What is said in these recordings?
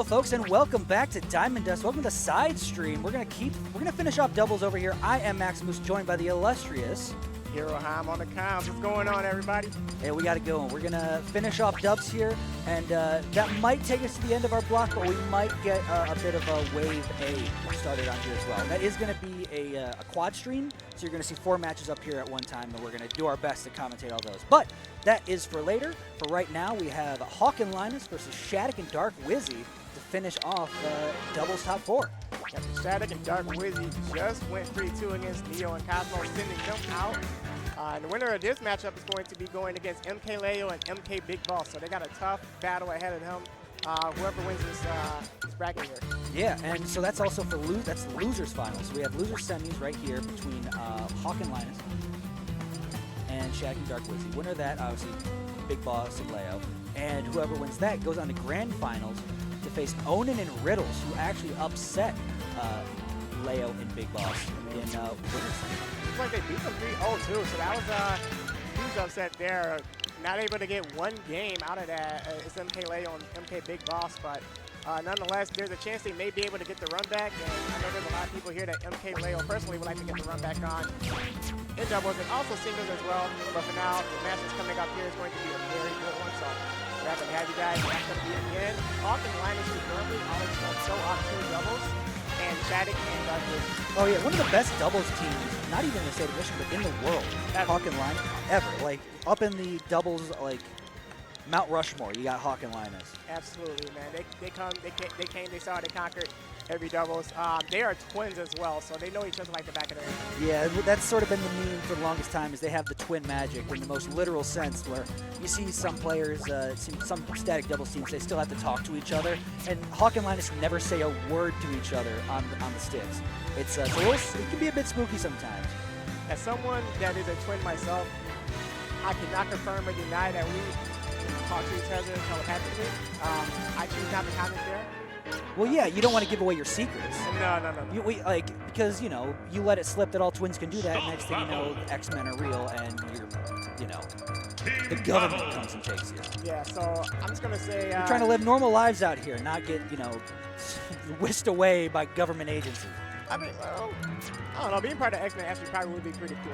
Hello, folks, and welcome back to Diamond Dust. Welcome to Side Stream. We're gonna finish off doubles over here. I am Maximus, joined by the illustrious Heroheim on the comms. What's going on, everybody? Hey, we got it going. We're gonna finish off dubs here, and that might take us to the end of our block, but we might get a bit of a wave A started on here as well. That is gonna be a quad stream, so you're gonna see 4 matches up here at one time, and we're gonna do our best to commentate all those. But that is for later. For right now, we have Hawk and Linus versus Shattuck and Dark Wizzy to finish off doubles top 4. Shattuck and Dark Wizzy just went 3-2 against Neo and Cosmo, sending them out. And the winner of this matchup is going to be going against MK Leo and MK Big Boss. So they got a tough battle ahead of them. Whoever wins this bracket here. Yeah, and so that's also for that's the losers finals. So we have loser semis right here between Hawk and Linus and Shattuck and Dark Wizzy. Winner of that, obviously, Big Boss and Leo. And whoever wins that goes on to grand finals to face Onan and Riddles, who actually upset Leo and Big Boss in winners. Looks like they beat them 3-0 too, so that was a huge upset there. Not able to get one game out of that. It's MK Leo and MK Big Boss, but nonetheless, there's a chance they may be able to get the run back. And I know there's a lot of people here that MK Leo personally would like to get the run back on in doubles and also singles as well. But for now, the match that's coming up here is going to be a very good one. So we're happy to have you guys. That's going to be again. Hawk and Linus is currently always so off 2 doubles. And Shattuck and Dark Wizzy. Oh yeah, one of the best doubles teams, not even in the state of Michigan, but in the world. Hawk and Linus, ever. Like, up in the doubles, like, Mount Rushmore, you got Hawk and Linus. Absolutely, man. They came, they saw, they conquered every doubles. They are twins as well, so they know each other like the back of their hand. Yeah, that's sort of been the meme for the longest time, is they have the twin magic in the most literal sense, where you see some players, some static doubles teams, they still have to talk to each other, and Hawk and Linus never say a word to each other on the sticks. It's it can be a bit spooky sometimes. As someone that is a twin myself, I cannot confirm or deny that we talk to each other telepathically. I choose not to comment there. Well, yeah, you don't want to give away your secrets. No. Because, you let it slip that all twins can do that, and next thing you know, X-Men are real, and the government comes and takes you. Yeah, so I'm just going to say... We're trying to live normal lives out here, not get, whisked away by government agencies. I mean, well, I don't know, being part of X-Men actually probably would be pretty cool.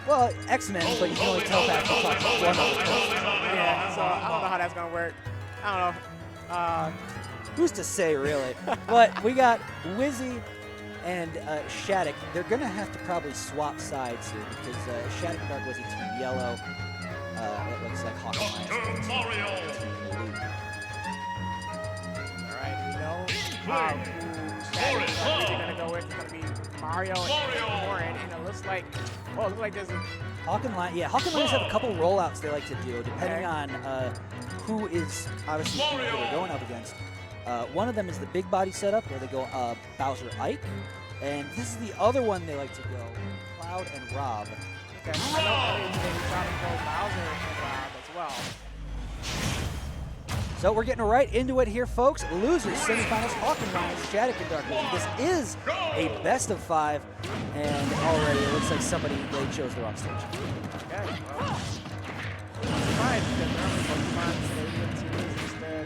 Well, X-Men, but you can only tell back to one other person. Yeah, so I don't know how that's going to work. I don't know. Who's to say, really? But we got Wizzy and Shattuck. They're going to have to probably swap sides here because Shattuck and Dark Wizzy team yellow. It looks like Hawk and Linus. All right, we know Shattuck is going to go with. It's going to be Mario and Warren, and it looks like, there's a... Hawk and Linus have a couple rollouts they like to do, depending on who is obviously who they're going up against. One of them is the big body setup where they go Bowser Ike, and this is the other one they like to go Cloud and Rob. Okay. I know they try to go Bowser and Rob as well. So we're getting right into it here, folks. Losers, semifinals, Hawk and Linus, Shattuck and Dark Wizzy. This is a best of 5, and already it looks like they chose the wrong stage. Okay, well, it's fine because normally Pokemon Stadium teams instead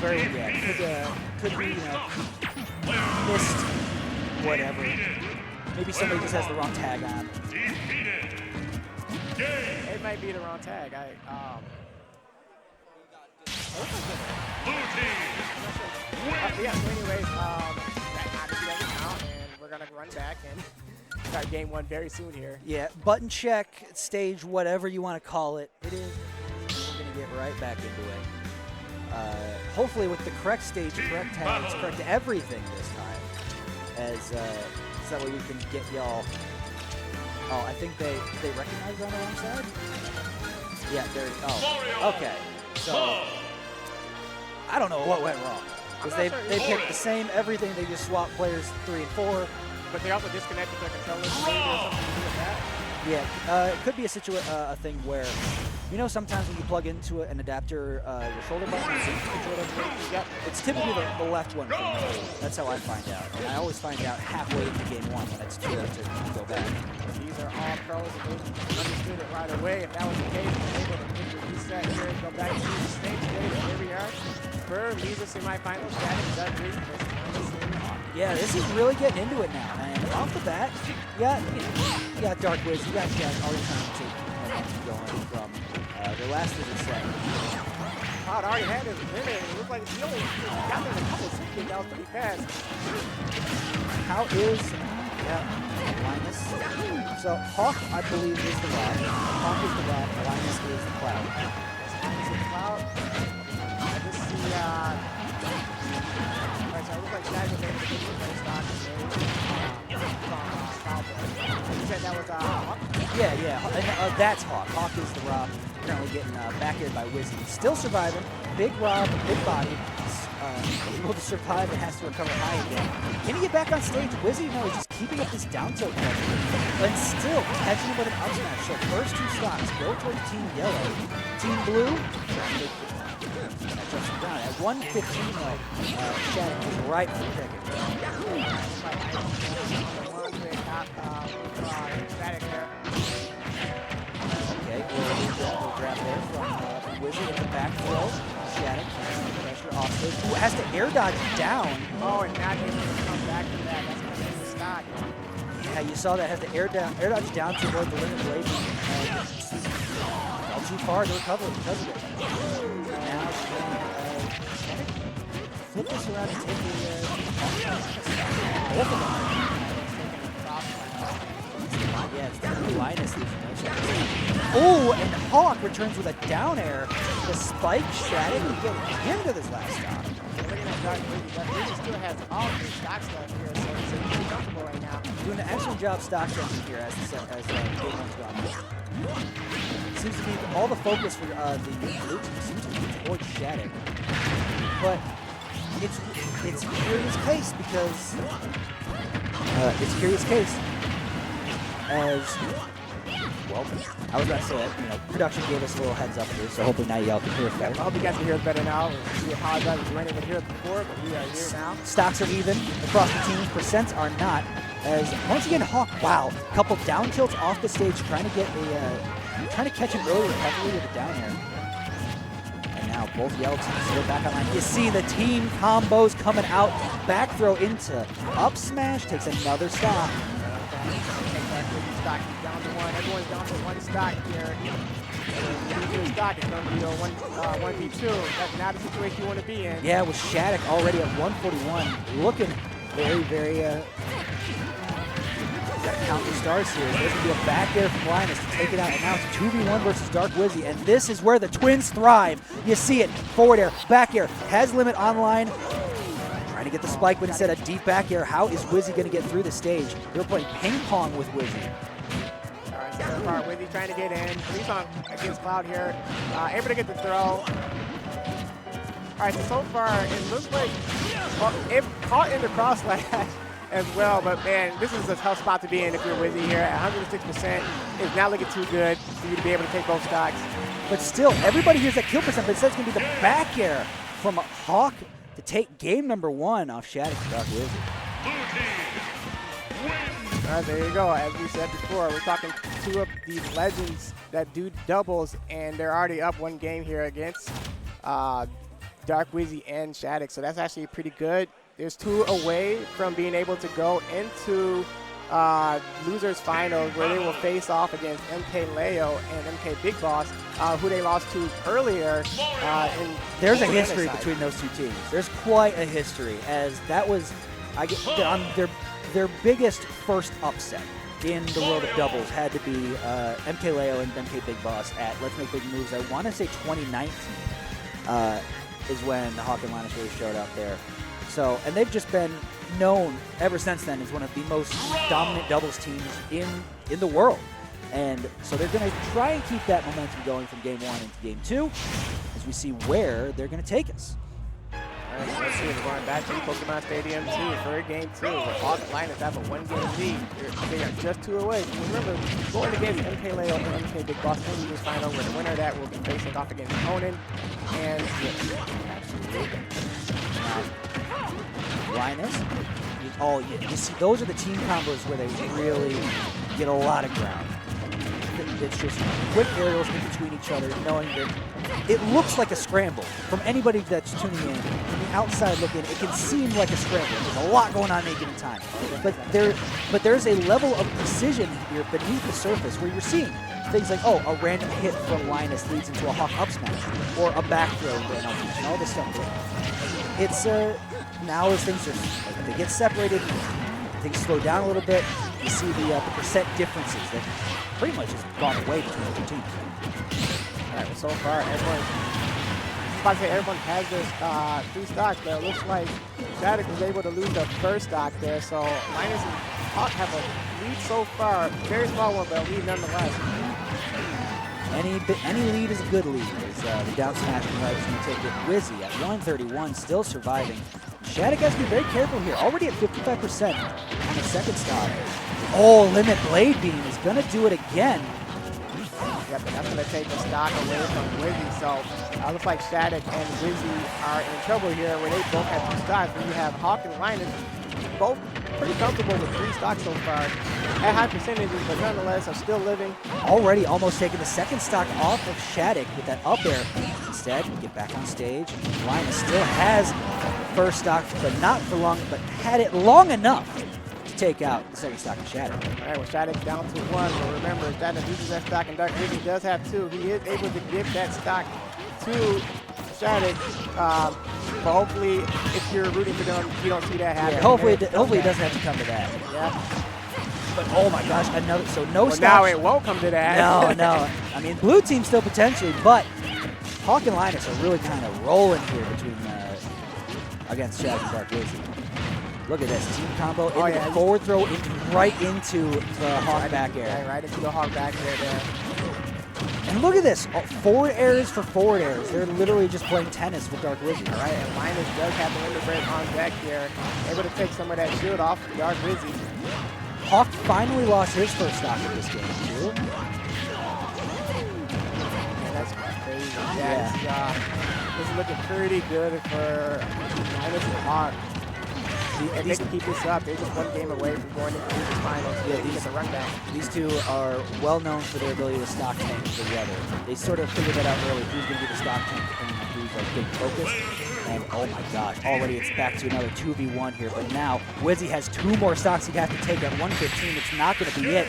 very could be missed whatever. Maybe somebody just has the wrong tag on. It might be the wrong tag. Yeah, so anyways, that obviously doesn't count, and we're gonna run back and start game 1 very soon here. Yeah, button check, stage, whatever you want to call it. It is. We're gonna get right back into it. Hopefully with the correct stage, correct tags, correct everything this time, as so that way we can get y'all. Oh, I think they recognize on the wrong side? Yeah, okay. So, I don't know what went wrong. Because they picked the same everything, they just swapped players 3 and 4. But they also disconnected their controllers. Maybe there's something to do with that. Yeah, it could be a thing where, you know, sometimes when you plug into an adapter, your shoulder button, Yep. it's typically the left one for me. That's how I find out. And I always find out halfway into game one when it's too late to go back. These are all pros, and they understood it right away. If that was the case, they're able to pick the reset here and go back to the stage today. Here we are for Visa semifinals. Shattuck, Dark Wizzy versus Minus and Hawk. Yeah, this is really getting into it now. And off the bat, you got Dark Wiz, you got Jack already trying to take momentum going from their last visit set. Cloud already had his limit. It looked like he only got there in a couple of seconds. That was pretty fast. How is Linus? So Hawk, I believe, is the Rock. Hawk is the Rock. Linus is the Cloud. Cloud. I just see. Alright, so it looks like Shaq was able to get the stock You said that was Hawk? Yeah. And, that's Hawk. Hawk is the Rock. Currently getting back-aired by Wizzy. Still surviving. Big Rob, big body. Able to survive and has to recover high again. Can he get back on stage? Wizzy, no, he's just keeping up this down tilt pressure. And still catching him with an up smash. So first two stocks go toward Team Yellow. Team Blue, Justin Brown at 115 though. Shattuck is right for the pick. Okay, we'll grab there from Wizard at the back throw. Shattuck pressure off stage. Who has to air dodge down. Oh, and not able to come back to that. That's going to be the stock. Yeah, you saw that. Has to air dodge down to avoid the limit blade. Fell too far to recover because of it. Now flip this around and take both of them. Yeah, it's definitely Linus. Oh, and Hawk returns with a down air. The spike Shattuck will get him to this last stop. Looking at Dark Wizzy still has all of his stocks left here, so he's pretty comfortable right now. Doing an excellent job stock checking here as the game one's gone. Seems to be all the focus for the blue team seems to be towards Shattuck. But it's a curious case because as well, I was about to say that, production gave us a little heads up here, so hopefully now y'all can hear it better. I hope you guys can hear it better now. We apologize if you weren't able to hear it before, but we are here now. Stocks are even across the teams, percents are not. As once again, Hawk, wow, couple down tilts off the stage, trying to catch him early recovery with a down air. And now both yellow teams still back online. You see the team combos coming out. Back throw into up smash, takes another stock. Stock is down to one. Everyone's down to one stock here. If you stock, it's going to be a 1v2. That's not a situation you want to be in. Yeah, with Shattuck already at 141, looking very, very. Got to count the stars here. There's going to be a back air from Linus to take it out. And now it's 2v1 versus Dark Wizzy. And this is where the twins thrive. You see it. Forward air, back air, has limit online. Trying to get the spike, but instead a deep back air. How is Wizzy going to get through the stage? They're playing ping pong with Wizzy. All right, so far Wizzy trying to get in. He's on against Cloud here. Able to get the throw. All right, so far it looks like it caught in the cross slash as well, but man, this is a tough spot to be in if you're Wizzy here at 106%. It's not looking too good for you to be able to take both stocks. But still, everybody hears that kill percent, but it says it's going to be the back air from Hawk to take game number one off Shattuck and Dark Wizzy. All right, there you go. As we said before, we're talking two of these legends that do doubles, and they're already up one game here against Dark Wizzy and Shattuck, so that's actually pretty good. There's two away from being able to go into losers finals where they will face off against MK Leo and MK Big Boss, who they lost to earlier. There's a history between those two teams. There's quite a history, as that was on their biggest first upset in the world of doubles had to be MK Leo and MK Big Boss at Let's Make Big Moves. I want to say 2019 is when the Hawk and Linus really showed up there. So, and they've just been known ever since then as one of the most dominant doubles teams in the world. And so they're going to try and keep that momentum going from game one into game two as we see where they're going to take us. All Let's see, we're going back to the Pokemon Stadium 2 for game 2. Hawk and Linus have a 1-game lead. They are just 2 away. Remember, going against MK Leo and MK Big Boss in this final, where the winner of that will be facing off against Conan and Linus. You see, those are the team combos where they really get a lot of ground. It's just quick aerials in between each other, knowing that it looks like a scramble. From anybody that's tuning in, from the outside looking, it can seem like a scramble. There's a lot going on at any given time. But there's a level of precision here beneath the surface where you're seeing things like, oh, a random hit from Linus leads into a Hawk up smash, or a back throw and all this stuff. It's now as things are, they get separated, things slow down a little bit. You see the percent differences that pretty much has gone away between the two teams. All right, well, so far, everyone has this 3 stocks, but it looks like Static was able to lose the first stock there. So Linus and Hawk have a lead so far, very small one, but a lead nonetheless. Any lead is a good lead. As the down smash right is going to take it. Wizzy at 131, still surviving. Shattuck has to be very careful here. Already at 55% on the second stock. Oh, Limit Blade Beam is going to do it again. Yep, and that's going to take the stock away from Wizzy. So it looks like Shattuck and Wizzy are in trouble here where they both have 2 stocks. When you have Hawk and Linus both pretty comfortable with 3 stocks so far at high percentages, but nonetheless are still living. Already almost taking the second stock off of Shattuck with that up air. Instead, get back on stage. Linus still has first stock, but not for long, but had it long enough to take out the second stock of Shattuck. All right, well, Shattuck down to 1, but remember, Shattuck uses that stock, and Dark Wizzy does have 2. He is able to give that stock to Shattuck, but hopefully, if you're rooting for them, you don't see that happen. Yeah, hopefully it doesn't have to come to that. Yeah. But oh my gosh, another, so no well, stops. now it won't come to that. No. I mean, blue team still potentially, but Hawk and Linus are really kind of rolling here between against Shattuck and Dark Wizzy. Look at this team combo into the forward throw right into the Hawk back air. Yeah, right into the Hawk back air there. And look at this, forward airs for forward airs. They're literally just playing tennis with Dark Wizzy. All right, and Linus does have the Limit Break on deck here, able to take some of that shield off Dark Wizzy. Hawk finally lost his first stock in this game, too. Yeah, that's crazy. Yeah. This is looking pretty good for Linus and Hawk. If they can keep this up, they're just 1 game away from going into the finals. Yeah, these are rundown. These two are well known for their ability to stock tank together. They sort of figured that out early, who's going to be the stock tank and who's like big focus. And oh my gosh, already it's back to another 2v1 here. But now Wizzy has 2 more stocks he'd have to take at 115. It's not going to be it.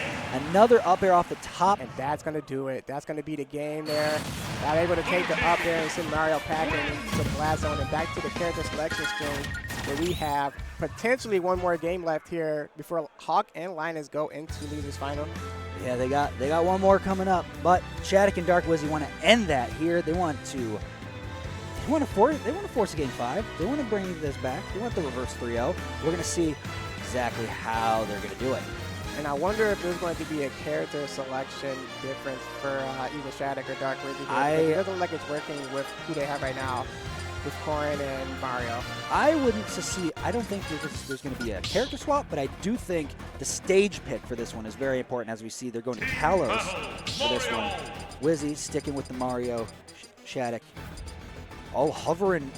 Another up air off the top. And that's going to do it. That's going to be the game there. Not able to take the up air and send Mario packing into the blast zone and back to the character selection screen, where we have potentially 1 more game left here before Hawk and Linus go into losers final. Yeah, they got 1 more coming up, but Shattuck and Dark Wizzy want to end that here. They want to force a game 5. They want to bring this back. They want the reverse 3-0. We're going to see exactly how they're going to do it. And I wonder if there's going to be a character selection difference for either Shattuck or Dark Wizzy. It doesn't look like it's working with who they have right now, with Corrin and Mario. I don't think there's going to be a character swap, but I do think the stage pick for this one is very important. As we see, they're going to Kalos for this one. Wizzy sticking with the Mario, Shattuck. Oh, hovering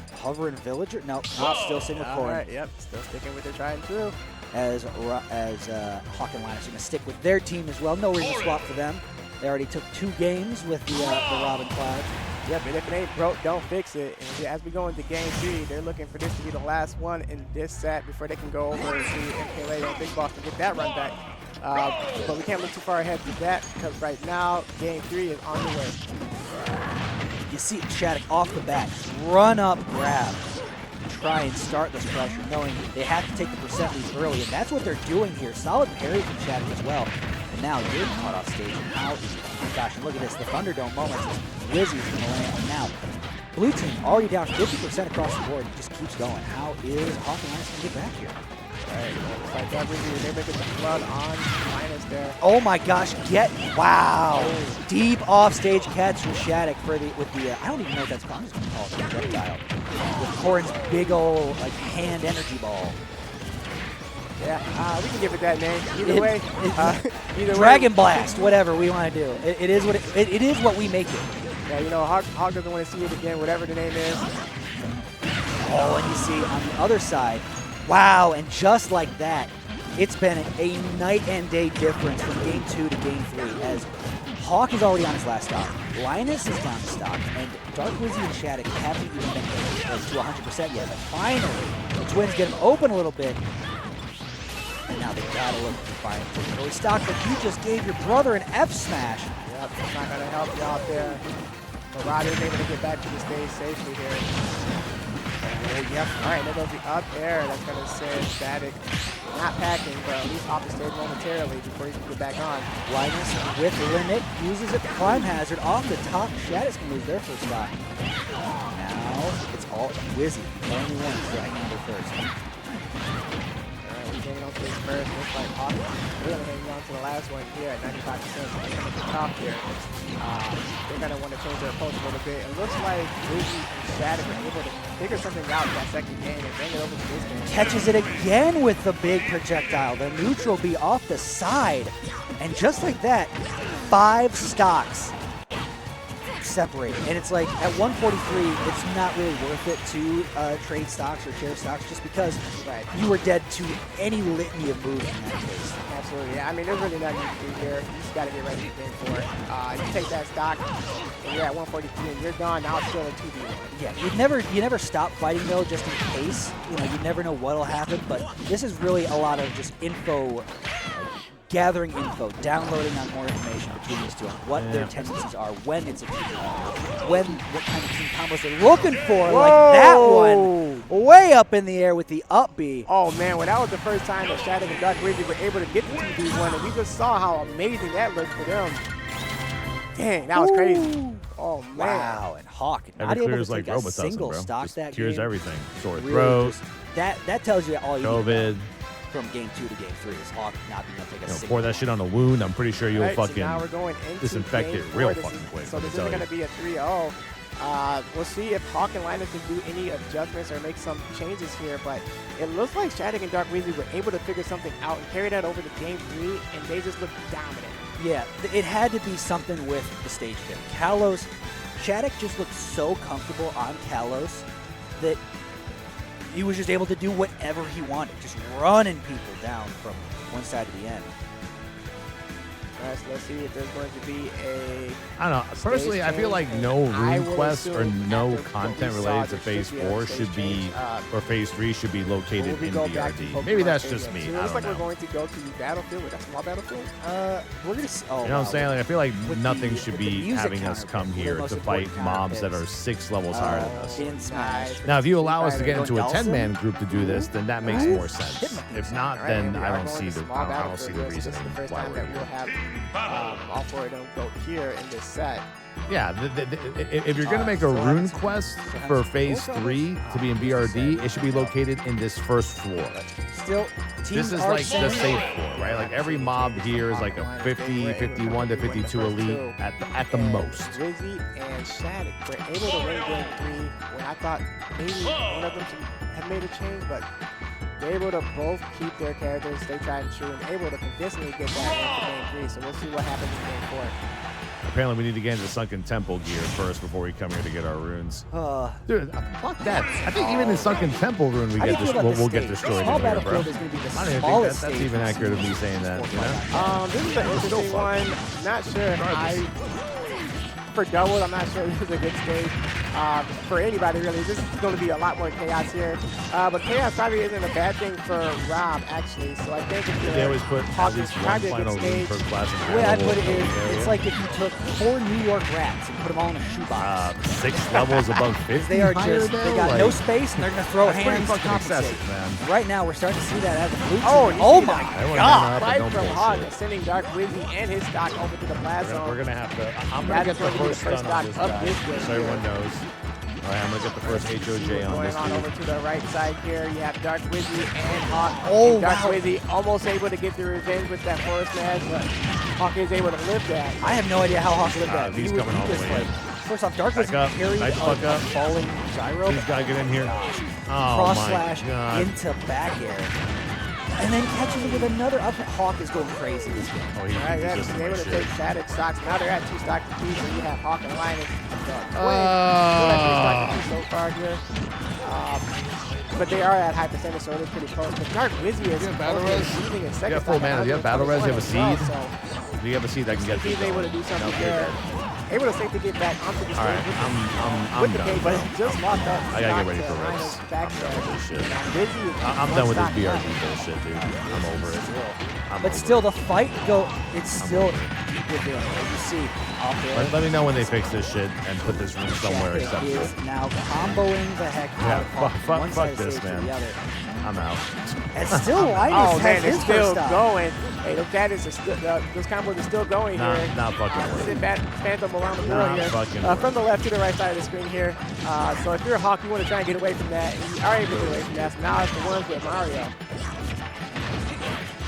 Villager? No, still sitting with Corrin. Right, yep, still sticking with their tried and true. As Hawk and Linus are going to stick with their team as well. No reason to swap for them. They already took 2 games with the Robin Cloud. Yeah, but if it ain't broke, don't fix it. And as we go into game 3, they're looking for this to be the last one in this set before they can go over to MK Leo and Big Boss to get that run back. But we can't look too far ahead to that, because right now, game 3 is on the way. You see Shattuck off the bat, run up, grab, try and start this pressure, knowing they have to take the percent lead early, and that's what they're doing here. Solid parry from Shattuck as well. And now you're caught off stage. And how? Oh my gosh! And look at this, the Thunderdome moment. Wizzy's going to land. And now, blue team already down 50% across the board. It just keeps going. How is Hawk and Linus going to get back here? All right, looks like Dark Wizzy was able to get the flood on Linus there. Oh my gosh! Wow! Deep off stage catch from Shattuck for with the I don't even know what that's called. I'm just going to call it the reptile. with Corrin's big old like hand energy ball. Yeah, we can give it that name. Either way, Dragon Blast, whatever we want to do. It is what it is what we make it. Yeah, you know, Hawk doesn't want to see it again, whatever the name is. Oh, and you see on the other side, wow, and just like that, it's been a night and day difference from game 2 to game 3 as Hawk is already on his last stock. Linus is down to stock, and Dark Wizzy and Shattuck haven't even been close to 100% yet. But finally, the Twins get him open a little bit, and now they gotta look to find early stock. But you just gave your brother an F smash. Yep, it's not gonna help you out there. But Rod is able to get back to the stage safely here. Yep. All right, there goes the up air. That's gonna send Shattuck not packing, but at least off the stage momentarily before he can get back on. Linus with limit uses it. Prime hazard off the top. Shattuck's gonna lose their first spot. Now it's all Wizzy. Only one trying number first. All right, he's hanging on to his first. Looks like Hawk really hanging on to the last one here at 95%. So they're coming to the top here. They're gonna want to change their approach a little bit. It looks like Wizzy and Shattuck are able to figure something out in that second game and bring it over to this game. Catches it again with the big projectile. The neutral B off the side. And just like that, 5 stocks separate. And it's like at 143, it's not really worth it to trade stocks or share stocks just because you were dead to any litany of moves in that case. Absolutely. Yeah, I mean, there's really nothing you can do here. You just got to get ready to game for it. You take that stock, and you're at 143, and you're gone. Now it's still a 2v1. Yeah, you never stop fighting though, just in case. You know, you never know what'll happen. But this is really a lot of just info, gathering info, downloading on more information between these two on what their tendencies are, when it's a team what kind of team combos they're looking for. Whoa. Like that one, way up in the air with the up B. Oh man, well that was the first time that Shattuck and Dark Wizzy were able to get the 2v1, and we just saw how amazing that looked for them. Dang, that was crazy. Oh man. Wow, and Hawk not Every able clear to is like take a Robitussin, single bro. stock Just that cures game. everything. Sore Really throat, just- that tells you all you need to know COVID. from game 2 to game 3 is Hawk not being able to take a single. Pour that shit on a wound. I'm pretty sure you'll Right, so fucking now we're going into disinfect game it 4. real This fucking is- quick. So let me this tell isn't you. going to be a 3-0. We'll see if Hawk and Linus can do any adjustments or make some changes here, but it looks like Shattuck and Dark Wizzy were able to figure something out and carry that over to game 3, and they just looked dominant. Yeah, it had to be something with the stage pick. Kalos, Shattuck just looked so comfortable on Kalos that he was just able to do whatever he wanted, just running people down from one side to the end. All right, so let's see if there's going to be a I don't know. Personally, I feel like no I rune will quests or assume no after what content we saw, related to there Phase should be a 4 stage should be, change. or Phase 3 should be located Will we in go back to BRD. Pokemon Maybe that's Stadium? just me. So it I looks don't like we're know. going to go to the battlefield with that small battlefield. We're gonna see. Oh, You know what I'm saying? Like, I feel like With nothing the- should with the be music having us counter come pick, here the most to fight important counter mobs that are picks. 6 levels higher than us. in Smash. Now, if you allow us to get Street into a Fighter. 10-man group to do this, then that makes Right? more sense. If not, All right, then and we I are don't going see to the small I don't see the battlefield here, so reason This is the first why time we're that we'll here. have all 4 of them go here in this set. Yeah, if you're gonna make a rune quest for Phase 3 to be in BRD, it should be located in this first floor. Still, teams This is are like the sending- safe floor, right? Like every mob here is like a 50, 51 to 52 elite at the most. Wizzy and Shattuck were able to win game 3 when I thought maybe one of them should have made a change, but they're able to both keep their characters, stay tried and true, and able to convincingly get that win for game 3. So we'll see what happens in game 4. Apparently, we need to get into Sunken Temple gear first before we come here to get our runes. Uh, Dude, fuck that. I think even in Sunken Temple rune, How do you feel about we'll the get stage? destroyed Small in here, bro. battlefield is going to be the I don't even think smallest that's stage even we've accurate of seen me saying that, since you know? Fortnite. This is an interesting one. Not sure if for doubles, I'm not sure this is a good stage for anybody really. This is going to be a lot more chaos here. But chaos probably isn't a bad thing for Rob, actually. So I think if you're They always put at Hawk least is one probably a final good rune stage. per class. The way I put it is, it's like if you took 4 New York rats and put them all in a shoebox. 6 levels above 50. They are higher just, though? they got Like, no space and they're going to throw that's pretty hands to fucking compensate. excessive, man. Right now, we're starting to see that as a blue team. Oh, you Oh see my that? Everyone God. man up and Right don't from Hawk, bullshit. sending Dark Wizzy and his stock over to the blast We're zone. gonna have to. I'm gonna That's get the going to be the first first stun on this stock of guy, this game so everyone knows. All right, I'm gonna get the first HOJ on Going this on dude. over to the right side here, you have Dark Wizzy and Hawk. Oh, and Dark wow. Wizzy almost able to get the revenge with that forest smash, but Hawk is able to live that. I have no idea how Hawk lived that. He's He was coming all the just way in. like First off, Dark Back was up. carried Nice fuck a up. falling gyro. He's got to get in here. Oh, Cross my slash God. into back air. And then catches it with another up. Hawk is going crazy this game. Oh, he's All right, yeah, just they able to take Shattuck stocks. Now they're at 2 stocks apiece, and you have Hawk and Linus. Still at 3 stocks apiece so far here. But they are at high percentage, so it is pretty close. But Dark Wizzy is battle res? leading in second. Yeah, full mana. You have battle res, you have a seed. So Do you have a seed that can get he's able to do something there. Able to safely get back onto the stage All right, with I'm the done. gate, but just locked up. I gotta get ready Stock for to Rips. Linus back there. Bullshit. Wizzy is I'm one done with this stock BRD up. bullshit, dude. I'm over it. But still, the fight it's still within. You see, off there. Let me know when they fix this shit and put this room somewhere Shattuck acceptable. is now comboing the heck Yeah, out of Hawk from one fuck side of the this, stage to man. the other. I'm out. And still, Linus Oh has man, his it's still first stop. going. Hey, those combos are still going here. Not fucking worth it. Phantom around the Not board here. fucking From the left to the right side of the screen here. So if you're a Hawk, you want to try and get away from that. And you are able to get away from that. So now it's the ones with Mario.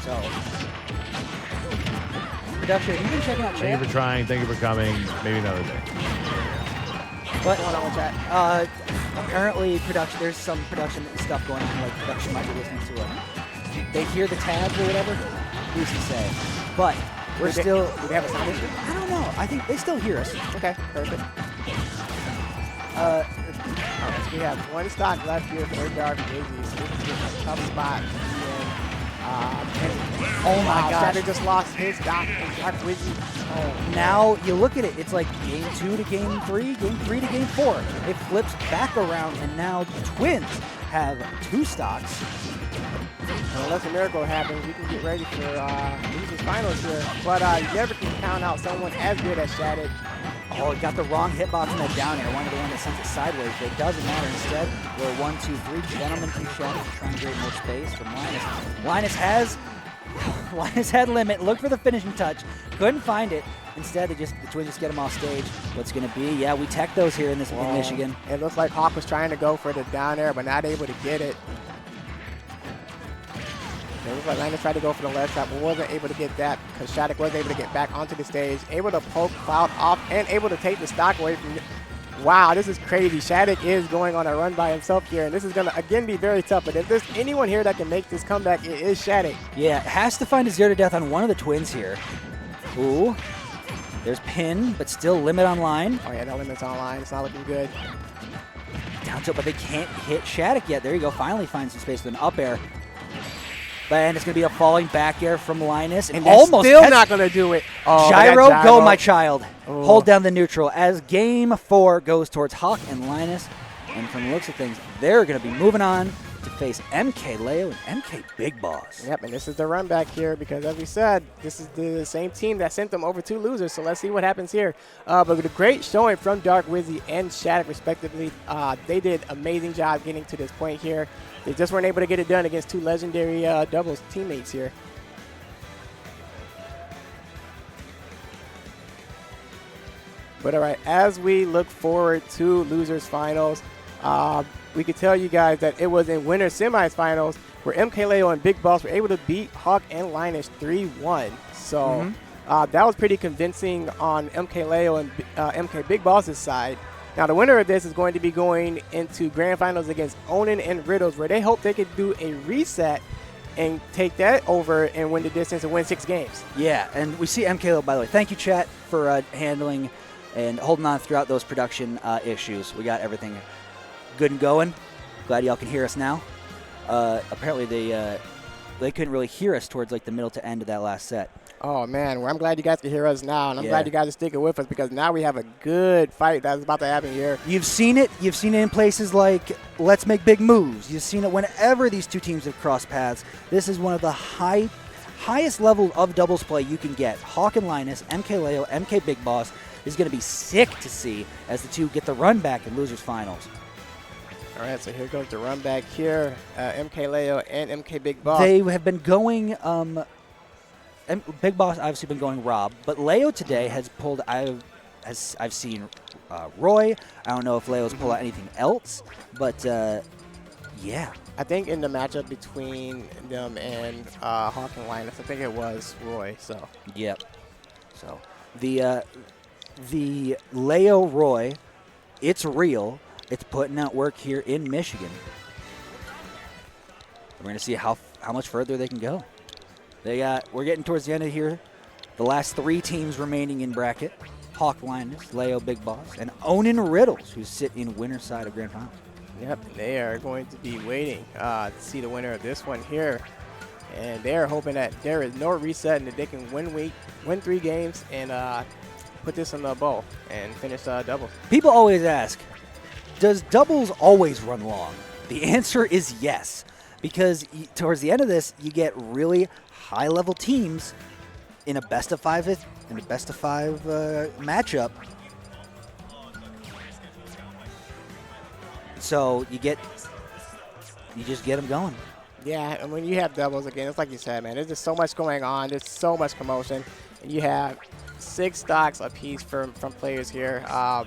So, production, you've been checking out Thank you chat. for trying. Thank you for coming. Maybe another day. But What's going on with chat? apparently, production. There's some production stuff going on. Like production might be listening to it. They hear the tabs or whatever. Who's to say? But we're Do still. they have a sound issue? I don't know. I think they still hear us. Okay, perfect. Uh, Alright, so we have 1 stock left here for Dark Wizzy. So this is a tough spot to be in. Oh my gosh. Shatter just lost his stock and Dark Wizzy. Oh, Now you look at it, it's like game 2 to game 3, game 3 to game 4. It flips back around, and now Twins have 2 stocks. unless a miracle happens, we can get ready for losers finals here. But you never can count out someone as good as Shattuck. Oh, it got the wrong hitbox in that down air. Wanted the one that sent it sideways, but it doesn't matter. Instead, we're 1, 2, 3 gentlemen to Shattuck to try and create more space from Linus. Linus had limit, looked for the finishing touch, couldn't find it. Instead, the Twins just get him off stage. What's going to be? Yeah, we tech those here in Michigan. It looks like Hawk was trying to go for the down air, but not able to get it. It looks like Linus tried to go for the left side, but wasn't able to get that because Shattuck was able to get back onto the stage, able to poke Cloud off, and able to take the stock away from. Wow, this is crazy. Shattuck is going on a run by himself here, and this is going to, again, be very tough. But if there's anyone here that can make this comeback, it is Shattuck. Yeah, has to find a 0 to death on one of the Twins here. Ooh. There's pin, but still limit online. Oh, yeah, that limit's online. It's not looking good. Down tilt, but they can't hit Shattuck yet. There you go. Finally finds some space with an up air. And it's going to be a falling back air from Linus. And they're almost still not going to do it. Oh, Gyro, go, my child. Oh. Hold down the neutral as game 4 goes towards Hawk and Linus. And from the looks of things, they're going to be moving on to face MK Leo and MK Big Boss. Yep, and this is the run back here because, as we said, this is the same team that sent them over 2 losers. So let's see what happens here. But with a great showing from Dark Wizzy and Shattuck, respectively, they did amazing job getting to this point here. They just weren't able to get it done against 2 legendary doubles teammates here. But all right, as we look forward to losers finals, we could tell you guys that it was in winner semifinals where MK Leo and Big Boss were able to beat Hawk and Linus 3-1. So that was pretty convincing on MK Leo and MK Big Boss's side. Now, the winner of this is going to be going into grand finals against Onin and Riddles, where they hope they could do a reset and take that over and win the distance and win 6 games. Yeah, and we see MK Leo, by the way. Thank you, chat, for handling and holding on throughout those production issues. We got everything good and going. Glad y'all can hear us now. Apparently, they couldn't really hear us towards like the middle to end of that last set. Oh, man. Well, I'm glad you guys can hear us now, and I'm Yeah. glad you guys are sticking with us because now we have a good fight that's about to happen here. You've seen it. You've seen it in places like Let's Make Big Moves. You've seen it whenever these two teams have crossed paths. This is one of the highest level of doubles play you can get. Hawk and Linus, MK Leo, MK Big Boss is going to be sick to see as the two get the run back in losers finals. All right, so here goes the run back here. MK Leo and MK Big Boss. They have been going. Big Boss obviously been going Rob, but Leo today has pulled. I've seen Roy. I don't know if Leo's pulled out anything else, but yeah. I think in the matchup between them and Hawk and Linus, I think it was Roy. So Yep. So the the Leo Roy, it's real. It's putting out work here in Michigan. We're going to see how much further they can go. We're getting towards the end of here. The last 3 teams remaining in bracket: Hawk Linus, Leo Big Boss, and Onan Riddles, who sit in winner's side of Grand Finals. Yep, they are going to be waiting to see the winner of this one here. And they're hoping that there is no reset and that they can win 3 games and put this in the bowl and finish doubles. People always ask, does doubles always run long? The answer is yes, because towards the end of this, you get really high-level teams in a best-of-5 matchup. So you just get them going. Yeah, and when you have doubles, again, it's like you said, man, there's just so much going on. There's so much commotion. And you have 6 stocks apiece from players here.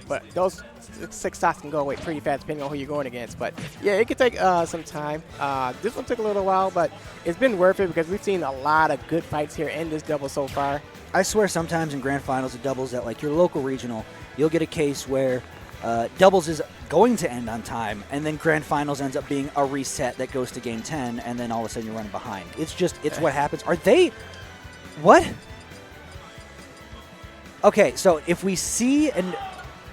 But those 6 stocks can go away pretty fast depending on who you're going against. But, yeah, it could take some time. This one took a little while, but it's been worth it because we've seen a lot of good fights here in this double so far. I swear sometimes in Grand Finals of doubles at like your local regional, you'll get a case where doubles is going to end on time, and then Grand Finals ends up being a reset that goes to Game 10, and then all of a sudden you're running behind. It's what happens. What? Okay, so if we see and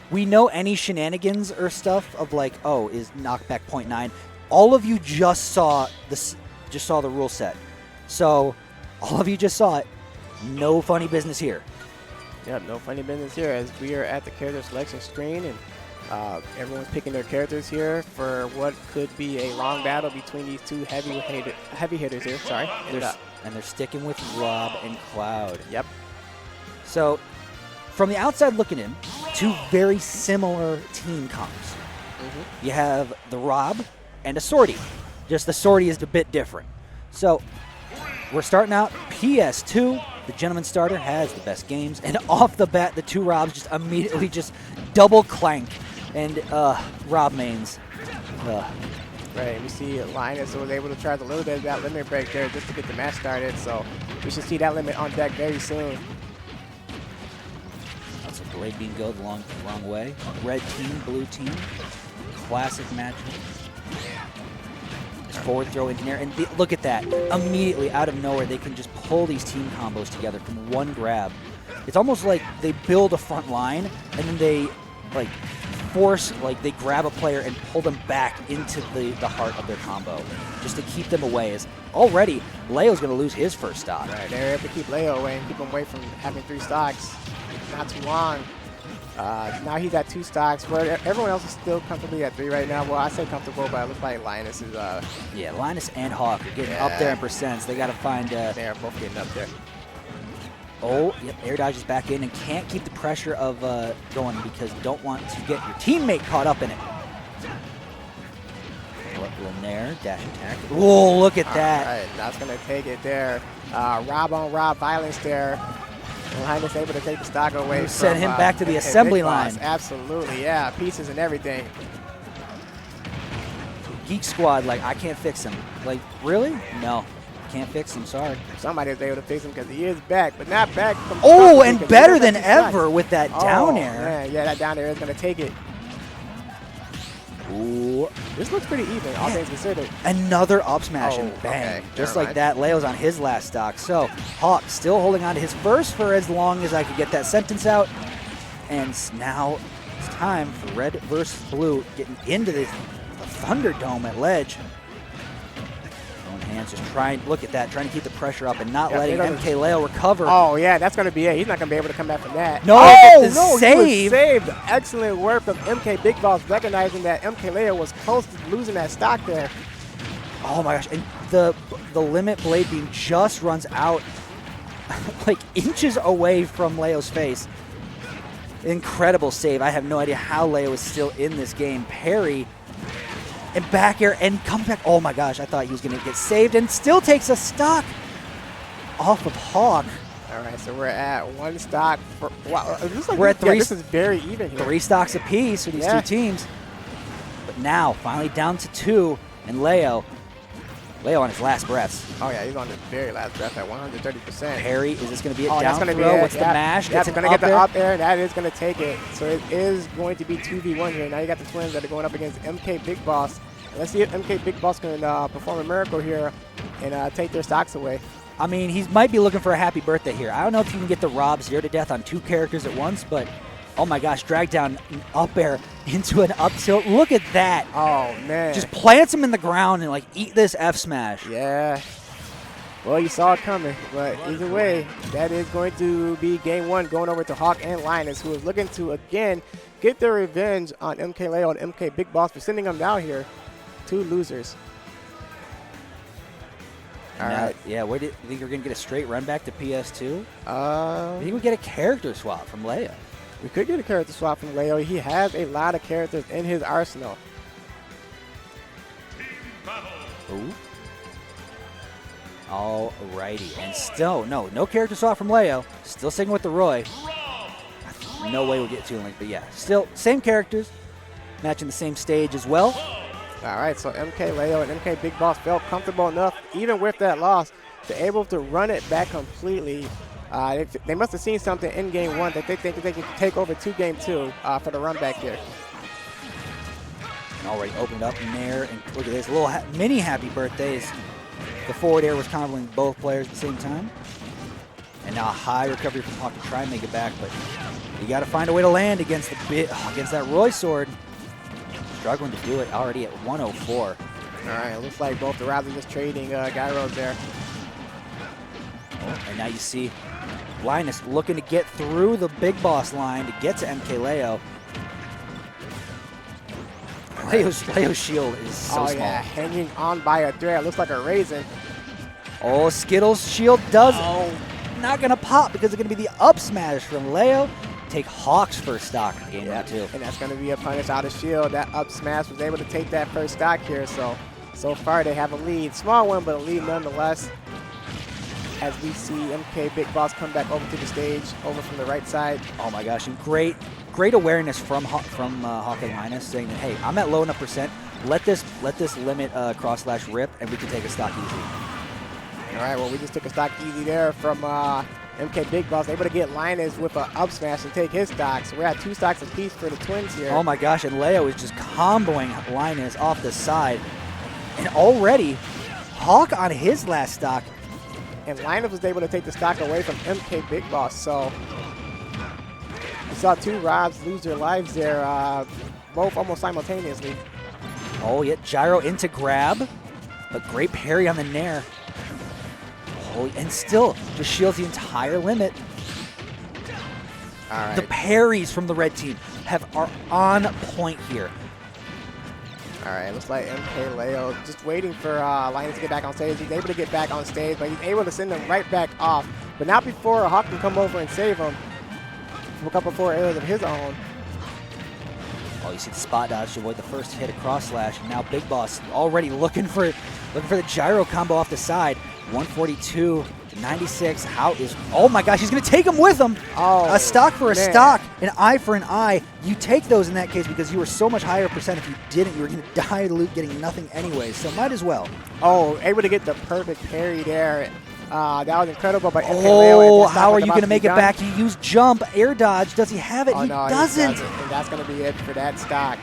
we know any shenanigans or stuff of like, oh, is knockback 0.9, all of you just saw the rule set. So all of you just saw it. No funny business here. Yep, no funny business here as we are at the character selection screen, and everyone's picking their characters here for what could be a long battle between these 2 heavy hitters here. Sorry. And they're sticking with Rob and Cloud. Yep. So from the outside looking in, 2 very similar team comps. You have the Rob and a Sortie. Just the Sortie is a bit different. So we're starting out PS2. The gentleman starter has the best games, and off the bat, the 2 Robs just immediately just double clank, and Rob mains. Right, we see Linus was able to charge a little bit of that limit break there just to get the match started, so we should see that limit on deck very soon. That's a Blade Beam go the wrong way. Red team, blue team, classic matchup. Forward throw into air, and look at that. Immediately out of nowhere, they can just pull these team combos together from one grab. It's almost like they build a front line, and then they they grab a player and pull them back into the heart of their combo just to keep them away. As already, Leo's going to lose his first stock. Right, they're able to keep Leo away and keep him away from having 3 stocks. Not too long. Now he's at 2 stocks, where everyone else is still comfortably at 3 right now. Well, I say comfortable, but it looks like Linus is... yeah, Linus and Hawk are getting up there in percents. They got to find... they're both getting up there. Oh, yep, air dodges back in and can't keep the pressure of going because you don't want to get your teammate caught up in it. Little nair, dash attack. Whoa, look at that. All right, that's going to take it there. Rob on Rob violence there. Linus able to take the stock away from... Send him back to the assembly line. Absolutely, yeah. Pieces and everything. Geek Squad, like, I can't fix him. Like, really? No. Can't fix him, sorry. Somebody was able to fix him because he is back, but not back. Oh, and better than ever with that down air. Man, yeah, that down air is going to take it. Ooh. This looks pretty even, all things considered. Another up smash and bang. Okay. Just like that, Leo's on his last stock. So Hawk still holding on to his first for as long as I could get that sentence out. And now it's time for red versus blue getting into the Thunderdome at ledge. Own hands just trying to keep the pressure up and not letting MK Leo recover. Oh, yeah, that's going to be it. He's not going to be able to come back from that. No, no, save. He was saved. Excellent work from MK Big Boss, recognizing that MK Leo was close to losing that stock there. Oh my gosh, and the limit blade beam just runs out like inches away from Leo's face. Incredible save. I have no idea how Leo is still in this game. Parry and back air and come back. Oh my gosh, I thought he was going to get saved and still takes a stock off of Hawk. All right, so we're at 1 stock. Wow, we're at 3. Yeah, this is very even here. 3 stocks apiece for these 2 teams. But now, finally down to 2, and Leo Leo on his last breaths. Oh, yeah, he's on his very last breath at 130%. Parry, is this going to be a Oh, that's down going to throw? be it. What's the mash? That's Gets an going to get the air. up air. That is going to take it. So it is going to be 2v1 here. Now you got the twins that are going up against MK Big Boss. Let's see if MK Big Boss can perform a miracle here and take their stocks away. I mean, he might be looking for a happy birthday here. I don't know if you can get the Rob 0 to death on 2 characters at once, but oh my gosh, drag down up air into an up tilt. Look at that. Oh, man. Just plants him in the ground and like eat this F smash. Yeah. Well, you saw it coming, but either way, that is going to be game 1 going over to Hawk and Linus, who is looking to, again, get their revenge on MK Leo and MK Big Boss for sending them down here. 2 losers. All right. Yeah, where do you think you're going to get a straight run back to PS2? I We think we get a character swap from Leo. could get a character swap from Leo. He has a lot of characters in his arsenal. Ooh. Alrighty, and still, no character swap from Leo. Still sticking with the Roy. No way we'll get Toon Link, but yeah, still same characters, matching the same stage as well. All right, so MK Leo and MK Big Boss felt comfortable enough, even with that loss, to able to run it back completely. They must have seen something in game 1 that they think they can take over to game 2 for the run back here. And already opened up Nair, and look at this little mini happy birthdays. The forward air was comboing both players at the same time. And now a high recovery from Hawk to try and make it back, but you got to find a way to land against against that Roy sword. Struggling to do it already at 104. All right, it looks like both the Robs are just trading gyros there. And now you see Linus looking to get through the Big Boss line to get to MK Leo. Leo's shield is so small. Yeah, hanging on by a thread. Looks like a raisin. Oh, Skittles' shield does not going to pop because it's going to be the up smash from Leo. Take Hawk's first stock in game 2. And that's going to be a punish out of shield. That up smash was able to take that first stock here. So far they have a lead. Small one, but a lead nonetheless. As we see MK Big Boss come back over to the stage, over from the right side. Oh my gosh, and great awareness from Hawk and Linus saying that, hey, I'm at low enough percent. Let this limit cross slash rip, and we can take a stock easy. All right, well, we just took a stock easy there from MK Big Boss, able to get Linus with an up smash and take his stock. So we're at 2 stocks apiece for the twins here. Oh my gosh, and Leo is just comboing Linus off the side. And already, Hawk on his last stock. And Linus was able to take the stock away from MK Big Boss. So we saw 2 Robs lose their lives there, both almost simultaneously. Oh, yeah, gyro into grab, but great parry on the Nair. Oh, and still just shields the entire limit. All right. The parries from the red team are on point here. All right, looks like MK Leo just waiting for Linus to get back on stage. He's able to get back on stage, but he's able to send him right back off. But not before Hawk can come over and save him from a couple forward areas of his own. Oh, you see the spot dodge to avoid the first hit of cross slash. And now Big Boss already looking for the gyro combo off the side. 142 to 96. Oh my gosh, he's going to take him with him. Oh, a stock for a man. stock, an eye for an eye. You take those in that case because you were so much higher percent. If you didn't, you were going to die to loot getting nothing anyway. So might as well. Oh, able to get the perfect parry there. That was incredible by MK Leo. And Oh, that's how not are you going to be make it done. back? He used jump, air dodge. Does he have it? Oh, He no, doesn't. And that's going to be it for that stock.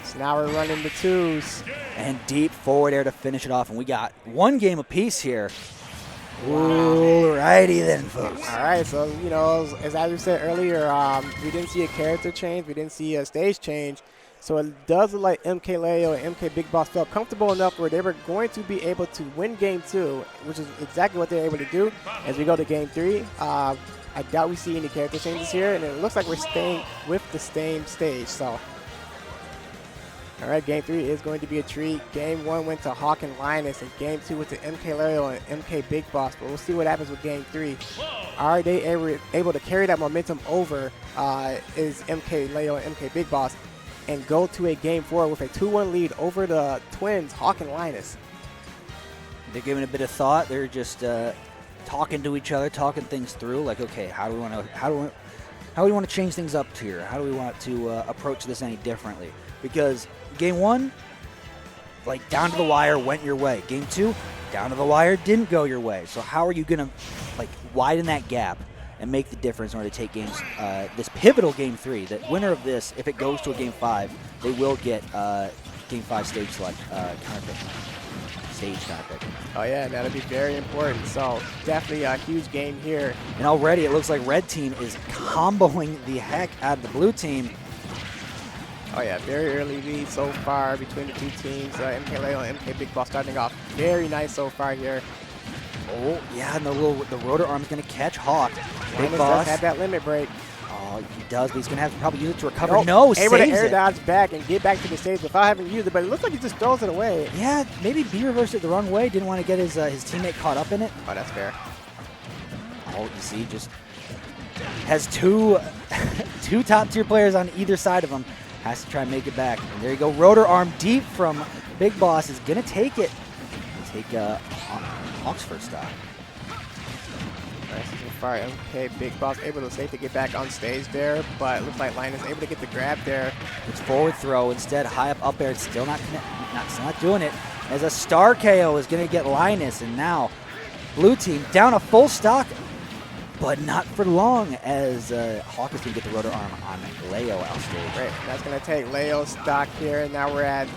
So now we're running the 2s. And deep forward air to finish it off. And we got 1 game apiece here. Alrighty then, folks. All right, so, you know, as I said earlier, we didn't see a character change. We didn't see a stage change. So it does look like MK Leo and MK Big Boss felt comfortable enough where they were going to be able to win game 2, which is exactly what they're able to do. As we go to game 3, I doubt we see any character changes here, and it looks like we're staying with the same stage. So, all right, game 3 is going to be a treat. Game 1 went to Hawk and Linus, and game 2 went to MK Leo and MK Big Boss. But we'll see what happens with game 3. Are they able to carry that momentum over? Is MK Leo and MK Big Boss, and go to a game 4 with a 2-1 lead over the twins, Hawk and Linus? They're giving a bit of thought. They're just talking to each other, talking things through. Like, okay, how do we want to change things up here? How do we want to approach this any differently? Because game 1, like down to the wire, went your way. Game 2, down to the wire didn't go your way. So how are you going to like widen that gap and make the difference in order to take games, this pivotal Game 3? The winner of this, if it goes to a Game 5, they will get Game 5 stage select counter pick. Stage counter pick. Oh yeah, that'll be very important. So definitely a huge game here. And already it looks like red team is comboing the heck out of the blue team. Oh yeah, very early lead so far between the two teams. MK Leo and MK Big Boss starting off very nice so far here. Oh yeah, and the rotor arm's gonna catch Hawk. Big Linus Boss. does have that limit break. Oh, he does, but he's gonna have to probably use it to recover. Nope. No, able to saves air it. dodge back and get back to the stage without having used it, but it looks like he just throws it away. Yeah, maybe B reversed it the wrong way. Didn't want to get his teammate caught up in it. Oh, that's fair. Oh, you see, just has two top tier players on either side of him. Has to try and make it back. And there you go. Rotor arm deep from Big Boss is gonna take it. Take Hawk's first stop. Nice so far. MK Big Boss able to safe to get back on stage there, but it looks like Linus able to get the grab there. It's forward throw instead. High up air. It's still not doing it. As a star KO is gonna get Linus, and now blue team down a full stock, but not for long, as Hawk is going to get the rotor arm on Leo out stage. Right, that's going to take Leo's stock here, and now we're at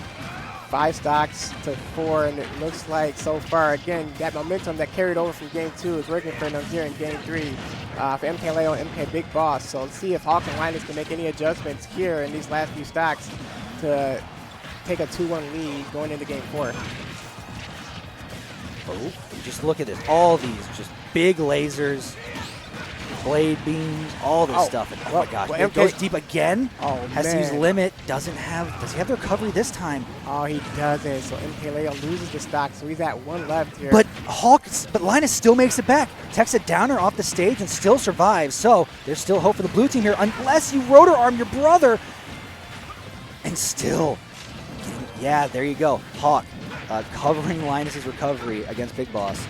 5 stocks to 4, and it looks like so far, again, that momentum that carried over from Game 2 is working for them here in Game 3 for MK Leo and MK Big Boss. So let's see if Hawk and Linus can make any adjustments here in these last few stocks to take a 2-1 lead going into Game 4. Oh, just look at this. All these just big lasers, blade beams, all this stuff. And, oh my gosh, it goes deep again. Oh, has to use limit. Does he have the recovery this time? Oh, he doesn't. So MK Leo loses the stock, so he's at 1 left here. But Linus still makes it back. Takes a downer off the stage and still survives. So there's still hope for the blue team here, unless you rotor arm your brother. And still, yeah, there you go. Hawk covering Linus's recovery against Big Boss.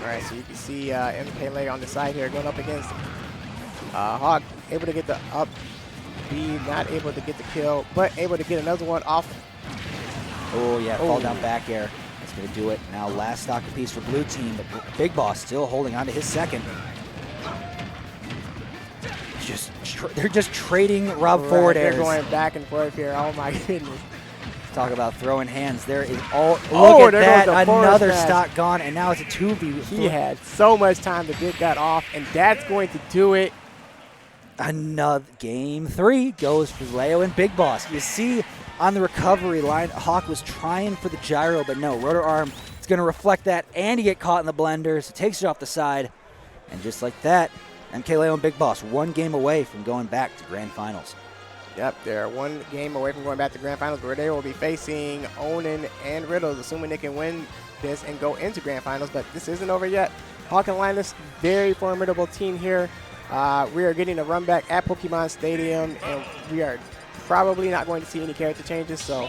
All right, so you can see MK Leo on the side here going up against Hawk, able to get the up B, not able to get the kill, but able to get another one off. Oh yeah, fall down back air. That's gonna do it. Now last stock apiece for blue team, but Big Boss still holding on to his second. It's they're just trading Rob forward airs. They're going back and forth here. Oh my goodness. Talk about throwing hands. There is all. Look at that. Another stock gone, and now it's a 2v. He had so much time to get that off, and that's going to do it. Another Game 3 goes for Leo and Big Boss. You see on the recovery line, Hawk was trying for the gyro, but no. Rotor arm is going to reflect that, and he get caught in the blender, so takes it off the side. And just like that, MK Leo and Big Boss 1 game away from going back to Grand Finals. Yep, they're 1 game away from going back to Grand Finals, where they will be facing Onan and Riddles, assuming they can win this and go into Grand Finals. But this isn't over yet. Hawk and Linus, very formidable team here. We are getting a run back at Pokemon Stadium, and we are probably not going to see any character changes. So,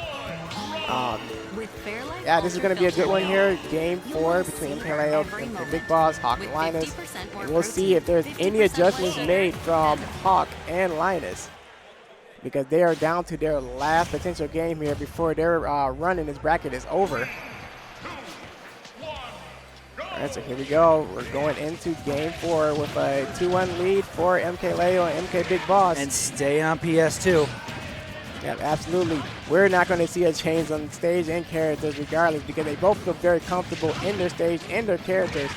yeah, this is going to be a good one here. Game 4 between MK Leo and Big Boss, Hawk and Linus. And we'll see if there's any adjustments made from Hawk and Linus, because they are down to their last potential game here before their run in this bracket is over. All right, so here we go. We're going into Game 4 with a 2-1 lead for MK Leo and MK Big Boss. And staying on PS2. Yeah, absolutely. We're not going to see a change on stage and characters regardless, because they both feel very comfortable in their stage and their characters.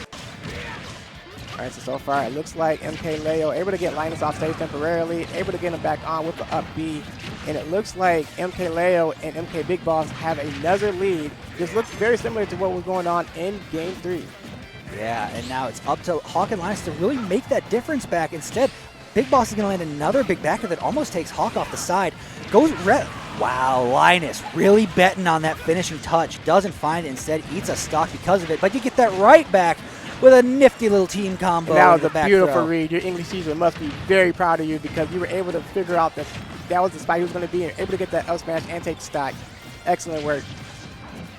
All right, so far it looks like MK Leo able to get Linus off stage temporarily, able to get him back on with the up B, and it looks like MK Leo and MK Big Boss have another lead. This looks very similar to what was going on in Game 3. Yeah, and now it's up to Hawk and Linus to really make that difference back. Instead, Big Boss is going to land another big backer that almost takes Hawk off the side. Goes red. Wow, Linus really betting on that finishing touch. Doesn't find it, instead eats a stock because of it, but you get that right back with a nifty little team combo. And that was a beautiful read. Your English teacher must be very proud of you, because you were able to figure out that that was the spot he was going to be in, able to get that up smash and take stock. Excellent work.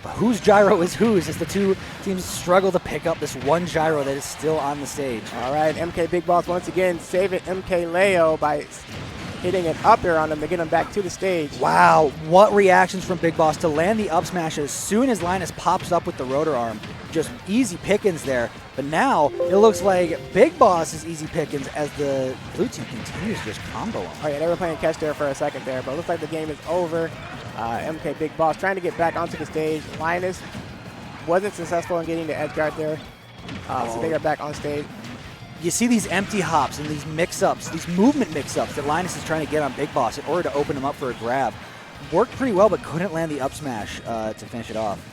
But whose gyro is whose as the two teams struggle to pick up this one gyro that is still on the stage. All right, MK Big Boss once again saving MK Leo by hitting an up air on him to get him back to the stage. Wow, what reactions from Big Boss to land the up smash as soon as Linus pops up with the rotor arm. Just easy pickings there. But now it looks like Big Boss is easy pickings as the blue team continues to just combo him. Oh yeah, they were playing catch there for a second there, but it looks like the game is over. MK Big Boss trying to get back onto the stage. Linus wasn't successful in getting the edge guard there, so they are back on stage. You see these empty hops and these mix-ups, these movement mix-ups that Linus is trying to get on Big Boss in order to open him up for a grab. Worked pretty well, but couldn't land the up smash to finish it off.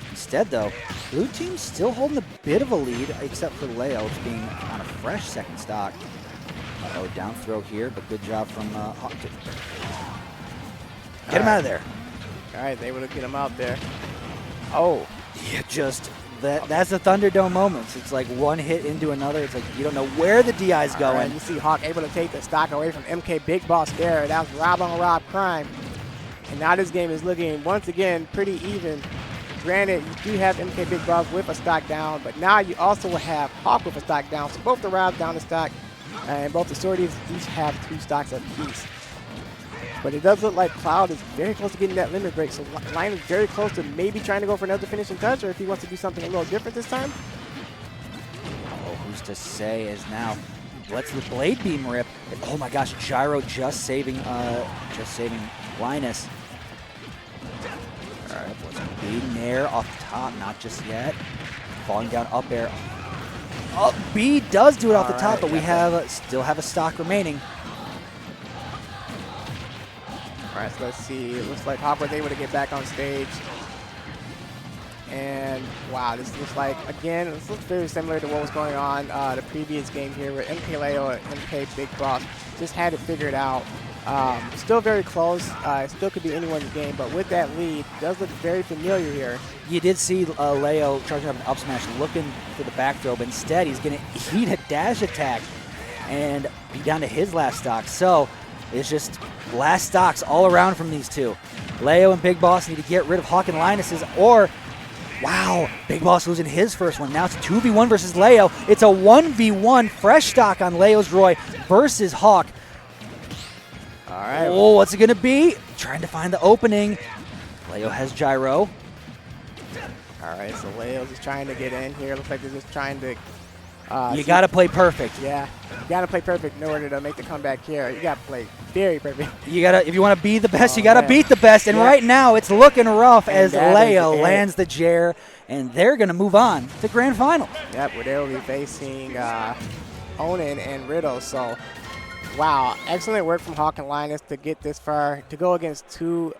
Instead, though, blue team's still holding a bit of a lead, except for Leo being on a fresh second stock. Oh, down throw here, but good job from Hawk. Get him out of there. All right, they able to get him out there. Oh. Yeah, just that's the Thunderdome moments. It's like one hit into another. It's like you don't know where the DI's going. Right, you see Hawk able to take the stock away from MK Big Boss there. That was Rob on Rob crime. And now this game is looking, once again, pretty even. Granted, you do have MK Big Boss with a stock down, but now you also will have Hawk with a stock down. So both the Robs down the stock, and both the Swordies each have 2 stocks apiece. But it does look like Cloud is very close to getting that limit break. So Lion is very close to maybe trying to go for another finishing touch, or if he wants to do something a little different this time. Oh, who's to say as now lets the blade beam rip. Oh my gosh, Gyro just saving Linus. All right, what's being there off the top? Not just yet. Falling down up air. Oh, B does do it off the top, but we have still have a stock remaining. All right, so let's see. It looks like Hawk was able to get back on stage. And wow, this looks like, again, this looks very similar to what was going on the previous game here where MK Leo and MK Big Boss just had it figured out. Still very close. It still could be anyone's game, but with that lead, it does look very familiar here. You did see Leo charging up an up smash looking for the back throw, but instead he's going to eat a dash attack and be down to his last stock. So it's just last stocks all around from these two. Leo and Big Boss need to get rid of Hawk and Linus's, or wow, Big Boss losing his first one. Now it's 2v1 versus Leo. It's a 1v1 fresh stock on Leo's Roy versus Hawk. All right. Oh, what's it going to be? Trying to find the opening. Leo has Gyro. All right, so Leo's just trying to get in here. Looks like they're just trying to... you got to play perfect. Yeah, you got to play perfect in order to make the comeback here. You got to play very perfect. You gotta, if you want to be the best, you got to beat the best. And right now, it's looking rough as Leo lands the Jer, and they're going to move on to grand final. Yep, where they'll be facing Onin and Riddle. So, wow, excellent work from Hawk and Linus to get this far, to go against 2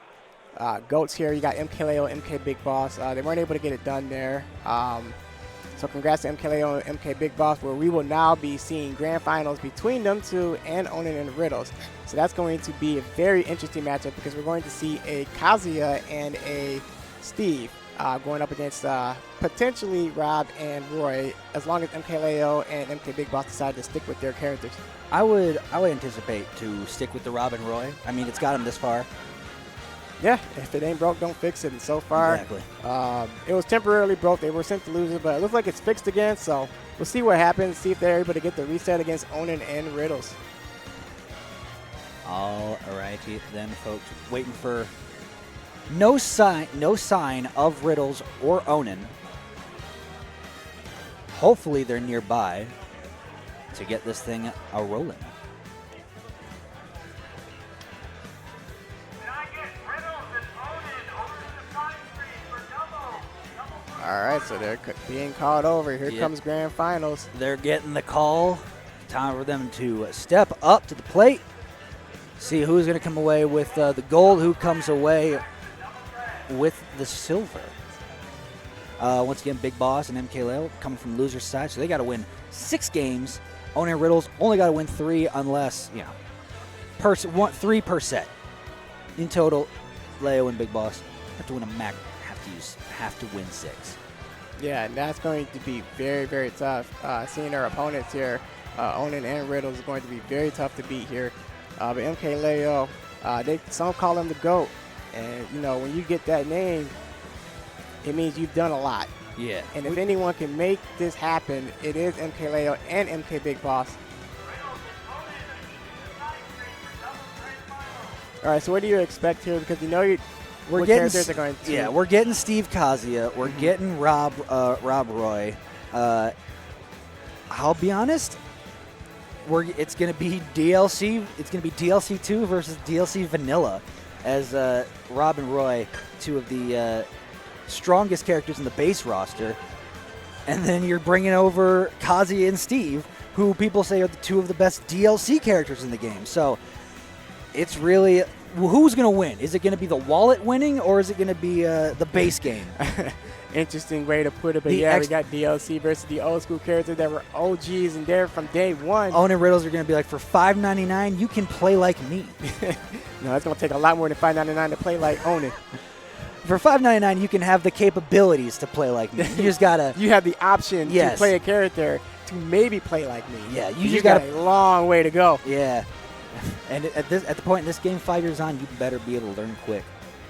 GOATs here. You got MK Leo, MK Big Boss. They weren't able to get it done there. So congrats to MK Leo and MK Big Boss, where we will now be seeing grand finals between them two and Onin and Riddles. So that's going to be a very interesting matchup because we're going to see a Kazuya and a Steve going up against potentially Rob and Roy, as long as MK Leo and MK Big Boss decide to stick with their characters. I would anticipate to stick with the Rob and Roy. I mean, it's got him this far. Yeah, if it ain't broke, don't fix it. And so far, exactly. It was temporarily broke. They were sent to losers, but it looks like it's fixed again. So we'll see what happens, see if they're able to get the reset against Onin and Riddles. All righty then, folks. Waiting for no sign of Riddles or Onin. Hopefully they're nearby to get this thing a-rolling. All right, so they're being called over. Here comes grand finals. They're getting the call. Time for them to step up to the plate. See who's going to come away with the gold, who comes away with the silver. Once again, Big Boss and MK Leo coming from loser's side, so they got to win 6 games. Onin and Riddles only got to win 3 unless, 3 per set. In total, Leo and Big Boss have to win a max. Have to win 6. Yeah, and that's going to be very, very tough. Seeing our opponents here, Onin and Riddles, is going to be very tough to beat here. But MK Leo, some call him the GOAT. And, when you get that name, it means you've done a lot. Yeah. And if anyone can make this happen, it is MK Leo and MK Big Boss. All right, so what do you expect here? Because you know what getting characters are going to. Yeah, we're getting Steve Kazuya. We're getting Rob Roy. I'll be honest. It's going to be DLC. It's going to be DLC 2 versus DLC Vanilla, as Rob and Roy, two of the strongest characters in the base roster, and then you're bringing over Kazuya and Steve, who people say are the two of the best DLC characters in the game. So it's really, who's going to win? Is it going to be the wallet winning, or is it going to be the base game? Interesting way to put it, but we got DLC versus the old school characters that were OGs and they're from day one. Onin Riddles are going to be like, for $5.99, you can play like me. No, it's going to take a lot more than $5.99 to play like Onin. For $5.99, you can have the capabilities to play like me. You just got to... You have the option to play a character to maybe play like me. Yeah, you just got a long way to go. Yeah. And at the point in this game, 5 years on, you better be able to learn quick.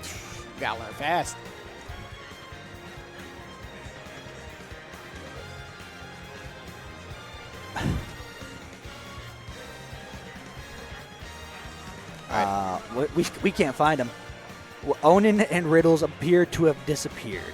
You got to learn fast. We can't find them. Onin and Riddles appear to have disappeared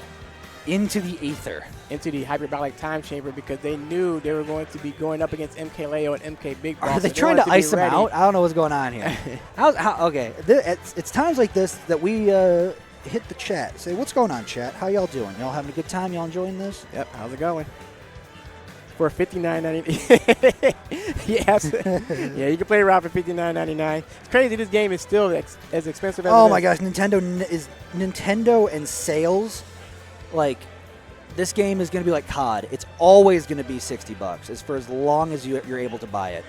into the ether. Into the hyperbolic time chamber because they knew they were going to be going up against MK Leo and MK Big Boss. Are they trying to ice them out? I don't know what's going on here. Okay, it's times like this that we hit the chat. Say, what's going on, chat? How y'all doing? Y'all having a good time? Y'all enjoying this? Yep, how's it going? For $59.99. Yes. Yeah, you can play around for $59.99. It's crazy. This game is still as expensive as Oh my gosh, Nintendo and sales. Like, this game is going to be like COD. It's always going to be $60 as for as long as you're able to buy it.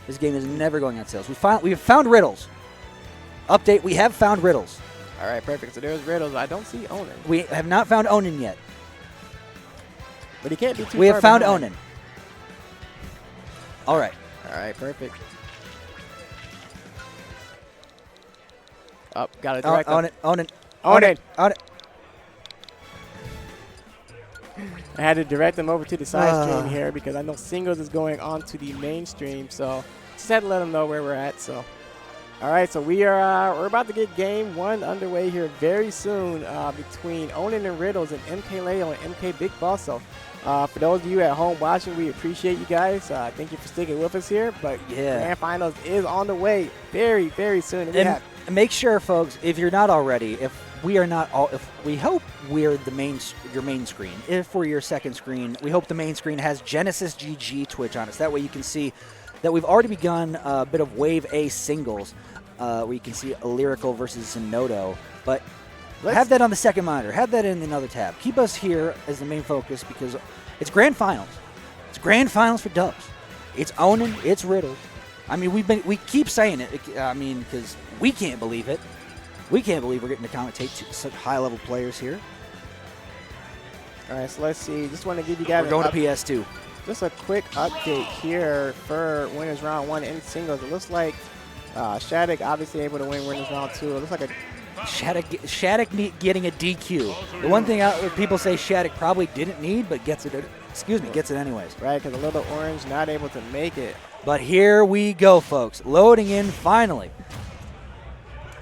This game is never going on sales. We have found Riddles. Update: we have found Riddles. All right, perfect. So there's Riddles. I don't see Onin. We have not found Onin yet. But he can't be too We far have found behind. Onin. All right. All right, perfect. Up, got it. Direct Onin. Onin. Onin. I had to direct them over to the side stream here because I know singles is going on to the mainstream, so just had to let them know where we're at. So, all right, so we're about to get game one underway here very soon between Onin and Riddles and MK Leo and MK Big Boss. So, for those of you at home watching, we appreciate you guys. Thank you for sticking with us here. But Grand Finals is on the way very, very soon. And make sure, folks, if you're not already, if we hope we're your main screen. If we're your second screen, we hope the main screen has Genesis GG Twitch on it. So that way you can see that we've already begun a bit of Wave A singles, where you can see a Lyrical versus Zenodo. But have that on the second monitor. Have that in another tab. Keep us here as the main focus because it's Grand Finals. It's Grand Finals for dubs. It's Onin. It's Riddles. I mean, we keep saying it. I mean, because we can't believe it. We can't believe we're getting to commentate such high-level players here. All right, so let's see. Just want to give you guys We're going to PS2. Just a quick update here for winners round one in singles. It looks like Shattuck obviously able to win winners round two. It looks like a Shattuck getting a DQ. The one thing people say Shattuck probably didn't need, but gets it. Gets it anyways. Right, because a little orange not able to make it. But here we go, folks. Loading in finally.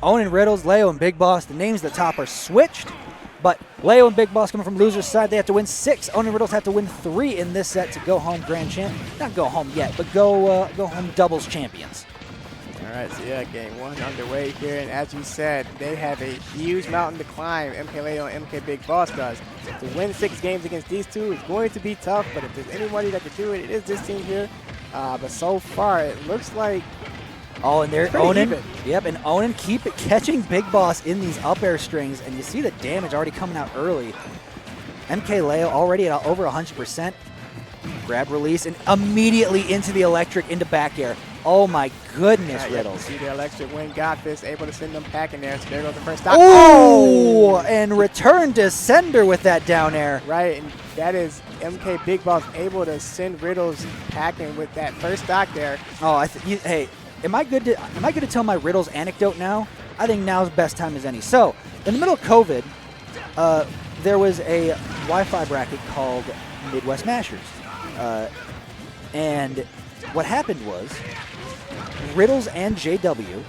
Onin, Riddles, Leo, and Big Boss. The names at the top are switched, but Leo and Big Boss coming from loser's side. They have to win 6. Onin and Riddles have to win 3 in this set to go home grand champ. Not go home yet, but go home doubles champions. All right, so yeah, game one underway here, and as you said, they have a huge mountain to climb. MK Leo and MK Big Boss does. To win 6 games against these two is going to be tough, but if there's anybody that can do it, it is this team here. But so far, it looks like and there Onin. Even. Yep, and Onin catching Big Boss in these up air strings, and you see the damage already coming out early. MK Leo already at over 100%. Grab release, and immediately into the electric, into back air. Oh my goodness, Riddles. See the electric win, got this, able to send them packing there. So there goes the first stop. Oh, and return to sender with that down air. Right, and that is MK Big Boss able to send Riddles packing with that first stock there. Oh, hey, am I good to tell my Riddles anecdote now? I think now's the best time as any. So, in the middle of COVID, there was a Wi-Fi bracket called Midwest Mashers. And what happened was Riddles and JW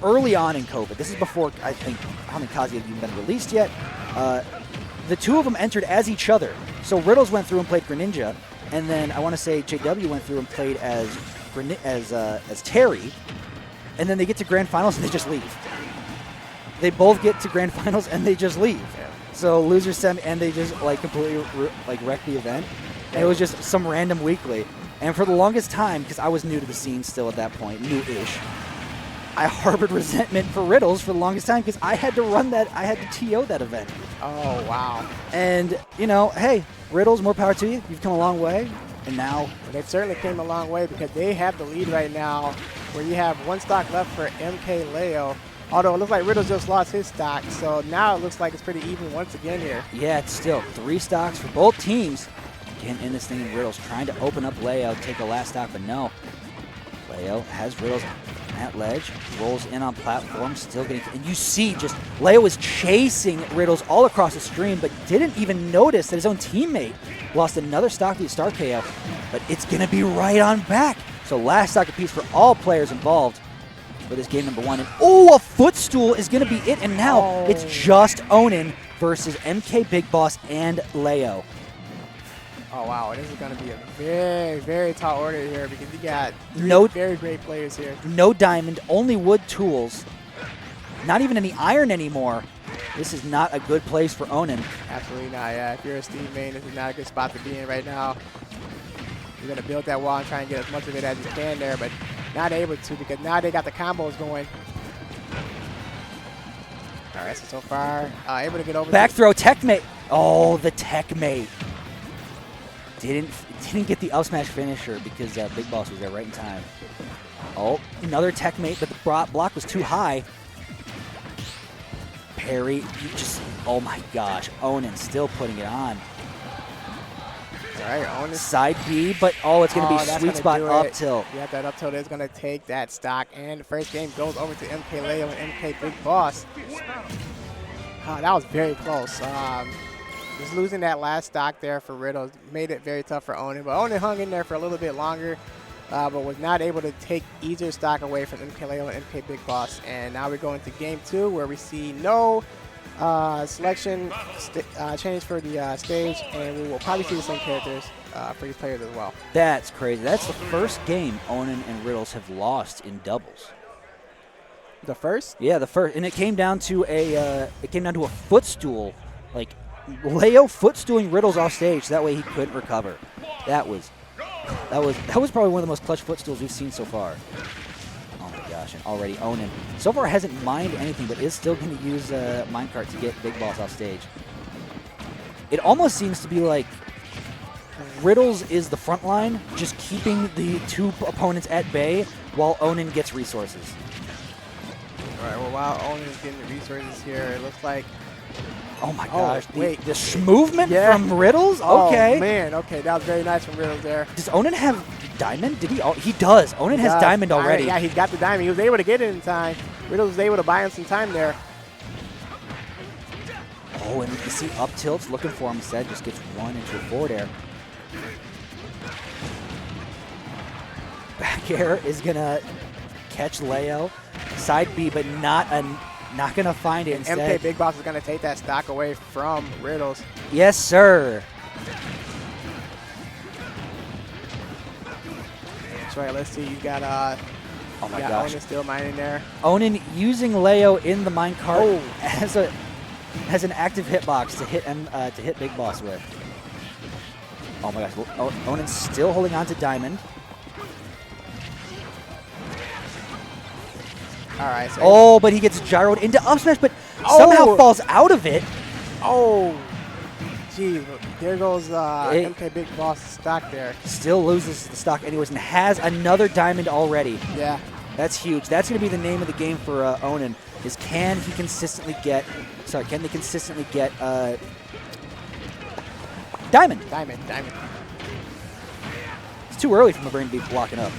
early on in COVID. This is before, I don't think Kazuya had even been released yet. The two of them entered as each other. So Riddles went through and played Greninja, and then I want to say JW went through and played as Terry, and then they get to Grand Finals and they just leave. They both get to Grand Finals and they just leave. Yeah. So loser semi, and they just like completely wreck the event. And it was just some random weekly. And for the longest time, because I was new to the scene still at that point, new-ish, I harbored resentment for Riddles for the longest time because I had to run that, I had to TO that event. Oh, wow. And, you know, hey, Riddles, more power to you. You've come a long way. And now, They've certainly came a long way because they have the lead right now where you have one stock left for MKLeo. Although it looks like Riddles just lost his stock, so now it looks like it's pretty even once again here. yeah, it's still 3 stocks for both teams. Getting in this thing, and Riddles trying to open up Leo, take the last stock, but no. Leo has Riddles at ledge, rolls in on platform, still getting, and you see just Leo is chasing Riddles all across the stream, but didn't even notice that his own teammate lost another stock to the Star KO, but it's gonna be right on back. So last stock apiece for all players involved for this game number 1. And oh, a footstool is gonna be it, and now it's just Onin versus MK Big Boss and Leo. Oh, wow. This is going to be a very, very tall order here because you got three No- very great players here. No diamond, only wood tools. Not even any iron anymore. This is not a good place for Onin. Absolutely not. Yeah, if you're a Steve main, this is not a good spot to be in right now. You're going to build that wall and try and get as much of it as you can there, but not able to because now they got the combos going. All right, so far, able to get over. Back throw, tech mate. Oh, the tech mate. Didn't get the up smash finisher because Big Boss was there right in time. Oh, another tech mate, but the block was too high. Parry, you just, oh my gosh, Onin still putting it on. All right, on this Side B, but oh, it's going to be that's sweet gonna spot do up it. tilt. Yeah, that up tilt is going to take that stock, and the first game goes over to MKLeo and MK Big Boss. That was very close. Just losing that last stock there for Riddles made it very tough for Onin, but Onin hung in there for a little bit longer, but was not able to take either stock away from MKLeo and MK Big Boss. And now we're going to game 2 where we see no selection change for the stage, and we will probably see the same characters for these players as well. That's crazy. That's the first game Onin and Riddles have lost in doubles. The first? Yeah, the first, and it came down to a footstool, like Leo footstooling Riddles off stage. So that way he couldn't recover. That was probably one of the most clutch footstools we've seen so far. Oh my gosh! And already Onin so far hasn't mined anything, but is still going to use minecart to get Big Boss off stage. It almost seems to be like Riddles is the front line, just keeping the two opponents at bay while Onin gets resources. All right, well, while Onin is getting the resources here, it looks like. Oh my gosh! Wait. The movement Yeah. from Riddles. Okay. Oh, man. Okay, that was very nice from Riddles there. Does Onin have diamond? Did he? Oh, he does. Onin has diamond already. Yeah, he's got the diamond. He was able to get it in time. Riddles was able to buy him some time there. Oh, and you can see up tilts looking for him instead. Just gets one into a forward air. Back air is gonna catch Leo. Side B, but not gonna find it instead. MK Big Boss is going to take that stock away from Riddles. Yes, sir. That's right. Let's see. You got Oh my you got gosh. Onin still mining there. Onin using Leo in the minecart as an active hitbox to hit Big Boss with. Oh my gosh. Onin's still holding on to diamond. All right. So Oh, but he gets gyroed into up smash, but somehow falls out of it. Oh, geez. There goes MK Big Boss stock there. Still loses the stock anyways and has another diamond already. Yeah. That's huge. That's going to be the name of the game for Onin, is can they consistently get diamond? Diamond. It's too early for my brain to be blocking up.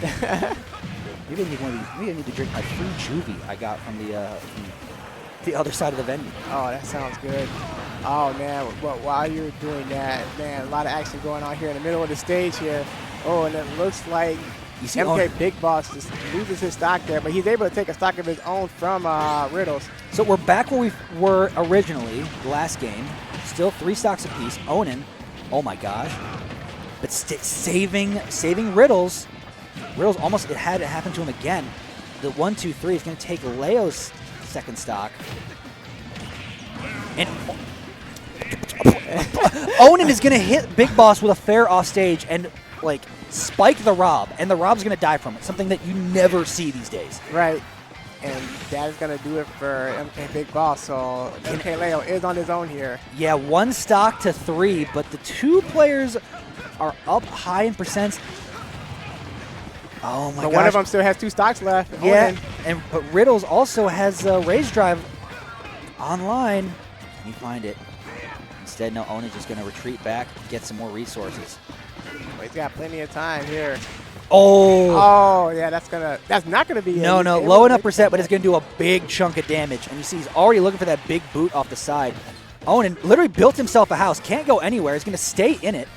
Maybe I need to drink my free juvie I got from the other side of the venue. Oh, that sounds good. Oh, man. But while you're doing that, man, a lot of action going on here in the middle of the stage here. Oh, and it looks like You see MK Big Boss just loses his stock there, but he's able to take a stock of his own from Riddles. So we're back where we were originally, the last game. Still 3 stocks apiece. Onin, oh my gosh. But saving Riddles. Riddles almost, it had it happen to him again. The 1-2-3 is going to take Leo's second stock. And Onin is going to hit Big Boss with a fair off stage and like spike the Rob, and the Rob's going to die from it. Something that you never see these days. Right. And that is going to do it for MK Big Boss. So MK Leo is on his own here. Yeah, 1 stock to 3, but the 2 players are up high in percents. Oh my But gosh. one of them still has 2 stocks left. Yeah, Onin. but Riddles also has Rage Drive online. Can you find it? Instead, no, Onin's just going to retreat back, get some more resources. Well, he's got plenty of time here. Oh! Oh, yeah, that's not gonna be. No, low enough percent, but it's going to do a big chunk of damage. And you see he's already looking for that big boot off the side. Onin literally built himself a house. Can't go anywhere. He's going to stay in it.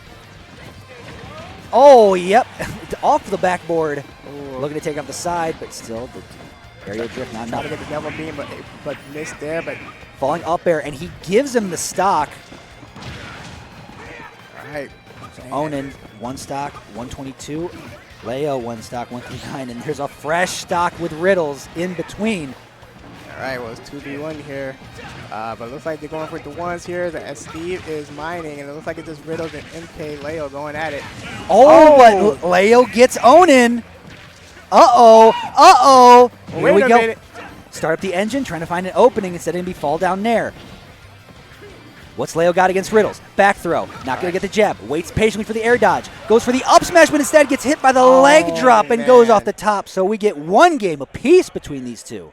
Oh, yep. Off the backboard. Ooh. Looking to take off the side, but still the aerial drift not Trying to enough. get the double beam, but missed there. But Falling up air, and he gives him the stock. all right. So Onin, 1 stock, 122. Leo, 1 stock, 139. And there's a fresh stock with Riddles in between. All right, well, it's 2v1 here. But it looks like they're going for the ones here as Steve is mining, and it looks like it's just Riddles and MK Leo going at it. Oh, but Leo gets Onin. Uh-oh. Uh-oh. Here Wait we a go. minute. Start up the engine, trying to find an opening instead of be fall down there. What's Leo got against Riddles? Back throw. Not going to get the jab. Waits patiently for the air dodge. Goes for the up smash, but instead gets hit by the leg drop and goes off the top. So we get 1 game apiece between these 2.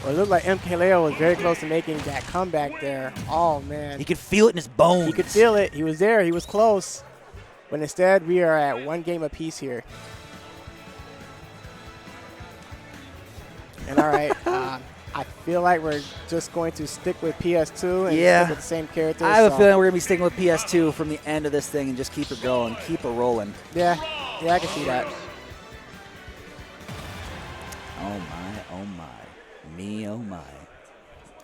Well, it looked like MK Leo was very close to making that comeback there. Oh, man. He could feel it in his bones. He could feel it. He was there. He was close. But instead, we are at 1 game apiece here. And all right, I feel like we're just going to stick with PS2 and Yeah. stick with the same characters. I have a so- feeling we're going to be sticking with PS2 from the end of this thing and just keep it going, keep it rolling. Yeah, I can see that. Oh my, me, oh my.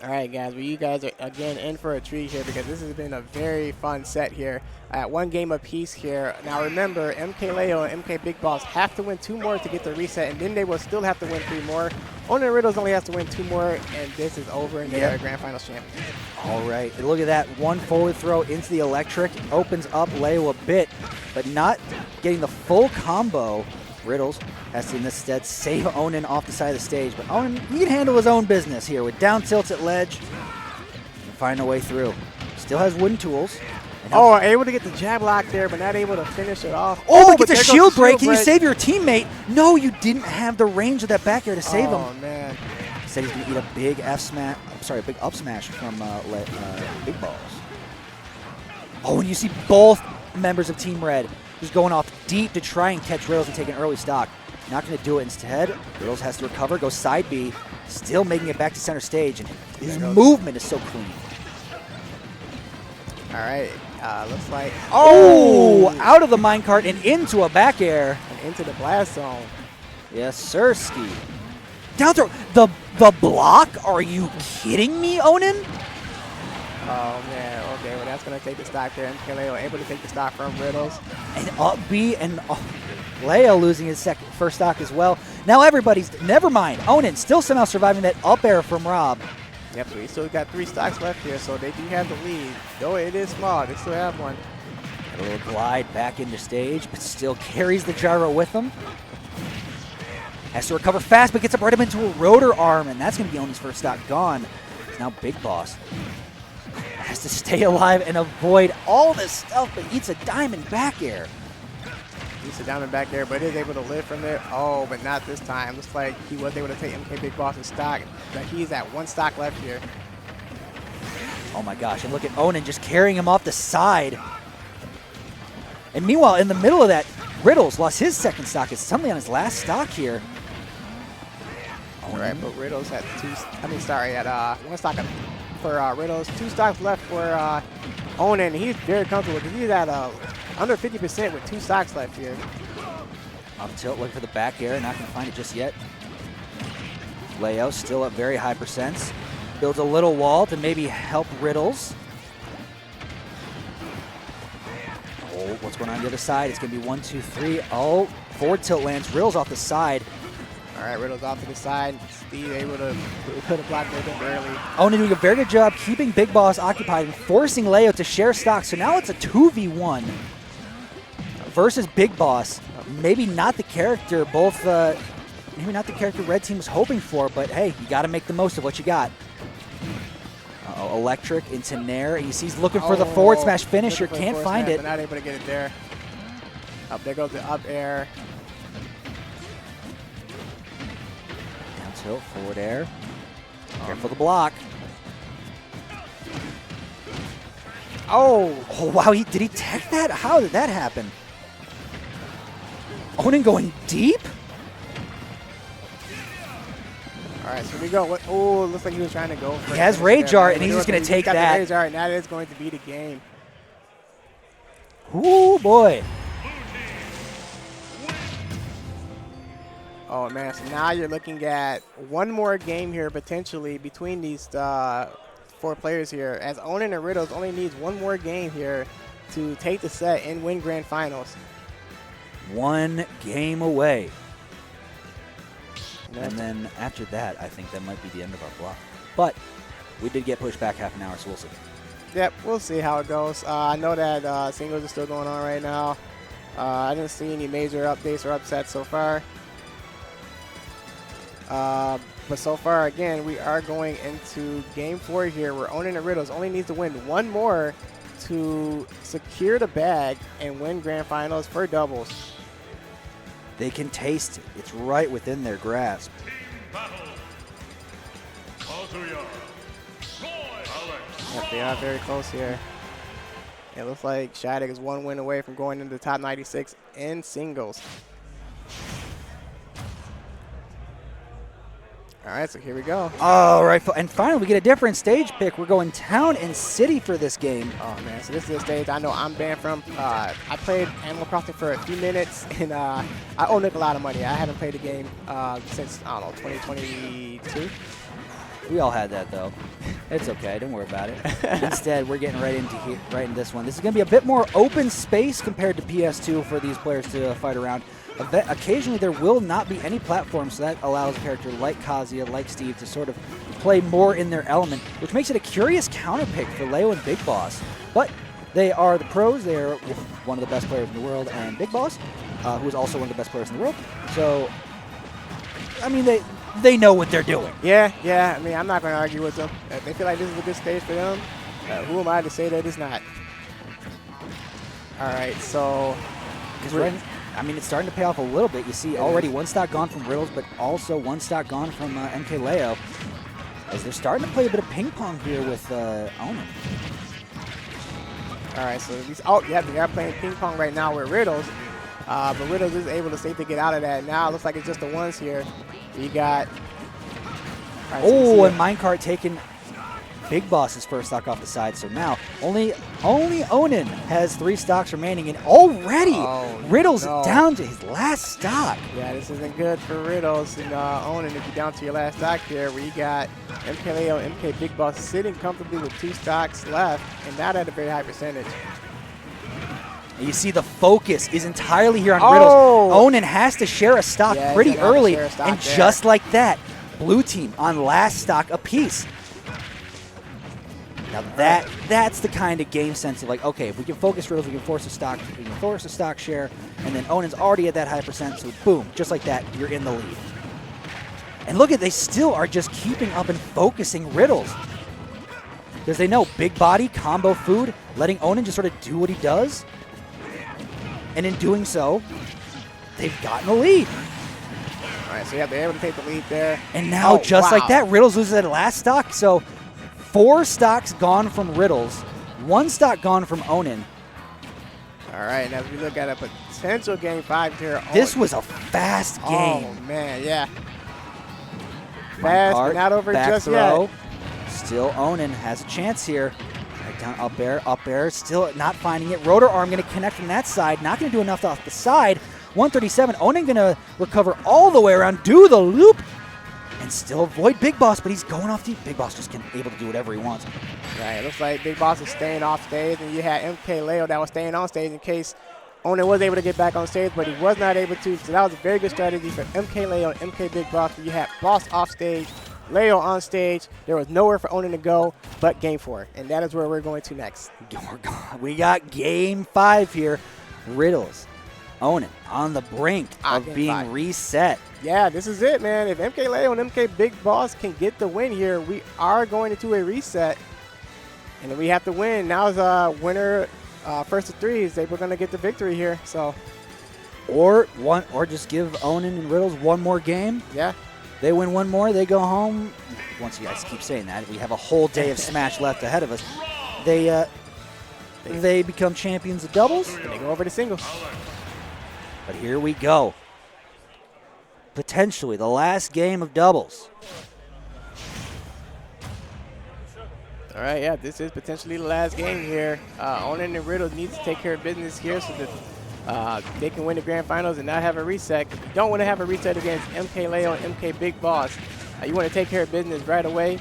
All right, guys. Well, you guys are, again, in for a treat here because this has been a very fun set here. At 1 game apiece here. Now, remember, MK Leo and MK Big Boss have to win 2 more to get the reset, and then they will still have to win 3 more. Onin Riddles only has to win 2 more, and this is over, and they are Grand Finals champions. All right, and look at that. 1 forward throw into the electric. Opens up Leo a bit, but not getting the full combo. Riddles has to instead save Onin off the side of the stage, but Onin, he can handle his own business here with down tilts at ledge and find a way through. Still has wooden tools. And Oh, able to get the jab lock there, but not able to finish it off. but gets there a goes shield the break. Can you break. save your teammate? No, you didn't have the range of that back air to save Oh, him. man. Said he's going to eat a big F smash. Sorry, a big up smash from Big Balls. Oh, and you see both members of Team Red just going off deep to try and catch Riddles and take an early stock. Not going to do it. Instead, Riddles has to recover, goes side B, still making it back to center stage, and his movement is so clean. All right. Looks like. Oh, out of the minecart and into a back air. And into the blast zone. Yes, sir, Ski. Down throw. The block? Are you kidding me, Onin? Oh, man. Okay, well, that's going to take the stock there. MK Leo able to take the stock from Riddles. And up B and Leo losing his first stock as well. Now everybody's, never mind. Onin still somehow surviving that up air from Rob. Yep, so we still got 3 stocks left here, so they do have the lead. Though it is small, they still have one. A little glide back into stage, but still carries the gyro with him. Has to recover fast, but gets up right up into a rotor arm, and that's going to be Onin's first stock gone. Now Big Boss has to stay alive and avoid all this stuff, but eats a diamond back air. He's a diamond back there, but is able to live from there. Oh, but not this time. Looks like he was able to take MK Big Boss's stock, but he's at 1 stock left here. Oh my gosh, and look at Onin just carrying him off the side. And meanwhile, in the middle of that, Riddles lost his second stock. It's suddenly on his last stock here. All right, but Riddles at 1 stock for Riddles. 2 stocks left for Onin. He's very comfortable because he's at under 50% with 2 stocks left here. Up tilt, looking for the back air, not going to find it just yet. Leo still at very high percents. Builds a little wall to maybe help Riddles. Oh, what's going on the other side? It's going to be 1, 2, 3. Oh, forward tilt lands. Riddles off the side. All right, Riddles off to the side. Steve able to put a block there barely. Onin doing a very good job keeping Big Boss occupied and forcing Leo to share stock. So now it's a 2v1 versus Big Boss. Maybe not the character maybe not the character Red Team was hoping for, but hey, you got to make the most of what you got. Uh-oh, Electric into Nair. You see he's looking for the forward smash finisher. Can't find it. Not able to get it there. Up there goes the up air. Down tilt, forward air. Careful the block. Oh, wow, did he tech that? How did that happen? Onin going deep? All right, so we go. Oh, looks like he was trying to go for it. He has Rage Art, and he's just going to take that. Rage Art, and that is going to be the game. Ooh, boy. Oh, man, so now you're looking at one more game here potentially between these 4 players here, as Onin and Riddles only needs one more game here to take the set and win Grand Finals. 1 game away. And then after that, I think that might be the end of our block. But we did get pushed back half an hour, so we'll see. Yep, we'll see how it goes. I know that singles are still going on right now. I didn't see any major updates or upsets so far. But so far, again, we are going into Game 4 here, where Onin and Riddles only needs to win one more to secure the bag and win Grand Finals for doubles. They can taste it. It's right within their grasp. Yep, they are very close here. It looks like Shattuck is 1 win away from going into the top 96 in singles. All right, so here we go. All right, and finally we get a different stage pick. We're going town and city for this game. Oh man, so this is a stage I know I'm banned from. I played Animal Crossing for a few minutes, and I owe Nick a lot of money. I haven't played the game since, I don't know, 2022. We all had that though. It's okay, don't worry about it. Instead, we're getting right into this one. This is going to be a bit more open space compared to PS2 for these players to fight around. Occasionally, there will not be any platforms, so that allows a character like Kazuya, like Steve, to sort of play more in their element, which makes it a curious counter pick for Leo and Big Boss. But they are the pros. They are one of the best players in the world, and Big Boss, who is also one of the best players in the world. So, I mean, they know what they're doing. Yeah. I mean, I'm not going to argue with them. If they feel like this is a good stage for them, who am I to say that it's not? All right, so... I mean, it's starting to pay off a little bit. You see already 1 stock gone from Riddles, but also 1 stock gone from MK Leo, as they're starting to play a bit of ping pong here with Onin. All right, so these, they are playing ping pong right now with Riddles, but Riddles is able to safely get out of that. Now it looks like it's just the ones here. You got... Right, so and Minecart taking Big Boss's first stock off the side. So now only Onin has 3 stocks remaining, and already Riddles down to his last stock. Yeah, this isn't good for Riddles and Onin if you're down to your last stock here, where you got MK Leo, MK Big Boss sitting comfortably with 2 stocks left, and not at a very high percentage. And you see the focus is entirely here on Riddles. Onin has to share a stock pretty early, and just like that, blue team on last stock apiece. Now that's the kind of game sense of like, okay, if we can focus Riddles, we can force a stock share, and then Onin's already at that high percent, so boom, just like that, you're in the lead. And look at, they still are just keeping up and focusing Riddles. Because they know big body, combo food, letting Onin just sort of do what he does. And in doing so, they've gotten the lead. All right, so yeah, they're able to take the lead there. And now, just like that, Riddles loses that last stock, so 4 stocks gone from Riddles, 1 stock gone from Onin. All right, and as we look at a potential Game 5 here. This was a fast game. Oh, man, yeah. Fast, but not over back just throw. yet. Still Onin has a chance here. Right down, up air, still not finding it. Rotor Arm going to connect from that side. Not going to do enough off the side. 137. Onan going to recover all the way around, do the loop, and still avoid Big Boss, but he's going off deep. Big Boss just able to do whatever he wants. Right, it looks like Big Boss is staying off stage, and you had MK Leo that was staying on stage in case Onan was able to get back on stage, but he was not able to. So that was a very good strategy for MK Leo and MK Big Boss. You had Boss off stage, Leo on stage. There was nowhere for Onan to go but Game 4, and that is where we're going to next. We got Game 5 here. Riddles, Onan on the brink of Game being 5. reset. Yeah, this is it, man. If MK Leo and MK Big Boss can get the win here, we are going into a reset, and then we have to win. Now is a winner. First of 3 is able going to get the victory here. So, Or just give Onan and Riddles one more game. yeah. They win one more, they go home. Once you guys keep saying that, we have a whole day of Smash left ahead of us. They become champions of doubles. And they go over to singles. But here we go. Potentially the last game of doubles. All right, yeah, this is potentially the last game here. Onan and Riddle need to take care of business here so that they can win the grand finals and not have a reset. You don't want to have a reset against MK Leo and MK Big Boss. You want to take care of business right away.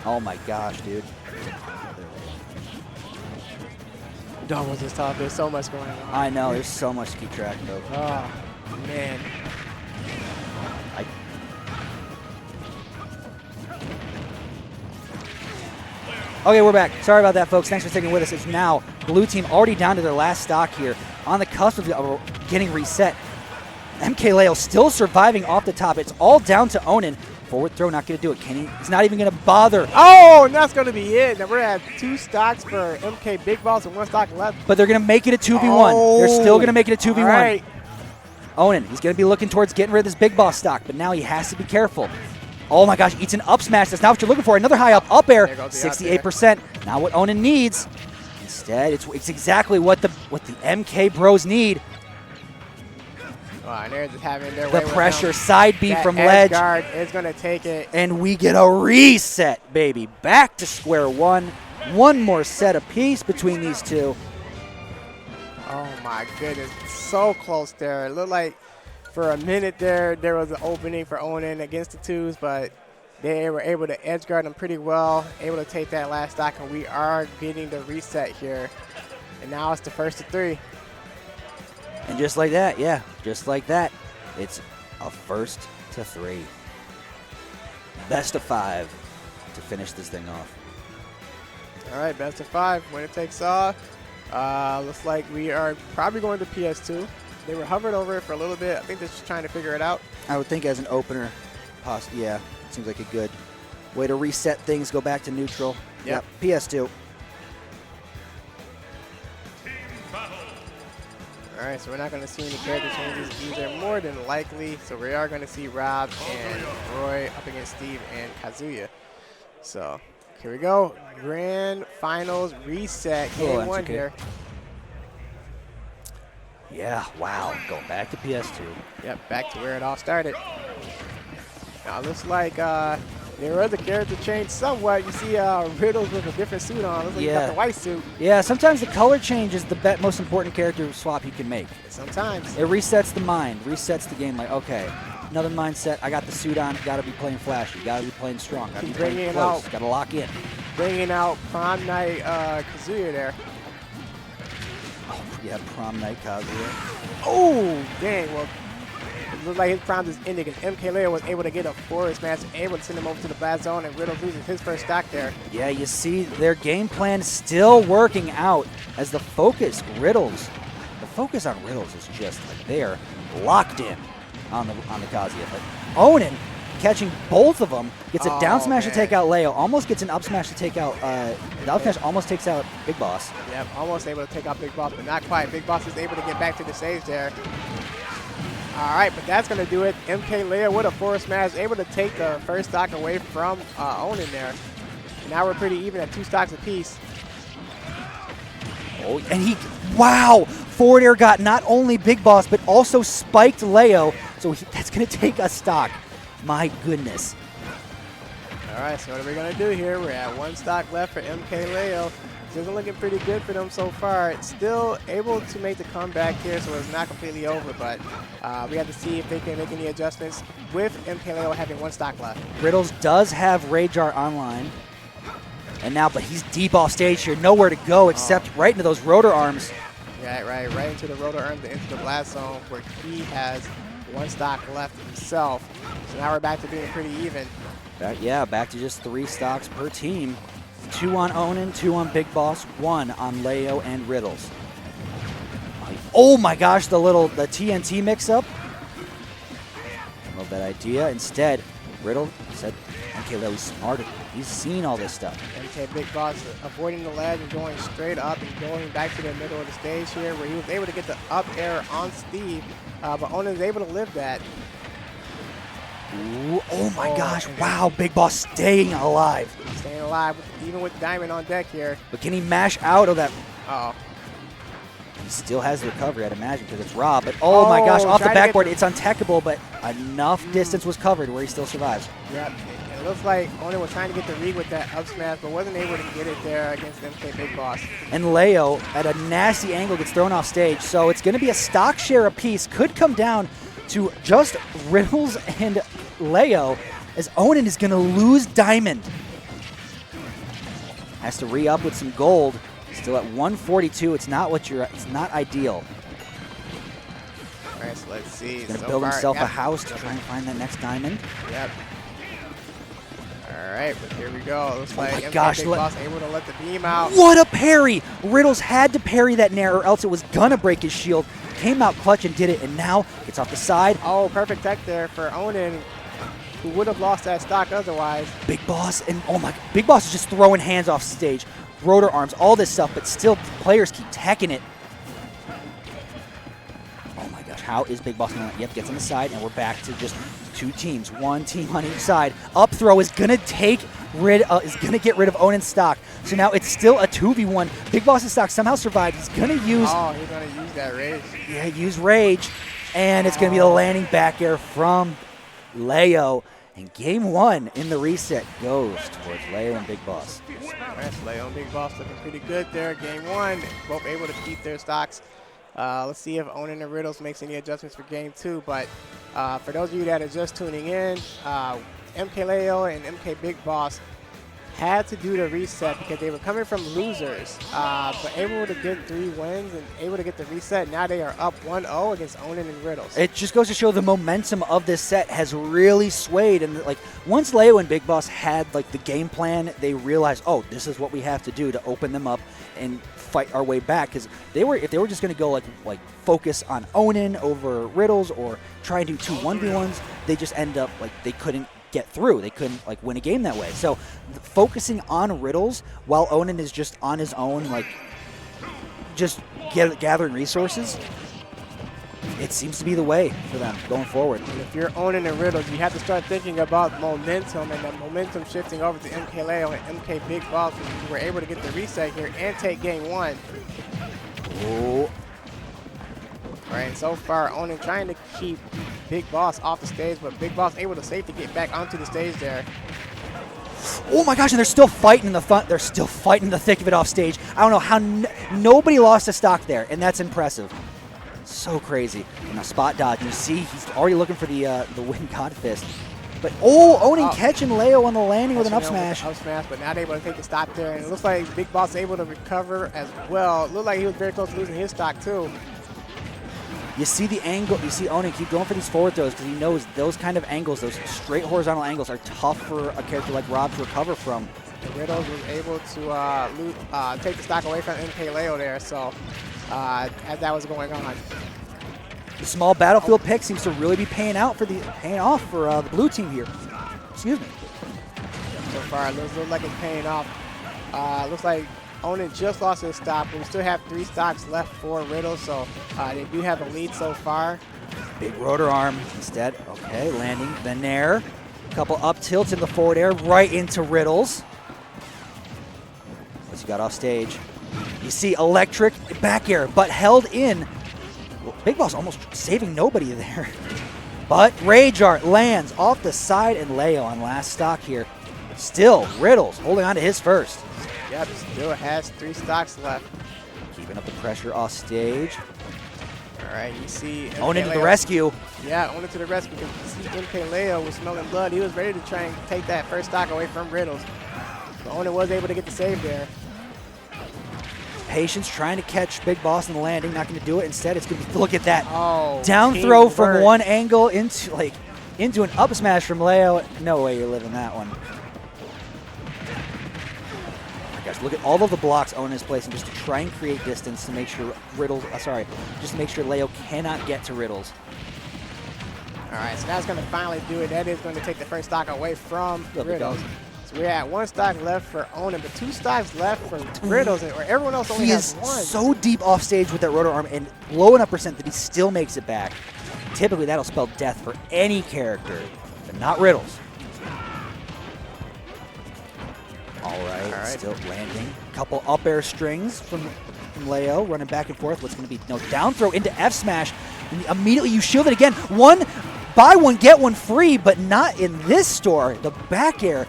Oh my gosh, dude. Doubles is tough. There's so much going on. I know, there's so much to keep track of. Oh, man. Okay, we're back. Sorry about that, folks. Thanks for sticking with us. It's now blue team already down to their last stock here, on the cusp of getting reset. MK Leo still surviving off the top. It's all down to Onan. Forward throw, not going to do it. Kenny, he's not even going to bother. Oh, and that's going to be it. Now we're at 2 stocks for MK Big Boss and 1 stock left. But they're going to make it a 2v1. Oh, They're still going to make it a 2v1. all right. Onan, he's going to be looking towards getting rid of this Big Boss stock, but now he has to be careful. Oh my gosh, eats an up smash. That's not what you're looking for. Another high up air, There goes the up 68%. Not what Onan needs. Instead, it's exactly what the MK Bros need. Wow, and they're just having their The way with pressure, them. side B That from edge ledge. guard is going to take it. And we get a reset, baby. Back to square one. One more set apiece between these two. Oh my goodness, so close there. It looked like for a minute there was an opening for Onan against the twos, but they were able to edge guard them pretty well, able to take that last stock, and we are getting the reset here. And now it's the first of 3. And just like that, yeah, just like that, it's a first to 3. Best of 5 to finish this thing off. All right, best of 5. Winner takes all. Looks like we are probably going to PS2. They were hovered over it for a little bit. I think they're just trying to figure it out. I would think as an opener, yeah, seems like a good way to reset things, go back to neutral. Yep. PS2. All right, so we're not going to see any character changes either, more than likely. So we are going to see Rob and Roy up against Steve and Kazuya. So here we go. Grand Finals reset. Game 1 here. Yeah, wow. Going back to PS2. Yep, back to where it all started. Now, looks like there was a character change somewhat. You see Riddles with a different suit on. Looks like he got the white suit. Yeah, sometimes the color change is the most important character swap you can make. Sometimes. It resets the mind, resets the game. Like, okay, another mindset. I got the suit on. Got to be playing flashy. Got to be playing strong. Got to be playing close. Got to lock in. Bringing out Prom Night Kazuya there. Oh, yeah, Prom Night Kazuya. Oh, dang. Well, it looks like his prom is ending because MK Leo was able to get a forward smash, able to send him over to the blast zone, and Riddles loses his first stock there. Yeah, you see their game plan still working out as the focus on Riddles is just like they're locked in on the Kazuya. But Onin catching both of them, gets a down smash to take out Leo, almost gets an up smash to take out, the up smash almost takes out Big Boss. Yep, almost able to take out Big Boss, but not quite. Big Boss is able to get back to the stage there. All right, but that's going to do it. MK Leo with a forward smash, able to take the first stock away from Onin there. Now we're pretty even at 2 stocks apiece. Oh, and wow! Forward air got not only Big Boss, but also spiked Leo, so that's going to take a stock. My goodness. All right, so what are we going to do here? We're at 1 stock left for MK Leo. This isn't looking pretty good for them so far. It's still able to make the comeback here, so it's not completely over, but we have to see if they can make any adjustments with MK Leo having 1 stock left. Riddles does have Rage Art online. And now, but he's deep off stage here, nowhere to go except right into those rotor arms. Yeah, right into the rotor arms, into the blast zone where he has 1 stock left himself. So now we're back to being pretty even. Back to just 3 stocks per team. 2 on Onin, 2 on Big Boss, 1 on Leo and Riddles. Oh my gosh, the TNT mix-up. Love that idea. Instead, Riddle said, okay, Leo's smarter. He's seen all this stuff. MK Big Boss avoiding the ledge and going straight up and going back to the middle of the stage here where he was able to get the up air on Steve, but Onin is able to live that. Ooh, oh my gosh, wow, Big Boss staying alive. Staying alive, even with Diamond on deck here. But can he mash out of that? Uh-oh. He still has the recovery, I'd imagine, because it's Rob. But oh my gosh, off the backboard, it's untechable, but enough distance was covered where he still survives. Yep. It looks like Onin was trying to get the read with that up smash, but wasn't able to get it there against MK Big Boss. And Leo, at a nasty angle, gets thrown off stage. So it's going to be a stock share apiece. Could come down to just Riddles and Leo, as Onin is going to lose Diamond. Has to re-up with some gold. Still at 142. It's not ideal. All right, so let's see. He's going to build himself a house to try and find that next diamond. Yep. All right, but here we go. Looks like my gosh, Big Boss able to let the beam out. What a parry! Riddles had to parry that nair, or else it was going to break his shield. Came out clutch and did it, and now gets off the side. Oh, perfect tech there for Onin, who would have lost that stock otherwise. Big Boss, and oh my, Big Boss is just throwing hands off stage. Rotor arms, all this stuff, but still players keep teching it. Oh my gosh, how is Big Boss going to, yep, gets on the side, and we're back to just 2 teams, 1 team on each side. Up throw is going to get rid of Onin's stock. So now it's still a 2v1. Big Boss's stock somehow survived. He's going to use... Oh, he's going to use that rage. Yeah, use rage. And it's going to be the landing back air from Leo. And game 1 in the reset goes towards Leo and Big Boss. That's Leo and Big Boss looking pretty good there. Game 1, both able to keep their stocks. Let's see if Onin and Riddles makes any adjustments for game 2. But for those of you that are just tuning in, MK Leo and MK Big Boss had to do the reset because they were coming from losers, but able to get 3 wins and able to get the reset. Now they are up 1-0 against Onin and Riddles. It just goes to show the momentum of this set has really swayed. And like once Leo and Big Boss had like the game plan, they realized, oh, this is what we have to do to open them up and fight our way back. Because if they were just going to go like focus on Onin over Riddles or try and do 2 1v1s, they just end up like they couldn't get through. They couldn't like win a game that way. So focusing on Riddles while Onin is just on his own, like just gathering resources, it seems to be the way for them going forward. And if you're Onin and Riddles, you have to start thinking about momentum, and that momentum shifting over to MK Leo and MK Big Boss, who were able to get the reset here and take game 1. Oh. All right, so far Onin trying to keep Big Boss off the stage, but Big Boss able to safely get back onto the stage there. Oh my gosh, and they're still fighting in the front. They're still fighting the thick of it off stage. I don't know how nobody lost a stock there, and that's impressive. So crazy. And a spot dodge. You see, he's already looking for the win God Fist. But Onin catching Leo on the landing with an up smash. Up smash, but not able to take the stock there. And it looks like Big Boss able to recover as well. It looked like he was very close to losing his stock too. You see the angle. You see Onin keep going for these forward throws because he knows those kind of angles, those straight horizontal angles, are tough for a character like Rob to recover from. And Riddles was able to take the stock away from MK Leo there. So as that was going on, the small battlefield pick seems to really be paying off for the blue team here. Excuse me. So far, it looks like it's paying off. Looks like Onin just lost his stock, but we still have 3 stocks left for Riddles, so they do have a lead so far. Big rotor arm instead. Okay, landing the nair. A couple up tilts in the forward air right into Riddles. What's he got off stage? You see electric back air, but held in. Well, Big Boss almost saving nobody there. But Rage Art lands off the side, and Leo on last stock here. Still, Riddles holding on to his first. Yep, still has 3 stocks left. Keeping up the pressure off stage. All right, you see Onin to the rescue. Yeah, Onin to the rescue. Because you see MK Leo was smelling blood. He was ready to try and take that first stock away from Riddles. But Onin was able to get the save there. Patience trying to catch Big Boss in the landing, not going to do it. Instead, it's going to be, look at that. Oh, down throw from one angle into an up smash from Leo. No way you're living that one. Gosh, look at all of the blocks Onin is placing just to try and create distance to make sure just to make sure Leo cannot get to Riddles. All right, so that's going to finally do it. That is going to take the first stock away from Riddles. So we're at 1 stock left for Onin, but 2 stocks left for Riddles, or everyone else only has 1. He is so deep off stage with that rotor arm and low enough percent that he still makes it back. Typically, that'll spell death for any character, but not Riddles. All right, still landing. Couple up air strings from Leo, running back and forth. What's going to be no down throw into F smash. And immediately you shield it again. Buy one, get one free, but not in this store. The back air.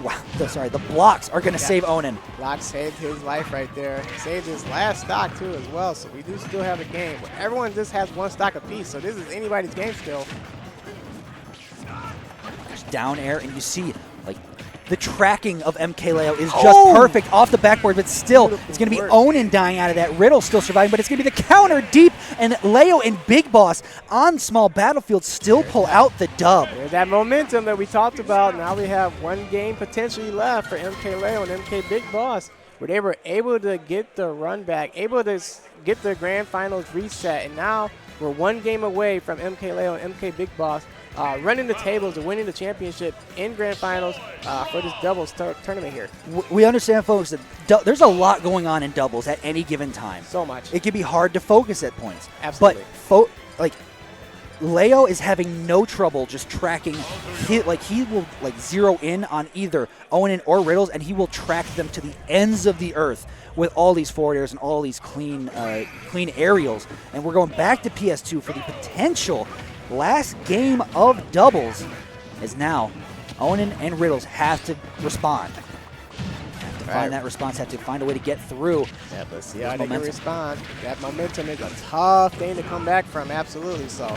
Wow, sorry, the blocks are going to save Onin. Block saved his life right there. Saved his last stock too as well, so we do still have a game. But everyone just has 1 stock apiece, so this is anybody's game still. There's down air, and you see like the tracking of MK Leo is just perfect off the backboard, but still, it's going to be Onin dying out of that. Riddle still surviving, but it's going to be the counter deep, and Leo and Big Boss on small battlefield still pull out the dub. There's that momentum that we talked about. Now we have 1 game potentially left for MK Leo and MK Big Boss, where they were able to get the run back, able to get the grand finals reset, and now we're 1 game away from MK Leo and MK Big Boss running the tables and winning the championship in grand finals for this doubles tournament here. We understand, folks, that there's a lot going on in doubles at any given time. So much. It can be hard to focus at points. Absolutely. But Leo is having no trouble just tracking. He will zero in on either Onin or Riddles, and he will track them to the ends of the earth with all these forward airs and all these clean aerials. And we're going back to PS2 for the potential last game of doubles, as now Onin and Riddles have to respond. Have to find that response, have to find a way to get through. Yeah, let's see how they can respond. That momentum is a tough thing to come back from, absolutely. So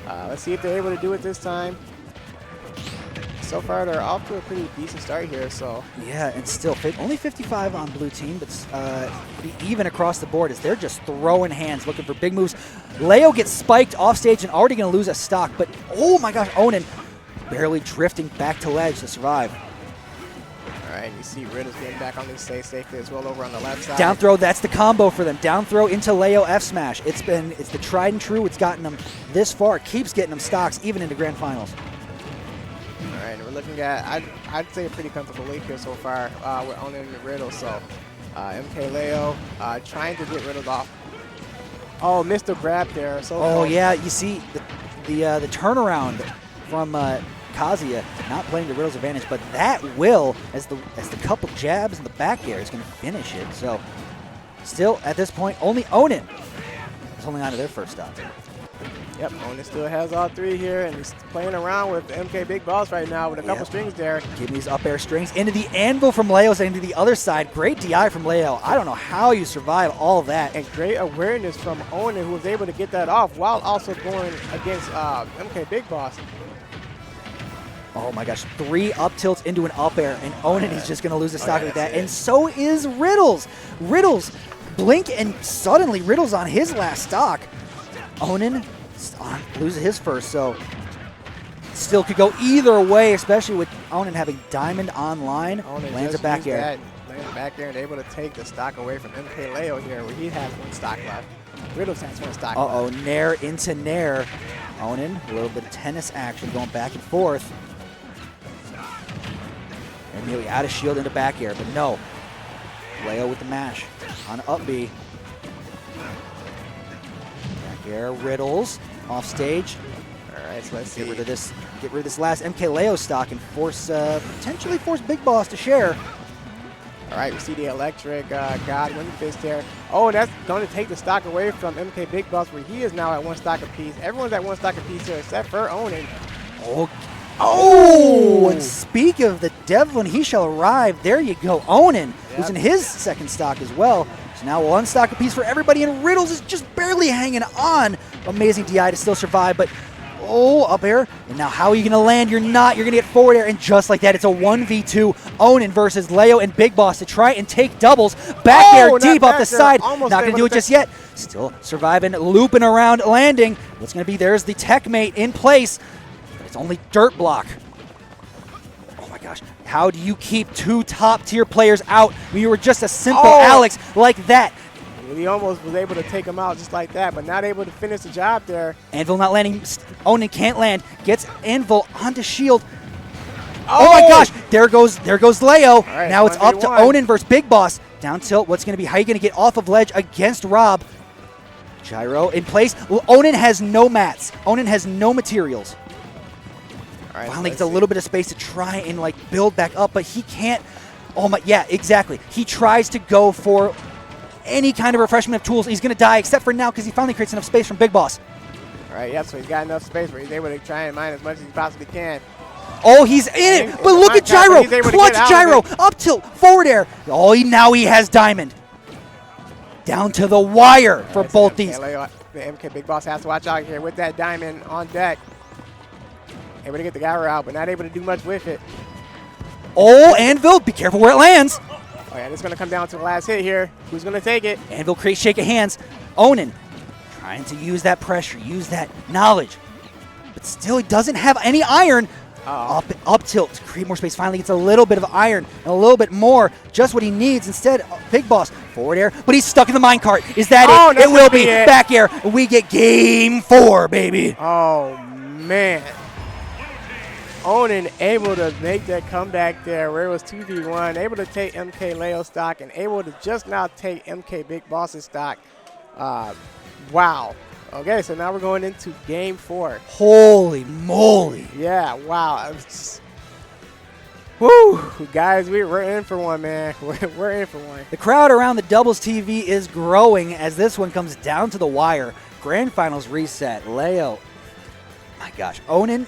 let's see if they're able to do it this time. so far they're off to a pretty decent start here. So Yeah, and still only 55 on blue team, but pretty even across the board as they're just throwing hands, looking for big moves. Leo gets spiked off stage and already going to lose a stock, but oh my gosh, Onin barely drifting back to ledge to survive. all right, you see Riddles getting back on this stage safely as well over on the left side. Down throw, that's the combo for them. Down throw into Leo F smash. It's the tried and true. It's gotten them this far. It keeps getting them stocks even into grand finals. All right, we're looking at, I'd say a pretty comfortable lead here so far with Onin and Riddle. So MK Leo trying to get Riddles off. Oh, missed the grab there. So Oh close. yeah, you see the turnaround from Kazuya, not playing to Riddle's advantage, but that will, as the couple jabs in the back air, is going to finish it. So still at this point, only Onin is holding on to their first stock. Yep, Onin still has all three here, and he's playing around with the MK Big Boss right now with a couple Yep. strings there. Giving these up air strings into the anvil from Leo, into the other side. Great DI from Leo. I don't know how you survive all of that. And great awareness from Onin, who was able to get that off while also going against MK Big Boss. Oh my gosh, 3 up tilts into an up air, and Onin is just going to lose a stock like that. And so is Riddles. Riddles blink, and suddenly Riddles on his last stock. Onin loses his first, so still could go either way, especially with Onin having Diamond online. Onin Lands just a back used air. that, lands back air and able to take the stock away from MK Leo here, where he has 1 stock left. Riddles has 1 stock left. Uh-oh, Nair into Nair. Onin, a little bit of tennis action going back and forth. And nearly out of shield into back air, but no. Leo with the mash on up B. Back air, Riddles off stage. All right, so let's see. Get rid of this last MK Leo stock and potentially force Big Boss to share. All right, we see the electric God Wind Fist there. Oh, that's going to take the stock away from MK Big Boss, where he is now at 1 stock apiece. Everyone's at 1 stock apiece here, except for Onin. Oh, and speak of the devil, when he shall arrive, there you go. Onin, who's in his second stock as well. So now 1 stock apiece for everybody, and Riddles is just barely hanging on. Amazing DI to still survive, but up air. And now how are you going to land? You're not. You're going to get forward air, and just like that, it's a 1v2. Onin versus Leo and Big Boss to try and take doubles. Back air deep off the side. Not going to do it just yet. Still surviving, looping around, landing. What's going to be? There's the tech mate in place. It's only dirt block. Oh my gosh. How do you keep 2 top-tier players out when you were just a simple Alex like that? He almost was able to take him out just like that, but not able to finish the job there. Anvil not landing. Onin can't land. Gets Anvil onto shield. Oh my gosh. There goes Leo. Right, now it's up to 1v1. Onin versus Big Boss. Down tilt. What's going to be? How are you going to get off of ledge against Rob? Gyro in place. Onin has no mats. Onin has no materials. All right, Finally let's gets a see. little bit of space to try and build back up, but he can't. Oh my, yeah, exactly. He tries to go for any kind of refreshment of tools. He's going to die, except for now because he finally creates enough space from Big Boss. All right, yep, so he's got enough space where he's able to try and mine as much as he possibly can. Oh, he's in it, but look at Gyro. He's able to Clutch get out of Gyro, it. up tilt, forward air. Oh, now he has Diamond. Down to the wire for All right, so both MK these. Leo, the MK Big Boss has to watch out here with that Diamond on deck. Able to get the Gyro out, but not able to do much with it. Oh, Anvil, be careful where it lands. Oh yeah, this is going to come down to the last hit here. Who's going to take it? Anvil creates shake of hands. Onin trying to use that pressure, use that knowledge. But still, he doesn't have any iron. Up tilt to create more space. Finally gets a little bit of iron and a little bit more. Just what he needs. Instead, Big Boss, forward air. But he's stuck in the minecart. Is that it? That's It will gonna be. it. Back air. We get game 4, baby. Oh, man. Onin able to make that comeback there where it was 2v1, able to take MK Leo stock and able to just now take MK Big Boss's stock. Wow. Okay, so now we're going into game 4. Holy moly. Yeah, wow. Woo! Guys, we're in for one, man. We're in for one. The crowd around the doubles TV is growing as this one comes down to the wire. Grand finals reset. Leo My gosh, Onan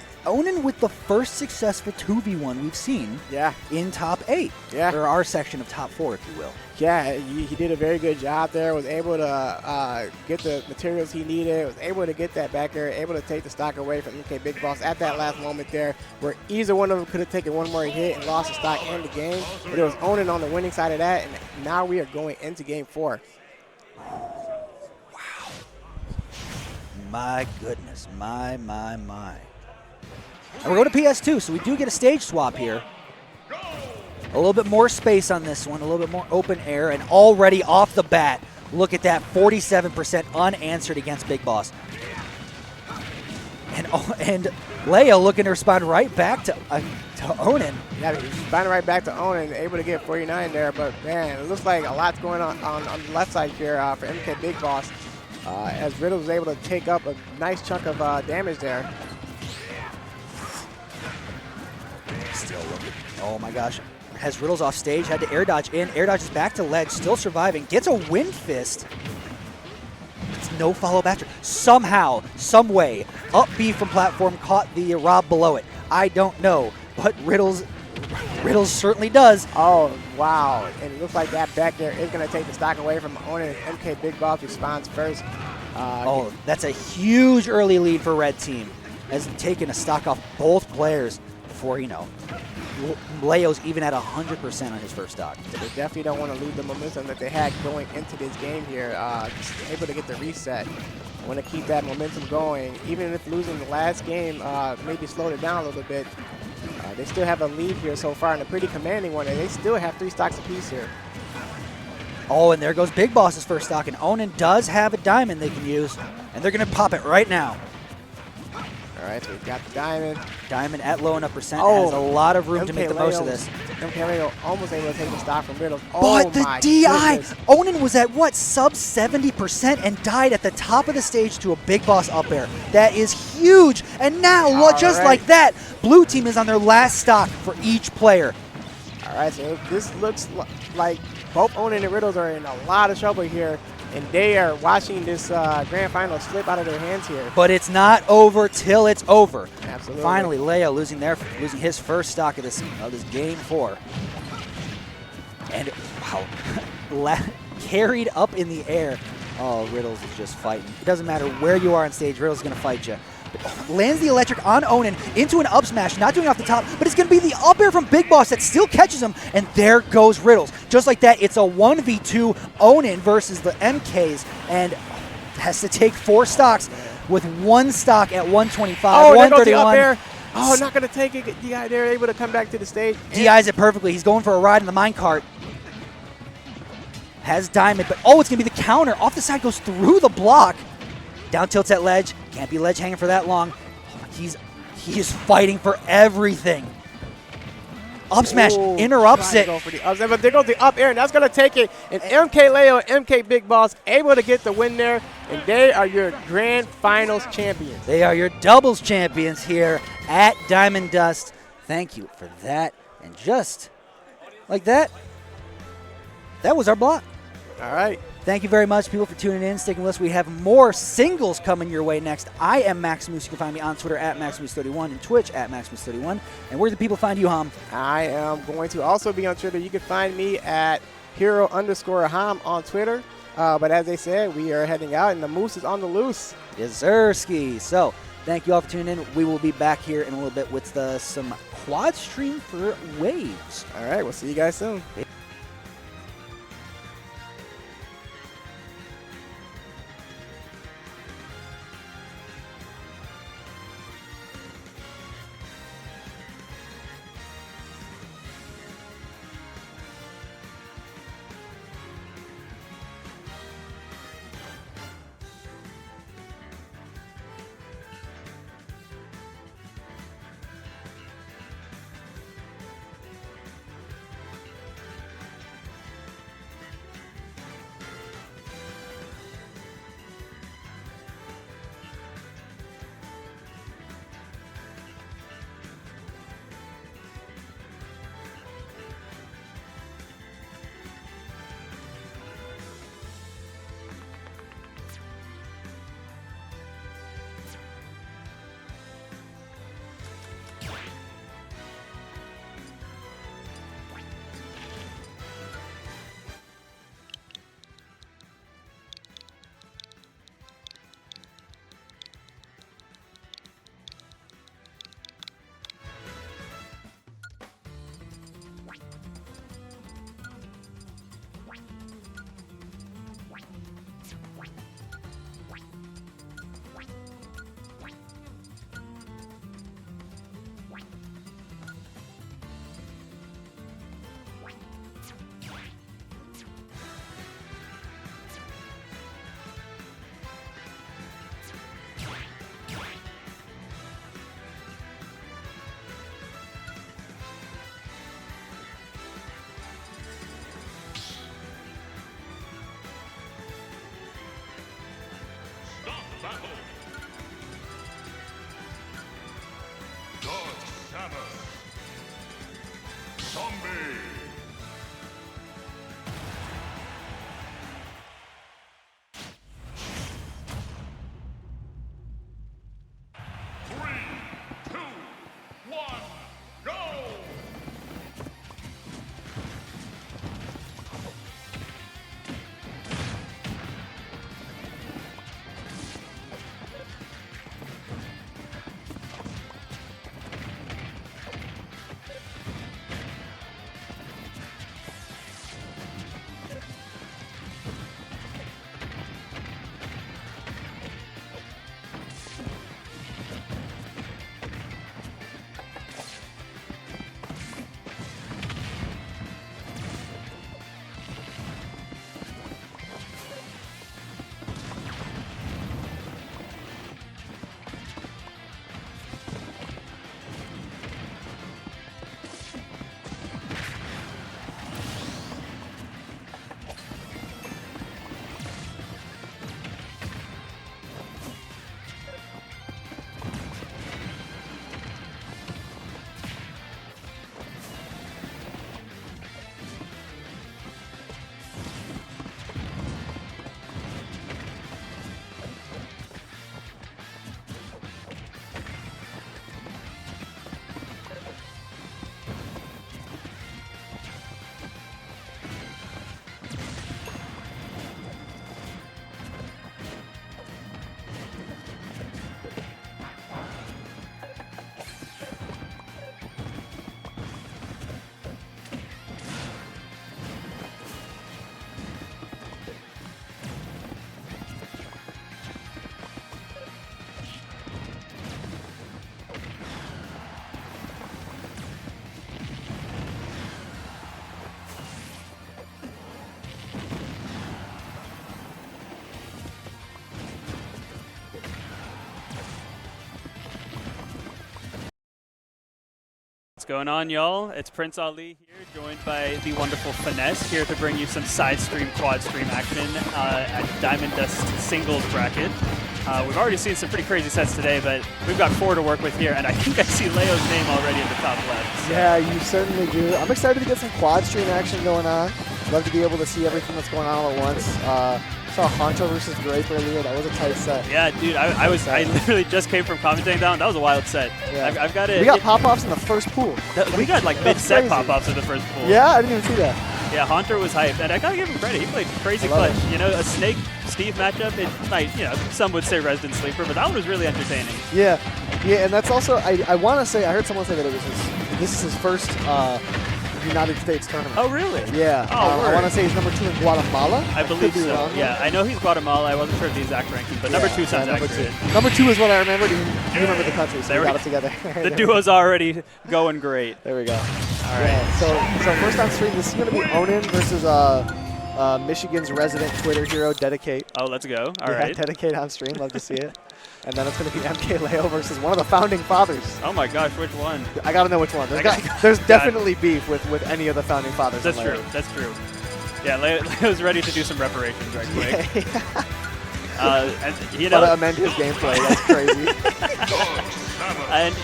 with the first successful 2v1 we've seen Yeah. in top 8. Yeah. Or our section of top 4, if you will. Yeah, he did a very good job there. Was able to get the materials he needed. Was able to get that back air. Able to take the stock away from MK Big Boss at that last moment there, where either one of them could have taken one more hit and lost the stock and the game. But it was Onan on the winning side of that, and now we are going into game 4. My goodness, my. And we're going to PS2, so we do get a stage swap here. A little bit more space on this one, a little bit more open air, and already off the bat, look at that, 47% unanswered against Big Boss. And Leo looking to respond right back to Onan. Yeah, responding right back to Onan, able to get 49 there, but man, it looks like a lot's going on the left side here for MK Big Boss. As Riddle was able to take up a nice chunk of damage there. Still looking. Oh my gosh. Has Riddles off stage, had to air dodge in. Air dodges back to ledge, still surviving. Gets a wind fist. It's no follow back. Somehow, some way, up B from platform, caught the Rob below it. I don't know, but Riddles certainly does. Oh, wow. And it looks like that back there is going to take the stock away from Onan. MK Big Boss responds first. Oh, that's a huge early lead for Red Team. Has taken a stock off both players before, Leo's even at 100% on his first stock. They definitely don't want to lose the momentum that they had going into this game here. Just able to get the reset. Want to keep that momentum going. Even if losing the last game maybe slowed it down a little bit, they still have a lead here so far, and a pretty commanding one, and they still have 3 stocks apiece here. Oh, and there goes Big Boss's first stock, and Onan does have a diamond they can use, and they're going to pop it right now. All right, so we've got the diamond. Diamond at low enough percent, Oh, has a lot of room to make the most of Leo- this. MK Leo almost able to take the stock from Riddle. But Oh the my DI, goodness. Onan was at what, sub 70% and died at the top of the stage to a Big Boss up air. That is huge. And now, just right. like that, Blue Team is on their last stock for each player. All right, so this looks like both Onan and Riddles are in a lot of trouble here, and they are watching this grand final slip out of their hands here. But it's not over till it's over. Absolutely. Finally, Leo losing his first stock of this game 4. And wow, carried up in the air. Oh, Riddles is just fighting. It doesn't matter where you are on stage, Riddles is going to fight you. Lands the electric on Onan into an up smash, not doing it off the top, but it's going to be the up air from Big Boss that still catches him, and there goes Riddles. Just like that, it's a 1v2 Onan versus the MKs, and has to take 4 stocks with 1 stock at 125, Oh, there goes the 131. up air. Oh, not going to take it. DI there, able to come back to the stage. DI's it perfectly. He's going for a ride in the minecart. Has Diamond, but it's going to be the counter. Off the side, goes through the block. Down tilts at ledge. Can't be ledge hanging for that long. He is fighting for everything. Up smash, Ooh, interrupts trying it. to go for the up, but there goes the up air, and that's going to take it. And MK Leo and MK Big Boss able to get the win there, and they are your grand finals champions. They are your doubles champions here at Diamond Dust. Thank you for that. And just like that, that was our block. All right. Thank you very much, people, for tuning in, sticking with us. We have more singles coming your way next. I am Maximus. You can find me on Twitter at Maximus31 and Twitch at Maximus31. And where do the people find you, Ham? I am going to also be on Twitter. You can find me at hero_ham on Twitter. But as they said, we are heading out, and the moose is on the loose. Yes, sir-ski. So thank you all for tuning in. We will be back here in a little bit with some quad stream for Waves. All right, we'll see you guys soon. going on, y'all? It's Prince Ali here, joined by the wonderful Finesse, here to bring you some side stream, quad stream action at Diamond Dust singles bracket. We've already seen some pretty crazy sets today, but we've got 4 to work with here, and I think I see Leo's name already in the top left. So. Yeah, you certainly do. I'm excited to get some quad stream action going on. Love to be able to see everything that's going on all at once. Saw Honcho versus Grape earlier. That was a tight set. Yeah, dude, I literally just came from commentating down. That was a wild set. Yeah. I've got it. We got pop-offs in the first pool. We got like mid-set crazy. pop-offs in the first pool. Yeah, I didn't even see that. Yeah, Haunter was hyped, and I gotta give him credit. He played crazy I love clutch. You know, a Snake Steve matchup. It might, some would say Resident Sleeper, but that one was really entertaining. Yeah, and that's also I want to say I heard someone say that this is his first United States tournament. Oh, really? Yeah. Oh, I want to say he's number 2 in Guatemala. I believe could be so. wrong. Yeah, I know he's Guatemala. I wasn't sure of the exact ranking, but number 2 sounds number accurate. 2. Number 2 is what I remembered. You remember the country, so There we we got it together. The duo's already going great. There we go. All right. Yeah, so first on stream, this is going to be Onin versus Michigan's resident Twitter hero, Dedicate. Oh, let's go. All Yeah, right. Dedicate on stream. Love to see it. And then it's going to be MK Leo versus one of the founding fathers. Oh my gosh, which one? I got to know which one. There's definitely beef with any of the founding fathers. That's in true. Leo. That's true. Yeah, Leo's ready to do some reparations right quick. Yeah. And Gotta amend his gameplay. That's crazy. And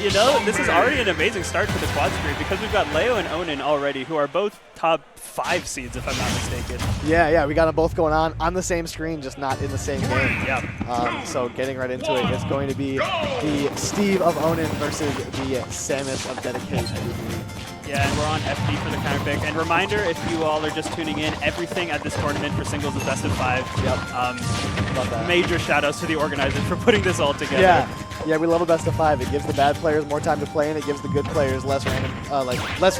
this is already an amazing start to the quad stream because we've got Leo and Onin already, who are both top 5 seeds, if I'm not mistaken. Yeah, we got them both going on the same screen, just not in the same game. Yeah. So getting right into it, it's going to be the Steve of Onin versus the Samus of Dedicate. Yeah, and we're on FD for the counter pick. And reminder, if you all are just tuning in, everything at this tournament for singles is best of 5. Yep. Love that. Major shout outs to the organizers for putting this all together. Yeah, we love a best of 5. It gives the bad players more time to play, and it gives the good players less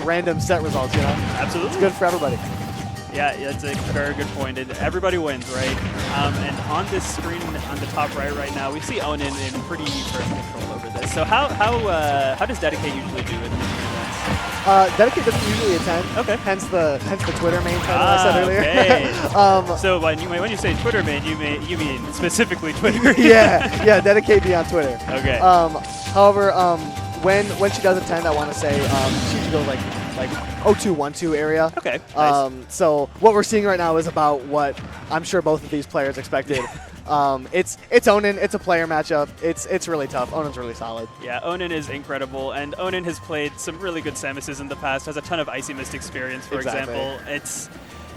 random set results. Absolutely. It's good for everybody. Yeah, it's a very good point. And everybody wins, right? And on this screen on the top right now, we see Onin in pretty first control over this. So how does Dedicate usually do it in these events? Dedicate doesn't usually attend. Okay. Hence the Twitter main title I said earlier. Okay. So when you say Twitter main, you mean specifically Twitter? yeah. Dedicate be on Twitter. Okay. However, when she does attend, I want to say she should go like 0212 area. Okay. Nice. So what we're seeing right now is about what I'm sure both of these players expected. It's Onin. It's a player matchup. It's really tough. Onin's really solid. Yeah, Onin is incredible, and Onin has played some really good Samuses in the past. Has a ton of Icy Mist experience, for example.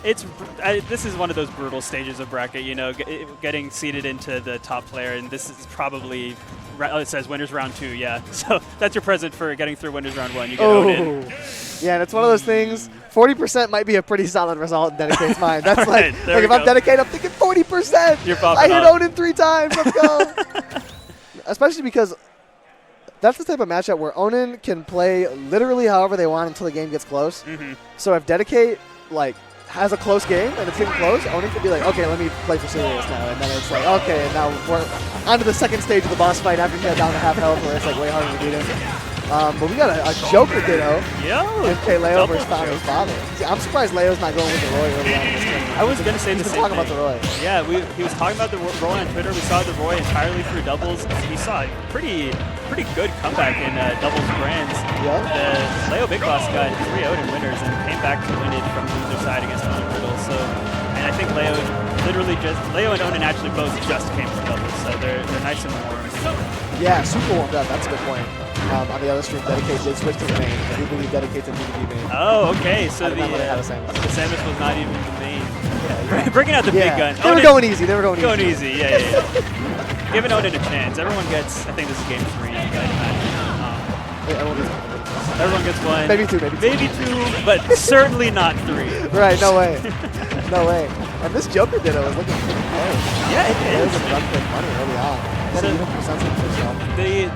This is one of those brutal stages of bracket. Getting seeded into the top player, and this is probably. It says winners round 2. Yeah, so that's your present for getting through winners round 1. You get Onin. Yeah, and it's one of those things. 40% might be a pretty solid result in Dedicate's mind. That's right, like if I'm Dedicate, I'm thinking 40%. You're popping I hit up. Onin 3 times. Let's go. Especially because that's the type of matchup where Onin can play literally however they want until the game gets close. Mm-hmm. So if Dedicate has a close game and it's getting close, Onin could be like, okay, let me play for serious now. And then it's like, okay, and now we're on to the second stage of the boss fight after you get down to half health where it's like way harder to beat him. But we got a Joker Ditto. Yo. MK Leo Double versus Founder's Joker. father. See, I'm surprised Leo's not going with the Roy early on in this tournament. I was going to say the He's been same talking thing. about the Roy. Yeah, he was talking about the Roy on Twitter. We saw the Roy entirely through doubles. We saw a pretty good comeback in doubles brands. Yeah. The Leo Big Boss got 3 Odin winners and came back to win it from the loser side against Onin Riddle. So, and I think Leo and Onin actually both just came from doubles, so they're nice and warm. Yeah, super warmed up. That's a good point. On the other stream, Dedicate did switch to the main. I do believe Dedicate's a DVD main. Oh, okay. So I didn't know they had a Samus. the Samus was not even the main. Yeah. Bringing out the big gun. They were going easy. Going easy. Yeah. Giving Onin a chance. Everyone gets. I think this is game 3. Everyone gets 1. Maybe 2. Maybe 2, but certainly not 3. Right, no way. No way. And this Joker Ditto is looking pretty close. Yeah, it It is. was a run quick money early on. So- Then even percentage for himself. The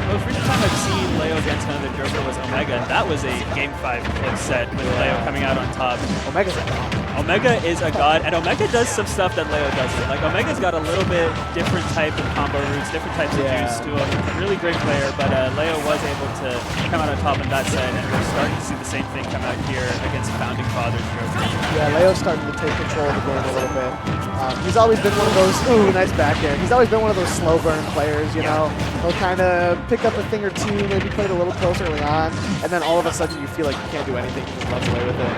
most recent time I've seen Leo against another Joker was Omega, and that was a Game 5 close set with Leo coming out on top. Omega's a god. Omega is a god, and Omega does some stuff that Leo doesn't. Like, Omega's got a little bit different type of combo routes, different types of juice to him. A really great player, but Leo was able to come out on top in that set, and we're starting to see the same thing come out here against Founding Fathers Joker. Yeah, Leo's starting to take control of the game a little bit. He's always been one of those, ooh, nice back air. He's always been one of those slow burn players, you know. He'll kind of pick up a thing or two, maybe play it a little close early on, and then all of a sudden you feel like you can't do anything. He just runs away with it.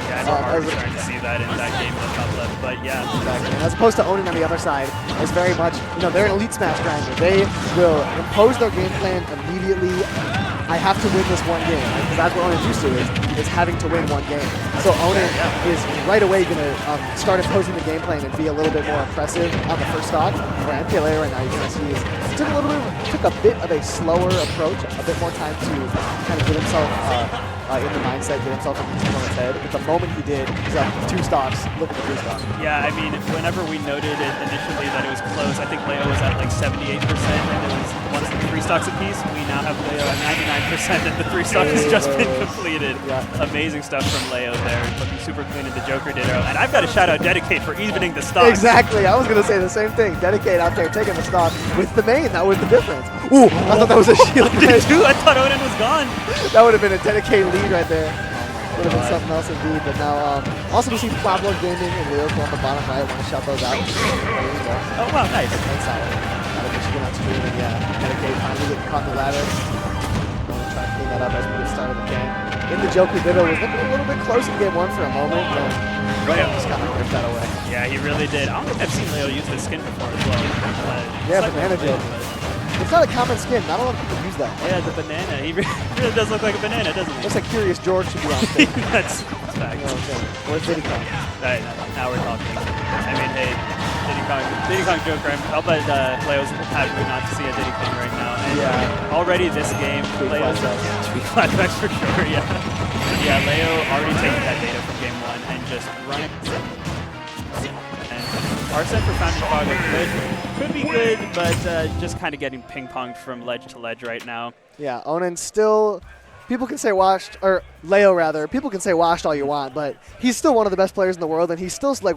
Yeah, I know Mark's starting to see that in that game in the top left, but yeah. Exactly. And as opposed to Onin on the other side, is very much, you know, they're an elite smash grinder. They will impose their game plan immediately. I have to win this one game, because that's what Onin's used to, is having to win one game. So Onin is right away going to start imposing the game plan and be a little bit more impressive on the first stock. Where MKLeo right now, you can see, took a bit of a slower approach, a bit more time to kind of get himself in the mindset, get himself in the opponent's head. But the moment he did, he's up 2 stocks, look at the 3 stocks. Yeah, I mean, whenever we noted it initially that it was close, I think Leo was at like 78%, and it was once the 3 stocks apiece. We now have Leo at 99%, and the 3 stock has just been completed. Amazing stuff from Leo there, looking super clean in the Joker ditto. And I've got to shout out Dedicate for evening the stock. Exactly, I was going to say the same thing. Dedicate out there taking the stock with the main, that was the difference. Ooh, I thought that was a shield. I thought Onin was gone. That would have been a Dedicate lead right there. Would have been something else indeed. But now, also we see Pablo Gaming and Leo on the bottom right. I want to shout those out. Oh, wow, nice. That's solid. Out of Michigan on screen, and yeah, Dedicate finally getting caught in the ladder. I'm going to try to clean that up as we get started the game. In the Joker Ditto was looking a little bit close in game 1 for a moment, but Leo just kind of ripped that away. Yeah, he really did. I don't think I've seen Leo use this skin before as well. Yeah, Banana did. It's not a common skin. Not a lot of people use that. Yeah, the banana. He really does look like a banana, doesn't he? Looks like Curious George should be on stage. That's fact. Or Diddy Kong. Right, now we're talking. I mean, hey, Diddy Kong Joker. I'll bet Leo's happy not to see a Diddy Kong right now. And already this game, Leo's tweet flashbacks for sure. Yeah, yeah. Leo already taking that data from game 1 and just running. Arsene for Founding Father could be good, but just kind of getting ping-ponged from ledge to ledge right now. Yeah, Onin still, people can say washed, or Leo rather, people can say washed all you want, but he's still one of the best players in the world, and he's still, like,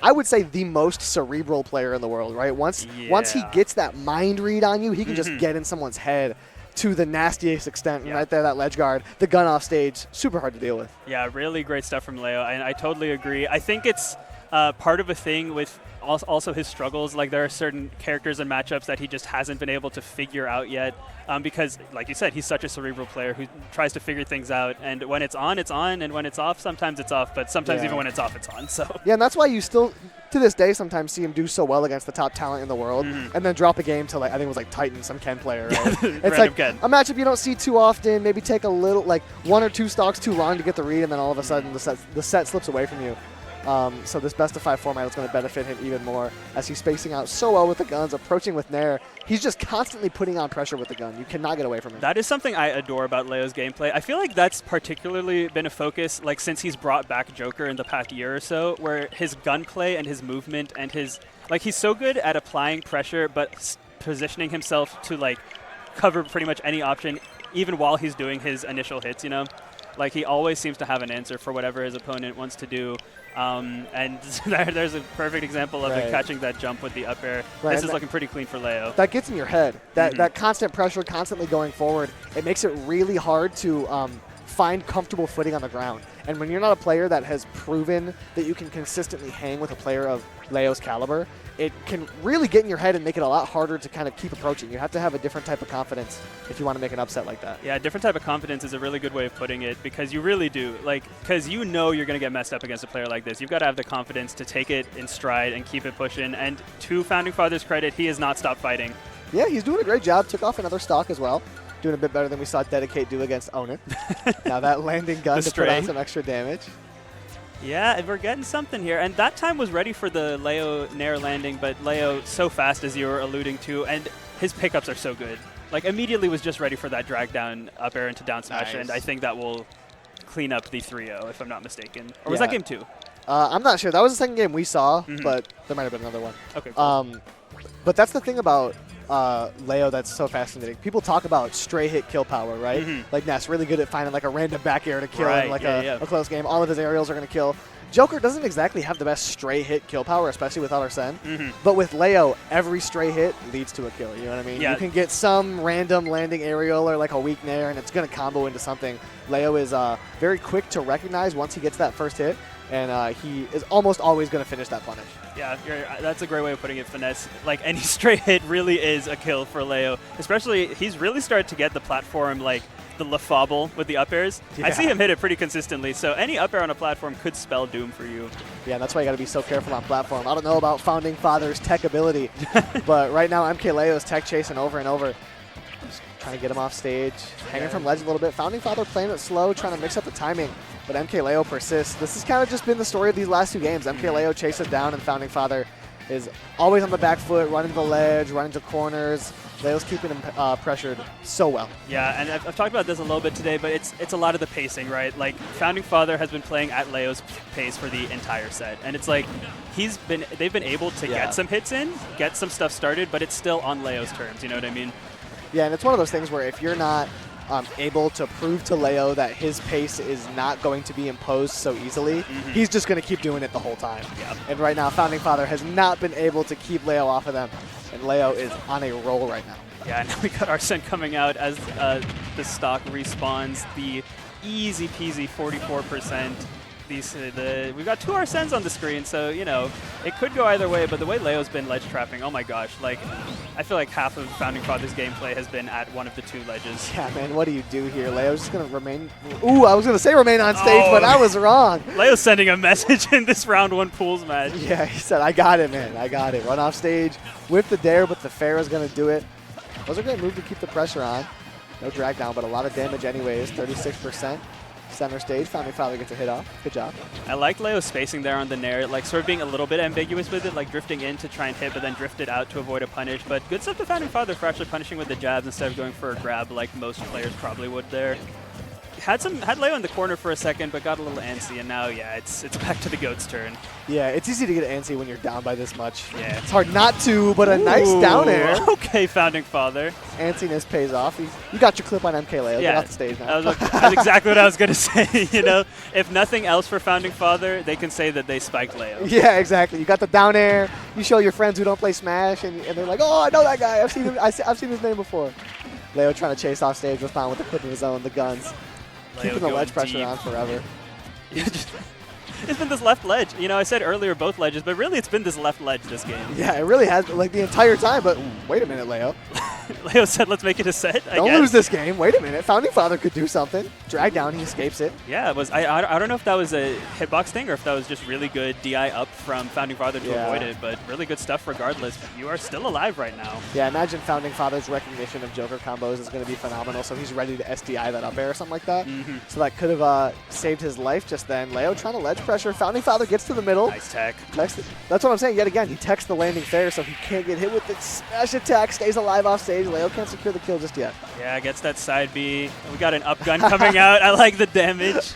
I would say the most cerebral player in the world, right? Once he gets that mind read on you, he can just get in someone's head to the nastiest extent. Right there, that ledge guard, the gun off stage, super hard to deal with. Yeah, really great stuff from Leo, and I totally agree. I think it's part of a thing with also his struggles. Like, there are certain characters and matchups that he just hasn't been able to figure out yet because, like you said, he's such a cerebral player who tries to figure things out, and when it's on, and when it's off, sometimes it's off, but sometimes even when it's off, it's on. So yeah, and that's why you still, to this day, sometimes see him do so well against the top talent in the world, and then drop a game to, like, I think it was like Titan, some Ken player, right? It's like Ken. A matchup you don't see too often, maybe take a little, like 1 or 2 stocks too long to get the read, and then all of a sudden the set slips away from you. So this best-of-5 format is going to benefit him even more as he's spacing out so well with the guns, approaching with Nair. He's just constantly putting on pressure with the gun. You cannot get away from him. That is something I adore about Leo's gameplay. I feel like that's particularly been a focus, like, since he's brought back Joker in the past year or so, where his gunplay and his movement and his, like, he's so good at applying pressure but positioning himself to, like, cover pretty much any option, even while he's doing his initial hits, you know? Like, he always seems to have an answer for whatever his opponent wants to do. And there's a perfect example of him catching that jump with the up air. This is looking pretty clean for Leo. That gets in your head. That constant pressure, constantly going forward, it makes it really hard to find comfortable footing on the ground. And when you're not a player that has proven that you can consistently hang with a player of Leo's caliber, it can really get in your head and make it a lot harder to kind of keep approaching. You have to have a different type of confidence if you want to make an upset like that. Yeah, different type of confidence is a really good way of putting it, because you really do. Like, because you know you're going to get messed up against a player like this. You've got to have the confidence to take it in stride and keep it pushing. And to Founding Father's credit, he has not stopped fighting. Yeah, he's doing a great job. Took off another stock as well. Doing a bit better than we saw Dedicate do against Onin. Now that landing gun to put on some extra damage. Yeah, we're getting something here. And that time was ready for the Leo Nair landing, but Leo so fast, as you were alluding to, and his pickups are so good. Like, immediately was just ready for that drag down up air into down smash, and I think that will clean up the 3-0, if I'm not mistaken. Or was that game 2? I'm not sure. That was the second game we saw, but there might have been another one. Okay, cool. But that's the thing about Leo that's so fascinating. People talk about stray hit kill power, right? Like, Ness really good at finding like a random back air to kill in like a close game. All of his aerials are going to kill. Joker doesn't exactly have the best stray hit kill power, especially without Arsene. But with Leo, every stray hit leads to a kill. You know what I mean? Yeah. You can get some random landing aerial or like a weak nair, and it's going to combo into something. Leo is very quick to recognize once he gets that first hit, and he is almost always going to finish that punish. Yeah, that's a great way of putting it, Finesse. Like, any straight hit really is a kill for Leo. Especially, he's really started to get the platform, like, the Lafable with the up airs. Yeah. I see him hit it pretty consistently, so any up air on a platform could spell doom for you. Yeah, that's why you got to be so careful on platform. I don't know about Founding Father's tech ability, but right now MKLeo is tech chasing over and over. Just trying to get him off stage, hanging from ledge a little bit. Founding Father playing it slow, trying to mix up the timing, but MKLeo persists. This has kind of just been the story of these last 2 games. MKLeo chases down, and Founding Father is always on the back foot, running to the ledge, running to corners. Leo's keeping him pressured so well. Yeah, and I've talked about this a little bit today, but it's a lot of the pacing, right? Like, Founding Father has been playing at Leo's pace for the entire set, and it's like they've been able to get some hits in, get some stuff started, but it's still on Leo's terms. You know what I mean? Yeah, and it's one of those things where if you're not able to prove to Leo that his pace is not going to be imposed so easily, he's just going to keep doing it the whole time. Yep. And right now, Founding Father has not been able to keep Leo off of them, and Leo is on a roll right now. Yeah, and now we got Arsene coming out as the stock respawns, the easy peasy 44%. We've got 2 Arsenes on the screen, so, you know, it could go either way, but the way Leo's been ledge trapping, oh my gosh, like, I feel like half of Founding Father's gameplay has been at one of the 2 ledges. Yeah, man, what do you do here? Leo's just going to remain... Ooh, I was going to say remain on stage, but I was wrong. Leo's sending a message in this round 1 pools match. Yeah, he said, I got it, man. I got it. Run off stage, whip the dare, but the Pharaoh's going to do it. That was a great move to keep the pressure on. No drag down, but a lot of damage anyways, 36%. Center stage, Founding Father gets a hit off. Good job. I like Leo's spacing there on the Nair, like sort of being a little bit ambiguous with it, like drifting in to try and hit, but then drifted out to avoid a punish. But good stuff to Founding Father for actually punishing with the jabs instead of going for a grab like most players probably would there. Had Leo in the corner for a second, but got a little antsy, and now, yeah, it's back to the GOAT's turn. Yeah, it's easy to get antsy when you're down by this much. Yeah. It's hard not to, but a nice down air. Okay, Founding Father. Antsiness pays off. You got your clip on MKLeo. Get off the stage now. That's exactly what I was going to say. You know, if nothing else for Founding Father, they can say that they spiked Leo. Yeah, exactly. You got the down air. You show your friends who don't play Smash, and they're like, oh, I know that guy. I've seen him. I've seen his name before. Leo trying to chase off stage, respond with the clip of his own, the guns. Leo Keeping the ledge pressure deep on forever. It's been this left ledge. You know, I said earlier both ledges, but really it's been this left ledge this game. Yeah, it really has, like, the entire time. But wait a minute, Leo. Leo said, let's make it a set, I Don't guess. lose this game. Wait a minute. Founding Father could do something. Drag down, he escapes it. Yeah, it was. I don't know if that was a hitbox thing or if that was just really good DI up from Founding Father to avoid it, but really good stuff regardless. You are still alive right now. Yeah, imagine Founding Father's recognition of Joker combos is going to be phenomenal, so he's ready to SDI that up air or something like that. So that could have saved his life just then. Leo trying to ledge pressure. Founding Father gets to the middle. Nice tech. That's what I'm saying. Yet again, he techs the landing fair, so he can't get hit with the smash attack. Stays alive off stage. Leo can't secure the kill just yet. Yeah, gets that side B. We got an up gun coming out. I like the damage.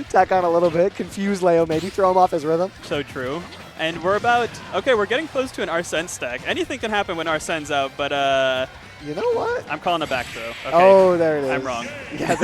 Tack on a little bit. Confuse Leo, maybe throw him off his rhythm. So true. And we're we're getting close to an Arsene stack. Anything can happen when Arsene's out, but you know what? I'm calling a back throw. Okay. Oh, there it is. I'm wrong. Yeah,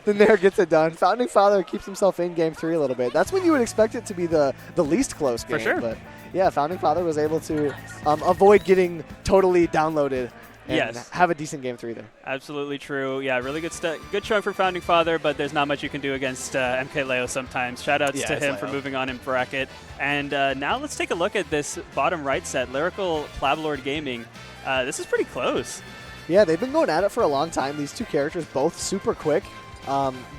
the Nair gets it done. Founding Father keeps himself in game 3 a little bit. That's when you would expect it to be the least close game. For sure. But yeah, Founding Father was able to avoid getting totally downloaded and have a decent game 3 there. Absolutely true. Yeah, really good stuff. Good showing for Founding Father, but there's not much you can do against MKLeo sometimes. Shoutouts to him for moving on in bracket. And now let's take a look at this bottom right set, Lyrical Plablord Gaming. This is pretty close. Yeah, they've been going at it for a long time. These two characters both super quick,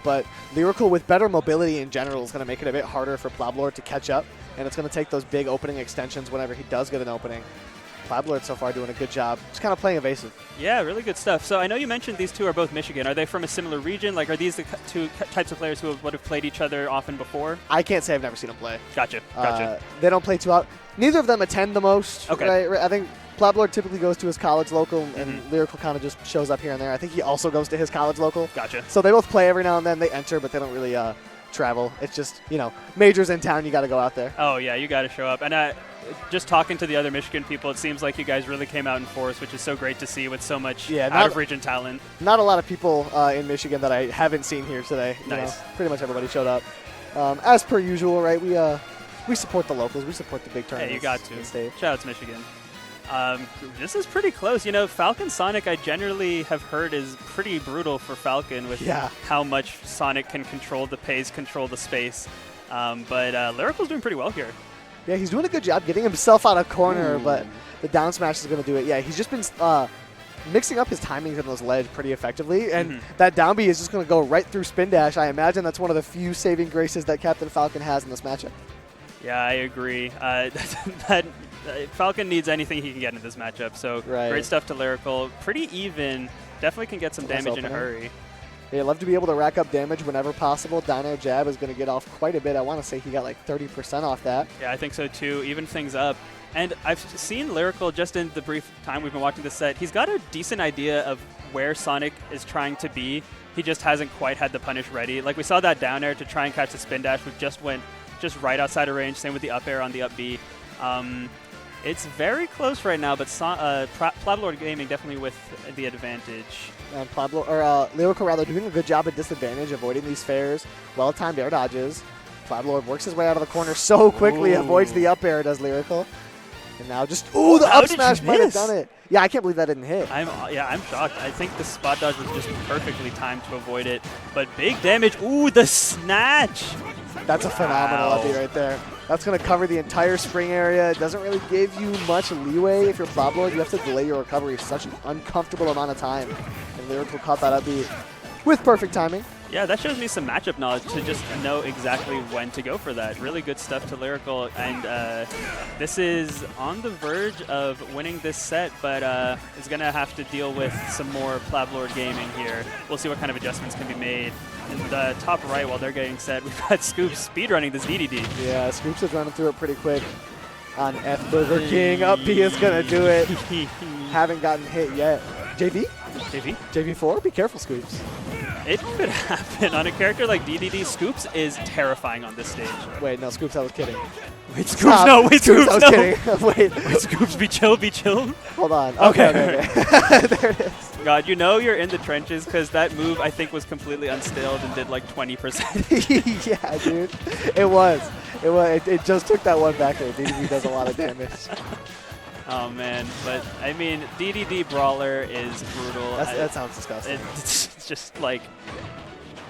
but Lyrical with better mobility in general is going to make it a bit harder for Plablord to catch up, and it's going to take those big opening extensions whenever he does get an opening. Plablord so far doing a good job, just kind of playing evasive. Yeah, really good stuff. So I know you mentioned these two are both Michigan. Are they from a similar region? Like, are these the two types of players who would have played each other often before? I can't say I've never seen them play. Gotcha. They don't play too out. Neither of them attend the most. Okay. Right? I think Plablord typically goes to his college local, and Lyrical kind of just shows up here and there. I think he also goes to his college local. Gotcha. So they both play every now and then. They enter, but they don't really travel. It's just, majors in town, you got to go out there. Oh, yeah, you got to show up. And just talking to the other Michigan people, it seems like you guys really came out in force, which is so great to see with so much out-of-region talent. Not a lot of people in Michigan that I haven't seen here today. Nice. Pretty much everybody showed up. As per usual, right? We support the locals. We support the big tournaments. Hey, you got to. in state. Shout out to Michigan. This is pretty close. Falcon Sonic, I generally have heard, is pretty brutal for Falcon with how much Sonic can control the pace, control the space. But Lyrical's doing pretty well here. Yeah, he's doing a good job getting himself out of corner, but the down smash is going to do it. Yeah, he's just been mixing up his timings on those ledge pretty effectively, and that down B is just going to go right through spin dash. I imagine that's one of the few saving graces that Captain Falcon has in this matchup. Yeah, I agree. Falcon needs anything he can get in this matchup, so great stuff to Lyrical. Pretty even. Definitely can get some damage in a hurry. Yeah, love to be able to rack up damage whenever possible. Down air jab is going to get off quite a bit. I want to say he got like 30% off that. Yeah, I think so too. Even things up. And I've seen Lyrical just in the brief time we've been watching the set. He's got a decent idea of where Sonic is trying to be. He just hasn't quite had the punish ready. Like we saw that down air to try and catch the spin dash, which just went right outside of range. Same with the up air on the up B. It's very close right now, but Plablord Gaming definitely with the advantage. And Lyrical rather doing a good job at disadvantage, avoiding these fairs, well-timed air dodges. Plablord works his way out of the corner so quickly, avoids the up air, does Lyrical. And now just, the up smash might have done it. Yeah, I can't believe that didn't hit. I'm shocked. I think the spot dodge was just perfectly timed to avoid it. But big damage. Ooh, the snatch. That's a phenomenal up B right there. That's going to cover the entire spring area. It doesn't really give you much leeway if you're Plablord. You have to delay your recovery such an uncomfortable amount of time. And Lyrical caught that up B with perfect timing. Yeah, that shows me some matchup knowledge to just know exactly when to go for that. Really good stuff to Lyrical, and this is on the verge of winning this set, but is going to have to deal with some more Plablord Gaming here. We'll see what kind of adjustments can be made. In the top right, while they're getting set, we've got Scoops speedrunning this DDD. Yeah, Scoops is running through it pretty quick on F Burger King. Up B is going to do it. Haven't gotten hit yet. JV? JV4? Be careful, Scoops. It could happen on a character like DDD. Scoops is terrifying on this stage. Wait, no, Scoops, I was kidding. Wait, Scoops, no, wait, Scoops, I was no. kidding. Wait, Scoops, be chill, be chill. Hold on. Okay. There it is. God, you know you're in the trenches because that move, I think, was completely unstilled and did like 20%. Yeah, dude. It was. It just took that one back there. DDD does a lot of damage. Oh, man. But, I mean, DDD Brawler is brutal. That sounds disgusting. It's just like,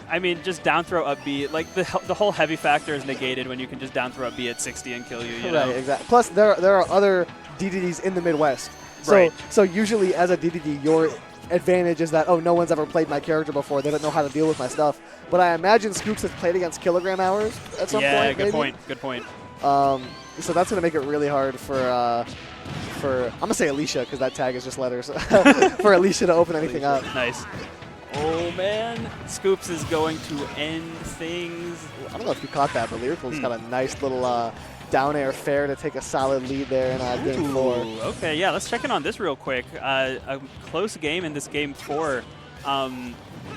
I mean, just down throw up B. Like, the whole heavy factor is negated when you can just down throw up B at 60 and kill you, you know? Right, exactly. Plus, there are other DDDs in the Midwest. So usually as a DDD, your advantage is that, no one's ever played my character before. They don't know how to deal with my stuff. But I imagine Scoops has played against Kilogram Hours at some point. Yeah, good maybe. point. So that's going to make it really hard for I'm going to say Alicia because that tag is just letters, for Alicia to open anything up. Nice. Oh, man. Scoops is going to end things. I don't know if you caught that, but Lyrical's got a nice little down air fair to take a solid lead there in game 4. Okay, yeah, let's check in on this real quick. A close game in this game 4.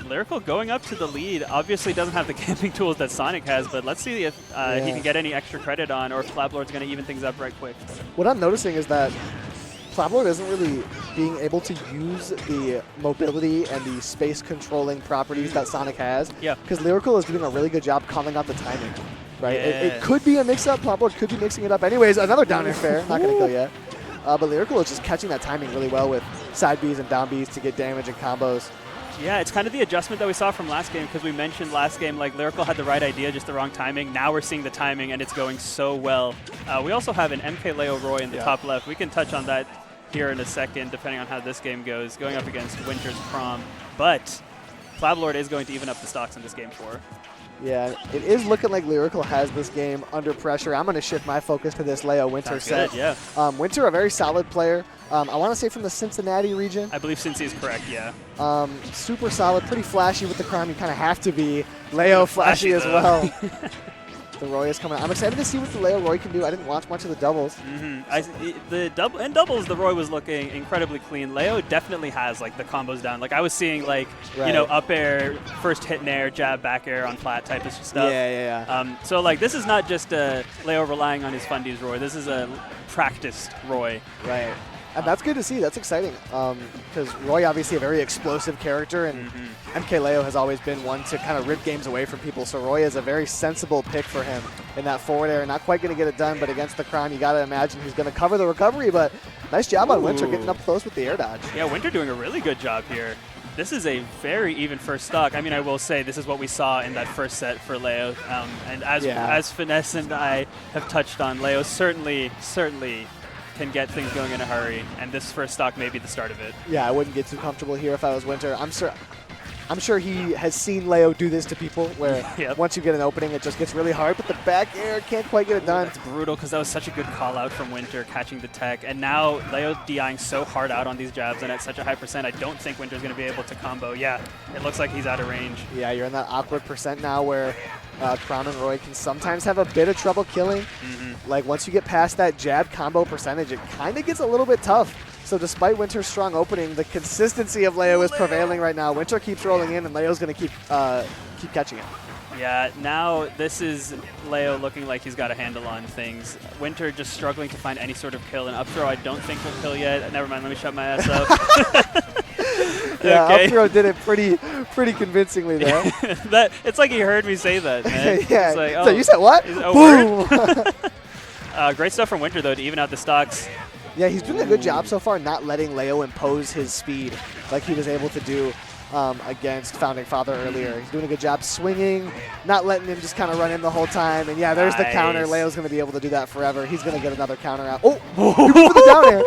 Lyrical going up to the lead obviously doesn't have the camping tools that Sonic has, but let's see if he can get any extra credit on or if Plablord's going to even things up right quick. What I'm noticing is that Plablord isn't really being able to use the mobility and the space controlling properties that Sonic has. Yeah. Because Lyrical is doing a really good job calling out the timing. Right? Yeah. It could be a mix-up. Plablord could be mixing it up. Anyways, another down air fair. Not going to go yet. But Lyrical is just catching that timing really well with side Bs and down Bs to get damage and combos. Yeah, it's kind of the adjustment that we saw from last game because we mentioned last game, like, Lyrical had the right idea, just the wrong timing. Now we're seeing the timing, and it's going so well. We also have an MK Leo Roy in the top left. We can touch on that here in a second, depending on how this game goes, going up against Winter's Prom. But Plablord is going to even up the stocks in this game 4. Yeah, it is looking like Lyrical has this game under pressure. I'm going to shift my focus to this Leo Winter set. Good, yeah. Winter, a very solid player. I want to say from the Cincinnati region. I believe Cincy is correct, yeah. Super solid, pretty flashy with the crime. You kind of have to be. Leo flashy as well. The Roy is coming out. I'm excited to see what the Leo Roy can do. I didn't watch much of the doubles. In doubles, the Roy was looking incredibly clean. Leo definitely has like the combos down. Like I was seeing like up air, first hit nair, jab, back air on flat type of stuff. Yeah. So like this is not just Leo relying on his fundies Roy. This is a practiced Roy. Right. And that's good to see. That's exciting because Roy obviously a very explosive character, and MK Leo has always been one to kind of rip games away from people. So Roy is a very sensible pick for him in that forward air. Not quite going to get it done, but against the Crown, you got to imagine he's going to cover the recovery. But nice job on Winter getting up close with the air dodge. Yeah, Winter doing a really good job here. This is a very even first stock. I mean, I will say this is what we saw in that first set for Leo. And as Finesse and I have touched on, Leo certainly can get things going in a hurry. And this first stock may be the start of it. Yeah, I wouldn't get too comfortable here if I was Winter. I'm sure he has seen Leo do this to people where Yep. once you get an opening, it just gets really hard, but the back air can't quite get it done. That's brutal because that was such a good call out from Winter catching the tech. And now Leo DIing so hard out on these jabs and at such a high percent, I don't think Winter's going to be able to combo. Yeah, it looks like he's out of range. Yeah, you're in that awkward percent now where Crown and Roy can sometimes have a bit of trouble killing. Like once you get past that jab combo percentage, it kind of gets a little bit tough. So despite Winter's strong opening, the consistency of Leo is prevailing right now. Winter keeps rolling in, and Leo's going to keep catching it. Yeah, now this is Leo looking like he's got a handle on things. Winter just struggling to find any sort of kill. And up throw I don't think will kill yet. Never mind, let me shut my ass up. Yeah, Okay. up throw did it pretty convincingly there. It's like he heard me say that, man. Yeah. It's like, So you said what? Is it a Boom! Great stuff from Winter, though, to even out the stocks. Yeah, he's doing a good job so far not letting Leo impose his speed like he was able to do against Founding Father earlier. He's doing a good job swinging, not letting him just kind of run in the whole time. And yeah, there's the counter. Nice. Leo's going to be able to do that forever. He's going to get another counter out. Oh, he went for the down air.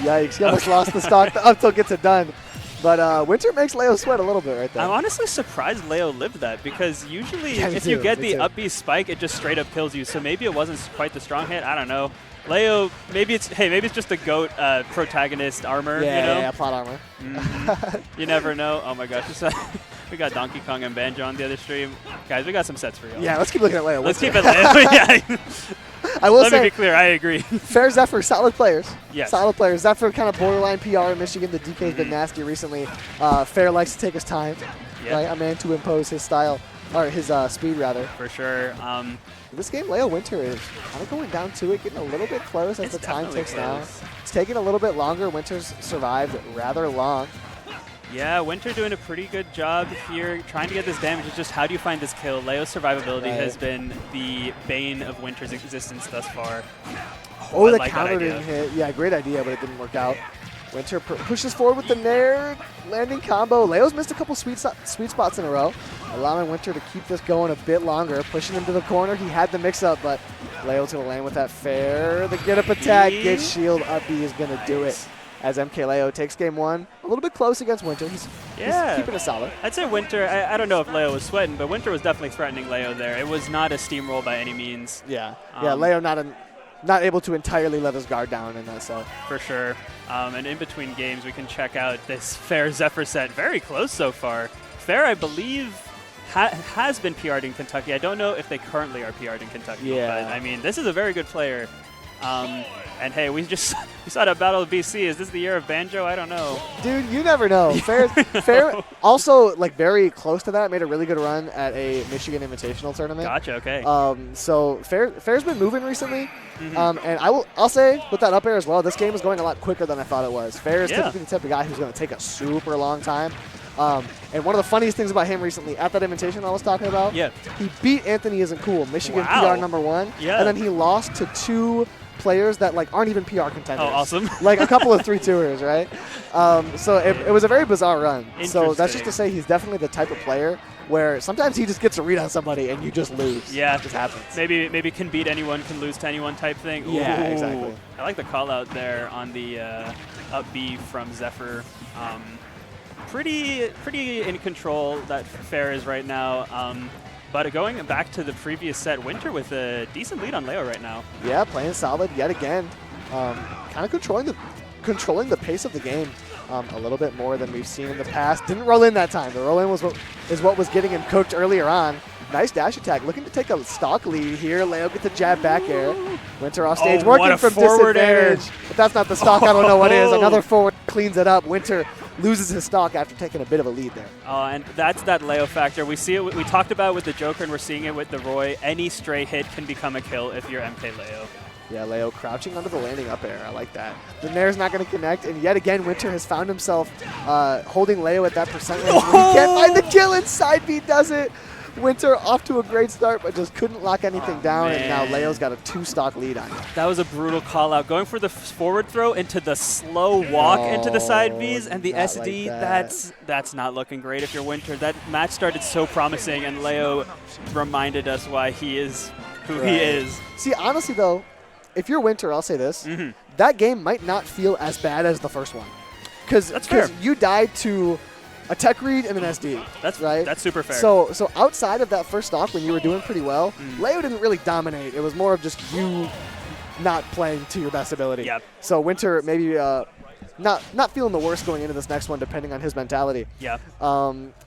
Yikes, he almost lost the stock. The up tilt gets it done. But Winter makes Leo sweat a little bit right there. I'm honestly surprised Leo lived that because usually Yeah, me if you too, get me the too. up B spike, it just straight up kills you. So maybe it wasn't quite the strong hit. I don't know. Leo, maybe it's just the GOAT protagonist armor. Yeah, you know? yeah, plot armor. You never know. Oh my gosh, we got Donkey Kong and Banjo on the other stream. Guys, we got some sets for you. Yeah, let's keep looking at Leo. Let's Winter. keep it Leo. Yeah. I will Let me say, be clear. I agree. Fair Zephyr, solid players. Yes. Solid players. Zephyr kind of borderline PR in Michigan. The DK's Mm-hmm. been nasty recently. Fair likes to take his time. Yeah. Right? A man to impose his style, or his speed rather. For sure. This game, Leo Winter is kind of going down to it, getting a little bit close as It's the time definitely ticks down. close. It's taking a little bit longer. Winter's survived rather long. Yeah, Winter doing a pretty good job here, trying to get this damage. It's just how do you find this kill? Leo's survivability Right. has been the bane of Winter's existence thus far. Oh, I the like that counter idea. didn't hit. Yeah, great idea, but it didn't work out. Winter pushes forward with the Nair landing combo. Leo's missed a couple sweet spots in a row, allowing Winter to keep this going a bit longer, pushing him to the corner. He had the mix-up, but Leo's going to land with that fair. The get-up attack, get shield, up B is going to do it. As MK Leo takes game one, a little bit close against Winter. He's keeping it solid. I'd say Winter, I don't know if Leo was sweating, but Winter was definitely threatening Leo there. It was not a steamroll by any means. Yeah, Um, Leo not able to entirely let his guard down in that set. For sure. And in between games, we can check out this Fair Zephyr set. Very close so far. Fair, I believe, has been PR'd in Kentucky. I don't know if they currently are PR'd in Kentucky. Yeah. But, I mean, this is a very good player. And, hey, we saw that Battle of BC. Is this the year of Banjo? I don't know. Dude, you never know. Fair also, like, very close to that, made a really good run at a Michigan Invitational tournament. Gotcha, okay. So Fair's been moving recently, and I'll say with that up air as well, this game is going a lot quicker than I thought it was. Fair is Yeah. typically the type of guy who's going to take a super long time. And one of the funniest things about him recently at that invitation I was talking about, Yeah. he beat Anthony Isn't Cool, Michigan Wow. PR #1, Yeah. and then he lost to two players that like aren't even PR contenders. Oh, awesome. Like a couple of 3-2ers, right? So it was a very bizarre run. So that's just Interesting. to say he's definitely the type of player where sometimes he just gets a read on somebody and you just lose. Yeah. It just happens. Maybe can beat anyone, can lose to anyone type thing. Yeah, Ooh. exactly. I like the call out there on the up B from Zephyr. Pretty in control that Fair is right now. But going back to the previous set, Winter with a decent lead on Leo right now. Yeah, playing solid yet again. Kind of controlling the pace of the game a little bit more than we've seen in the past. Didn't roll in that time. The roll in is what was getting him cooked earlier on. Nice dash attack. Looking to take a stock lead here. Leo gets the jab back air. Winter off stage, Oh, working what a from forward air. disadvantage. If that's not the stock, I don't know what is. Another forward cleans it up. Winter loses his stock after taking a bit of a lead there. And that's that Leo factor. We see it. We talked about it with the Joker, and we're seeing it with the Roy. Any stray hit can become a kill if you're MK Leo. Yeah, Leo crouching under the landing up air. I like that. The Nair's not going to connect, and yet again, Winter has found himself holding Leo at that percent range. He can't find the kill, and side B does it. Winter off to a great start, but just couldn't lock anything down, and now man. Leo's got a 2-stock lead on you. That was a brutal call out. Going for the forward throw into the slow walk into the side Bs and the not SD, like that. that's not looking great if you're Winter. That match started so promising, and Leo reminded us why he is who he Right. is. See, honestly, though, if you're Winter, I'll say this. Mm-hmm. That game might not feel as bad as the first one. Because That's fair. you died to a tech read and an SD. That's right. That's super fair. So outside of that first stock when you were doing pretty well, Leo didn't really dominate. It was more of just you not playing to your best ability. Yep. So Winter maybe not feeling the worst going into this next one, depending on his mentality. yeah.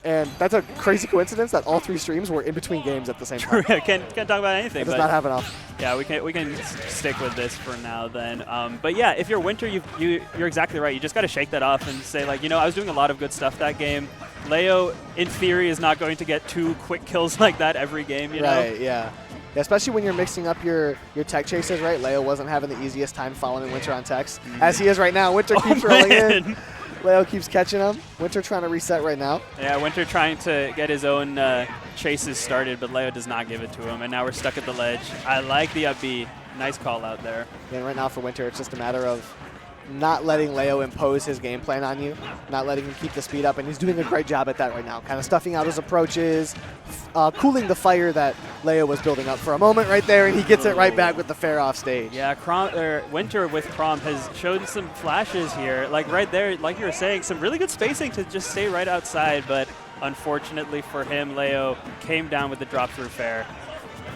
And that's a crazy coincidence that all 3 streams were in between games at the same time. can't talk about anything. It does but not have enough. yeah, we can stick with this for now then. But yeah, if you're Winter, you're exactly right. You just got to shake that off and say like, I was doing a lot of good stuff that game. Leo, in theory, is not going to get 2 quick kills like that every game. You know. Right, yeah. Especially when you're mixing up your tech chases, right? Leo wasn't having the easiest time following Winter on techs, as he is right now. Winter keeps rolling in. Leo keeps catching him. Winter trying to reset right now. Yeah, Winter trying to get his own chases started, but Leo does not give it to him, and now we're stuck at the ledge. I like the up B. Nice call out there. And right now for Winter, it's just a matter of not letting Leo impose his game plan on you, not letting him keep the speed up, and he's doing a great job at that right now. Kind of stuffing out his approaches, cooling the fire that Leo was building up for a moment right there, and he gets it right back with the fair off stage. Yeah, Winter with Crom has shown some flashes here. Like right there, like you were saying, some really good spacing to just stay right outside, but unfortunately for him, Leo came down with the drop through fair.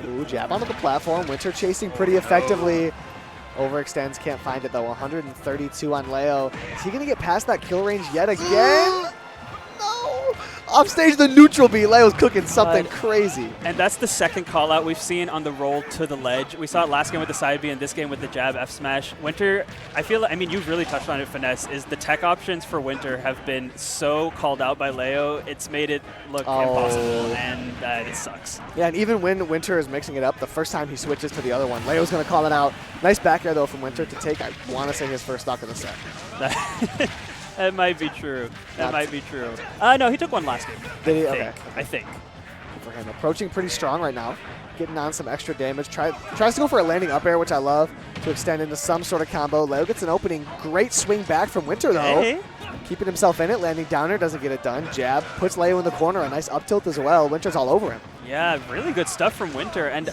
Ooh, jab onto the platform. Winter chasing pretty effectively. Overextends, can't find it though. 132 on Leo. Is he going to get past that kill range yet again? No! Offstage the neutral B. Leo's cooking something crazy. And that's the second call out we've seen on the roll to the ledge. We saw it last game with the side B and this game with the jab F smash. Winter, you've really touched on it, Finesse, is the tech options for Winter have been so called out by Leo. It's made it look impossible, and it sucks. Yeah, and even when Winter is mixing it up, the first time he switches to the other one, Leo's going to call it out. Nice back air, though, from Winter to take, I want to say, his first stock of the set. That might be true. That might be true. No, he took one last game. Did he? Okay. I think. For him. Approaching pretty strong right now. Getting on some extra damage. Tries to go for a landing up air, which I love, to extend into some sort of combo. Leo gets an opening. Great swing back from Winter, though. Hey. Keeping himself in it. Landing downer, doesn't get it done. Jab puts Leo in the corner. A nice up tilt as well. Winter's all over him. Yeah, really good stuff from Winter. And,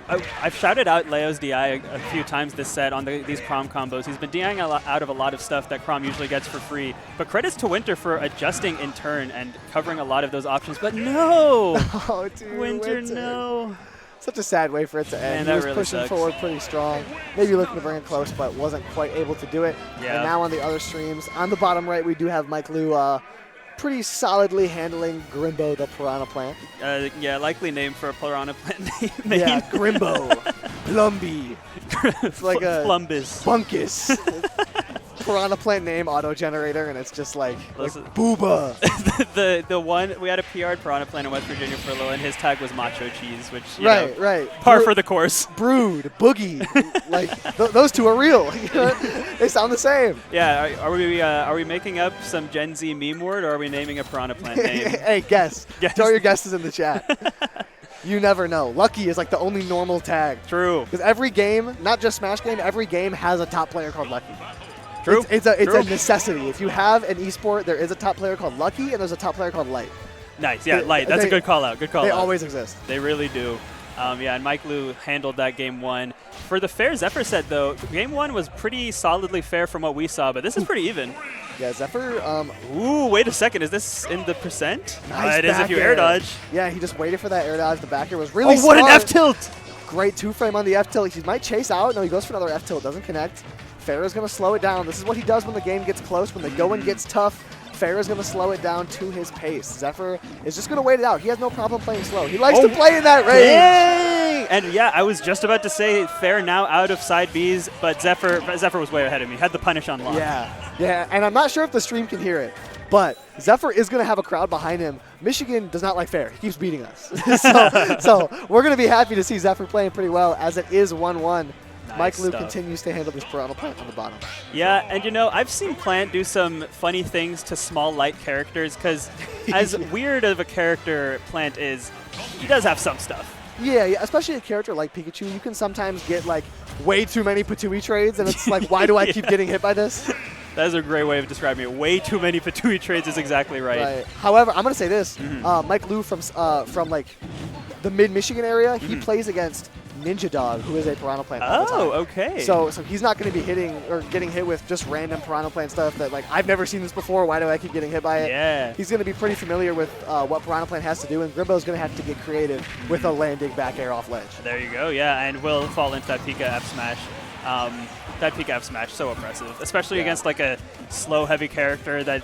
I've shouted out Leo's DI a few times this set on these Crom combos. He's been DIing out of a lot of stuff that Crom usually gets for free. But credits to Winter for adjusting in turn and covering a lot of those options. But no! Oh, dude, Winter, no. Such a sad way for it to end. Man, He was really pushing sucks. forward pretty strong. Maybe looking to bring it close, but wasn't quite able to do it. Yeah. And now on the other streams, on the bottom right, we do have Mike Liu pretty solidly handling Grimbo the Piranha Plant. Yeah, likely name for a Piranha Plant name. Yeah, Grimbo. Plumby. It's like a Plumbus. Bunkus. Piranha Plant name auto-generator, and it's just like Listen. Booba. the one, we had a PR'd Piranha Plant in West Virginia for a little, and his tag was Macho Cheese, which, Right. par for the course. Brood, Boogie. Like, those two are real. They sound the same. Yeah, are we making up some Gen Z meme word, or are we naming a Piranha Plant name? Hey, guess. Guess. Throw your guesses in the chat. You never know. Lucky is like the only normal tag. True. Because every game, not just Smash game, every game has a top player called Lucky. True. It's a True. necessity. If you have an esport, there is a top player called Lucky, and there's a top player called Light. Nice. Yeah, Light. That's a good call out. Good call out. They always exist. They really do. And Mike Liu handled that game one. For the fair Zephyr set, though, game one was pretty solidly fair from what we saw, but this is pretty even. Yeah, Zephyr. Ooh, wait a second. Is this in the percent? Nice It is if back you air dodge. Yeah, he just waited for that air dodge. The back air was really Oh, what an smart. F-tilt! Great two-frame on the F-tilt. He might chase out. No, he goes for another F-tilt. Doesn't connect. Farah's going to slow it down. This is what he does when the game gets close. When the going gets tough, Farah's going to slow it down to his pace. Zephyr is just going to wait it out. He has no problem playing slow. He likes to play in that range. Dang! And yeah, I was just about to say Fair now out of side Bs, but Zephyr was way ahead of me. Had the punish on lock. Yeah, and I'm not sure if the stream can hear it, but Zephyr is going to have a crowd behind him. Michigan does not like Fair. He keeps beating us. so we're going to be happy to see Zephyr playing pretty well, as it is 1-1. Mike Liu stuff. continues to handle this Piranha Plant on the bottom. Yeah, and you know, I've seen Plant do some funny things to small, light characters, because as weird of a character Plant is, he does have some stuff. Yeah, especially a character like Pikachu, you can sometimes get like way too many Patui trades, and it's like, why do I keep getting hit by this? That is a great way of describing it. Way too many Patui trades is exactly right. However, I'm gonna say this: Mike Liu from like the mid-Michigan area, he plays against Ninja Dog, who is a Piranha Plant. all the time. Oh, okay. So he's not going to be hitting or getting hit with just random Piranha Plant stuff that, like, I've never seen this before. Why do I keep getting hit by it? Yeah. He's going to be pretty familiar with what Piranha Plant has to do, and Grimbo's going to have to get creative with a landing back air off ledge. There you go, yeah, and will fall into that Pika F smash. That Pika F smash, so oppressive, especially against like a slow, heavy character that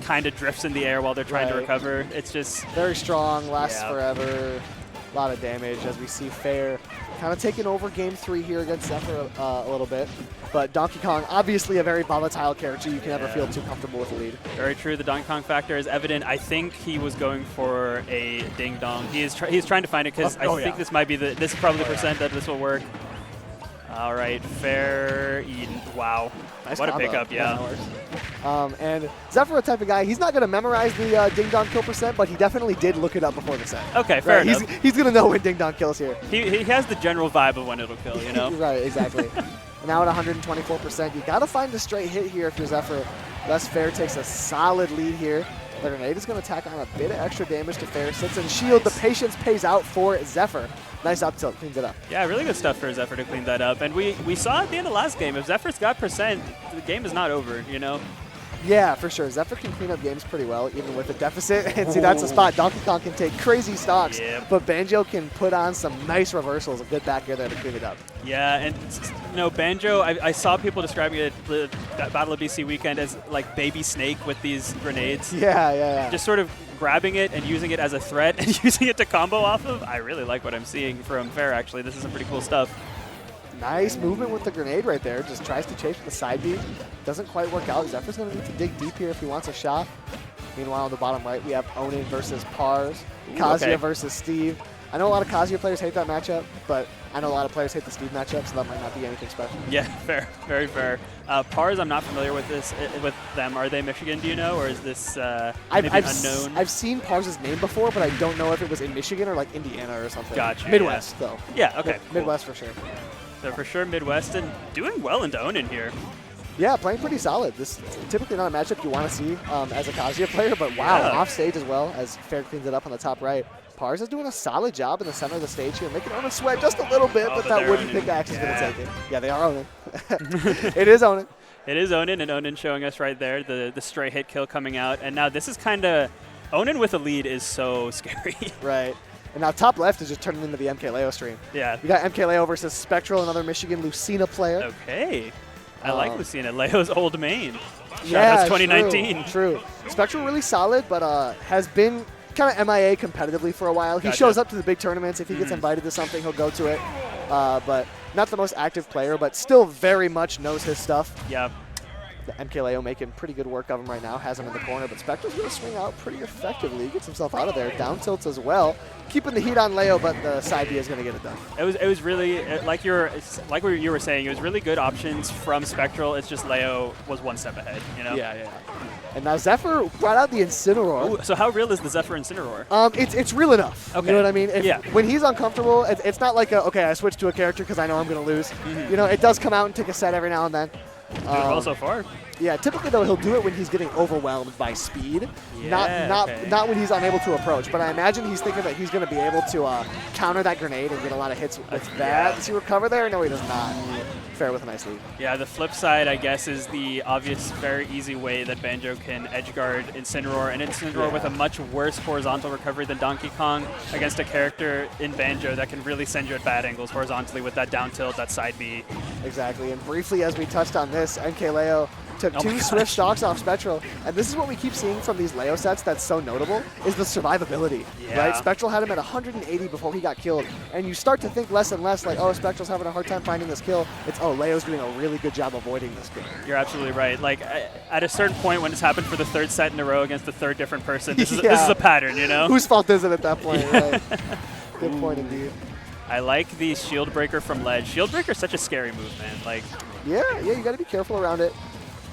kind of drifts in the air while they're trying to recover. It's just very strong, lasts forever. A lot of damage as we see Fair kind of taking over game 3 here against Zephyr a little bit. But Donkey Kong, obviously a very volatile character. You can never feel too comfortable with the lead. Very true. The Donkey Kong factor is evident. I think he was going for a ding dong. He's trying to find it because I think this might be this is probably the percent that this will work. All right, Fair Eden. Wow. Nice what combo. a pickup, yeah. And Zephyr, a type of guy, he's not going to memorize the Ding Dong kill percent, but he definitely did look it up before the set. Okay, fair enough. He's going to know when Ding Dong kills here. He has the general vibe of when it'll kill, you know? Right, exactly. Now at 124%, you got to find a straight hit here if you're Zephyr. Thus, Fair takes a solid lead here. The grenade is going to tack on a bit of extra damage to Fair. Sits in shield. The patience pays out for Zephyr. Nice up tilt, cleans it up. Yeah, really good stuff for Zephyr to clean that up. And we saw at the end of last game, if Zephyr's got percent, the game is not over, you know? Yeah, for sure. Zephyr can clean up games pretty well, even with a deficit. And see, that's a spot. Donkey Kong can take crazy stocks, but Banjo can put on some nice reversals. A good back air there to clean it up. Yeah, and you know, Banjo, I saw people describing it that Battle of BC weekend as like baby Snake with these grenades. Yeah. Just sort of grabbing it and using it as a threat and using it to combo off of. I really like what I'm seeing from Fair, actually. This is some pretty cool stuff. Nice movement with the grenade right there. Just tries to chase with the side beat. Doesn't quite work out. Zephyr's going to need to dig deep here if he wants a shot. Meanwhile, on the bottom right, we have Onin versus Pars. Kazuya versus Steve. I know a lot of Kazuya players hate that matchup, but I know a lot of players hate the Steve matchup, so that might not be anything special. Yeah, fair. Very fair. Pars, I'm not familiar with with them. Are they Michigan, do you know, or is this maybe unknown? I've seen Pars' name before, but I don't know if it was in Michigan or like Indiana or something. Gotcha. Midwest, though. Yeah, okay. Midwest for sure. So for sure Midwest, and doing well into Onin here. Yeah, playing pretty solid. This is typically not a matchup you want to see as a Kazuya player, but wow, off stage as well as Fair cleans it up on the top right. Pars is doing a solid job in the center of the stage here, making Onin sweat just a little bit, but that wooden pickaxe is going to take it. Yeah, they are Onin. It is Onin. It is Onin, and Onin showing us right there the stray hit kill coming out. And now this is kind of Onin with a lead is so scary. Right. And now top left is just turning into the MKLeo stream. Yeah. We got MKLeo versus Spectral, another Michigan Lucina player. Okay. I like Lucina, Leo's old main. Yeah, 2019. True. Spectral really solid, but has been kind of MIA competitively for a while. He shows up to the big tournaments. If he gets invited to something, he'll go to it. But not the most active player, but still very much knows his stuff. Yeah. The MKLeo making pretty good work of him right now. Has him in the corner, but Spectral's going to swing out pretty effectively. Gets himself out of there. Down tilts as well. Keeping the heat on Leo, but the side B is going to get it done. It was really like you were saying. It was really good options from Spectral. It's just Leo was one step ahead. You know. Yeah. And now Zephyr brought out the Incineroar. Ooh, so how real is the Zephyr Incineroar? It's real enough. Okay. You know what I mean? When he's uncomfortable, it's not like okay, I switched to a character because I know I'm going to lose. You know, it does come out and take a set every now and then. Doing well so far. Yeah, typically though he'll do it when he's getting overwhelmed by speed, not when he's unable to approach. But I imagine he's thinking that he's going to be able to counter that grenade and get a lot of hits with that. Does he recover there? No, he does not. Fair with a nice lead. Yeah, the flip side, I guess, is the obvious, very easy way that Banjo can edgeguard Incineroar, and Incineroar with a much worse horizontal recovery than Donkey Kong against a character in Banjo that can really send you at bad angles horizontally with that down tilt, that side B. Exactly, and briefly as we touched on this, MKLeo took two swift stocks off Spectral, and this is what we keep seeing from these Leo sets that's so notable, is the survivability, right? Spectral had him at 180 before he got killed, and you start to think less and less like, oh, Spectral's having a hard time finding this kill. It's, oh, Leo's doing a really good job avoiding this kill. You're absolutely right. Like, at a certain point when it's happened for the third set in a row against the third different person, this is a pattern, you know? Whose fault is it at that point, right? Good point indeed. I like the Shield Breaker from ledge. Shield Breaker is such a scary move, man. Like, Yeah, you got to be careful around it.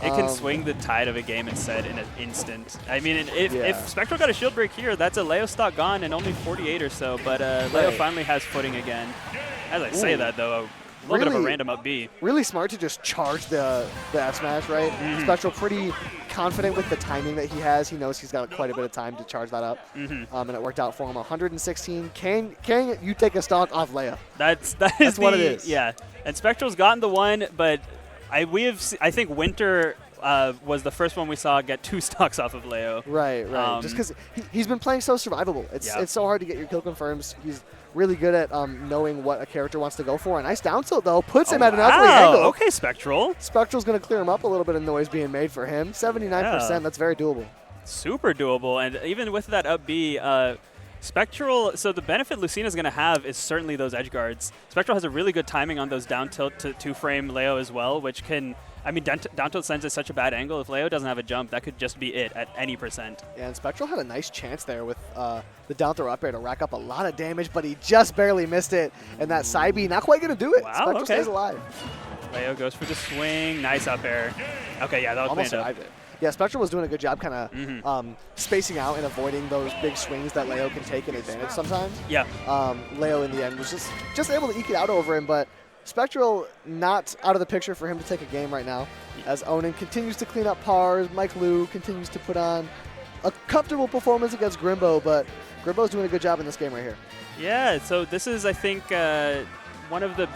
it can swing the tide of a game and set in an instant. I mean, if Spectral got a Shield Break here, that's a Leo stock gone and only 48 or so. But Leo finally has footing again. As I say that, though, a little bit of a random up B. Really smart to just charge the F smash, right? Spectral pretty confident with the timing that he has. He knows he's got quite a bit of time to charge that up, and it worked out for him. 116. Can you take a stock off Leo? That's what it is. Yeah, and Spectral's gotten the one, but I think Winter was the first one we saw get 2 stocks off of Leo. Right. Just because he's been playing so survivable. It's so hard to get your kill confirms. He's really good at knowing what a character wants to go for. A nice down tilt, though, puts him at an ugly angle. Okay, Spectral. Spectral's going to clear him up a little bit of noise being made for him. 79%, that's very doable. Super doable, and even with that up B, Spectral, so the benefit Lucina's going to have is certainly those edge guards. Spectral has a really good timing on those down tilt to 2-frame Leo as well, which can, I mean, down tilt sends at such a bad angle. If Leo doesn't have a jump, that could just be it at any percent. Yeah, and Spectral had a nice chance there with the down throw up air to rack up a lot of damage, but he just barely missed it. And that side B, not quite going to do it. Wow, Spectral stays alive. Leo goes for the swing. Nice up air. Okay, yeah, that was almost cleaned up. survived it. Yeah, Spectral was doing a good job kind of spacing out and avoiding those big swings that Leo can take an advantage sometimes. Yeah. Leo in the end was just able to eke it out over him, but Spectral not out of the picture for him to take a game right now. As Onin continues to clean up pars, Mike Liu continues to put on a comfortable performance against Grimbo, but Grimbo's doing a good job in this game right here. Yeah, so this is, I think, one of the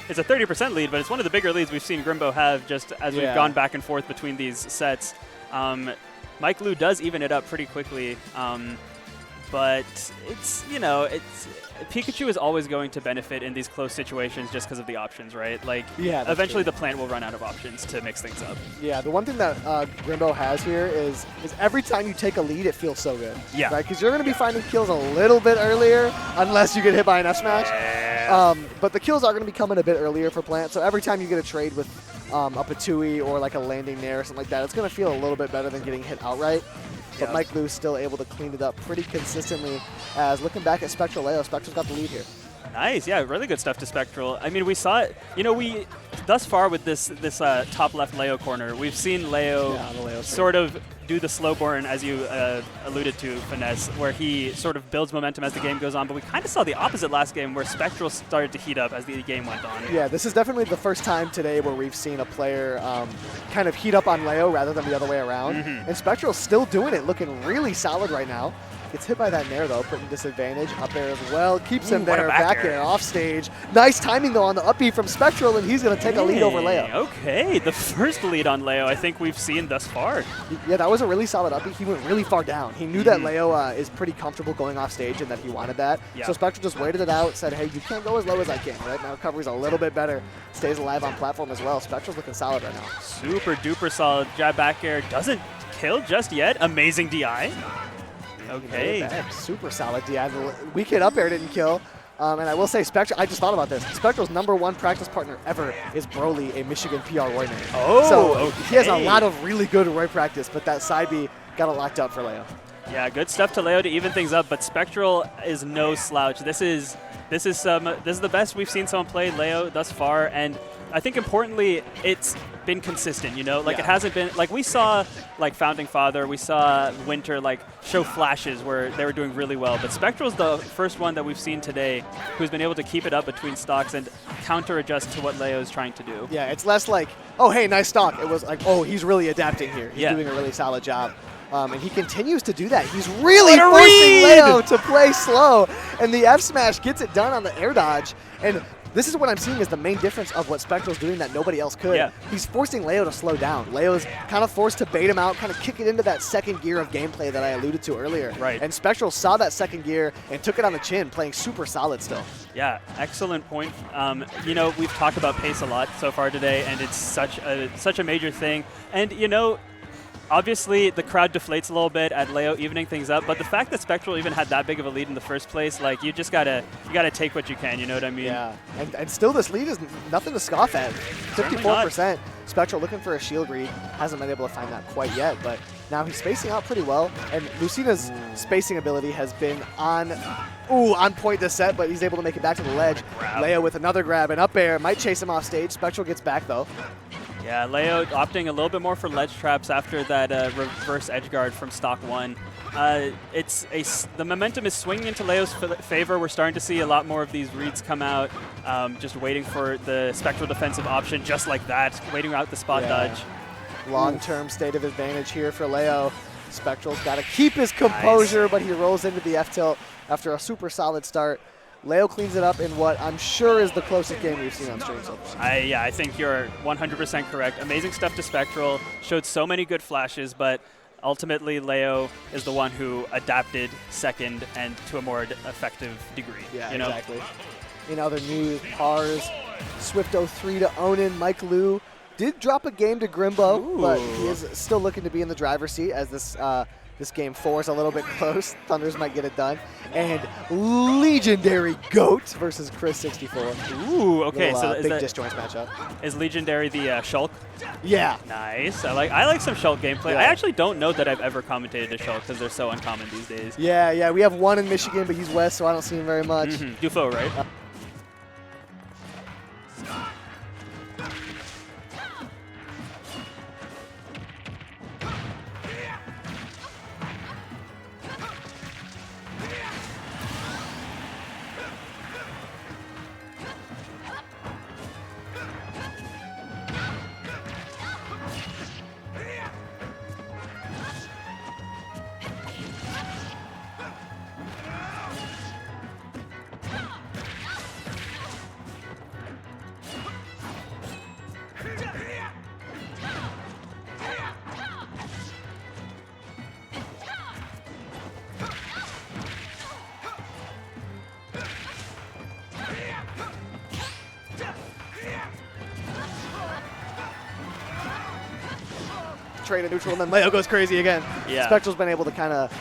it's a 30% lead, but it's one of the bigger leads we've seen Grimbo have just as we've gone back and forth between these sets. Mike Liu does even it up pretty quickly, but it's, Pikachu is always going to benefit in these close situations just because of the options, right? Like, eventually the plant will run out of options to mix things up. Yeah, the one thing that Grimbo has here is every time you take a lead, it feels so good. Yeah. Right? Because you're going to be finding kills a little bit earlier, unless you get hit by an F smash. But the kills are going to be coming a bit earlier for Plant, so every time you get a trade with a Patui or like a landing nair or something like that, it's going to feel a little bit better than getting hit outright. But Mike Liu still able to clean it up pretty consistently. As looking back at Spectral Leo, Spectral's got the lead here. Nice, yeah, really good stuff to Spectral. I mean, we saw it, we thus far with this top left Leo corner, we've seen Leo sort of do the slow burn, as you alluded to, Finesse, where he sort of builds momentum as the game goes on. But we kind of saw the opposite last game, where Spectral started to heat up as the game went on. Yeah, this is definitely the first time today where we've seen a player kind of heat up on Leo rather than the other way around. And Spectral's still doing it, looking really solid right now. Gets hit by that nair, though, putting disadvantage. Up air as well. Keeps him there, back air, off stage. Nice timing, though, on the up B from Spectral, and he's going to take a lead over Leo. Okay, the first lead on Leo I think we've seen thus far. Yeah, that was a really solid up B. He went really far down. He knew that Leo is pretty comfortable going off stage and that he wanted that. So Spectral just waited it out, said, hey, you can't go as low as I can. Right now, recovery's a little bit better. Stays alive on platform as well. Spectral's looking solid right now. Super duper solid. Jab back air doesn't kill just yet. Amazing DI. Okay. Super solid DI. The weak hit up air didn't kill. And I will say, Spectral, I just thought about this. Spectral's #1 practice partner ever is Broly, a Michigan PR Roy man. So he has a lot of really good Roy practice, but that side B got it locked up for Leo. Yeah, good stuff to Leo to even things up, but Spectral is no slouch. This is the best we've seen someone play Leo thus far, and I think importantly, it's been consistent, Like it hasn't been, like we saw like Founding Father, we saw Winter like show flashes where they were doing really well, but Spectral's the first one that we've seen today who's been able to keep it up between stocks and counter adjust to what Leo is trying to do. Yeah, it's less like, oh, hey, nice stock. It was like, oh, he's really adapting here. He's doing a really solid job. And he continues to do that. He's really forcing Leo to play slow, and the F smash gets it done on the air dodge. And this is what I'm seeing is the main difference of what Spectral's doing that nobody else could. Yeah. He's forcing Leo to slow down. Leo's kind of forced to bait him out, kind of kick it into that second gear of gameplay that I alluded to earlier. Right. And Spectral saw that second gear and took it on the chin, playing super solid still. Yeah, excellent point. We've talked about pace a lot so far today, and it's such a major thing. And, obviously, the crowd deflates a little bit at Leo evening things up, but the fact that Spectral even had that big of a lead in the first place, like you gotta take what you can. You know what I mean? Yeah, and still this lead is nothing to scoff at. 54%. Spectral looking for a shield read, hasn't been able to find that quite yet, but Now he's spacing out pretty well, and Lucina's spacing ability has been on point this set, but he's able to make it back to the ledge. Leo with another grab and up air, might chase him off stage. Spectral gets back though. Yeah, Leo opting a little bit more for ledge traps after that reverse edge guard from stock 1. The momentum is swinging into Leo's favor. We're starting to see a lot more of these reads come out, just waiting for the Spectral defensive option, just like that, waiting out the spot dodge. Long-term state of advantage here for Leo. Spectral's got to keep his composure, but he rolls into the F-tilt after a super solid start. Leo cleans it up in what I'm sure is the closest game we've seen on stream so far. Yeah, I think you're 100% correct. Amazing stuff to Spectral. Showed so many good flashes, but ultimately Leo is the one who adapted second and to a more effective degree. Yeah, you know? exactly. In other news, Pars, Swift03 to Onin, Mike Liu did drop a game to Grimbo, but he is still looking to be in the driver's seat as this game 4 is a little bit close. Thunders might get it done. And Legendary GOAT versus Chris64. Ooh, okay. Little, so is big that, disjoints matchup. is Legendary the Shulk? Yeah. Nice. I like some Shulk gameplay. Yeah. I actually don't know that I've ever commentated a Shulk because they're so uncommon these days. Yeah. We have one in Michigan, but he's west, so I don't see him very much. Dufo, right? Trade a neutral, and then Leo goes crazy again. Yeah. Spectral's been able to kind of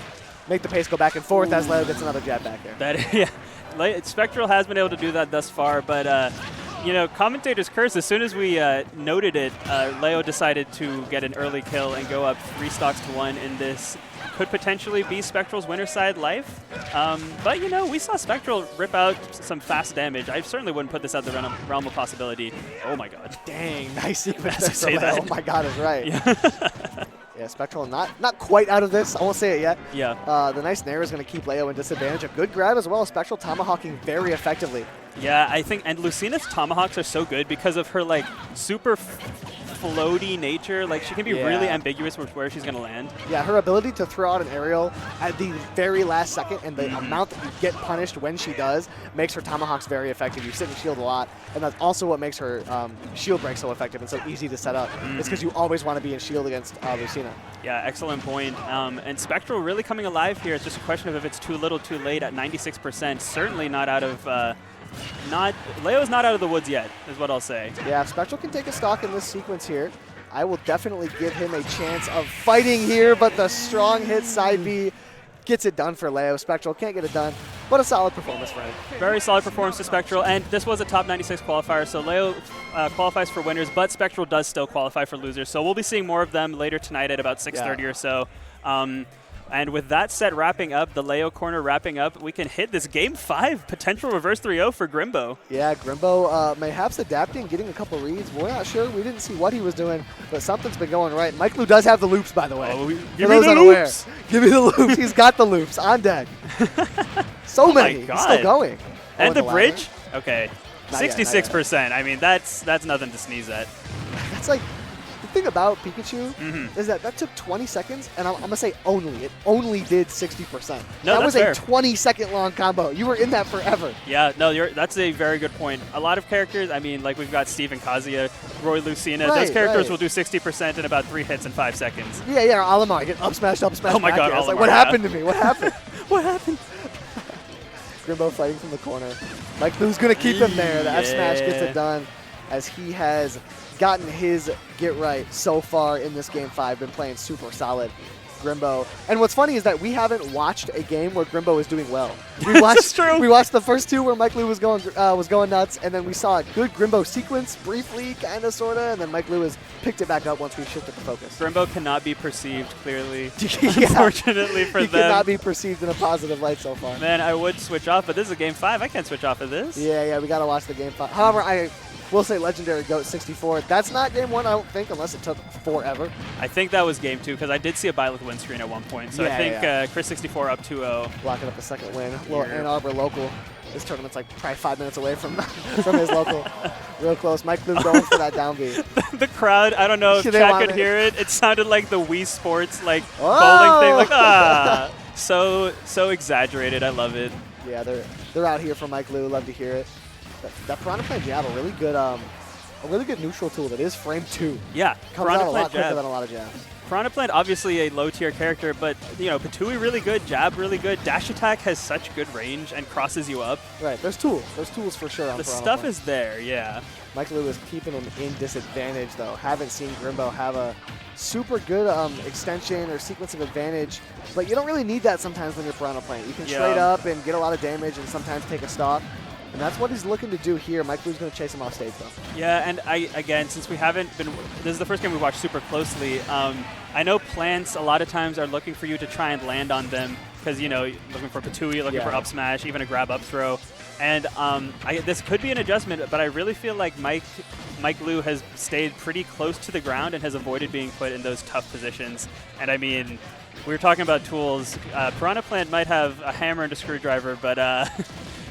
make the pace go back and forth as Leo gets another jab back there. Spectral has been able to do that thus far, but you know, commentator's curse. As soon as we noted it, Leo decided to get an early kill and go up 3 stocks to 1 in this. Could potentially be Spectral's winner side life, but you know, we saw Spectral rip out some fast damage. I certainly wouldn't put this out the realm of possibility. Oh my god. Dang, nice sequence As I there say for Leo. that. Oh my god, is right. Yeah. Yeah, Spectral not quite out of this. I won't say it yet. Yeah. The nice Nair is going to keep Leo in disadvantage. A good grab as well. Spectral tomahawking very effectively. Yeah, I think, and Lucina's tomahawks are so good because of her like super floaty nature. Like she can be really ambiguous with where she's gonna land. Yeah, her ability to throw out an aerial at the very last second and the amount that you get punished when she does makes her tomahawks very effective. You sit and shield a lot, and that's also what makes her shield break so effective and so easy to set up. It's because you always want to be in shield against Lucina. Yeah, excellent point. And Spectral really coming alive here. It's just a question of if it's too little, too late at 96%. Certainly not out of. Leo's not out of the woods yet, is what I'll say. Yeah, if Spectral can take a stock in this sequence here, I will definitely give him a chance of fighting here, but the strong hit side B gets it done for Leo. Spectral can't get it done, but a solid performance for him. Very solid performance to Spectral, and this was a top 96 qualifier, so Leo qualifies for winners, but Spectral does still qualify for losers, so we'll be seeing more of them later tonight at about 6:30 or so. And with that set wrapping up, the Leo corner wrapping up, we can hit this Game 5 potential reverse 3-0 for Grimbo. Yeah, Grimbo mayhaps adapting, getting a couple reads. We're not sure. We didn't see what he was doing, but something's been going right. Mike Liu does have the loops, by the way. Oh, give me the loops. Give me the loops. He's got the loops on deck. So many. My God. He's still going. And the ladder. bridge? Okay. Not yet, 66%. I mean, that's nothing to sneeze at. That's like, the thing about Pikachu is that took 20 seconds, and I'm going to say only. It only did 60%. No, that was that's a fair. 20-second long combo. You were in that forever. Yeah, no, that's a very good point. A lot of characters, I mean, like we've got Steven Kazuya, Roy Lucina. Right, those characters right. will do 60% in about 3 hits in 5 seconds. Yeah, Olimar. Get up smash. Oh my back God, here. I was like, Olimar, what yeah. happened to me? What happened? What happened? Grimbo fighting from the corner. Mike Liu's going to keep him there. The F smash gets Yeah. it done as he has gotten his get right so far in this Game 5. Been playing super solid. Grimbo. And what's funny is that we haven't watched a game where Grimbo is doing well. We watched true. We watched the first two where Mike Liu was going nuts, and then we saw a good Grimbo sequence briefly, kind of, sort of, and then Mike Liu has picked it back up once we shifted the focus. Grimbo cannot be perceived clearly, Yeah. unfortunately for He them. cannot be perceived in a positive light so far. Man, I would switch off, but this is a game 5. I can't switch off of this. Yeah, we got to watch the game 5. However, I will say Legendary Goat 64. That's not game 1, I don't think, unless it took forever. I think that was game 2 because I did see a Byleth win screen at one point. So I Yeah, think yeah. Chris 64 up 2-0. Blocking up the second win. Little Yeah. Ann Arbor local. This tournament's like probably 5 minutes away from from his local. Real close. Mike Liu going for that down B. The crowd, I don't know if They Chad want could it. hear it. It sounded like the Wii Sports bowling thing. Oh! Like, ah. So exaggerated. I love it. Yeah, they're out here for Mike Liu. Love to hear it. That Piranha Plant jab, a really good neutral tool that is frame 2. Yeah. Comes Piranha out a lot Plant quicker jab. than a lot of jabs. Piranha Plant, obviously a low-tier character, but, you know, Patui really good, jab really good. Dash attack has such good range and crosses you up. Right, there's tools. There's tools for sure on The Piranha stuff Plant. is there, yeah. Mike Liu is keeping him in disadvantage, though. Haven't seen Grimbo have a super good extension or sequence of advantage, but you don't really need that sometimes when you're Piranha Plant. You can Yeah. trade up and get a lot of damage and sometimes take a stock, and that's what he's looking to do here. Mike Liu's going to chase him off stage, though. Yeah, and again, since we haven't been, this is the first game we watched super closely. I know plants a lot of times are looking for you to try and land on them because, you know, looking for Patui, looking for Yeah. up smash, even a grab up throw. And this could be an adjustment, but I really feel like Mike Liu has stayed pretty close to the ground and has avoided being put in those tough positions. And I mean, we were talking about tools. Piranha Plant might have a hammer and a screwdriver, but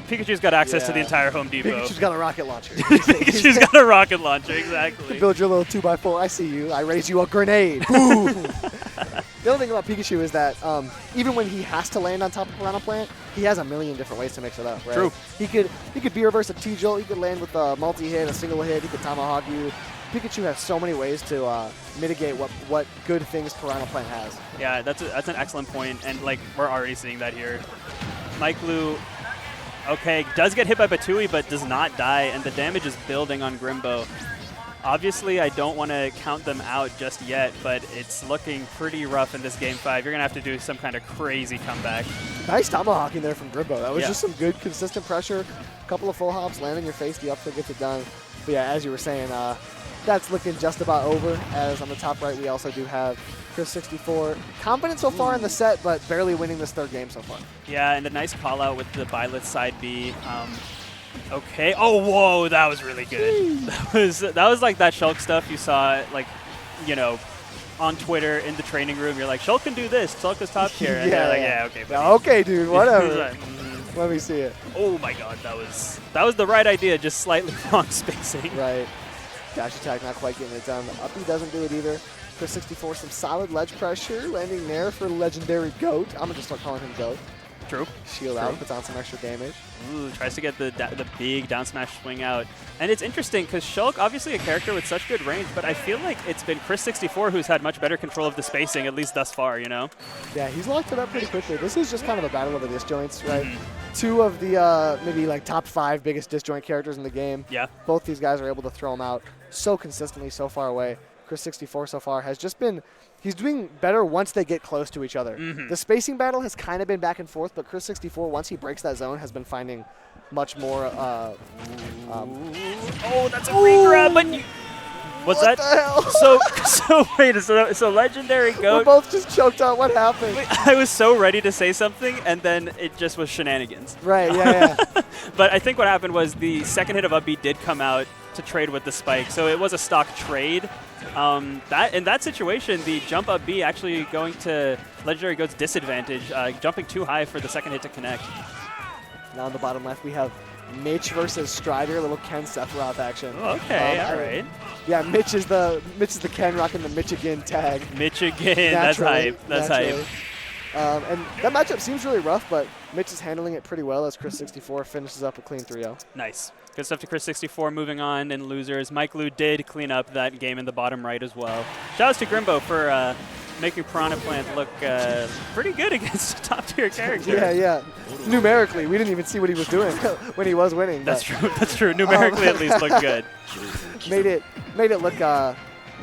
Pikachu's got access to the Yeah. entire Home Depot. Pikachu's got a rocket launcher. Pikachu's got a rocket launcher, exactly. Build your little 2x4. I see you. I raise you a grenade. Boom. The other thing about Pikachu is that even when he has to land on top of Piranha Plant, he has a million different ways to mix it up, right? True. He could B-reverse a T-Jolt. He could land with a multi-hit, a single hit. He could tomahawk you. Pikachu has so many ways to mitigate what good things Piranha Plant has. Yeah, that's an excellent point, and like we're already seeing that here. Mike Liu, okay, does get hit by Patui, but does not die, and the damage is building on Grimbo. Obviously, I don't want to count them out just yet, but it's looking pretty rough in this game 5. You're gonna have to do some kind of crazy comeback. Nice tomahawking there from Grimbo. That was Yeah. just some good, consistent pressure. A couple of full hops, land in your face, the up tilt gets it done. But yeah, as you were saying, that's looking just about over, as on the top right we also do have Chris 64. Confident so far in the set, but barely winning this third game so far. Yeah, and a nice call out with the Byleth side B. Okay. Oh, whoa, that was really good. That was like that Shulk stuff you saw, like, you know, on Twitter in the training room. You're like, Shulk can do this. Shulk is top tier. And they're like, yeah, okay. Yeah, buddy. okay, dude, whatever. He's like, mm. Let me see it. Oh my God, that was the right idea, just slightly wrong spacing. Right. Dash attack not quite getting it done. Uppy doesn't do it either. Chris 64, some solid ledge pressure, landing there for Legendary Goat. I'm going to just start calling him Goat. True. Shield True. out, puts on some extra damage. Ooh, tries to get the big down smash swing out. And it's interesting because Shulk, obviously a character with such good range, but I feel like it's been Chris 64 who's had much better control of the spacing, at least thus far, you know? Yeah, he's locked it up pretty quickly. This is just kind of a battle of the disjoints, right? Mm-hmm. Two of the maybe like top 5 biggest disjoint characters in the game. Yeah. Both these guys are able to throw them out so consistently, so far away. Chris 64 so far has just been, he's doing better once they get close to each other. Mhm. The spacing battle has kind of been back and forth, but Chris 64, once he breaks that zone, has been finding much more. Oh, that's a free grab, but you. What's What that? the hell? So wait, so Legendary We're Goat. both just choked out. What happened? I was so ready to say something, and then it just was shenanigans. Right, yeah. But I think what happened was the second hit of up B did come out to trade with the spike, so it was a stock trade. That in that situation, the jump up B actually going to Legendary Goat's disadvantage, jumping too high for the second hit to connect. Now on the bottom left, we have Mitch versus Strider, a little Ken Sephiroth action. Oh, okay, all I- right. Yeah, Mitch is the Ken rocking the Michigan tag. Michigan, that's Naturally, hype. That's naturally. hype. And that matchup seems really rough, but Mitch is handling it pretty well as Chris 64 finishes up a clean 3-0. Nice. Good stuff to Chris 64. Moving on in losers. Mike Liu did clean up that game in the bottom right as well. Shoutouts to Grimbo for making Piranha Plant look pretty good against a top-tier character. Yeah. Numerically, we didn't even see what he was doing when he was winning. That's but true. That's true. Numerically, at least, looked good. Made it look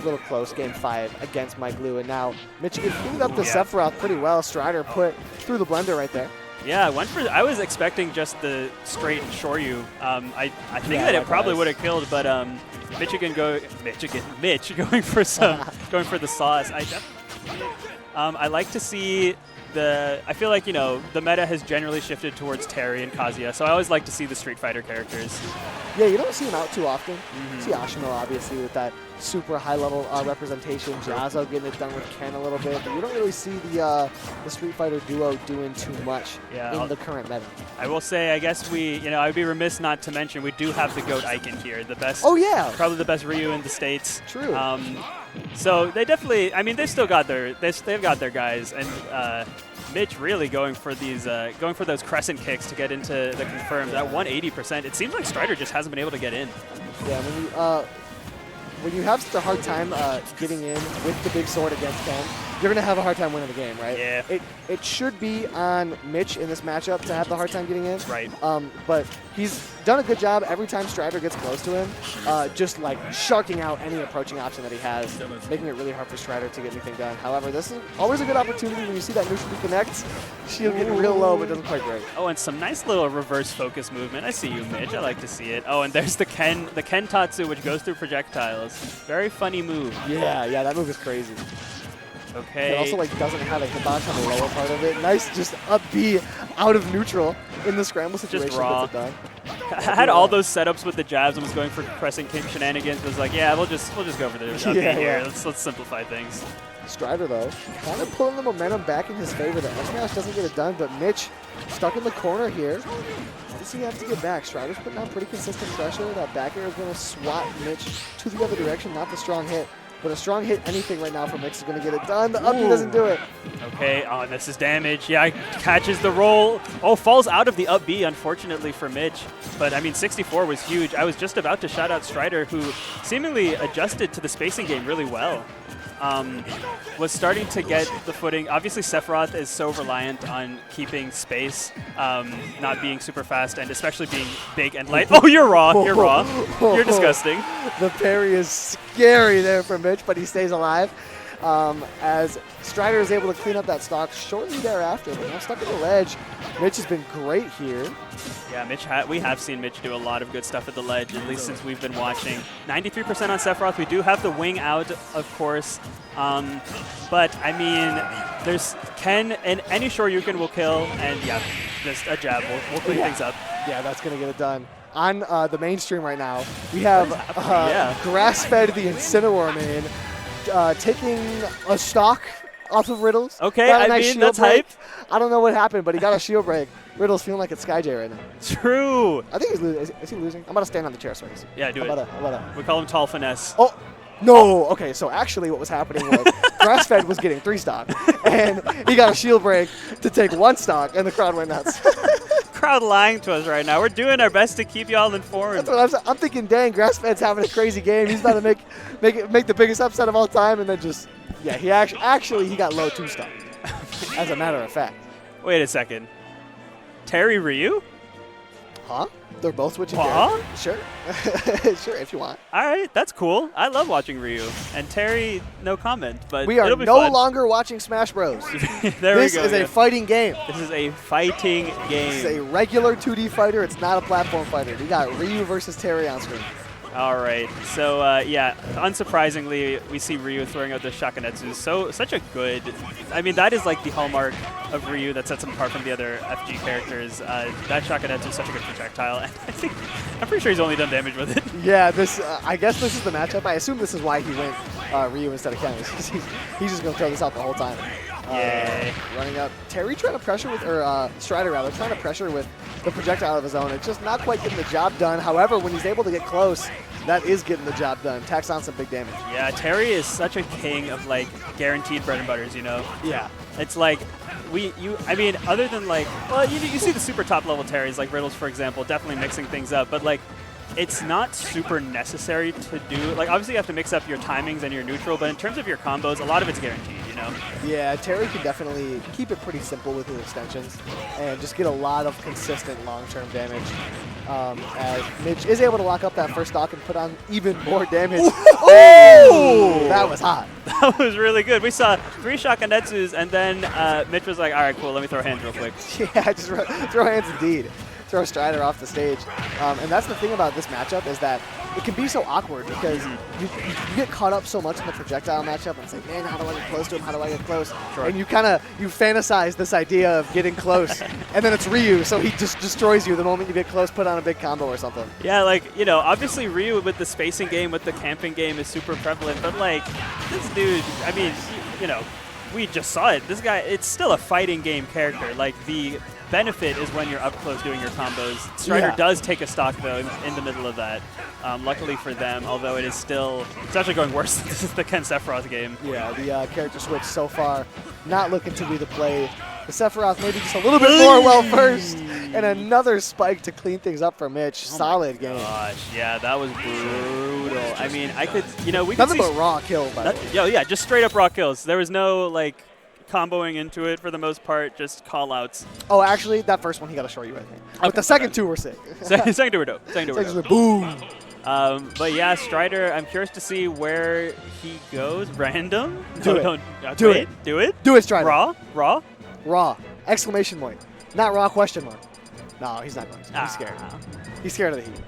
little close game 5 against Mike Liu, and now Michigan cleaned up the Sephiroth pretty well. Strider put through the blender right there. Yeah, I was expecting just the straight Shoryu. I think that it probably would have killed, but Mitch going for going for the sauce. I like to see I feel like, the meta has generally shifted towards Terry and Kazuya, so I always like to see the Street Fighter characters. Yeah, you don't see him out too often. You see Ashino, obviously, with that super high-level representation. Jazzo getting it done with Ken a little bit, but you don't really see the Street Fighter duo doing too much in the current meta. I will say, I guess I would be remiss not to mention we do have the GOAT Icon here, the best. Oh yeah, probably the best Ryu in the States. True. So they definitely, they've still got they've got their guys, and Mitch really going for those crescent kicks to get into the confirmed. At 180%, it seems like Strider just hasn't been able to get in. Yeah, when you have such a hard time getting in with the big sword against Ken, you're going to have a hard time winning the game, right? Yeah. It should be on Mitch in this matchup to have the hard time getting in. Right. But he's done a good job every time Strider gets close to him, just like sharking out any approaching option that he has, making it really hard for Strider to get anything done. However, this is always a good opportunity when you see that neutral connect. Shield getting real low, but doesn't quite break. Oh, and some nice little reverse focus movement. I see you, Mitch. I like to see it. Oh, and there's the Ken Tatsu, which goes through projectiles. Very funny move. Yeah, that move is crazy. Okay. It also doesn't have a hitbox on the lower part of it. Nice, just up B out of neutral in the scramble situation. Just raw. Gets it done. I had all those setups with the jabs and was going for pressing kick shenanigans. Was like, yeah, we'll just go for the up B here. Let's simplify things. Strider though, kind of pulling the momentum back in his favor. The F smash doesn't get it done, but Mitch stuck in the corner here. What does he have to get back? Strider's putting on pretty consistent pressure. That back air is going to swat Mitch to the other direction. Not the strong hit. But a strong hit, anything right now from Mitch is going to get it done. The up B doesn't do it. Okay, this is damage. Yeah, catches the roll. Oh, falls out of the up B, unfortunately for Mitch. But, 64 was huge. I was just about to shout out Strider, who seemingly adjusted to the spacing game really well. Was starting to get the footing. Obviously, Sephiroth is so reliant on keeping space, not being super fast, and especially being big and light. Oh, you're raw. You're raw. You're disgusting. The parry is scary there for Mitch, but he stays alive. As Strider is able to clean up that stock shortly thereafter, but now stuck at the ledge. Mitch has been great here. Yeah, we have seen Mitch do a lot of good stuff at the ledge, at least since we've been watching. 93% on Sephiroth. We do have the wing out, of course. But, there's Ken, and any Shoryuken will kill, and yeah, just a jab. We'll clean things up. Yeah, that's going to get it done. On the mainstream right now, we have Grass-Fed the Incineroar main taking a stock off of Riddles. Okay, that's hype. I don't know what happened, but he got a shield break. Riddle's feeling like it's SkyJ right now. True. I think he's losing. Is he losing? I'm about to stand on the chair so I can see. Yeah, do it. We call him Tall Finesse. Oh, no. Okay, so actually what was happening was Grass-Fed was getting 3 stock, and he got a shield break to take 1 stock, and the crowd went nuts. Crowd lying to us right now. We're doing our best to keep y'all informed. That's what I'm thinking. Dang, Grass-Fed's having a crazy game. He's about to make the biggest upset of all time, and then just he actually he got low 2 stock. As a matter of fact. Wait a second. Terry Ryu? Huh? They're both switching. Huh? Sure. Sure, if you want. All right, that's cool. I love watching Ryu. And Terry, no comment, but we are it'll be no fun. longer watching Smash Bros. This is a fighting game. This is a fighting game. This is a regular 2D fighter. It's not a platform fighter. We got Ryu versus Terry on screen. All right. So, unsurprisingly, we see Ryu throwing out the Shakunetsu. Such a good... that is like the hallmark of Ryu that sets him apart from the other FG characters. That Shakunetsu is such a good projectile, and I'm pretty sure he's only done damage with it. Yeah, I guess this is the matchup. I assume this is why he went Ryu instead of Ken. He's just going to throw this out the whole time. Running up. Terry trying to pressure Strider rather, trying to pressure with the projectile of his own. It's just not quite getting the job done. However, when he's able to get close, that is getting the job done. Tacks on some big damage. Yeah, Terry is such a king of guaranteed bread and butters, Yeah. It's like, other than you see the super top level Terrys, like Riddles, for example, definitely mixing things up. But it's not super necessary to do. Like, obviously you have to mix up your timings and your neutral, but in terms of your combos, a lot of it's guaranteed, you know? Yeah, Terry can definitely keep it pretty simple with his extensions and just get a lot of consistent long-term damage. As Mitch is able to lock up that first stock and put on even more damage. Oh! That was hot. That was really good. We saw 3 Shakanetsus, and then Mitch was like, all right, cool, let me throw hands real quick. Yeah, just throw hands indeed. Throw Strider off the stage. And that's the thing about this matchup is that it can be so awkward because you get caught up so much in the projectile matchup and it's like, man, how do I get close to him? How do I get close? Sure. And you fantasize this idea of getting close. And then it's Ryu, so he just destroys you the moment you get close, put on a big combo or something. Yeah, like, you know, obviously Ryu with the spacing game, with the camping game is super prevalent, but like, this dude, I mean, you know, we just saw it. This guy, it's still a fighting game character. Like, the benefit is when you're up close doing your combos. Strider does take a stock, though, in the middle of that. Luckily for them, although it is still, it's actually going worse than this is the Ken Sephiroth game. Yeah, the character switch so far not looking to be the play. The Sephiroth maybe just a little bit more well first. And another spike to clean things up for Mitch. Solid game. Gosh, yeah, that was brutal. I mean, I could, you know, we could Nothing but raw kill, by the way. Yeah, just straight up raw kills. There was no, like, comboing into it for the most part, just call-outs. Oh, actually, that first one he got to show you, I think. But the second two were sick. Second two were dope. Second two were dope. Boom. But yeah, Strider, I'm curious to see where he goes. Random? Do it. Do it. Do it. Do it, Strider. Raw? Raw? Raw. Exclamation point. Not raw question mark. No, he's not going to. He's scared. He's scared of the heat.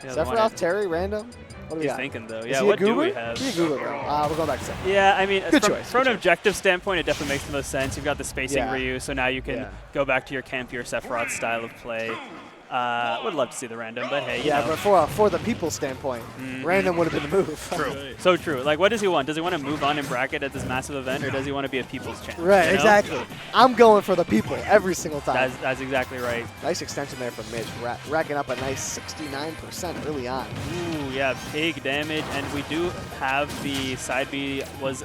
Sephiroth, Terry, random. What do we He's got? thinking, though. Is Yeah, he what a do we goober? have? He's a goober, bro. We're going back to second. Yeah, I mean, Good from, choice, from good an choice. objective standpoint, it definitely makes the most sense. You've got the spacing Ryu, so now you can go back to your campier Sephiroth style of play. Would love to see the random, but hey, you know. but for the people's standpoint, random would have been the move. True. So true. Like, what does he want? Does he want to move on in bracket at this massive event, or does he want to be a people's champ? Right, you know? exactly. I'm going for the people every single time. That's exactly right. Nice extension there from Mitch, racking up a nice 69% early on. Ooh, yeah, big damage, and we do have the side B was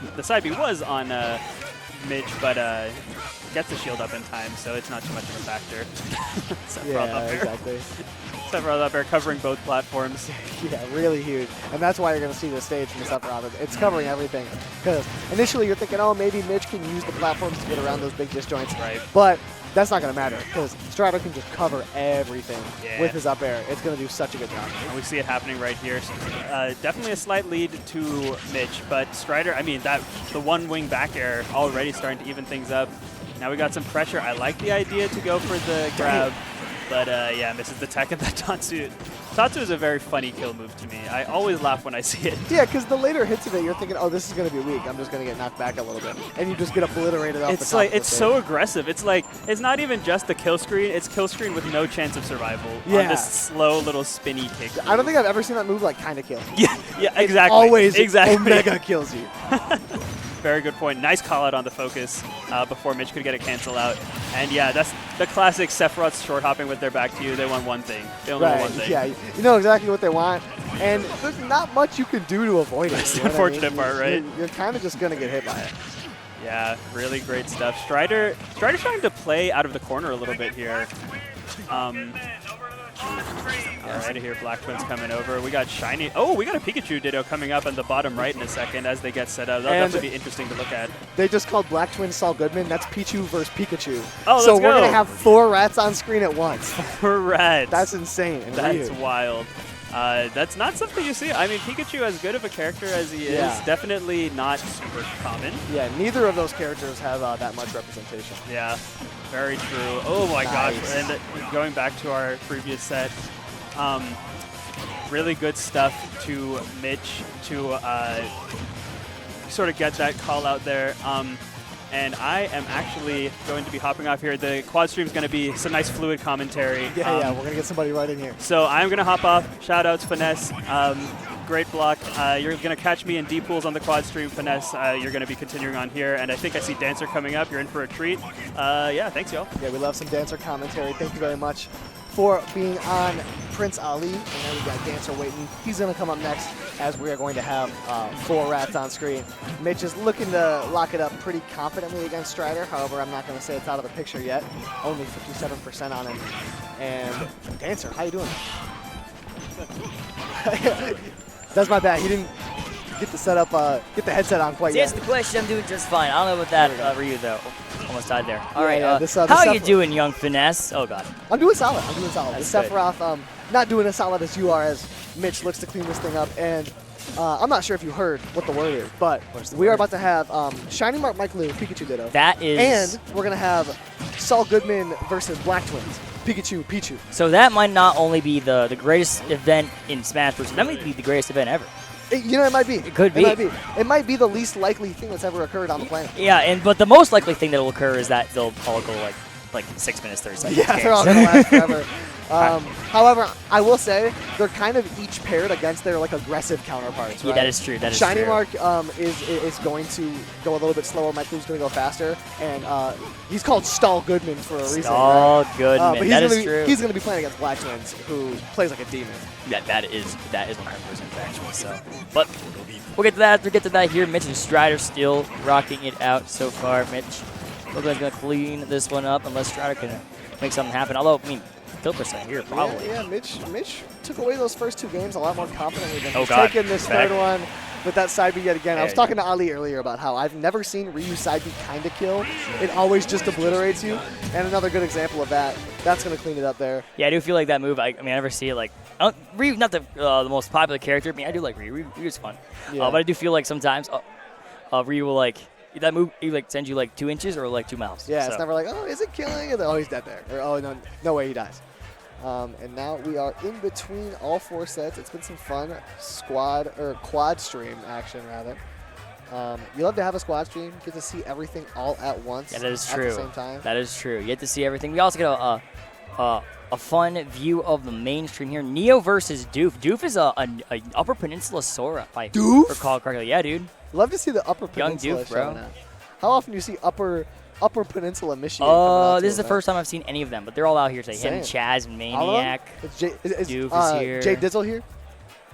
on Mitch, but gets the shield up in time, so it's not too much of a factor. Sephiroth up air. Exactly. Sephiroth up air covering both platforms. Yeah, really huge. And that's why you're going to see the stage from the Sephiroth. It's covering everything. Because initially you're thinking, oh, maybe Mitch can use the platforms to get around those big disjoints. Right. But that's not going to matter because Strider can just cover everything with his up air. It's going to do such a good job. And we see it happening right here. Definitely a slight lead to Mitch, but Strider, I mean, the one wing back air already starting to even things up. Now we got some pressure. I like the idea to go for the grab, but yeah, misses the tech of that Tatsu. Tatsu is a very funny kill move to me. I always laugh when I see it. Yeah, because the later hits of it, you're thinking, oh, this is going to be weak. I'm just going to get knocked back a little bit. And you just get obliterated off the top of the It's stage. so aggressive. It's like, it's not even just the kill screen. It's kill screen with no chance of survival on this slow little spinny kick move. I don't think I've ever seen that move like kind of kill. Yeah, exactly. Always exactly. Omega kills you. Very good point. Nice call out on the focus before Mitch could get a cancel out. And yeah, that's the classic Sephiroth short hopping with their back to you. They want one thing. They only want one thing. Yeah, you know exactly what they want. And there's not much you can do to avoid it. That's you the know what I unfortunate mean? part, right? You're kind of just going to get hit by it. Yeah, really great stuff. Strider's trying to play out of the corner a little bit here. Alright, here Black Twins coming over. We got Shiny. Oh, we got a Pikachu Ditto coming up on the bottom right in a second as they get set up. That'll definitely be interesting to look at. They just called Black Twins Saul Goodman. That's Pichu versus Pikachu. Oh, so let's we're go. going to have 4 rats on screen at once. For rats. That's insane. And That's weird. wild. That's not something you see. I mean, Pikachu, as good of a character as he is, definitely not super common. Yeah, neither of those characters have that much representation. Yeah, very true. Oh my gosh, and going back to our previous set, really good stuff to Mitch to sort of get that call out there. And I am actually going to be hopping off here. The quad stream is going to be some nice fluid commentary. Yeah, we're going to get somebody right in here. So I'm going to hop off. Shout outs, Finesse. Great block. You're going to catch me in D pools on the quad stream, Finesse. You're going to be continuing on here. And I think I see Dancer coming up. You're in for a treat. Yeah, thanks, y'all. Yeah, we love some Dancer commentary. Thank you very much for being on Prince Ali. And then we got Dancer waiting. He's going to come up next as we are going to have 4 rats on screen. Mitch is looking to lock it up pretty confidently against Strider. However, I'm not going to say it's out of the picture yet. Only 57% on him. And Dancer, how you doing? That's my bad. He didn't get the setup, get the headset on quite To yet. answer the question, I'm doing just fine. I don't know about that, Ryu, though. Almost died there. All right, yeah, this how are you Sephiroth- doing, young Finesse? Oh, God. I'm doing solid. I'm doing solid. That's The good. Sephiroth, not doing as solid as you are as Mitch looks to clean this thing up. And I'm not sure if you heard what the word is, but What's the we are word? about to have Shiny Mark Mike Liu, Pikachu Ditto. That is... And we're going to have Saul Goodman versus Black Twins, Pikachu, Pichu. So that might not only be the greatest event in Smash Bros. That might be the greatest event ever. It might be. It could be. It might be. It might be the least likely thing that's ever occurred on the planet. Yeah, but the most likely thing that will occur is that they'll all go like 6 minutes, 30 seconds. Yeah, they're all going to last forever. However, I will say they're kind of each paired against their like aggressive counterparts. Yeah, right? that is true. That is Shiny true. Mark is going to go a little bit slower. Mike Liu's going to go faster, and he's called Stall Goodman for a reason. Oh, right? Goodman. But That is true. he's going to be playing against Black Twins, who plays like a demon. That is 100% factual. So, but we'll get to that after we get to that here. Mitch and Strider still rocking it out so far. Mitch looks like he's gonna clean this one up unless Strider can make something happen. Although, I mean, kill percent here probably. Yeah, Mitch took away those first 2 games a lot more confidently than Oh, he's God. taken this Back. third one with that side B yet again. I was Yeah, talking to Ali earlier about how I've never seen Ryu side B kind of kill. It always just obliterates you. And another good example of that. That's going to clean it up there. Yeah, I do feel like that move. I mean, I never see it like Ryu, not the most popular character. I mean, I do like Ryu. Ryu's fun, Yeah. but I do feel like sometimes Ryu will like that move. He like sends you like 2 inches or like 2 miles. Yeah, so. it's never like, oh, is it killing? And then, oh, he's dead there. Or, oh, no way he dies. And now we are in between all 4 sets. It's been some fun quad stream action, rather. You love to have a squad stream, get to see everything all at once. Yeah, that is at true. the same time. That is true. You get to see everything. We also get a fun view of the mainstream here. Neo versus Doof. Doof is a Upper Peninsula Sora, if I Doof? recall correctly. Yeah, dude. Love to see the Upper Young Peninsula Doof, bro. showing up. How often do you see Upper Peninsula Michigan? coming out to This is the events? first time I've seen any of them, but they're all out here today. Him, Same. Chaz, All of them? Maniac. Is Doof is here. Jay Dizzle here?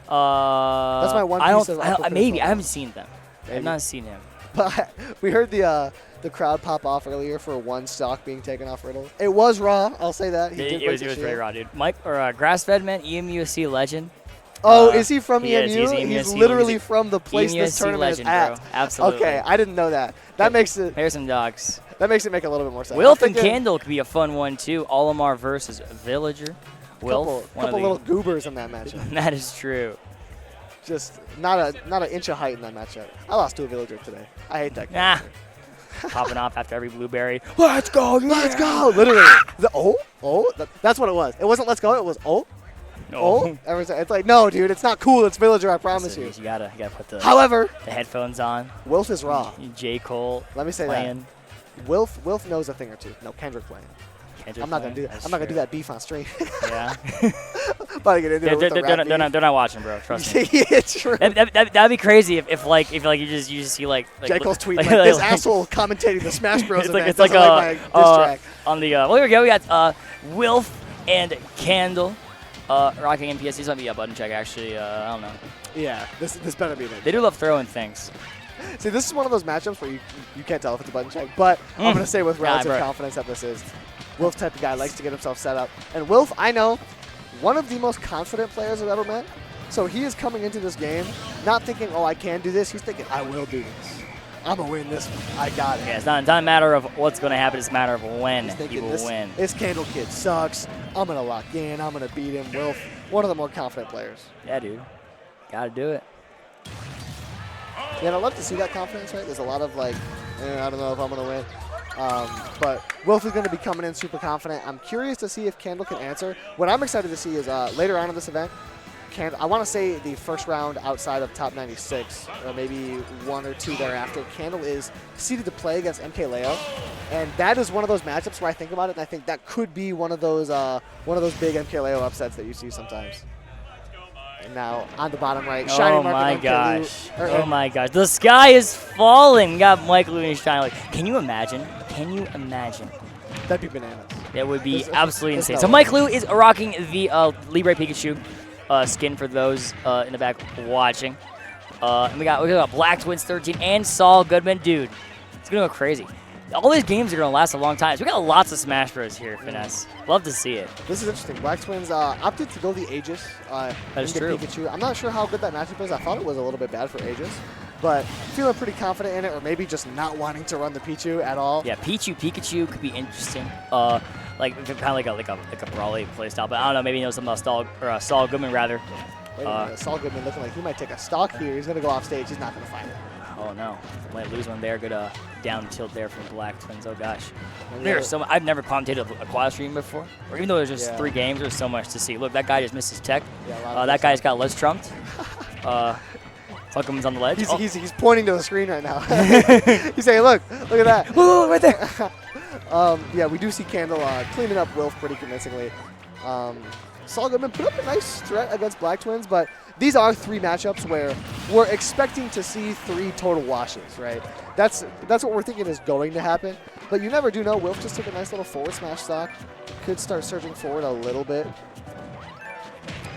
That's my one I piece don't, of I Upper don't, maybe. Peninsula. I haven't seen them. Maybe. I've not seen him. But we heard the crowd pop off earlier for 1 stock being taken off Riddle. It was raw. I'll say that. He did It break was the very shield. raw, dude. Mike or Grassfed Man, EMUSC legend. Oh, is he from he is. EMU? He's He's EMUSC literally from the place EMUSC this tournament legend, is at. bro. Absolutely. Okay, I didn't know that. That makes it There's some dogs. make a little bit more sense. Wilf I'm and thinking Candle could be a fun one too. Olimar versus Villager. Wilf, one couple of little goobers in that matchup. the, that is true. Just not an inch of height in that matchup. I lost to a villager today. I hate that Nah. character. Popping off after every blueberry. Let's go, let's go. Literally. That's what it was. It wasn't let's go, it was No. Every time. It's like, no, dude, it's not cool. It's villager, I promise you. You gotta put the However, headphones on. Wilf is raw. J. Cole Let me say playing. that. Wilf knows a thing or two. No, Kendrick playing. Kendrick I'm not gonna playing. do that. That's I'm not gonna do true. that beef on stream. Yeah. About to get into it with the rap They're not watching, bro. Trust me. beef. Yeah, true. That'd be crazy if you just see like J. Cole's tweeting like- like, this like- asshole commentating the Smash Bros. It's event like it's like doesn't like my diss track. on the well, here we go. We got Wilf and Candle rocking MPS. These might be a button check actually. I don't know. Yeah, this better be it. They do love throwing things. See, this is one of those matchups where you can't tell if it's a button check, but I'm going to say with relative bro. confidence that this is. Wilf type of guy likes to get himself set up. And Wilf, I know, one of the most confident players I've ever met. So he is coming into this game not thinking, oh, I can do this. He's thinking, I will do this. I'm going to win this one. I got it. Yeah, it's not a matter of what's going to happen. It's a matter of when He's he thinking, will win. this Candle Kid sucks. I'm going to lock in. I'm going to beat him. Wilf, one of the more confident players. Yeah, dude. Gotta do it. Yeah, and I love to see that confidence, right? There's a lot of like, I don't know if I'm going to win. But Wilf is going to be coming in super confident. I'm curious to see if Candle can answer. What I'm excited to see is later on in this event, I want to say the first round outside of top 96, or maybe 1 or 2 thereafter, Candle is seeded to play against MK Leo. And that is one of those matchups where I think about it, and I think that could be one of those big MK Leo upsets that you see sometimes. And now on the bottom right, Shiny Oh Mark my and MK gosh. Lou, Oh my gosh. The sky is falling. We got Mike Lou and Shiny. Like, can you imagine? Can you imagine? that'd be bananas. That would be There's- absolutely there's insane. no So way. Mike Lou is rocking the Libre Pikachu skin for those in the back watching. And we got Black Twins 13 and Saul Goodman. Dude, it's gonna go crazy. all these games are going to last a long time. So we got lots of Smash Bros. Here, Finesse. Love to see it. This is interesting. Black Twins opted to go the Aegis is into true. Pikachu. I'm not sure how good that matchup is. I thought it was a little bit bad for Aegis, but feeling pretty confident in it, or maybe just not wanting to run the Pichu at all. Yeah, Pikachu could be interesting. Like kind of like a Brawly playstyle, but I don't know. Maybe he knows something about Saul Goodman rather. Wait a minute, Saul Goodman looking like he might take a stock here. He's going to go off stage. He's not going to find it. Oh no, might lose one there. Good down tilt there from Black Twins. Oh gosh, And there's so I've never commentated a quad stream before, or even though there's just 3 games, there's so much to see. Look, that guy just missed his tech. Yeah, a lot of That guy's got ledge trumped. Huckham's on the ledge. He's pointing to the screen right now. He's saying, look at that. Oh, right there. Yeah, we do see Candle cleaning up Wilf pretty convincingly. Saul Goodman put up a nice threat against Black Twins, but these are 3 matchups where we're expecting to see 3 total washes, right? That's what we're thinking is going to happen, but you never do know. Wilf just took a nice little forward smash stock. Could start surging forward a little bit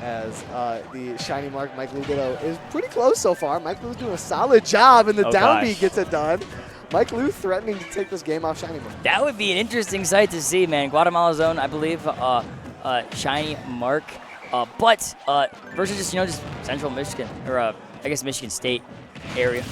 as the shiny mark Mike Ludido is pretty close so far. Mike Lu's doing a solid job, and the down B gets it done. Mike Lu threatening to take this game off Shiny Mark. That would be an interesting sight to see, man. Guatemala Zone, I believe, Shiny Mark, but versus just Central Michigan, or I guess Michigan State area,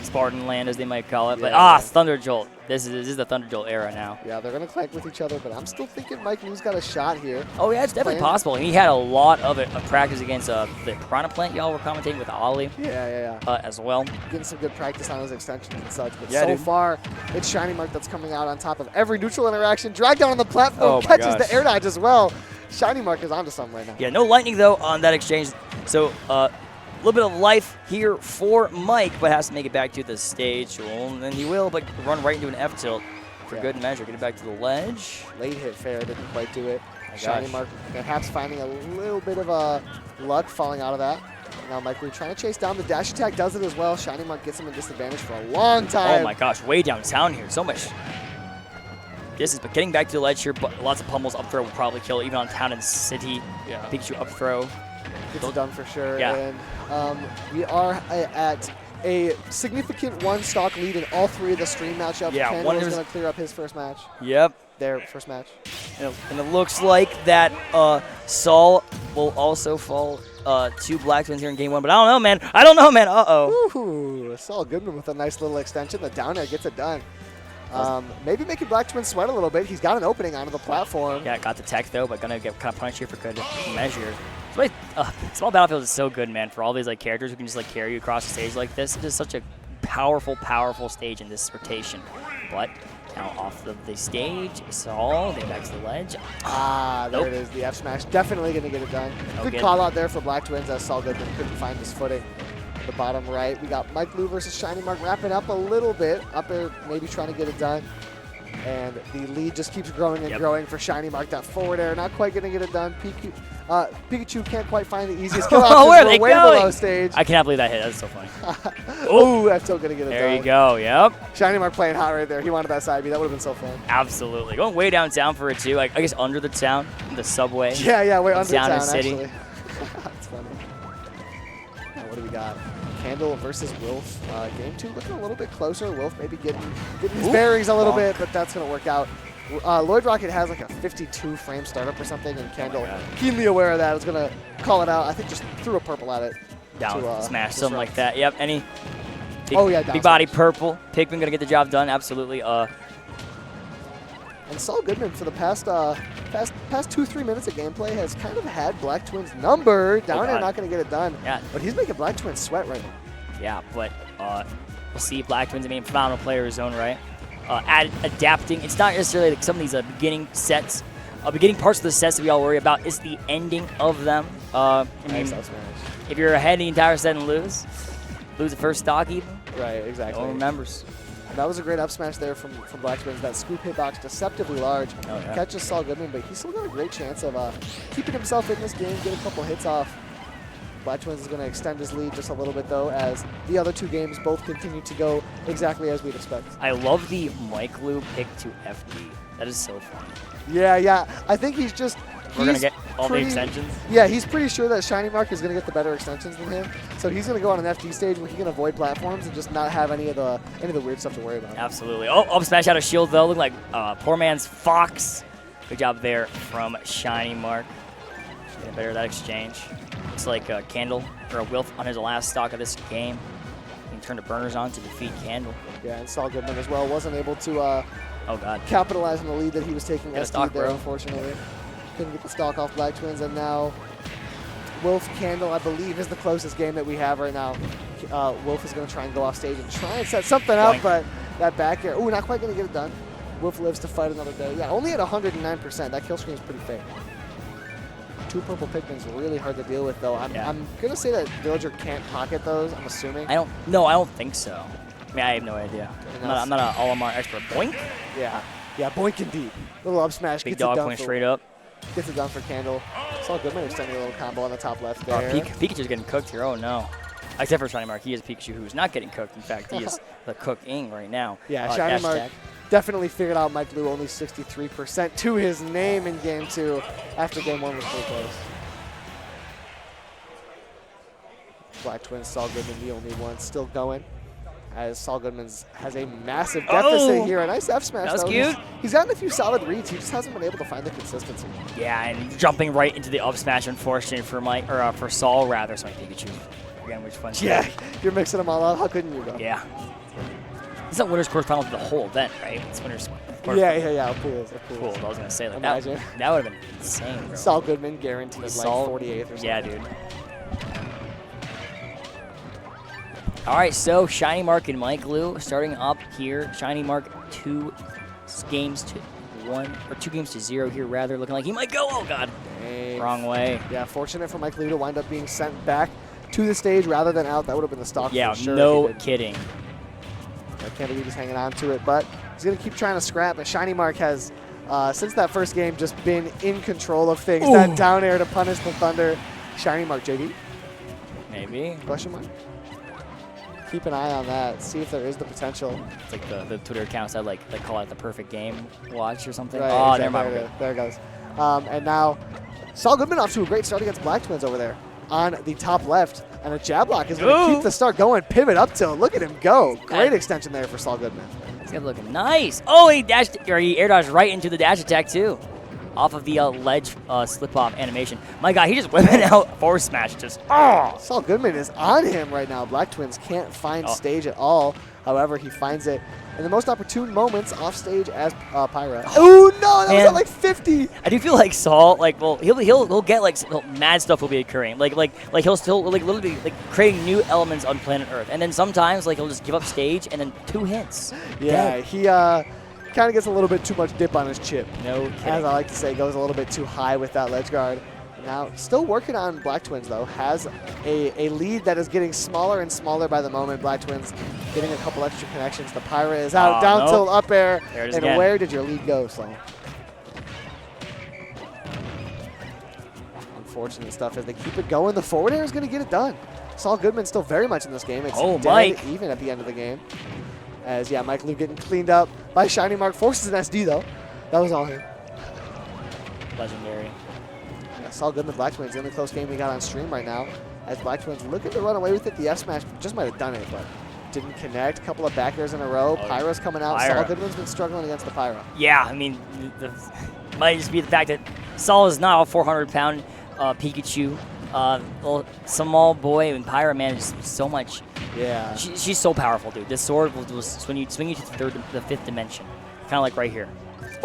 Spartan land as they might call it. Yeah, But Thunder Jolt. This is the Thunder Jolt era now. Yeah, they're going to clank with each other, but I'm still thinking Mike Lu's got a shot here. Oh yeah, it's definitely possible. He had a lot of practice against the Piranha Plant. Y'all were commentating with Ollie. Yeah. As well. Getting some good practice on his extensions and such, but Yeah, so dude. far, it's Shiny Mark that's coming out on top of every neutral interaction. Drag down on the platform, Oh my catches gosh. the air dodge as well. Shiny Mark is onto something right now. Yeah, no lightning though on that exchange. So a little bit of life here for Mike, but has to make it back to the stage. Well, and he will, but run right into an F tilt for good measure. Get it back to the ledge. Late hit fair, didn't quite do it. My Shiny gosh. Mark perhaps finding a little bit of luck falling out of that. Now Mike Lu trying to chase down. The dash attack does it as well. Shiny Mark gets him in disadvantage for a long time. Oh my gosh, way downtown here. So much. This is but getting back to the ledge here, but lots of pummels. Up throw will probably kill even on town and city. Yeah. Pikachu up throw. Gets it done for sure. Yeah. And we are at a significant 1 stock lead in all 3 of the stream matchups. Yeah, Candle one is is- going to clear up his first match. Yep. Their first match. And it looks like that Saul will also fall to Black Twins here in game 1. But I don't know, man. Uh-oh. Ooh, Saul Goodman with a nice little extension. The down air gets it done. Maybe making Black Twins sweat a little bit. He's got an opening onto the platform. Yeah, got the tech though, but gonna get kind of punished here for good measure. Small Battlefield is so good, man, for all these characters who can just carry you across the stage like this. It is such a powerful stage in this rotation. But now off of the stage, Saul, then back to the ledge. There Nope. it is. The F smash definitely going to get it done. No Good good. call out there for Black Twins as Saul Goodman couldn't find his footing. The bottom right, we got Mike Lu versus Shiny Mark wrapping up a little bit. Up there, maybe trying to get it done. And the lead just keeps growing and growing for Shiny Mark. That forward air, not quite going to get it done. Pikachu can't quite find the easiest kill options. Where are We're they way going? below stage. I cannot believe that hit. That's so funny. Oh, that's still going to get it done. There you go. Yep. Shiny Mark playing hot right there. He wanted that side B. That would have been so fun. Absolutely. Going way downtown for it too. I guess under the town, the subway. Yeah, we're under Down in town, city. actually. That's funny. Now, what do we got? Candle versus Wilf. Game 2 looking a little bit closer. Wilf maybe getting his bearings a little bit, but that's going to work out. Lloyd Rocket has like a 52 frame startup or something, and Candle, keenly aware of that, is going to call it out. I think just threw a purple at it. Down, to, smash, something like that. Yep. Any big, down big body smash. purple. Pikmin gonna get the job done. Absolutely. And Saul Goodman for the past 2-3 minutes of gameplay has kind of had Black Twins number. Down there, God. not going to get it done. Yeah. But he's making Black Twins sweat right now. Yeah, but we'll see. Black Twins, phenomenal player in his own right. Adapting. It's not necessarily like some of these beginning sets, beginning parts of the sets that we all worry about. It's the ending of them. Nice out smash. If you're ahead the entire set and lose the first stock even, Right, exactly. no one remembers. That was a great up smash there from Black Twins. That scoop hitbox deceptively large. Oh, yeah. Catches Saul Goodman, but he's still got a great chance of keeping himself in this game, get a couple hits off. Black Twins is going to extend his lead just a little bit, though, as the other 2 games both continue to go exactly as we'd expect. I love the Mike Lu pick to FD. That is so funny. Yeah. I think he's just We're going to he's get all the pretty- extensions. Yeah, he's pretty sure that Shiny Mark is going to get the better extensions than him. So he's going to go on an FD stage where he can avoid platforms and just not have any of the weird stuff to worry about. Absolutely. Oh, up smash out of shield, though. Look like poor man's Fox. Good job there from Shiny Mark. Getting better at that exchange. Looks like Candle, or a Wilf on his last stock of this game. He can turn the burners on to defeat Candle. Yeah, and Saul Goodman as well wasn't able to Oh, God. capitalize on the lead that he was taking Get a SD stock, there, bro. unfortunately. Couldn't get the stock off Black Twins, and now Wolf Candle, I believe, is the closest game that we have right now. Wolf is going to try and go off stage and try and set something up, Boink. but that back air, ooh, not quite going to get it done. Wolf lives to fight another day. Yeah, only at 109%. That kill screen is pretty fair. 2 purple Pikmin's really hard to deal with, though. I'm going to say that Villager can't pocket those, I'm assuming. I don't think so. I mean, I have no idea. I'm not an Olimar expert. Boink. Yeah, boink and deep. Little up smash, Big gets it dog done point for straight up. Gets it done for Candle. Saw Goodman extending a little combo on the top left Oh, there. Pikachu's getting cooked here. Oh, no. Except for Shiny Mark. He is Pikachu who's not getting cooked. In fact, he is the cooking right now. Yeah, Dash Shiny Mark attack. definitely figured out Mike Liu only 63% to his name in Game 2 after Game 1 was pretty close. Black Twins, Saul Goodman the only one still going. As Saul Goodman has a massive deficit here. A nice F smash. That was though. cute. He's gotten a few solid reads. He just hasn't been able to find the consistency. Yeah, and jumping right into the up smash, unfortunately for Mike, or for Saul rather. Sorry, Pikachu. Again, which one? Yeah, you're mixing them all up. How couldn't you go? Yeah. It's not winner's quarterfinal for the whole event, right? It's winner's quarterfinal. Yeah. Of course. Cool. I was gonna say like Imagine. that would have been insane, bro. Saul Goodman guaranteed The like Saul- 48th or something. Yeah, dude. All right, so Shiny Mark and Mike Liu starting up here. Shiny Mark 2 games to 0 here, rather. Looking like he might go. Oh, God. Dang. Wrong way. Yeah, fortunate for Mike Liu to wind up being sent back to the stage rather than out. That would have been the stock Yeah, for sure. no if he did. kidding. I can't believe he's hanging on to it, but he's going to keep trying to scrap. But Shiny Mark has, since that first game, just been in control of things. Ooh. That down air to punish the Thunder. Shiny Mark, JD? Maybe. Question mark? Keep an eye on that. See if there is the potential. It's like the Twitter accounts that they call it the perfect game watch or something. Right, Oh, exactly. never mind. There it goes. And now, Saul Goodman off to a great start against Black Twins over there on the top left. And a jab block is going to Ooh. keep the start going. Pivot up tilt. Look at him go. Great And- extension there for Saul Goodman. It's gonna look nice. Oh, he air dodged right into the dash attack too, off of the ledge slip off animation. My God, he just whipping out forward smash. Just Saul Goodman is on him right now. Black Twins can't find Oh. stage at all. However, he finds it in the most opportune moments off stage as Pyra. Oh no, that was Man. at like 50. I do feel like Saul, he'll get mad stuff will be occurring, like he'll still literally creating new elements on planet Earth, and then sometimes he'll just give up stage and then 2 hints. Yeah, Dead. he kind of gets a little bit too much dip on his chip. No As kidding. I like to say, goes a little bit too high with that ledge guard. Now, still working on Black Twins, though. Has a lead that is getting smaller and smaller by the moment. Black Twins getting a couple extra connections. The Pyra is out, down nope. tilt, up air. There it is And again. where did your lead go, Saul? Unfortunate stuff as they keep it going. The forward air is going to get it done. Saul Goodman still very much in this game. It's Oh, dead Mike. even at the end of the game. As, yeah, Mike Liu getting cleaned up by Shiny Mark. Forces an SD, though. That was all him. Legendary. Yeah, Saul Goodman, Black Twins, the only close game we got on stream right now. As Black Twins looking to run away with it, the F smash just might have done it, but didn't connect. Couple of back airs in a row. Oh, Pyra's coming out. Pyra. Saul Goodman's been struggling against the Pyra. Yeah, I mean, might just be the fact that Saul is not a 400-pound Pikachu. Little small boy, and Pyra manages so much. Yeah. She's so powerful, dude. This sword will swing you to the 5th dimension, kind of like right here.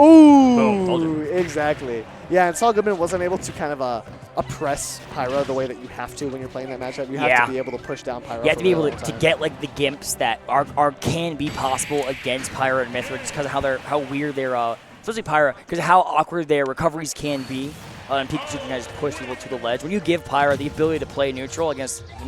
Ooh, Boom, told you. exactly. Yeah, and Saul Goodman wasn't able to kind of oppress Pyra the way that you have to when you're playing that matchup. You have Yeah. to be able to push down Pyra. You have for to be a able long to time. get the gimps that can be possible against Pyra and Mythra, just because of how weird they're, especially Pyra, because of how awkward their recoveries can be. And Pikachu can just push people to the ledge. When you give Pyra the ability to play neutral against, Pyra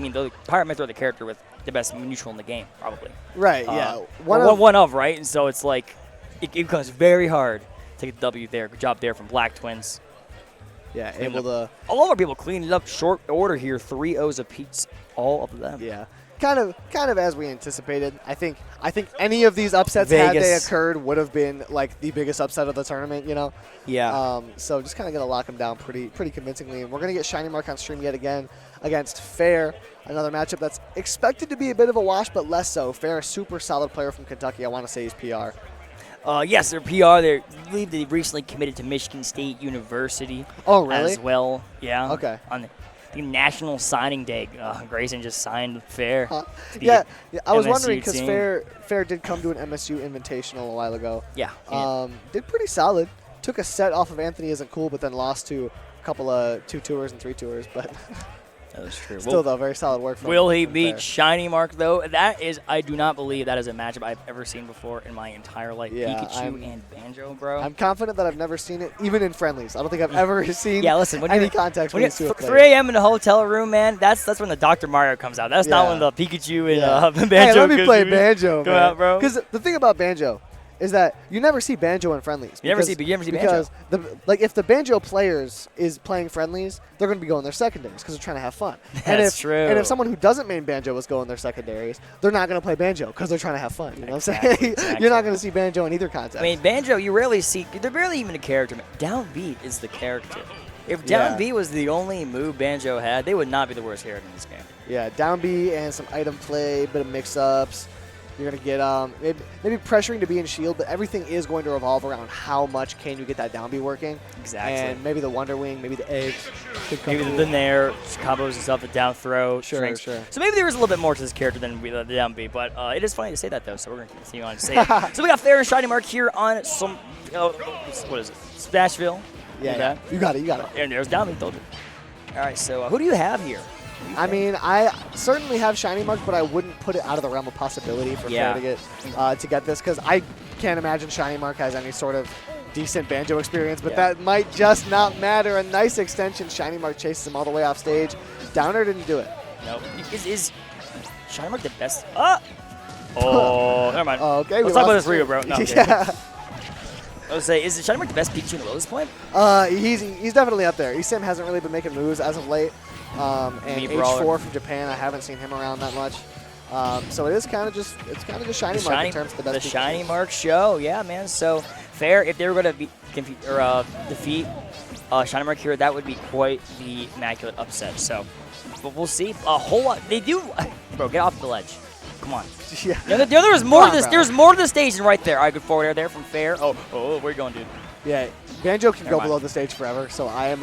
and Mythra are the character with the best neutral in the game, probably. Right, yeah. One of, right? And so it's like, it becomes very hard to get the W there. Good job there from Black Twins. Yeah, Clean able to. All of our people cleaned it up short order here. 3 O's apiece, all of them. Yeah. kind of as we anticipated. I think any of these upsets, had they Vegas. occurred, would have been like the biggest upset of the tournament. Yeah. So just kind of gonna lock him down pretty convincingly, and we're gonna get Shiny Mark on stream yet again against Fair. Another matchup that's expected to be a bit of a wash, but less so. Fair, a super solid player from Kentucky. I want to say he's PR. Yes, they're PR. I believe they recently committed to Michigan State University. Oh, really? As well. Yeah. Okay. On the National Signing Day, Grayson just signed Fair. Yeah, I was MSU wondering because team. Fair did come to an MSU Invitational a while ago. Yeah. Did pretty solid. Took a set off of Anthony Isn't Cool, but then lost to a couple of 2 tours and 3 tours. But that was true. still, though, very solid work from Will he from beat Fair. Shiny Mark, though? I do not believe that is a matchup I've ever seen before in my entire life. Yeah, Pikachu and Banjo, bro. I'm confident that I've never seen it, even in friendlies. I don't think I've ever seen Yeah, listen, when any you're- context when when you these two have 3 played. a.m. in the hotel room, man, that's when the Dr. Mario comes out. That's not Yeah. when the Pikachu and Yeah. Banjo Hey, let me goes play to- Banjo, Go man. out, bro. Because the thing about Banjo is that you never see Banjo in friendlies. You never see because Banjo. if the Banjo players is playing friendlies, they're going to be going their secondaries because they're trying to have fun. That's true. And if someone who doesn't main Banjo is going their secondaries, they're not going to play Banjo because they're trying to have fun. You know what I'm saying? Exactly. You're not going to see Banjo in either contest. I mean, Banjo, you rarely see. They're barely even a character. Downbeat is the character. If Yeah. Downbeat was the only move Banjo had, they would not be the worst character in this game. yeah, down B and some item play, bit of mix-ups. You're going to get maybe pressuring to be in shield, but everything is going to revolve around how much can you get that down B working. Exactly. And maybe the Wonder Wing, maybe the eggs. could come Maybe through. the Nair combos and stuff, the down throw, Sure, strings. sure. So maybe there is a little bit more to this character than the down B, but it is funny to say that, though, so we're going to continue on to say it. So we got Fair and Shiny Mark here on some, what is it, Smashville. Yeah, Okay. you got it. And there's down B, told you. All right, so who do you have here? I mean, I certainly have Shiny Mark, but I wouldn't put it out of the realm of possibility for Yeah. Fair to get this because I can't imagine Shiny Mark has any sort of decent Banjo experience, but Yeah. that might just not matter. A nice extension. Shiny Mark chases him all the way off stage. Downer didn't do it. Nope. Is Shiny Mark the best? Oh, never mind. Oh, okay. Let's talk about this Ryu, bro. No, I'm kidding. yeah. I was say, is Shiny Mark the best Pikachu in the lowest point? He's definitely up there. Esim hasn't really been making moves as of late. And Mii Brawler. H4 from Japan, I haven't seen him around that much. So it is kind of just Shiny Mark in terms of the best. The Pikachu. Shiny Mark show, yeah, man. So Fair, if they were going to defeat Shiny Mark here, that would be quite the immaculate upset. So, but we'll see. A whole lot. They do, bro. Get off the ledge. Come on. Yeah. There was more Come to on, this. bro. There's more to the stage than right there. All right, good forward air there from Fair. Oh, where you going, dude? Yeah, Banjo can Never go mind. below the stage forever, so I am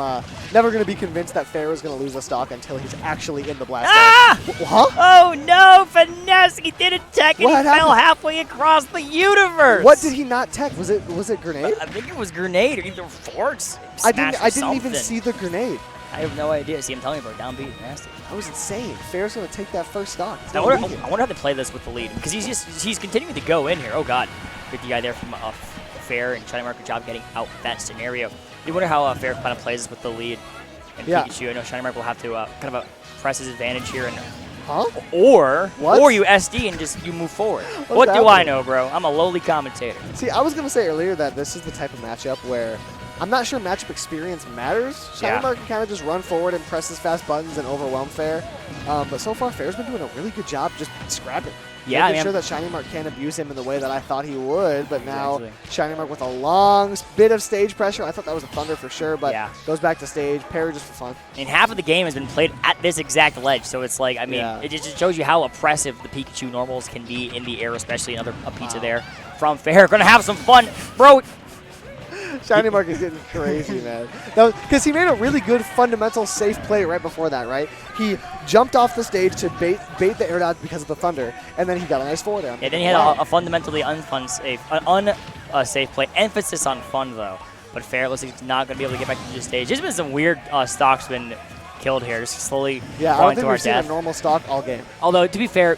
never going to be convinced that Fair is going to lose a stock until he's actually in the blast. Ah! Huh? Oh no, Finesse! He did a tech and What he fell happened? halfway across the universe. What did he not tech? Was it grenade? I think it was grenade or either force. I smash didn't or even something. see the grenade. I have no idea. See, I'm telling you, bro. Downbeat, nasty. That was insane. Fair's going to take that first stock. He's I gonna wonder, lead it. I wonder how they play this with the lead because he's continuing to go in here. Oh god, good guy there from Fair and Shiny Mark. Good job getting out that scenario. You wonder how Fair kind of plays this with the lead and Yeah. Pikachu. I know Shiny Mark will have to kind of press his advantage here and. Huh? Or What? you SD and just you move forward. What's What do I happening? know, bro? I'm a lowly commentator. See, I was going to say earlier that this is the type of matchup where I'm not sure matchup experience matters. Shiny Yeah. Mark can kind of just run forward and press his fast buttons and overwhelm Fair. But so far, Fair's been doing a really good job just scrapping. Yeah, Making man. sure that Shiny Mark can't abuse him in the way that I thought he would, but now Exactly. Shiny Mark with a long bit of stage pressure. I thought that was a Thunder for sure, but Yeah. goes back to stage. Parry just for fun. And half of the game has been played at this exact ledge, so it's like, I mean, Yeah. it just shows you how oppressive the Pikachu normals can be in the air, especially another pizza there from Fair. Gonna have some fun, bro. Shiny Mark is getting crazy, man. Because he made a really good fundamental safe play right before that, right? He jumped off the stage to bait the air dodge because of the Thunder, and then he got a nice forward air. Yeah, then he had a fundamentally unsafe play. Emphasis on fun though, but Fair looks like he's not gonna be able to get back to the stage. There's been some weird stocks been killed here, just slowly Yeah, I don't falling think to our we've seen a death. normal stock all game. Although to be fair,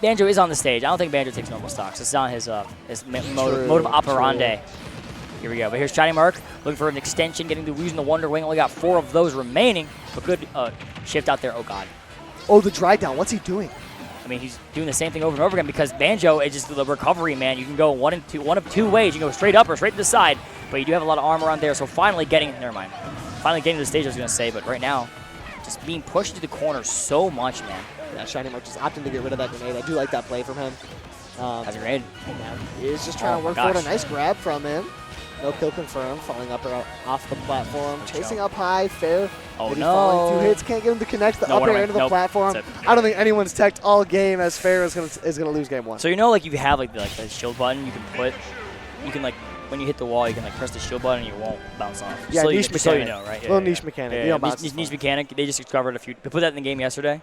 Banjo is on the stage. I don't think Banjo takes normal stocks. It's not his mode of operandi. Here we go. But here's Shiny Mark looking for an extension, getting the using the Wonder Wing. Only got 4 of those remaining, but good shift out there. Oh god. Oh, the dry down. What's he doing? I mean, he's doing the same thing over and over again because Banjo is just the recovery man. You can go one of two ways. You can go straight up or straight to the side, but you do have a lot of armor on there. So finally getting, never mind. Finally getting to the stage, I was going to say, but right now, just being pushed into the corner so much, man. Yeah, Shiny Mark just opting to get rid of that grenade. I do like that play from him. Has a grenade. He's just trying Oh to my work for it. gosh. A nice grab from him. No kill confirmed. Falling up or off the platform. Chasing up high. Fair. Oh, Maybe falling no. 2 hits. Can't get him to connect the No, up what am air I- into the nope. platform. That's it. I don't think anyone's teched all game as Fair is gonna lose game 1. So you know, like, you have like the shield button, you can like when you hit the wall, you can like press the shield button and you won't bounce off. Yeah, so niche just so you mechanic. know, right? Little niche mechanic. Yeah, You don't bounce niche, as niche far. mechanic. They just discovered they put that in the game yesterday.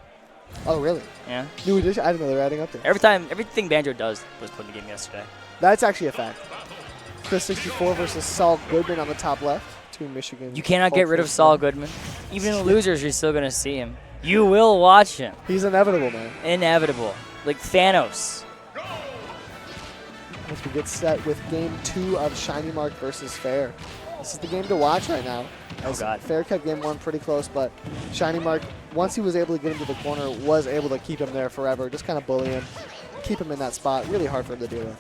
Oh, really? Yeah. New edition? I didn't know they were adding up there. Everything Banjo does was put in the game yesterday. That's actually a fact. Chris 64 versus Saul Goodman on the top left. 2 Michigan. You cannot get rid of Saul Goodman. Even in losers, you're still gonna see him. You will watch him. He's inevitable, man. Inevitable, like Thanos. As we get set with game 2 of Shiny Mark versus Fair. This is the game to watch right now. Oh, As God. Fair kept game 1 pretty close, but Shiny Mark, once he was able to get into the corner, was able to keep him there forever. Just kind of bully him, keep him in that spot. Really hard for him to deal with.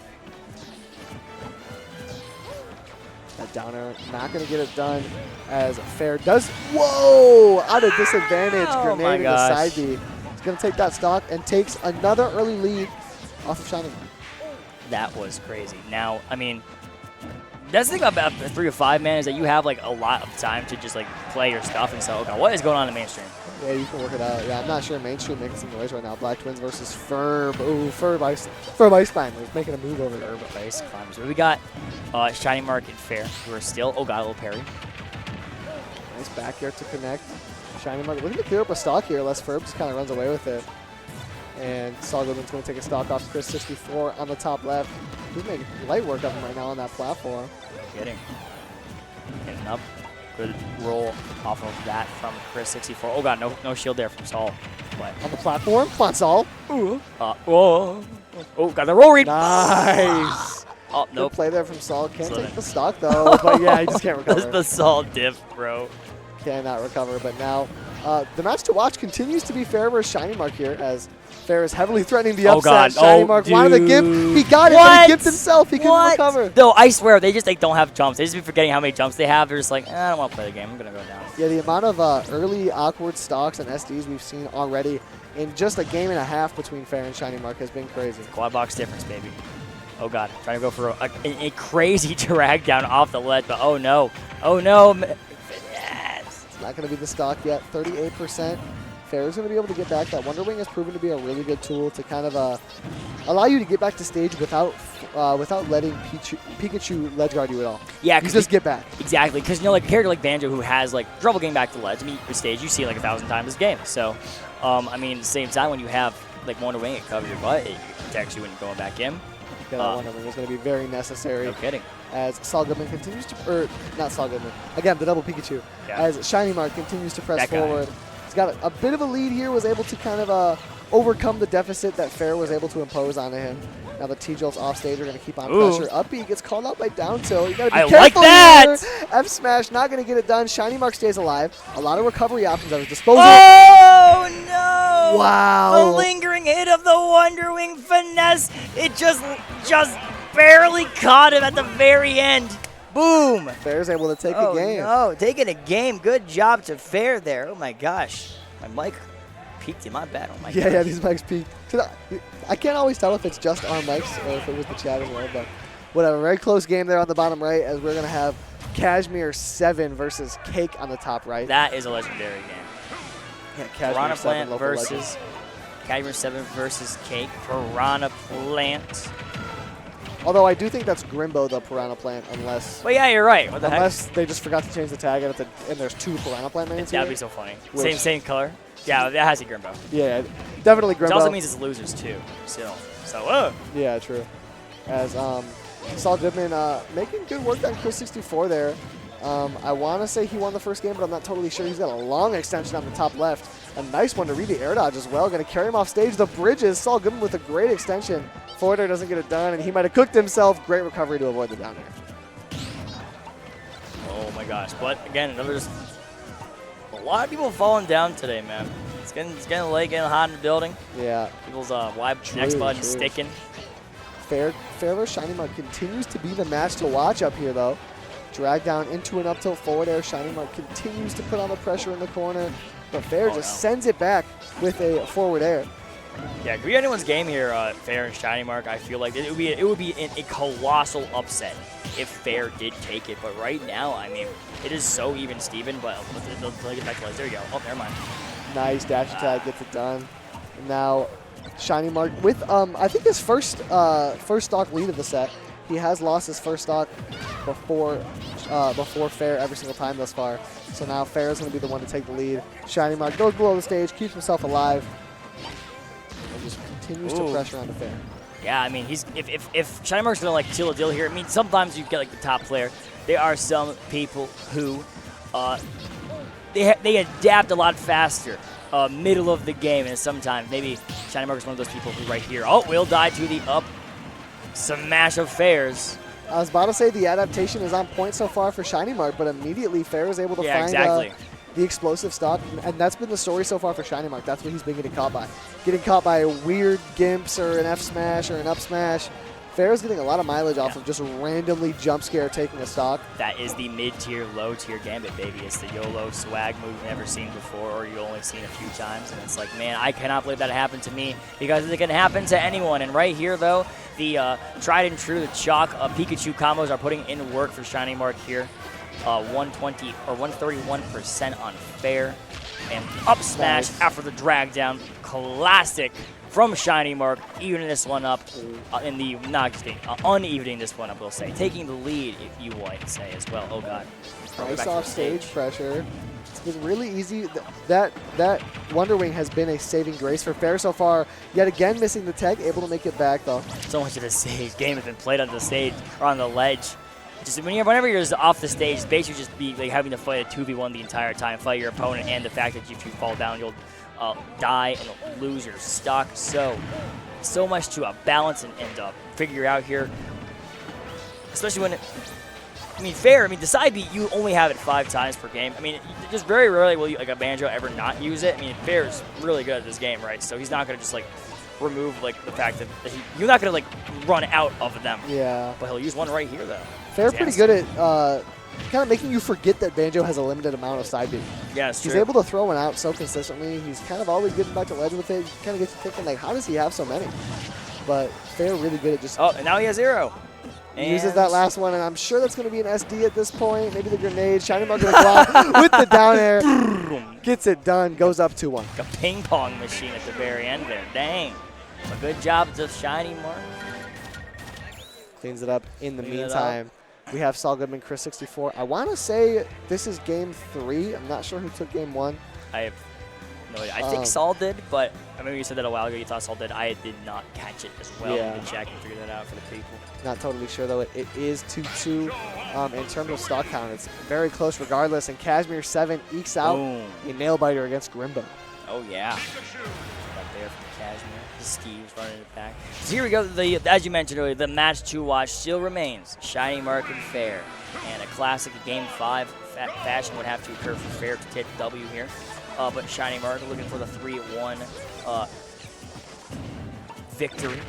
That downer, not going to get it done as Fair does. Whoa! Out of disadvantage, Oh, grenade my into gosh. side B. He's going to take that stock and takes another early lead off of Shiny Mark. That was crazy. Now, I mean, that's the thing about 3 of 5, man, is that you have like a lot of time to just like play your stuff and so, okay, what is going on in the mainstream? Yeah, you can work it out. Yeah, I'm not sure mainstream making some noise right now. Black Twins versus Ferb. Ooh, Ferb Ice Climbers making a move over there. Herb Ice Climbers. We got Shiny Mark and Fair, who are still, oh god, a little parry. Nice back air to connect. Shiny Mark looking to clear up a stock here, unless Ferb just kind of runs away with it. And Saul Goodman's going to take a stock off Chris 64 on the top left. He's making light work of him right now on that platform. Getting up. Good roll off of that from Chris 64. Oh god, no shield there from Saul. But On the platform, come on, Saul. Ooh. whoa. Oh, got the roll read. Nice. Oh, Good nope. play there from Saul. Can't Slid take in. the stock, though. But yeah, he just can't That's recover. the Saul dip, bro. Cannot recover. But now the match to watch continues to be Fair versus Shiny Mark here, as Fair is heavily threatening the Oh, upset. God. Shiny Oh, Mark wanted to give. He got it, but What? he gipped himself. He couldn't What? recover. No, I swear, they just don't have jumps. They just be forgetting how many jumps they have. They're just like, I don't want to play the game. I'm going to go down. Yeah, the amount of early awkward stocks and SDs we've seen already in just a game and a half between Fair and Shiny Mark has been crazy. Quad box difference, baby. Oh, God. Trying to go for a crazy drag down off the ledge, but oh, no. Oh, no. Yes. It's not going to be the stock yet. 38%. Fair is going to be able to get back. That Wonder Wing has proven to be a really good tool to kind of allow you to get back to stage without letting Pikachu ledge guard you at all. Yeah, You because just get back. exactly, because, you know, like a character like Banjo who has, like, trouble getting back to the ledge, I mean, the stage, you see it like 1,000 times this game. So, I mean, at the same time, when you have, like, Wonder Wing, it covers your butt, it protects you when you're going back in. Yeah, that Wonder Wing is going to be very necessary. No kidding. As Saul Goodman continues to, or not Saul Goodman, again, the double Pikachu. Yeah. As Shiny Mark continues to press That guy. forward. He's got a bit of a lead here, was able to kind of overcome the deficit that Fair was able to impose onto him. Now the T-Jolts off stage are going to keep on Ooh. pressure. Up B gets called out by down tilt. You got to be I careful like that! here. F smash, not going to get it done. Shiny Mark stays alive. A lot of recovery options at his disposal. Oh, no! Wow. The lingering hit of the Wonder Wing finesse. It just barely caught him at the very end. Boom! Fair's able to take Oh, a game. no. Taking a game. Good job to Fair there. Oh, my gosh. My mic peaked in my bad. Oh, my Yeah, gosh. these mics peak. I can't always tell if it's just our mics or if it was the chat as well, but whatever. Very close game there on the bottom right, as we're going to have Cashmere 7 versus Cake on the top right. That is a legendary game. Yeah, Cashmere Piranha 7 Plant local legend. versus Cashmere 7 versus Cake. Piranha Plant. Although I do think that's Grimbo, the Piranha Plant, unless But yeah, you're right. What the heck? they just forgot to change the tag and there's 2 Piranha Plant mains That'd here. be so funny. Which- Same color. Yeah, that has a Grimbo. Yeah, definitely It Grimbo. also means it's losers too. Still. So, Yeah, true. As Saul Goodman making good work on Chris 64 there. I want to say he won the first game, but I'm not totally sure. He's got a long extension on the top left. A nice one to read the air dodge as well. Going to carry him off stage. The bridges. Saul Goodman with a great extension. Forward air doesn't get it done, and he might have cooked himself. Great recovery to avoid the down air. oh my gosh. But again, there's a lot of people falling down today, man. It's getting late, getting hot in the building. Yeah. People's X button true. sticking. Fair versus Shiny Mark continues to be the match to watch up here, though. Drag down into an up tilt forward air. Shiny Mark continues to put on the pressure in the corner. but Fair Oh, just no. sends it back with a forward air. Yeah, it could be anyone's game here, Fair and Shiny Mark. I feel like it would be a colossal upset if Fair did take it. But right now, I mean, it is so even Steven, but they'll get back to ledge. There you go. Oh, never mind. Nice dash attack, gets it done. And now Shiny Mark with I think his first stock lead of the set. He has lost his first stock before Fair every single time thus far. So now Fair is going to be the one to take the lead. Shiny Mark goes below the stage, keeps himself alive, and just continues to pressure on the Fair. Yeah, I mean, if Shiny Mark's gonna like chill a deal here, I mean, sometimes you get like the top player. There are some people who they adapt a lot faster middle of the game, and sometimes maybe Shiny Mark is one of those people who right here, will die to the up smash of Fairs. I was about to say the adaptation is on point so far for Shiny Mark, but immediately Fair is able to find exactly. The explosive stock, and that's been the story so far for Shiny Mark. That's what he's been getting caught by. Getting caught by a weird Gimps or an F smash or an up smash. Fair is getting a lot of mileage off of just randomly jump scare taking a stock. That is the mid-tier, low-tier Gambit, baby. It's the YOLO swag move you've never seen before or you've only seen a few times. And it's like, man, I cannot believe that happened to me because it can happen to anyone. And right here, though, the tried and true, the chalk Pikachu combos are putting in work for Shiny Mark here. 120 or 131% on Fair. And up smash after the drag down. Classic from Shiny Mark, evening this one up in the unevening this one up, we'll say. Taking the lead, if you might say as well. Oh, God. Nice off stage pressure. It's been really easy. That Wonder Wing has been a saving grace for Fair so far. Yet again, missing the tech, able to make it back, though. So much of this game has been played on the stage or on the ledge. Just whenever you're just off the stage, it's basically just be like having to fight a 2v1 the entire time, fight your opponent, and the fact that if you fall down, you'll die and lose your stock. So much to balance and figure out here. Especially when, Fair, the side beat, you only have it 5 times per game. Just very rarely will you, like a Banjo ever not use it. Fair is really good at this game, right? So he's not going to just remove the fact that you're not going to run out of them. Yeah. But he'll use one right here, though. Fair pretty good at kind of making you forget that Banjo has a limited amount of side beat. Yeah, it's true. He's able to throw one out so consistently. He's kind of always getting back to ledge with it. You kind of get you thinking, how does he have so many? But Fair really good at just... Oh, and now he has 0. He uses that last one, and I'm sure that's going to be an SD at this point. Maybe the grenade. Shiny Mark going to go out with the down air. Gets it done. Goes up 2-1. Like a ping pong machine at the very end there. Dang. A good job to Shiny Mark. Cleans it up in the meantime. We have Saul Goodman, Chris 64. I want to say this is game 3. I'm not sure who took game 1. I have no idea. I think Saul did, but I remember you said that a while ago. You thought Saul did. I did not catch it as well. Yeah. You can check and figure that out for the people. Not totally sure, though. It is 2-2 in terms of stock count. It's very close regardless. And Kashmir 7 ekes out a nail-biter against Grimbo. Oh, yeah. Right there from Kashmir. Steve's running it back. So here we go. As you mentioned earlier, the match to watch still remains Shiny Mark and Fair. And a classic Game 5 fashion would have to occur for Fair to take the W here. But Shiny Mark looking for the 3-1 victory.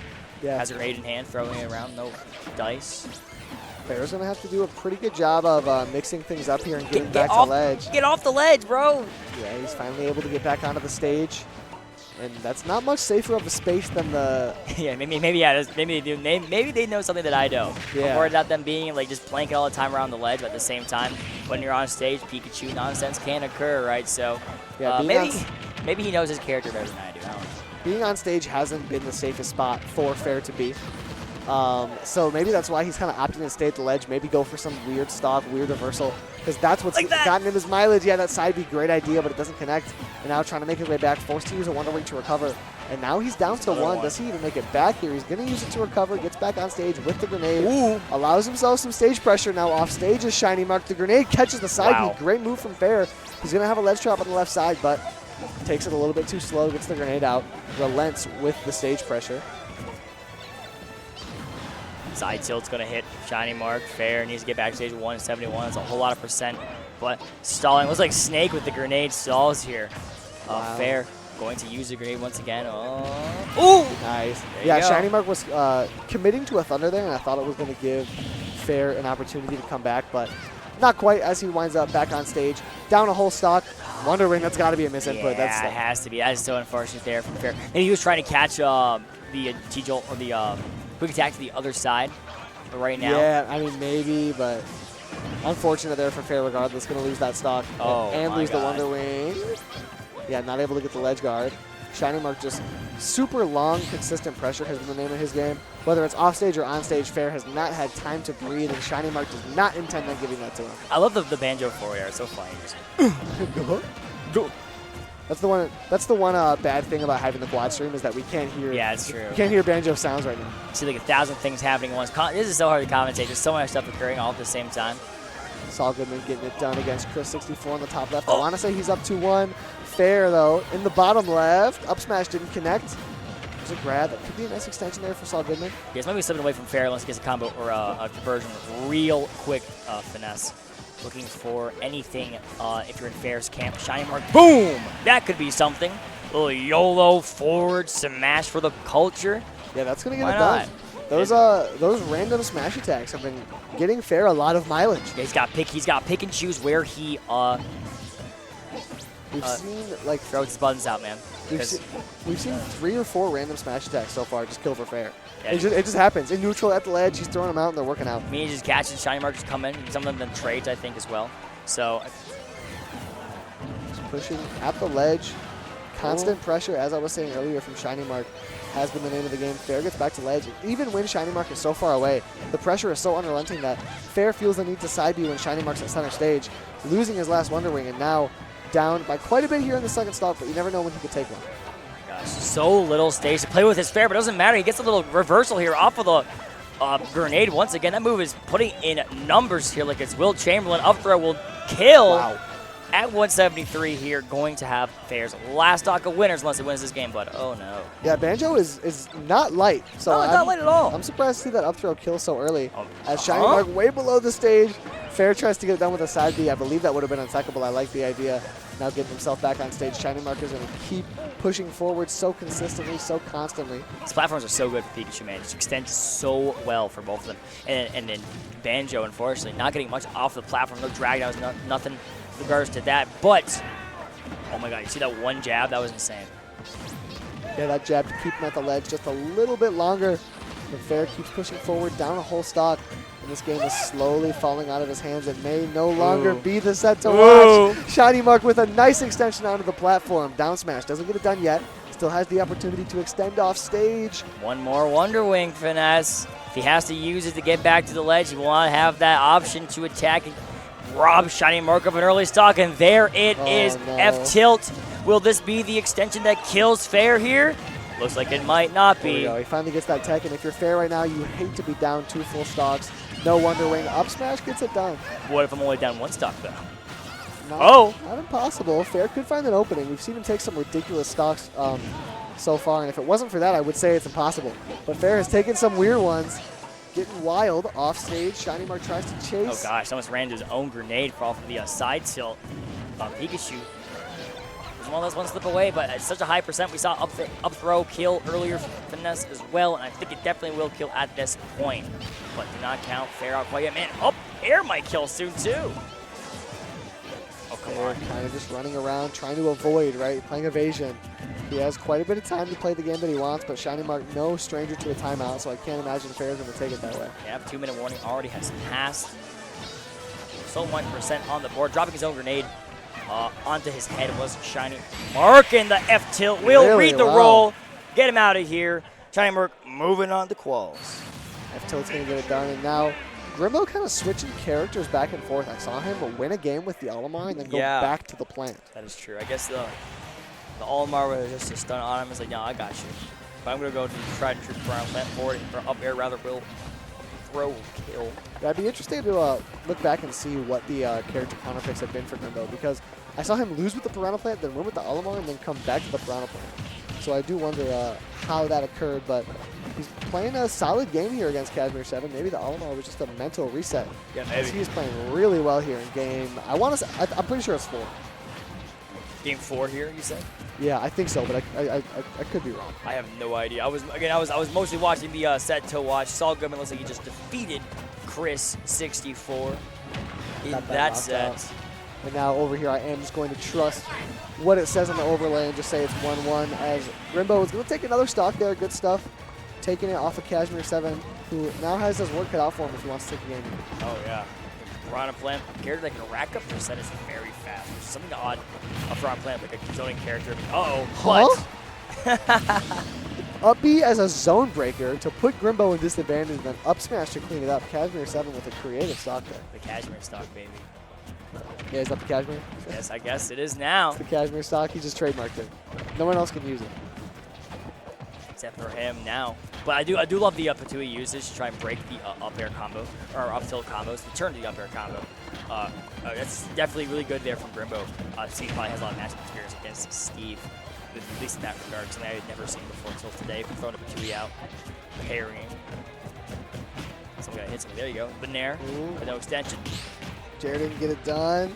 Yeah. Has her 8 in hand, throwing it around, no dice. Fair's going to have to do a pretty good job of mixing things up here and getting back to ledge. Get off the ledge, bro. Yeah, he's finally able to get back onto the stage. And that's not much safer of a space than the... Yeah, maybe they do. Maybe they know something that I don't. Yeah. I'm worried about them being just planking all the time around the ledge, but at the same time, when you're on stage, Pikachu nonsense can occur, right? So Yeah, maybe he knows his character better than I do. I don't know. being on stage hasn't been the safest spot for Fair to be. So maybe that's why he's kind of opting to stay at the ledge, maybe go for some weird stock, weird reversal, because that's what's gotten him his mileage. Yeah, that side B, great idea, but it doesn't connect. And now trying to make his way back, forced to use a Wonder Wing to recover. And now he's down to one. Does he even make it back here? He's going to use it to recover, gets back on stage with the grenade, allows himself some stage pressure. Now off stage is Shiny Mark. The grenade catches the side B. Great move from Fair. He's going to have a ledge trap on the left side, but takes it a little bit too slow, gets the grenade out, relents with the stage pressure. Side tilt's going to hit Shiny Mark. Fair needs to get backstage 171. That's a whole lot of percent. But stalling. Looks like Snake with the grenade stalls here. Fair going to use the grenade once again. Oh. Ooh! Nice. There Yeah, you go. Shiny Mark was committing to a Thunder there, and I thought it was going to give Fair an opportunity to come back, but not quite as he winds up back on stage. Down a whole stock. Wonder Wing, that's got to be a misinput. Yeah, That's it has to be. That is so unfortunate there from Fair. Maybe he was trying to catch the T-Jolt or the quick attack to the other side. But right now, Yeah, I mean, maybe, but unfortunate there for Fair regardless. Going to lose that stock Oh, and my lose the God. Wonder Wing. Yeah, not able to get the ledge guard. Shining Mark just super long, consistent pressure has been the name of his game. Whether it's offstage or onstage, Fair has not had time to breathe, and Shining Mark does not intend on giving that to him. I love the banjo forward air. It's so funny. That's the one bad thing about having the quad stream is that we can't hear. Yeah, it's true. We can't hear banjo sounds right now. See like 1,000 things happening at once. This is so hard to commentate. There's so much stuff occurring all at the same time. Saul Goodman getting it done against Chris64 on the top left. Oh. I want to say he's up 2-1. Fair, though, in the bottom left. Up smash didn't connect. There's a grab. That could be a nice extension there for Saul Goodman. Yes, maybe slipping away from Fair unless he gets a combo or a conversion. Real quick finesse. Looking for anything if you're in Fair's camp. Shining Mark, boom! That could be something. A little YOLO forward smash for the culture. Yeah, that's going to get Why it not? done. Those random smash attacks have been getting Fair a lot of mileage. Yeah, he's got pick and choose where he We've seen like throws his buttons out, man. we've 'Cause- seen 3 or 4 random smash attacks so far just kill for Fair. Yeah, It just happens. In neutral at the ledge, he's throwing them out and they're working out. Me just catches Shining Mark just come in. Some of them trades, I think, as well. So Pushing at the ledge. Constant pressure, as I was saying earlier, from Shining Mark has been the name of the game. Fair gets back to ledge. Even when Shining Mark is so far away, the pressure is so unrelenting that Fair feels the need to side B when Shining Mark's at center stage, losing his last Wonder Wing and now down by quite a bit here in the second stock, but you never know when he could take one. gosh, so little stage to play with his Fair, but it doesn't matter. He gets a little reversal here off of the grenade. Once again, that move is putting in numbers here like it's Will Chamberlain. Up throw will kill. Wow. At 173 here, going to have Fair's last stock of winners unless it wins this game, but oh no. Yeah, Banjo is not light. So No, it's not light at all. I'm surprised to see that up throw kill so early. Oh, As Shining Mark way below the stage, Fair tries to get it done with a side B. I believe that would have been unsackable. I like the idea. Now getting himself back on stage. Shining Mark is going to keep pushing forward so consistently, so constantly. These platforms are so good for Pikachu, man. Just extend so well for both of them. And then Banjo, unfortunately, not getting much off the platform. No drag downs, nothing in regards to that. But, oh my god, you see that one jab? That was insane. Yeah, that jab to keep him at the ledge just a little bit longer. But Fair keeps pushing forward down a whole stock. And this game is slowly falling out of his hands. It may no longer be the set to watch. Shining Mark with a nice extension onto the platform. Down smash. Doesn't get it done yet. Still has the opportunity to extend off stage. One more Wonder Wing finesse. If he has to use it to get back to the ledge, you want to have that option to attack and rob Shining Mark of an early stock. And there it is. No. F-tilt. Will this be the extension that kills Fair here? Looks like it might not There we be. go. He finally gets that tech. And if you're Fair right now, you hate to be down 2 full stocks. No Wonder Wing. Up smash gets it done. What if I'm only down 1 stock, though? Not impossible. Fair could find an opening. We've seen him take some ridiculous stocks so far, and if it wasn't for that, I would say it's impossible. But Fair has taken some weird ones. Getting wild off stage. Shining Mark tries to chase. Oh gosh, almost ran into his own grenade for off of the side tilt. Pikachu was one of those one slip away, but at such a high percent, we saw up throw kill earlier finesse as well, and I think it definitely will kill at this point. But do not count Fair out quite yet. Man, up air might kill soon too. Oh, come Fair on. kind of just running around, trying to avoid, right? Playing evasion. He has quite a bit of time to play the game that he wants, but Shining Mark, no stranger to a timeout, so I can't imagine Fair's going to take it that way. Yeah, 2-minute warning already has passed. So much percent on the board. Dropping his own grenade onto his head was Shining Mark, and the F-tilt will Really? read the Wow. roll. Get him out of here. Shining Mark moving on to quals. F-tilt's going to get it done, and now Grimbo kind of switching characters back and forth. I saw him win a game with the Olimar and then go Yeah. back to the plant. That is true. I guess the Olimar was just a stun on him. It's like, no, I got you. But I'm going to go to try to shoot around plant forward, or up air rather, will throw kill. Yeah, I'd be interested to look back and see what the character counter picks have been for Grimbo, because I saw him lose with the Piranha Plant, then win with the Olimar, and then come back to the Piranha Plant. So I do wonder how that occurred, but he's playing a solid game here against Casimir 7. Maybe the Olimar was just a mental reset. Yeah, As he's playing really well here in game. I'm pretty sure it's 4. Game 4 here, you said? Yeah, I think so, but I could be wrong. I have no idea. I was mostly watching the set to watch. Saul Goodman looks like he just defeated Chris 64 in Got that that locked set. out. And now over here, I am just going to trust what it says on the overlay and just say it's 1-1 as Grimbo is going to take another stock there. Good stuff. Taking it off of Cashmere 7, who now has his work cut out for him if he wants to take a game. Oh, yeah. Piranha Plant, character that can rack up percentage very fast, which is something odd of Piranha Plant, like a zoning character. Uh-oh, what? Up B as a zone breaker to put Grimbo in disadvantage, then up smash to clean it up. Cashmere 7 with a creative stock there. The Cashmere stock, baby. Yeah, is that the Cashmere? Yes, I guess it is now. The Cashmere stock, he just trademarked it. No one else can use it. Except for him now. But I do love the Patui usage to try and break the up air combo, or up tilt combos, to turn to the up air combo. That's definitely really good there from Grimbo. Steve probably has a lot of matchup experience against Steve, at least in that regard, something I had never seen before until today. Throwing a Patui out, parrying. Some guy hits him. There you go. Benair, but no extension. Jared didn't get it done.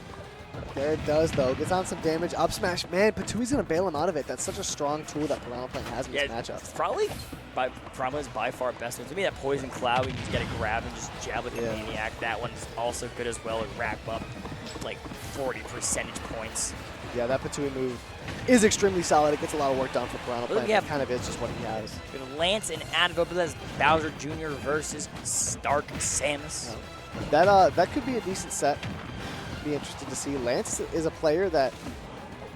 There it does, though. Gets on some damage. Up smash. Man, Patui's going to bail him out of it. That's such a strong tool that Piranha Plant has in this matchup. It's probably Piranha is by far best one. To me, that Poison Cloud, you just get it grabbed and just jab like a maniac. That one's also good as well. It rack up like 40 percentage points. Yeah, that Patui move is extremely solid. It gets a lot of work done for Piranha Plant. Yeah. It kind of is just what he has. Lance and Advo, but that's Bowser Jr. versus Stark Samus. That could be a decent set. Be interested to see. Lance is a player that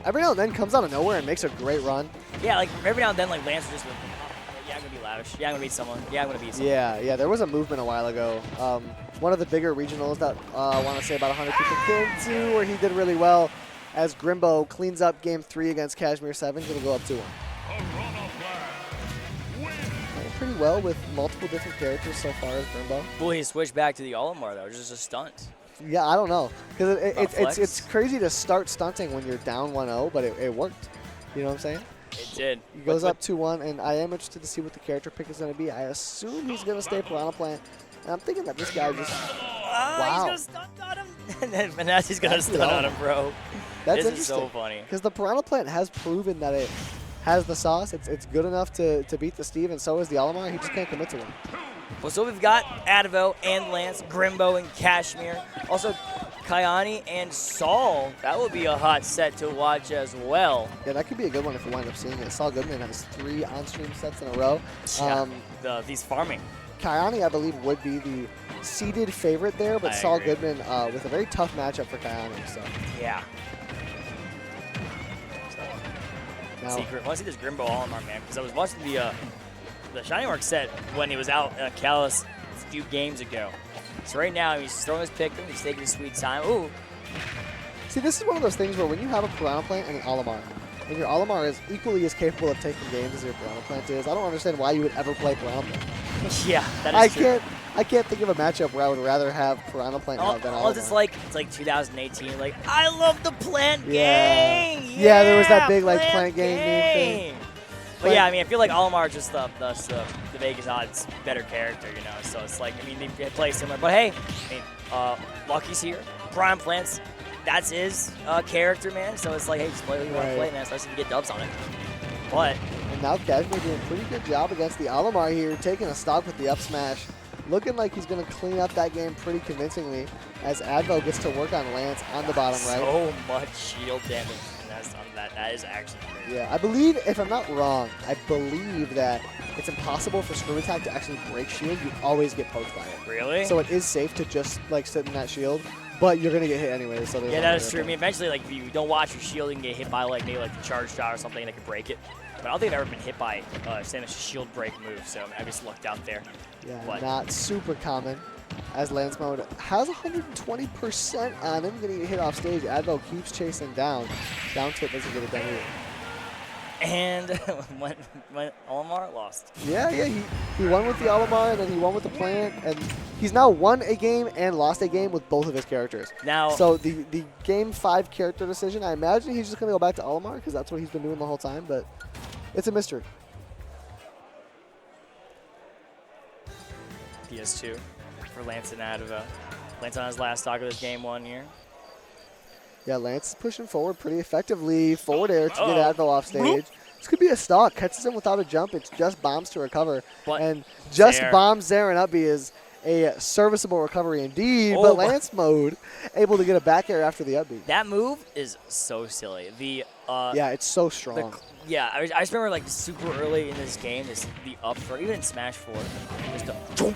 every now and then comes out of nowhere and makes a great run. Yeah, like every now and then, like Lance will just, yeah, I'm gonna be lavish. Yeah, I'm gonna beat someone. Yeah, I'm gonna beat someone. Yeah. There was a movement a while ago. One of the bigger regionals that I want to say about 100 people came to, where he did really well. As Grimbo cleans up Game 3 against Cashmere 7, going to go up 2-1. Pretty well with multiple different characters so far as Grimbo. Will he switch back to the Olimar though, or just a stunt? Yeah, I don't know. Because Flex? it's crazy to start stunting when you're down 1-0, but it worked. You know what I'm saying? It did. He goes up 2-1, and I am interested to see what the character pick is going to be. I assume he's going to stay Piranha Plant. And I'm thinking that this guy just... wow. He's going to stun on him. And now he's going to stun on him, bro. That's this interesting. is so funny. Because the Piranha Plant has proven that it has the sauce. It's good enough to beat the Steve, and so is the Olimar. He just can't commit to one. Well, so we've got Advo and Lance, Grimbo and Cashmere. Also, Kayani and Saul. That would be a hot set to watch as well. Yeah, that could be a good one if we wind up seeing it. Saul Goodman has 3 on-stream sets in a row. He's farming. Kayani, I believe, would be the seeded favorite there, but Saul Goodman with a very tough matchup for Kayani. So. Yeah. Now, Secret. I want to see this Grimbo Olimar, man, because I was watching the Shining Mark set when he was out at Callis a few games ago. So right now, he's throwing his pick, he's taking his sweet time. Ooh. See, this is one of those things where when you have a Piranha Plant and an Olimar, and your Olimar is equally as capable of taking games as your Piranha Plant is, I don't understand why you would ever play Piranha Plant. Yeah, that is true. I can't think of a matchup where I would rather have Piranha Plant than Olimar. It's like 2018. Like, I love the plant game. Yeah, there was that big plant game meme thing. But yeah, I mean, I feel like Olimar is just the Vegas odds better character, you know. So it's like, I mean, they play similar. But hey, I mean, Lucky's here. Piranha Plants, that's his character, man. So it's like, hey, just play what you want to play, man. It's nice to get dubs on it. But and now Cashmere doing a pretty good job against the Olimar here, taking a stock with the up smash. Looking like he's going to clean up that game pretty convincingly as Advo gets to work on Lance on the bottom right. So much shield damage, and that is actually crazy. Yeah, I believe, if I'm not wrong, I believe that it's impossible for Screw Attack to actually break shield. You always get poked by it. Really? So it is safe to just sit in that shield, but you're going to get hit anyway. So yeah, that is true. I mean, eventually, if you don't watch your shield, you can get hit by maybe the charge shot or something that could break it. But I don't think I've ever been hit by Samus' shield break move, so I just lucked out there. Yeah, but not super common. As Lance Mode has 120% on him, getting hit off stage. Advo keeps chasing down. Down tip doesn't get it done either. And when Olimar lost. Yeah, he won with the Olimar, and then he won with the plant, and he's now won a game and lost a game with both of his characters. Now, so the Game 5 character decision, I imagine he's just going to go back to Olimar because that's what he's been doing the whole time, but it's a mystery. PS2 for Lance and Advo. Lance on his last stock of this game 1 year. Yeah, Lance is pushing forward pretty effectively. Forward air to get Advo off stage. This could be a stock. Catches him without a jump. It's just bombs to recover. But and just Zare. bombs Zare and up B is A serviceable recovery indeed, Oh but my- Lance Mode able to get a back air after the upbeat. That move is so silly. Yeah, it's so strong. Yeah, I just remember like super early in this game, the up for even in Smash 4, just the chunk,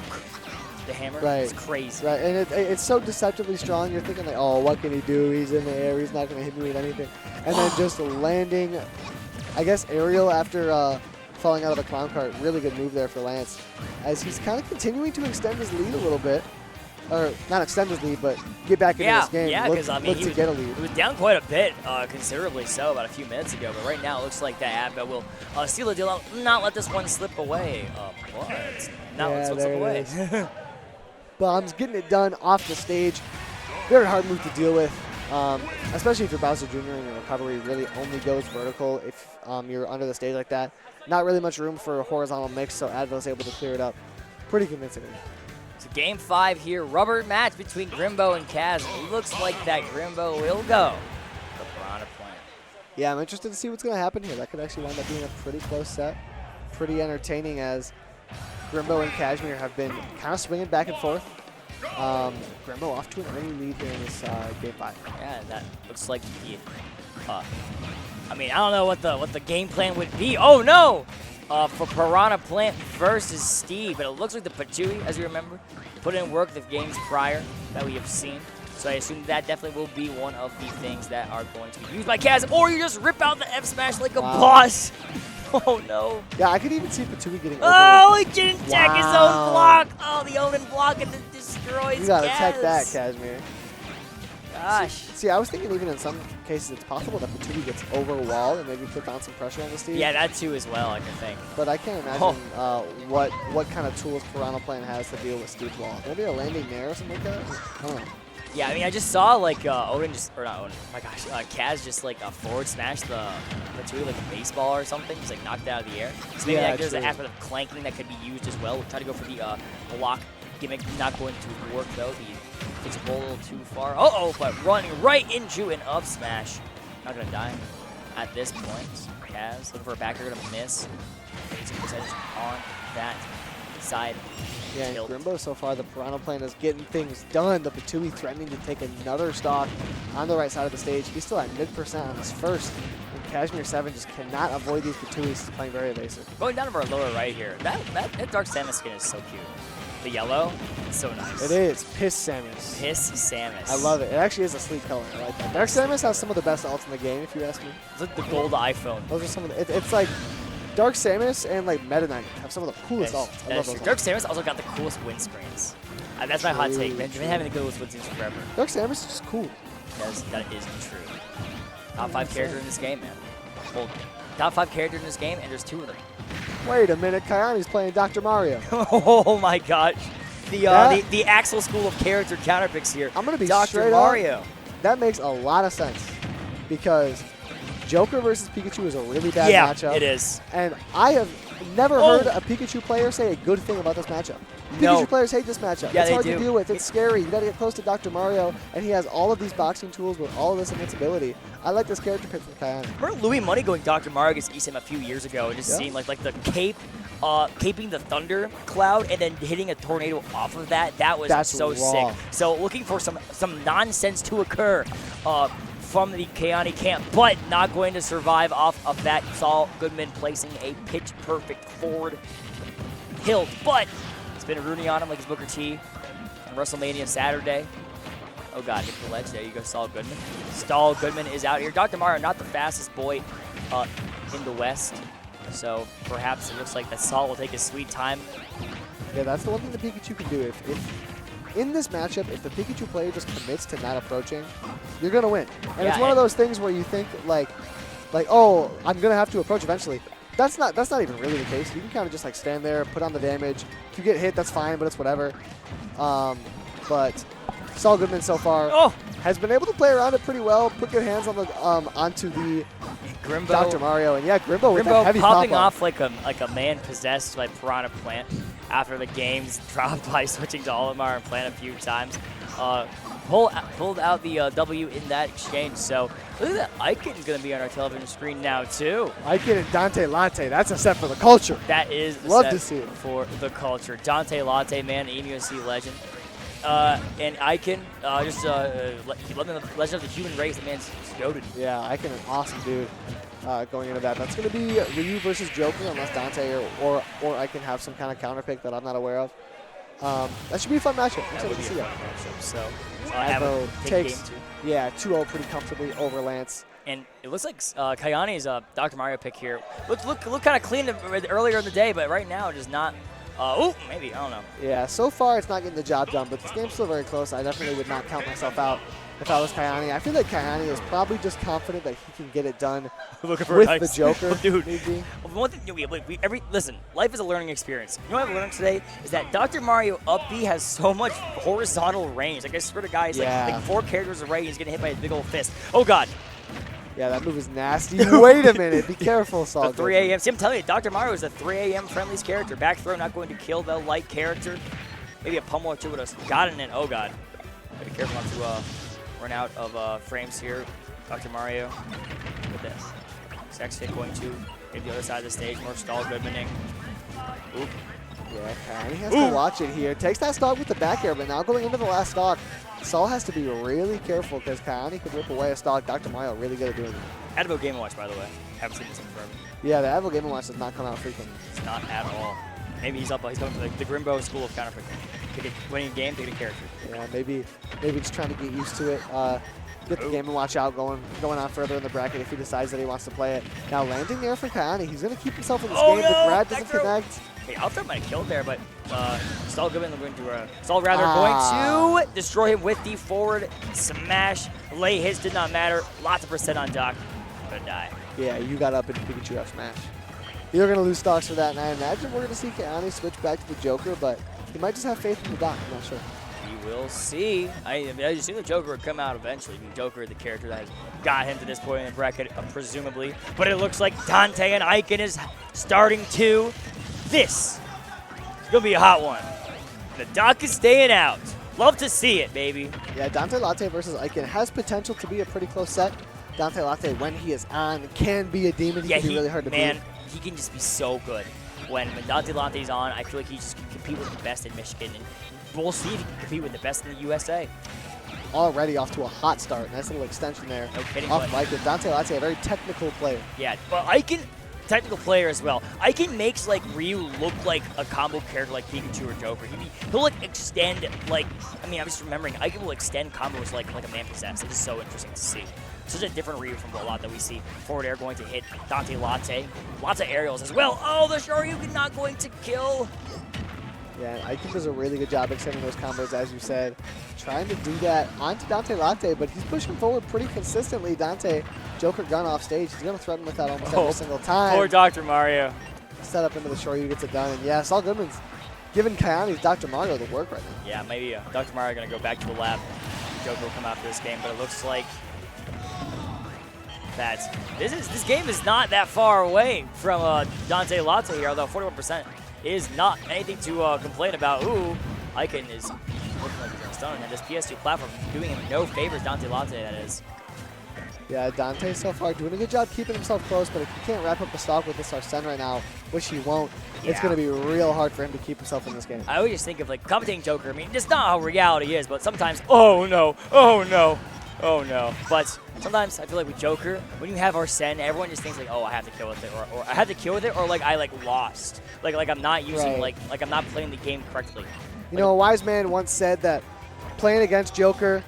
the hammer. Right. It's crazy. Right, and it's so deceptively strong. You're thinking like, oh, what can he do? He's in the air. He's not going to hit me with anything. And then just landing, I guess, aerial after falling out of the clown cart. Really good move there for Lance, as he's kind of continuing to extend his lead a little bit. Or not extend his lead, but get back into this game. Yeah, look, because I mean, look to get a lead. he was down quite a bit, considerably so, about a few minutes ago. But right now, it looks like that Abba will seal the deal out, not let this one slip away. What? Not let this one slip there away. it is. Bombs getting it done off the stage. Very hard move to deal with, especially if your Bowser Jr. and your recovery really only goes vertical if you're under the stage like that. Not really much room for a horizontal mix, so Advil's able to clear it up pretty convincingly. So game 5 here, rubber match between Grimbo and Kaz. It looks like that Grimbo will go. The Piranha Plant. Yeah, I'm interested to see what's going to happen here. That could actually wind up being a pretty close set. Pretty entertaining, as Grimbo and Kashmir have been kind of swinging back and forth. Grimbo off to an early lead here in this game 5. Yeah, that looks like the. I mean, I don't know what the game plan would be. Oh no! For Piranha Plant versus Steve, but it looks like the Patui, as you remember, put in work the games prior that we have seen. So I assume that definitely will be one of the things that are going to be used by Kaz, or you just rip out the F smash like a boss. Oh no! Yeah, I could even see Patui getting Oh, he didn't tech his own Wow. block. Oh, the Omen block and then destroys You got to Kaz. tech that, Kashmir. Gosh. See, I was thinking even in some cases it's possible that Patui gets over a wall and maybe put down some pressure on the Steve. Yeah, that too as well, I can think. But I can't imagine what kind of tools Piranha Plant has to deal with Steve's wall. Maybe a landing there or something like that? I don't know. Yeah, I mean, I just saw like Odin just, or not Odin, oh my gosh, Kaz just like forward smash the Patui like a baseball or something, just like knocked it out of the air. So maybe Yeah, like, there's an true. aspect of clanking that could be used as well. We'll try to go for the block gimmick, not going to work though. Takes a little too far. Uh-oh, but running right into an up smash. Not gonna die at this point. Kaz looking for a backer, gonna miss. 80% on that side. Yeah, and Tilt. Grimbo so far, the Piranha Plant is getting things done. The Patui threatening to take another stock on the right side of the stage. He's still at mid% on his first. And Kashmir 7 just cannot avoid these Patuis. He's playing very evasive. Going down to our lower right here. That Dark Samus skin is so cute. The yellow, it's so nice. It is Piss Samus. Piss Samus. I love it. It actually is a sleek color. I like that. Dark Samus has some of the best ults in the game, if you ask me. It's like the gold iPhone. Those are some of the, it's like Dark Samus and like Meta Knight have some of the coolest That's- ults. I that's love true. those Dark ults. Samus also got the coolest windscreens. That's my hot take. True, Been having the coolest windscreens forever. Dark Samus is just cool. That is true. Top 5 character in this game, man. Well, top 5 character in this game, and there's 2 of them. Wait a minute, Kayani's playing Dr. Mario. Oh my gosh. The Axel School of character counterpicks here. I'm gonna be Dr. straight Mario. up. That makes a lot of sense because Joker versus Pikachu is a really bad Yeah, matchup. it is. And I have never heard a Pikachu player say a good thing about this matchup. No. Pikachu players hate this matchup. Yeah, it's they hard do. to deal with. It's scary. You got to get close to Dr. Mario, and he has all of these boxing tools with all of this invincibility. I like this character pick from Kayani. Remember Louis Money going Dr. Mario against Isam a few years ago and just Yeah. seeing like the cape, caping the thunder cloud and then hitting a tornado off of that. That was That's so raw. sick. So looking for some nonsense to occur from the Kayani camp, but not going to survive off of that. Saul Goodman placing a pitch perfect forward hilt, but it's been a Rooney on him like his Booker T on WrestleMania Saturday. Oh God, hit the ledge. There you go, Saul Goodman. Saul Goodman is out here. Dr. Mario, not the fastest boy in the West. So perhaps it looks like that Saul will take his sweet time. Yeah, that's the one thing the Pikachu can do. If in this matchup, if the Pikachu player just commits to not approaching, you're gonna win. And Yeah, it's one of those things where you think like, oh, I'm gonna have to approach eventually. That's not even really the case. You can kind of just like stand there, put on the damage. If you get hit, that's fine, but it's whatever. But Saul Goodman so far has been able to play around it pretty well, put good hands on the onto the Grimbo, Dr. Mario, and yeah, Grimbo with that heavy popping pop-off. off like a man possessed by Piranha Plant after the game's dropped by switching to Olimar and Plant a few times. pulled out the W in that exchange. So look at that. Icon's going to be on our television screen now, too. Icon and Dante Latte. That's a set for the culture. That is the Love set to see it. for the culture. Dante Latte, man, EMUSC legend. And Icon, just the legend of the human race. The man's goated. Yeah, Icon, an awesome dude going into that. That's going to be Ryu versus Joker unless Dante or Icon have some kind of counter pick that I'm not aware of. That should be a fun matchup. I'm excited to see that. So I have a takes, game 2. yeah, 2-0 pretty comfortably over Lance. And it looks like Kayane's Dr. Mario pick here. Look kind of clean earlier in the day, but right now just not. Maybe, I don't know. Yeah, so far it's not getting the job done, but this game's still very close. I definitely would not count myself out if I was Kayane. I feel like Kayane is probably just confident that he can get it done Looking for with a the nice Joker. dude. Maybe. One thing, listen, life is a learning experience. You know what I've learned today is that Dr. Mario up B has so much horizontal range. Like I swear to God, he's like 4 characters away. He's getting hit by a big old fist. Oh God. Yeah, that move is nasty. Wait a minute. Be careful, Saul. The 3 a.m. See, I'm telling you, Dr. Mario is a 3 a.m. friendliest character. Back throw not going to kill the light character. Maybe a pummel or two would have gotten it. Oh God. Be careful not to run out of frames here. Dr. Mario. Look at this. Sex hit going to maybe the other side of the stage. More stall Goodmaning. Oop. Yeah, Kayane has to watch it here. Takes that stock with the back air, but now going into the last stock, Saul has to be really careful because Kayane could rip away a stock. Dr. Mario really good at doing it. Advo Game & Watch, by the way. Haven't seen this in forever. Yeah, the Advo Game & Watch does not come out frequently. It's not at all. Maybe he's going to the Grimbo School of Counterpick. Winning a game, pick a character. Yeah, maybe just trying to get used to it. Get the Game & Watch out, going on further in the bracket if he decides that he wants to play it. Now landing there for Kayane, he's going to keep himself in this game. The grab doesn't connect. Okay, Alfred might have killed there, but Stall Goodman going to destroy him with the forward smash. Lay hits did not matter. Lots of percent on Doc. Gonna die. Yeah, you got up into Pikachu F smash. You're going to lose stocks for that, and I imagine we're going to see Kayane switch back to the Joker, but he might just have faith in the Doc. I'm not sure. We will see. I assume the Joker would come out eventually. The Joker, the character that has got him to this point in the bracket, presumably. But it looks like Dante and Icon is starting to. This is going to be a hot one. The Doc is staying out. Love to see it, baby. Yeah, Dante Latte versus Icon has potential to be a pretty close set. Dante Latte, when he is on, can be a demon. He can be really hard to beat. He can just be so good. When Dante Latte's on, I feel like he just can compete with the best in Michigan. And we'll see if he can compete with the best in the USA. Already off to a hot start. Nice little extension there. No kidding. Off of Icon. Dante Latte, a very technical player. Yeah, but Icon, technical player as well. Icon makes like Ryu look like a combo character like Pikachu or Joker. He'll like extend I'm just remembering Icon will extend combos like a man possessed. It's just so interesting to see. Such a different Ryu from a lot that we see. Forward air going to hit Dante Latte. Lots of aerials as well. Oh, the Shoryuken not going to kill. Yeah, Icon does a really good job extending those combos, as you said. Trying to do that onto Dante Latte, but he's pushing forward pretty consistently. Dante, Joker gun off stage. He's going to threaten with that almost every single time. Poor Dr. Mario. Set up into the Shoryu, gets it done. And yeah, Saul Goodman's giving Kayane's Dr. Mario the work right now. Yeah, maybe Dr. Mario going to go back to the lab. Joker will come out for this game, but it looks like that this game is not that far away from Dante Latte here, although 41% is not anything to complain about. Ooh, Icon is looking like he's going to stun, and this PS2 platform doing him no favors, Dante Latte, that is. Yeah, Dante so far doing a good job keeping himself close, but if he can't wrap up the stock with this Arsene right now, which he won't, it's going to be real hard for him to keep himself in this game. I always just think of commentating Joker. I mean, it's not how reality is, but sometimes, oh no, oh no, oh no. But sometimes I feel like with Joker, when you have Arsene, everyone just thinks like, oh, I have to kill with it, or I have to kill with it, or like I lost, like I'm not using like I'm not playing the game correctly. You know, a wise man once said that playing against Joker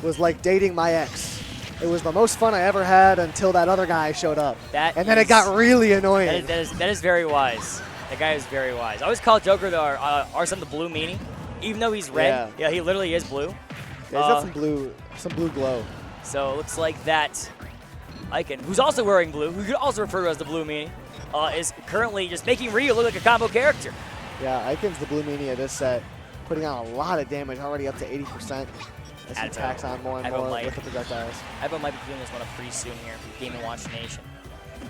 was like dating my ex. It was the most fun I ever had until that other guy showed up. And then it got really annoying. That is very wise. That guy is very wise. I always call Joker Arsene the blue meanie, even though he's red. Yeah, he literally is blue. Yeah, he's got some blue glow. So it looks like that Icon, who's also wearing blue, who could also refer to as the blue meanie, is currently just making Ryu look like a combo character. Yeah, Icon's the blue meanie of this set, putting on a lot of damage, already up to 80%. As he tacks on more and more with the projectiles. Advo might be doing this one up pretty soon here for Game & Watch Nation.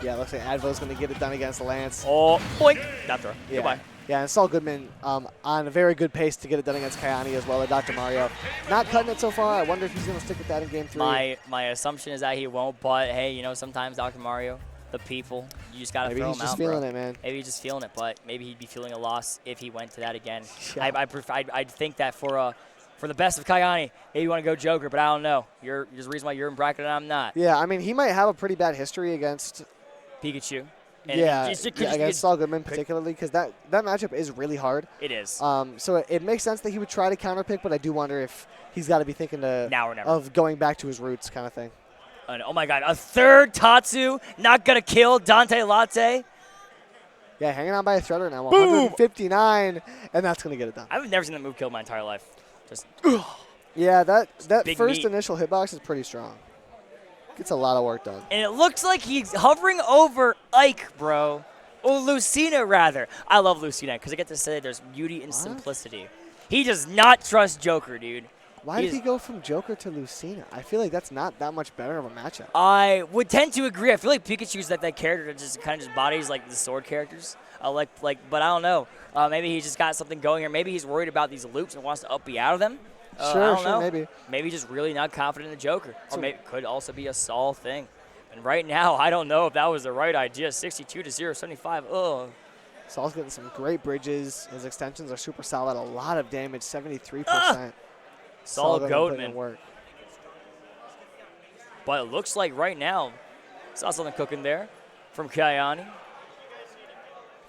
Yeah, looks like Advo's going to get it done against Lance. Oh, boink! Down throw. Yeah. Goodbye. Yeah, and Saul Goodman on a very good pace to get it done against Kayani as well, and Dr. Mario. Not cutting it so far. I wonder if he's going to stick with that in Game 3. My assumption is that he won't, but hey, you know, sometimes Dr. Mario, the people, you just got to Maybe throw he's him just out, feeling bro. it, man. Maybe he's just feeling it, but maybe he'd be feeling a loss if he went to that again. Yeah. I'd think that for the best of Kayani, maybe you want to go Joker, but I don't know. There's a reason why you're in bracket and I'm not. Yeah, I mean, he might have a pretty bad history against Pikachu. And yeah, just against Saul Goodman particularly, because that matchup is really hard. it is. So it makes sense that he would try to counterpick, but I do wonder if he's got to be thinking Now or never. of going back to his roots kind of thing. And, oh my God, a third Tatsu not gonna kill Dante Latte. Yeah, hanging on by a thread right now, 159, and that's going to get it done. I've never seen that move kill my entire life. Just Yeah, that Big first meat. initial hitbox is pretty strong. Gets a lot of work done. and it looks like he's hovering over Ike, bro. Or Lucina, rather. I love Lucina because I get to say there's beauty in simplicity. He does not trust Joker, dude. Why did he go from Joker to Lucina? I feel like that's not that much better of a matchup. I would tend to agree. I feel like Pikachu's that character that just kind of just bodies like the sword characters. But I don't know. Maybe he just got something going here. Maybe he's worried about these loops and wants to up B out of them. I don't know. Maybe. Maybe just really not confident in the Joker. Or maybe it could also be a Saul thing. And right now, I don't know if that was the right idea. 62 to 075. Ugh. Saul's getting some great bridges. His extensions are super solid. A lot of damage, 73%. Saul Goodman putting in Goatman. work. But it looks like right now, saw something cooking there from Kayani.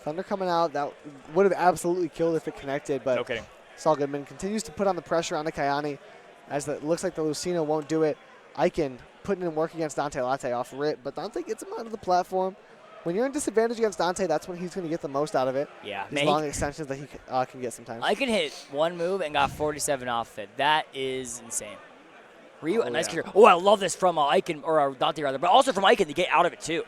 Thunder coming out. That would have absolutely killed if it connected, but No kidding. Saul Goodman continues to put on the pressure on the Kayani as it looks like the Lucina won't do it. Aiken putting in work against Dante Latte off rip, but Dante gets him onto the platform. When you're in disadvantage against Dante, that's when he's going to get the most out of it. Yeah. These long extensions that he can get sometimes. I can hit one move and got 47 off it. That is insane. Ryu, a nice character. Oh, I love this from Aiken, or Dante rather, but also from Aiken to get out of it too.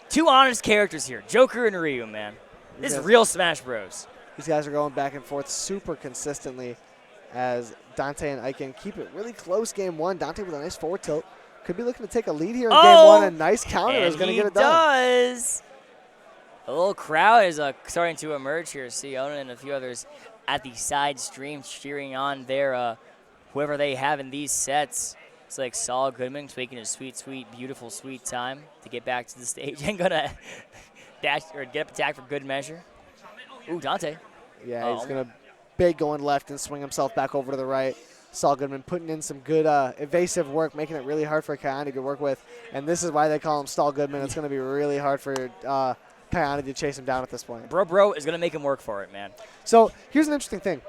Two honest characters here, Joker and Ryu, man. This is real Smash Bros. These guys are going back and forth super consistently as Dante and Aiken keep it really close game one. Dante with a nice forward tilt. Could be looking to take a lead here in game one. A nice counter is going to get it done. Does. A little crowd is starting to emerge here. See Onan and a few others at the side stream cheering on their whoever they have in these sets. It's like Saul Goodman taking a sweet, beautiful, sweet time to get back to the stage and gonna dash or get up attack for good measure. Ooh, Dante. Yeah, he's going to bait going left and swing himself back over to the right. Saul Goodman putting in some good evasive work, making it really hard for Kayani to work with. And this is why they call him Saul Goodman. It's going to be really hard for Kayani to chase him down at this point. Bro is going to make him work for it, man. So here's an interesting thing.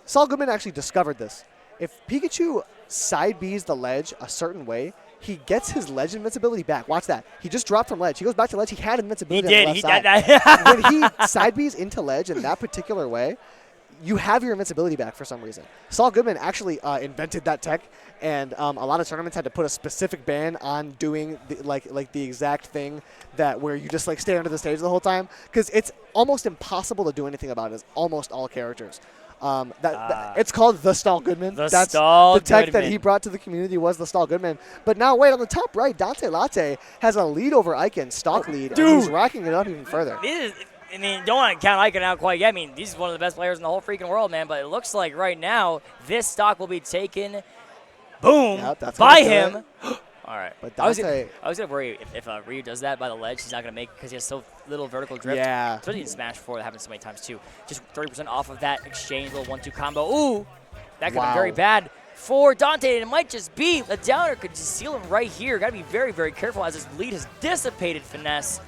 Saul Goodman actually discovered this. If Pikachu side B's the ledge a certain way, he gets his ledge invincibility back. Watch that. He just dropped from ledge. He goes back to ledge. He had invincibility He on the did. left He did side. When he side B's into ledge in that particular way, you have your invincibility back for some reason. Saul Goodman actually invented that tech, and a lot of tournaments had to put a specific ban on doing the exact thing that where you just stay under the stage the whole time, because it's almost impossible to do anything about it as almost all characters. It's called the Saul Goodman. The That's Saul the tech Goodman. that he brought to the community was the Saul Goodman. But now wait, on the top right, Dante Latte has a lead over Aiken, stock lead, and he's racking it up even further. Don't want to count Aiken out quite yet. I mean, he's one of the best players in the whole freaking world, man. But it looks like right now this stock will be taken, boom, Yep, that's by gonna do him. All right. But I was Dante, gonna worry if Ryu does that by the ledge, he's not gonna make because he has so little vertical drift. yeah. Especially in Smash 4, that happens so many times too. Just 30% off of that exchange, little 1-2 combo. Ooh, that could be very bad for Dante. And it might just be a downer could just seal him right here. Got to be very, very careful as his lead has dissipated Finesse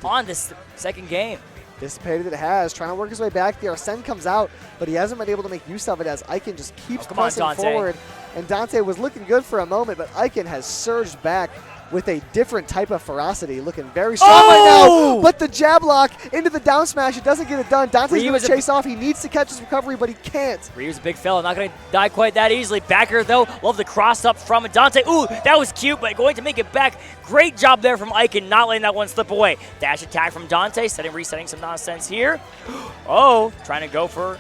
on this second game. Dissipated it has, trying to work his way back. The Arsene comes out, but he hasn't been able to make use of it as Aiken just keeps come on, pressing Dante. forward. And Dante was looking good for a moment, but Aiken has surged back with a different type of ferocity, looking very strong right now. But the jab lock into the down smash, it doesn't get it done. Dante's going to chase off. He needs to catch his recovery, but he can't. Ryu's a big fella, not going to die quite that easily. Backer, though, love the cross up from Dante. Ooh, that was cute, but going to make it back. Great job there from Aiken, not letting that one slip away. Dash attack from Dante, resetting some nonsense here. Oh, trying to go for...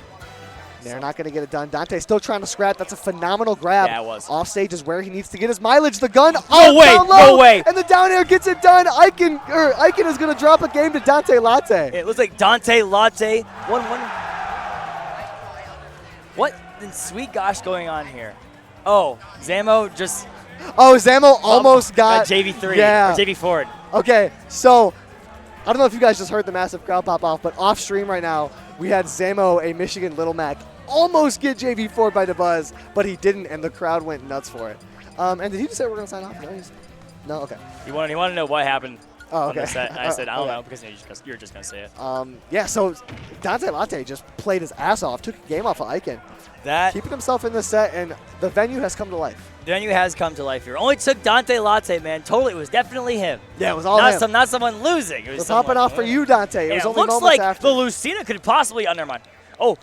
They're not going to get it done. Dante's still trying to scrap. That's a phenomenal grab. Yeah, it was. Off stage is where he needs to get his mileage. The gun. No way. And the down air gets it done. Aiken is going to drop a game to Dante Latte. It looks like Dante Latte 1-1 What in sweet gosh going on here? Oh, Zamo just Oh, Zamo almost got JV3 Yeah. or JV forward. Okay, so I don't know if you guys just heard the massive crowd pop off, but off stream right now, we had Zamo, a Michigan Little Mac, almost get JV4 by DeBuzz, but he didn't, and the crowd went nuts for it. And did he just say we're going to sign off? No? Okay. You want to know what happened Oh, on okay. the set? I said, I don't Okay. know, because you're just going to say it. Yeah, so Dante Latte just played his ass off, took a game off of Icon, That keeping himself in the set, and the venue has come to life. venue has come to life here. Only took Dante Latte, man. Totally, it was definitely him. Yeah, it was all him. Not someone losing. It was We're someone popping off for winning. you, Dante. It Yeah, was it only looks moments like after. the Lucina could possibly. Oh, never mind. Oh,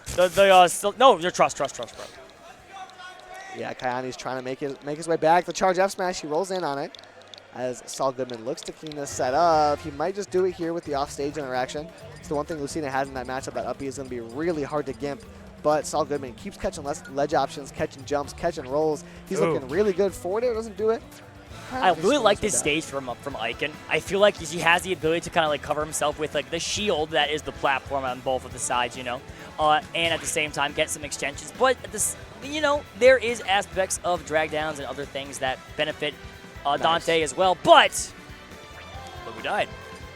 no, you're trust, bro. Yeah, Kayani's trying to make his way back. The charge F smash, he rolls in on it. As Saul Goodman looks to clean this set up. He might just do it here with the offstage interaction. It's the one thing Lucina has in that matchup. That up B is going to be really hard to gimp. But Saul Goodman keeps catching ledge options, catching jumps, catching rolls. He's looking really good. Forward air doesn't do it. I really like this stage from Icon. I feel like he has the ability to kind of like cover himself with like the shield that is the platform on both of the sides, and at the same time get some extensions. But at this, there is aspects of drag downs and other things that benefit Dante as well. But look who died.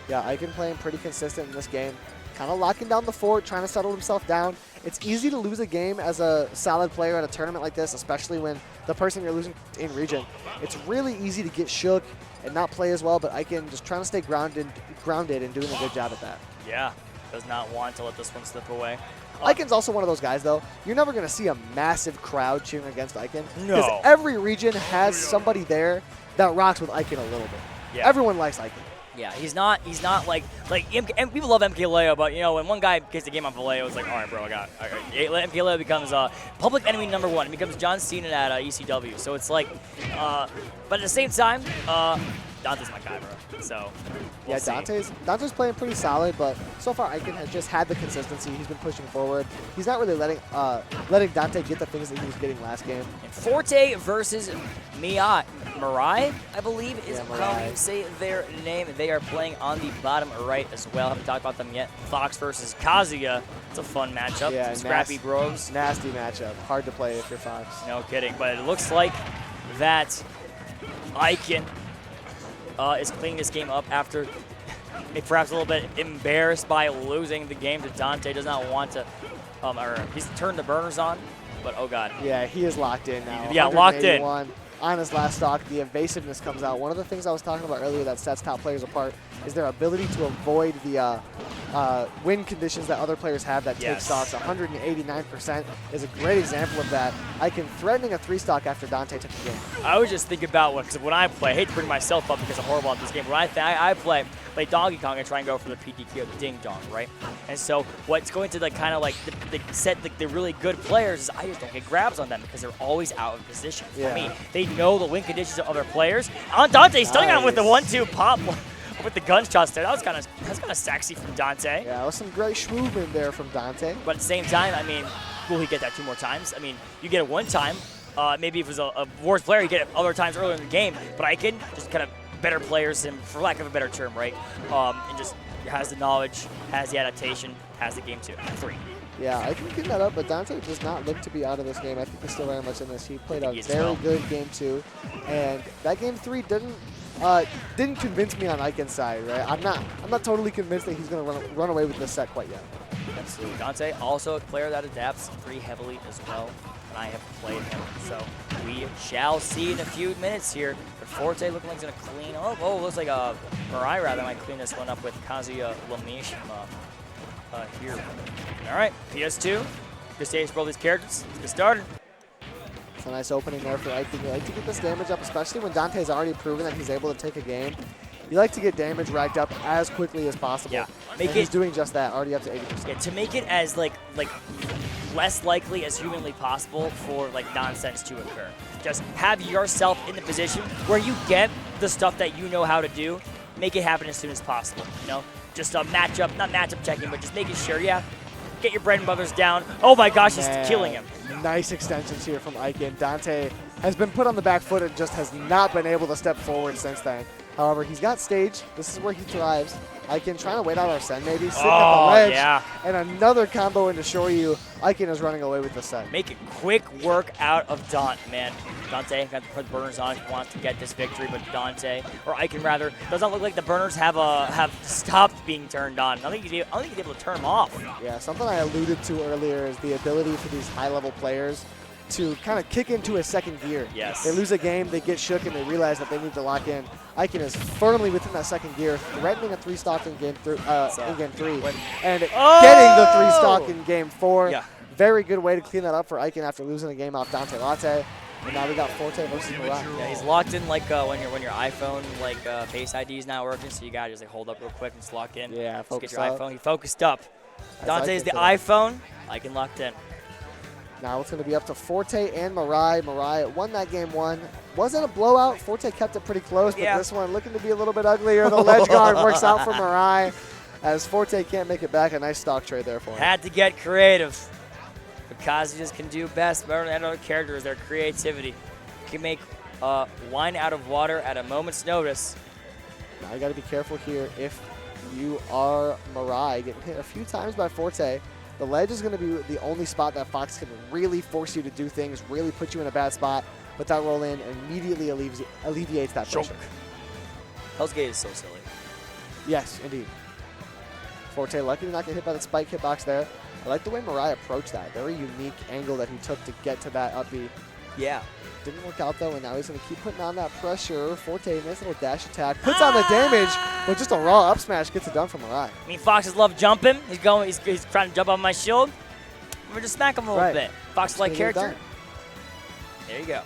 Yeah, Icon playing pretty consistent in this game. Kind of locking down the fort, trying to settle himself down. It's easy to lose a game as a solid player at a tournament like this, especially when the person you're losing in region. It's really easy to get shook and not play as well, but Icon just trying to stay grounded and doing a good job at that. Yeah, does not want to let this one slip away. Icon's also one of those guys, though. You're never going to see a massive crowd cheering against Icon. No. Because every region has somebody there that rocks with Icon a little bit. Yeah. Everyone likes Icon. Yeah, he's not like and people love MKLeo, but when one guy gets the game on Vallejo, it's like, all right, bro, MKLeo becomes public enemy number one. It becomes John Cena at ECW. So it's like, but at the same time, Dante's my guy, bro. So we'll see. Dante's playing pretty solid, but so far Icon has just had the consistency. He's been pushing forward. He's not really letting Dante get the things that he was getting last game. And Forte versus Mirai, I believe is how Mirai. you say their name. They are playing on the bottom right as well. Haven't talked about them yet. Fox versus Kazuya. It's a fun matchup. Yeah, Some scrappy bros. Nasty matchup. Hard to play if you're Fox. No kidding. But it looks like that Icon is cleaning this game up after perhaps a little bit embarrassed by losing the game to Dante. Does not want to, or he's turned the burners on, but oh god. Yeah, he is locked in now. Yeah, locked in. 181. On his last stock, the evasiveness comes out. One of the things I was talking about earlier that sets top players apart is their ability to avoid the win conditions that other players have that take stocks. 189% is a great example of that. Icon threatening a 3-stock after Dante took the game. I would just think about because when I play, I hate to bring myself up because I'm horrible at this game, but I play Donkey Kong and try and go for the PDQ of the Ding Dong, right? And so what's going to set the really good players is I just don't get grabs on them because they're always out of position. For me, they know the win conditions of other players. On Dante, stunning on with the 1-2 pop with the gunshots there. That's kind of sexy from Dante. Yeah, it was some great movement there from Dante. But at the same time, I mean, will he get that 2 more times? I mean, you get it 1 time. Maybe if it was a worse player, you get it other times earlier in the game. But Icon just kind of better players him, for lack of a better term, right? And just has the knowledge, has the adaptation, has the game 3. Yeah, I can get that up, but Dante does not look to be out of this game. I think he's still very much in this. He played a very good game 2, and that game 3 didn't convince me on Icon's side, right? I'm not totally convinced that he's gonna run away with this set quite yet. Absolutely. Dante, also a player that adapts pretty heavily as well, and I have played him. So we shall see in a few minutes here. But Forte looking like he's going to clean up. Oh, looks like Mirai rather might clean this one up with Kazuya Lamishima here. All right, PS2. Good stage for all these characters. Let's get started. It's a nice opening there for Icon. You like to get this damage up, especially when Dante's already proven that he's able to take a game. You like to get damage racked up as quickly as possible. Yeah, he's doing just that, already up to 80%. Yeah, to make it as like less likely as humanly possible for nonsense to occur. Just have yourself in the position where you get the stuff that you know how to do. Make it happen as soon as possible. Just a matchup, not matchup checking, but just making sure, get your bread and butters down. Oh my gosh, he's killing him. Nice extensions here from Icon. Dante has been put on the back foot and just has not been able to step forward since then. However, he's got stage. This is where he thrives. Aiken trying to wait out our Sen maybe, sitting Oh, at the ledge. yeah. And another combo into Shoryu. Aiken is running away with the Sen. Make it quick work out of Dante, man. Dante got to put burners on if he wants to get this victory, but Dante, or Aiken rather, does not look like the burners have stopped being turned on. I don't think he's able to turn them off. Yeah, something I alluded to earlier is the ability for these high-level players to kind of kick into a second gear. Yes. They lose a game, they get shook, and they realize that they need to lock in. Aiken is firmly within that second gear, threatening a 3-stock in game 3, and getting the 3-stock in game 4. Yeah. Very good way to clean that up for Aiken after losing a game off Dante Latte. And now we got Forte versus Mirai. Yeah, he's locked in like when your iPhone Face ID is not working, so you gotta just hold up real quick and just lock in. Yeah, just focus get your up. iPhone. He focused up. Dante's the iPhone. Aiken locked in. Now it's going to be up to Forte and Mirai. Mirai won that game 1. Wasn't a blowout. Forte kept it pretty close, but this one looking to be a little bit uglier. The ledge guard works out for Mirai as Forte can't make it back. A nice stock trade there for him. Had to get creative. But Kazuya's can do best better than other characters. Their creativity can make wine out of water at a moment's notice. Now you got to be careful here if you are Mirai, getting hit a few times by Forte. The ledge is going to be the only spot that Fox can really force you to do things, really put you in a bad spot, but that roll in immediately alleviates that pressure. Hell's Gate is so silly. Yes, indeed. Forte lucky to not get hit by the spike hitbox there. I like the way Mirai approached that. Very unique angle that he took to get to that up B. Yeah. Didn't work out though, and now he's going to keep putting on that pressure. Forte, nice little dash attack, puts on the damage, but just a raw up smash gets it done for Mirai. I mean, Foxes love jumping. He's trying to jump on my shield. We're just smack him a little bit. Fox like character. There you go.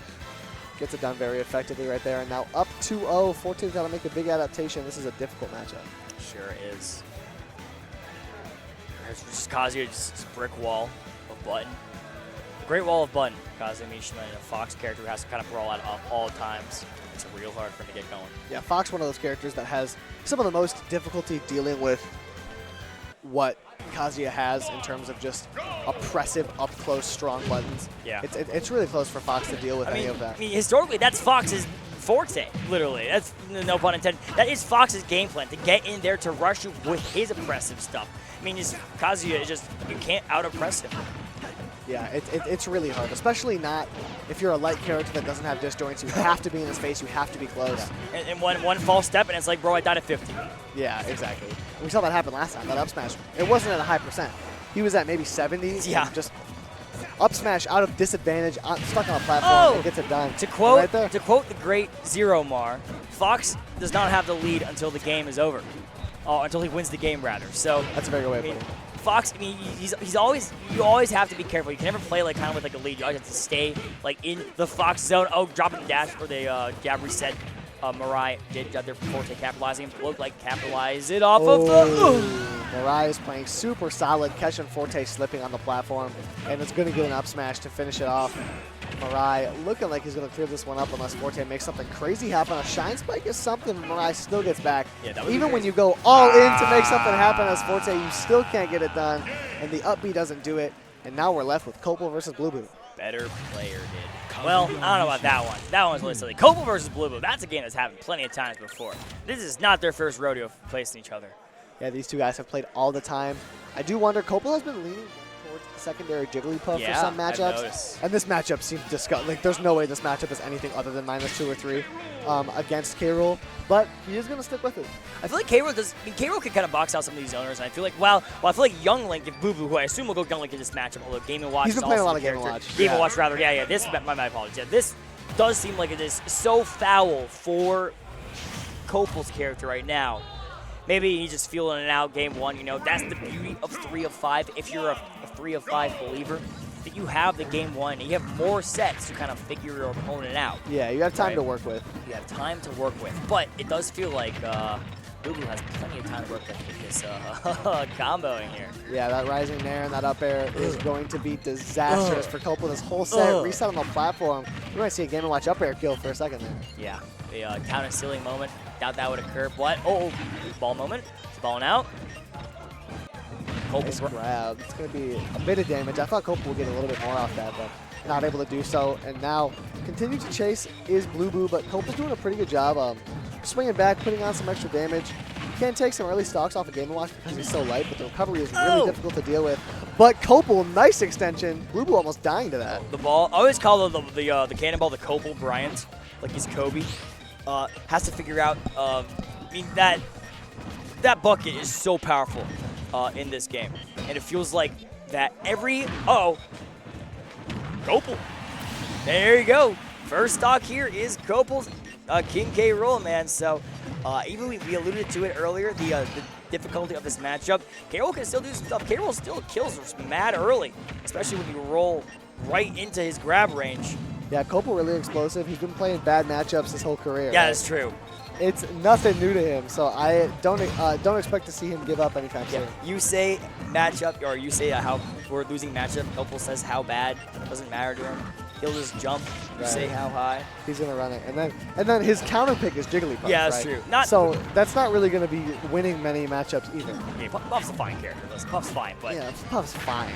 Gets it done very effectively right there, and now up 2-0. Forte's got to make a big adaptation. This is a difficult matchup. Sure is. There's just Kazuya, just brick wall of button. Great wall of button. Kazuya Mishima, a Fox character who has to kind of brawl at all times. It's real hard for him to get going. Yeah, Fox, one of those characters that has some of the most difficulty dealing with what Kazuya has in terms of just oppressive, up-close, strong buttons. Yeah. It's really close for Fox to deal with any of that. I mean, historically, that's Fox's forte, literally. That's no pun intended. That is Fox's game plan, to get in there to rush you with his oppressive stuff. I mean, Kazuya is just, you can't out-oppress him. Yeah, it's really hard, especially not if you're a light character that doesn't have disjoints. You have to be in his face. You have to be close. Yeah. And one false step, and it's like, bro, I died at 50. Yeah, exactly. We saw that happen last time, that up smash. It wasn't at a high percent. He was at maybe 70s. Yeah. Just up smash out of disadvantage, stuck on a platform, and gets it done. To quote, right there. to quote the great Zero Mar, Fox does not have the lead until the game is over. Until he wins the game, rather. So that's a very good way of putting it. Fox, I mean, you always have to be careful. You can never play like kind of with like a lead. You always have to stay like in the Fox zone. Oh, dropping the dash for the jab reset. Mirai did their Forte capitalizing. Looked like capitalize it off of the. Mirai is playing super solid, catching Forte slipping on the platform, and it's going to get an up smash to finish it off. Mirai looking like he's going to clear this one up unless Forte makes something crazy happen. A shine spike is something, Mirai still gets back. Yeah, even when you go all in to make something happen as Forte, you still can't get it done, and the up B doesn't do it. And now we're left with Copel versus Blue Boo. Better player did. Well, I don't know about that one. That one's really silly. Copel versus Blue Boo, that's a game that's happened plenty of times before. This is not their first rodeo facing each other. Yeah, these two guys have played all the time. I do wonder, Copel has been leaning towards secondary Jigglypuff for some matchups. And this matchup seems disgusting. Like, there's no way this matchup is anything other than -2 or 3 against K-Rool. But he is going to stick with it. I feel like K-Rool can kind of box out some of these owners. And I feel like, I feel like Young Link, if Boo Boo, who I assume will go Young Link in this matchup, although Game & Watch He's been playing a lot of Game & Watch. Game & Watch, rather. Yeah, this, my apologies. Yeah, this does seem like it is so foul for Copel's character right now. Maybe he's just feeling it out game 1. You know, that's the beauty of 3 of 5. If you're a 3 of 5 believer, that you have the game 1 and you have more sets to kind of figure your opponent out. Yeah, you have time to work with. You have time to work with. But it does feel like Boo Boo has plenty of time to work with this combo in here. Yeah, that rising nair and that up air is going to be disastrous for Copel this whole set. Reset on the platform. We might see a Game & Watch up air kill for a second there. Yeah, a counter ceiling moment. Doubt that would occur. What? Oh, ball moment. It's balling out. Nice grab. It's going to be a bit of damage. I thought Copel would get a little bit more off that, but not able to do so. And now, continue to chase is Blue Boo, but Copel's doing a pretty good job swinging back, putting on some extra damage. He can take some early stocks off of Game & Watch because he's so light, but the recovery is really difficult to deal with. But Copel, nice extension. Blue Blue almost dying to that. The ball, I always call the cannonball the Copel Bryant, like he's Kobe. Has to figure out, I mean, that bucket is so powerful in this game. And it feels like that Copel. There you go. First stock here is Copel's King K. Rool, man. So even we alluded to it earlier, the difficulty of this matchup. K. Rool can still do some stuff. K. Rool still kills mad early, especially when you roll right into his grab range. Yeah, Copel really explosive. He's been playing bad matchups his whole career. Yeah, right? that's true. It's nothing new to him, so I don't expect to see him give up anytime soon. You say matchup, or you say how we're losing matchup. Copel says how bad. It doesn't matter to him. He'll just jump. You say how high. He's gonna run it, and then his counter pick is Jigglypuff. Yeah, that's right? true. So that's not really gonna be winning many matchups either. Yeah, Puff's a fine character. Puff's fine, but Yeah, Puff's fine.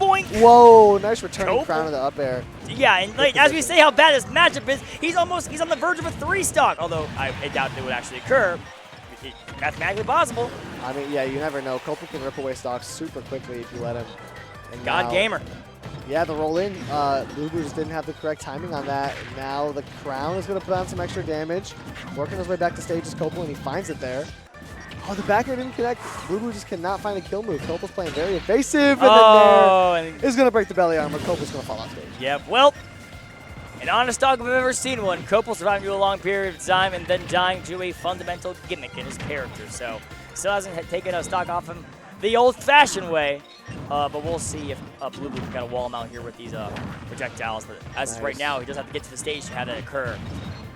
boink. Whoa, nice returning Copel. crown of the up air. Yeah, and like as we say how bad this matchup is, he's on the verge of a 3-stock. Although I doubt it would actually occur. Mathematically possible. I mean, yeah, you never know. Copel can rip away stocks super quickly if you let him. And God now- gamer. Yeah, the roll in. Blue Blue just didn't have the correct timing on that. Now the crown is going to put on some extra damage. Working his way back to stage is Copel, and he finds it there. Oh, the back air didn't connect. Blue Blue just cannot find a kill move. Copel's playing very evasive, and then there is going to break the belly armor. Copel's going to fall off stage. Yep. Well, an honest dog if I've ever seen one. Copel surviving through a long period of time and then dying to a fundamental gimmick in his character. So still hasn't taken a stock off him the old-fashioned way. But we'll see if Blue Blue can kind of wall him out here with these projectiles. But as is right now, he does have to get to the stage to have that occur.